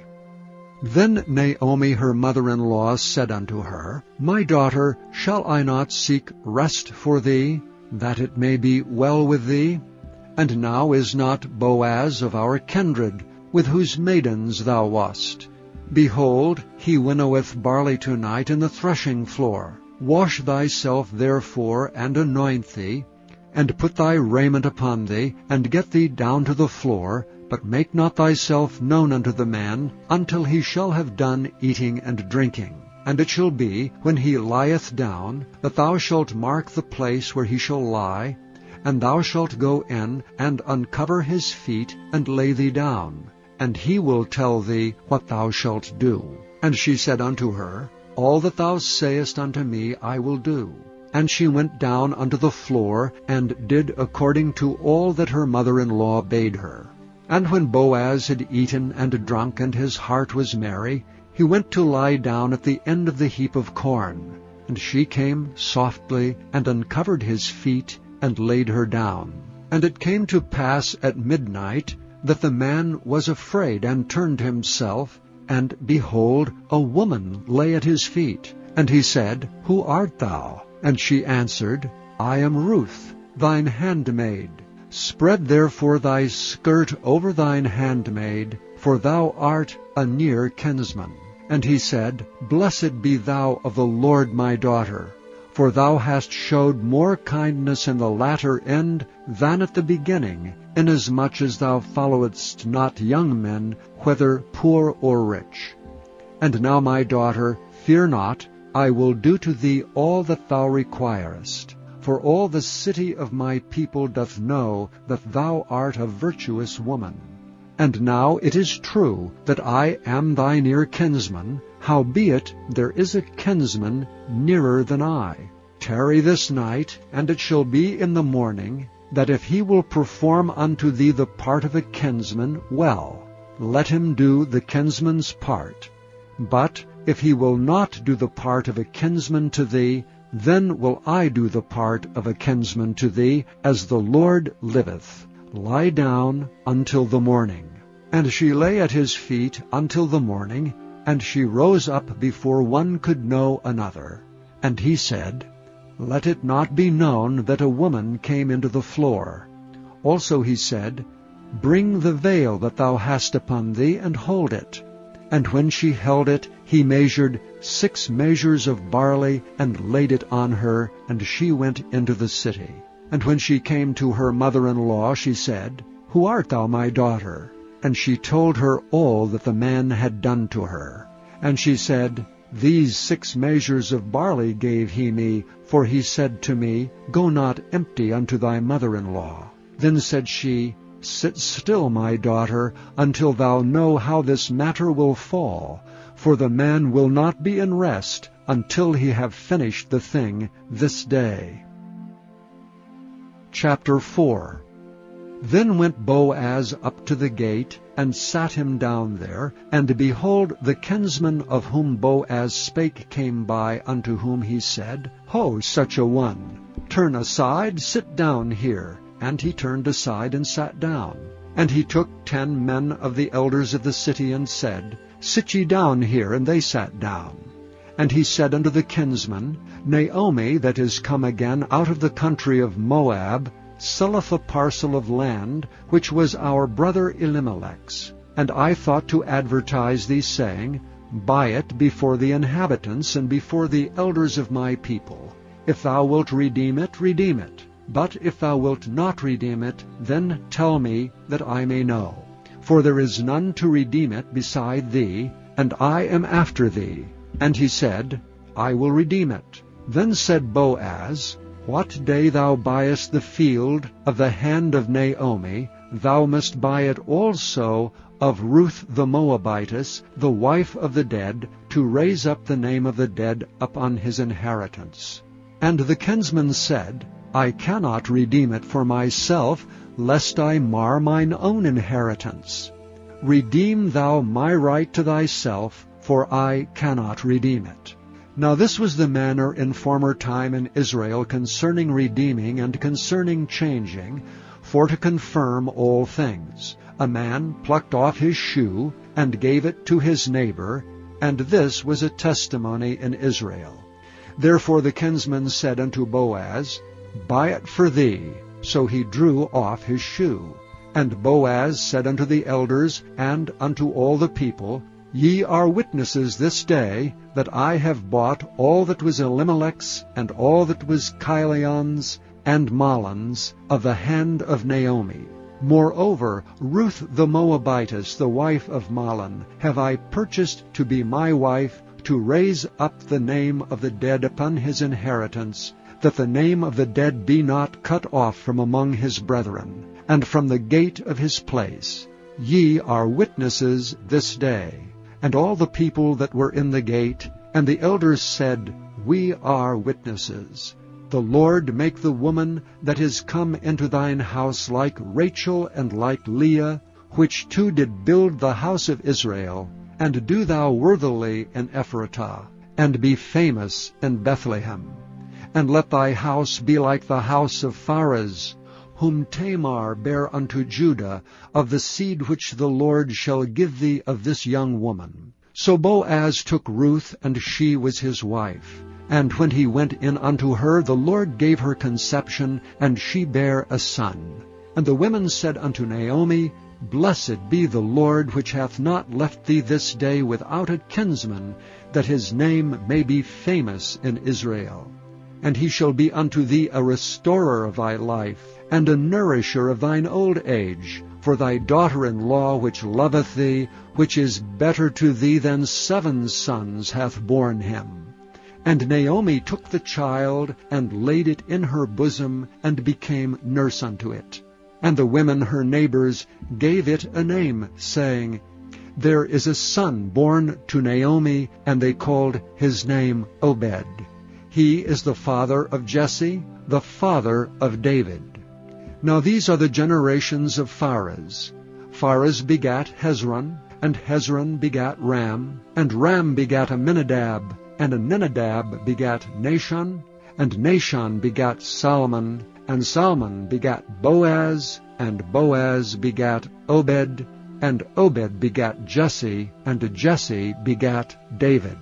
Speaker 1: Then Naomi her mother-in-law said unto her, My daughter, shall I not seek rest for thee, that it may be well with thee? And now is not Boaz of our kindred, with whose maidens thou wast? Behold, he winnoweth barley tonight in the threshing floor. Wash thyself therefore, and anoint thee, and put thy raiment upon thee, and get thee down to the floor, but make not thyself known unto the man, until he shall have done eating and drinking. And it shall be, when he lieth down, that thou shalt mark the place where he shall lie, and thou shalt go in, and uncover his feet, and lay thee down, and he will tell thee what thou shalt do. And she said unto her, All that thou sayest unto me I will do. And she went down unto the floor, and did according to all that her mother-in-law bade her. And when Boaz had eaten and drunk, and his heart was merry, he went to lie down at the end of the heap of corn. And she came softly, and uncovered his feet, and laid her down. And it came to pass at midnight, that the man was afraid, and turned himself, and behold, a woman lay at his feet. And he said, Who art thou? And she answered, I am Ruth, thine handmaid. Spread therefore thy skirt over thine handmaid, for thou art a near kinsman. And he said, Blessed be thou of the Lord, my daughter, for thou hast showed more kindness in the latter end than at the beginning, inasmuch as thou followedst not young men, whether poor or rich. And now, my daughter, fear not, I will do to thee all that thou requirest. For all the city of my people doth know that thou art a virtuous woman. And now it is true that I am thy near kinsman, howbeit there is a kinsman nearer than I. Tarry this night, and it shall be in the morning, that if he will perform unto thee the part of a kinsman, well, let him do the kinsman's part. But if he will not do the part of a kinsman to thee, then will I do the part of a kinsman to thee, as the Lord liveth. Lie down until the morning. And she lay at his feet until the morning, and she rose up before one could know another. And he said, Let it not be known that a woman came into the floor. Also he said, Bring the veil that thou hast upon thee, and hold it. And when she held it, he measured 6 measures of barley, and laid it on her, and she went into the city. And when she came to her mother-in-law, she said, Who art thou, my daughter? And she told her all that the man had done to her. And she said, These 6 measures of barley gave he me, for he said to me, Go not empty unto thy mother-in-law. Then said she, Sit still, my daughter, until thou know how this matter will fall, for the man will not be in rest until he have finished the thing this day. Chapter 4. Then went Boaz up to the gate, and sat him down there, and behold, the kinsman of whom Boaz spake came by, unto whom he said, Ho, such a one! Turn aside, sit down here. And he turned aside and sat down. And he took 10 men of the elders of the city, and said, Sit ye down here. And they sat down. And he said unto the kinsman, Naomi, that is come again out of the country of Moab, selleth a parcel of land, which was our brother Elimelech's. And I thought to advertise thee, saying, Buy it before the inhabitants, and before the elders of my people. If thou wilt redeem it, redeem it. But if thou wilt not redeem it, then tell me, that I may know. For there is none to redeem it beside thee, and I am after thee. And he said, I will redeem it. Then said Boaz, What day thou buyest the field of the hand of Naomi, thou must buy it also of Ruth the Moabitess, the wife of the dead, to raise up the name of the dead upon his inheritance. And the kinsman said, I cannot redeem it for myself, lest I mar mine own inheritance. Redeem thou my right to thyself, for I cannot redeem it. Now this was the manner in former time in Israel concerning redeeming and concerning changing, for to confirm all things. A man plucked off his shoe, and gave it to his neighbor, and this was a testimony in Israel. Therefore the kinsman said unto Boaz, Buy it for thee. So he drew off his shoe. And Boaz said unto the elders and unto all the people, Ye are witnesses this day that I have bought all that was Elimelech's, and all that was Chilion's and Mahlon's, of the hand of Naomi. Moreover, Ruth the Moabitess, the wife of Mahlon, have I purchased to be my wife, to raise up the name of the dead upon his inheritance, that the name of the dead be not cut off from among his brethren, and from the gate of his place. Ye are witnesses this day. And all the people that were in the gate, and the elders said, We are witnesses. The Lord make the woman that is come into thine house like Rachel and like Leah, which two did build the house of Israel, and do thou worthily in Ephratah, and be famous in Bethlehem. And let thy house be like the house of Pharez, whom Tamar bare unto Judah, of the seed which the Lord shall give thee of this young woman. So Boaz took Ruth, and she was his wife. And when he went in unto her, the Lord gave her conception, and she bare a son. And the women said unto Naomi, Blessed be the Lord, which hath not left thee this day without a kinsman, that his name may be famous in Israel. And he shall be unto thee a restorer of thy life, and a nourisher of thine old age, for thy daughter-in-law which loveth thee, which is better to thee than 7 sons, hath borne him. And Naomi took the child, and laid it in her bosom, and became nurse unto it. And the women her neighbors gave it a name, saying, There is a son born to Naomi, and they called his name Obed. He is the father of Jesse, the father of David. Now these are the generations of Pharez. Pharez begat Hezron, and Hezron begat Ram, and Ram begat Amminadab, and Amminadab begat Nahshon, and Nahshon begat Salmon, And Salmon begat Boaz, and Boaz begat Obed, and Obed begat Jesse, and Jesse begat David.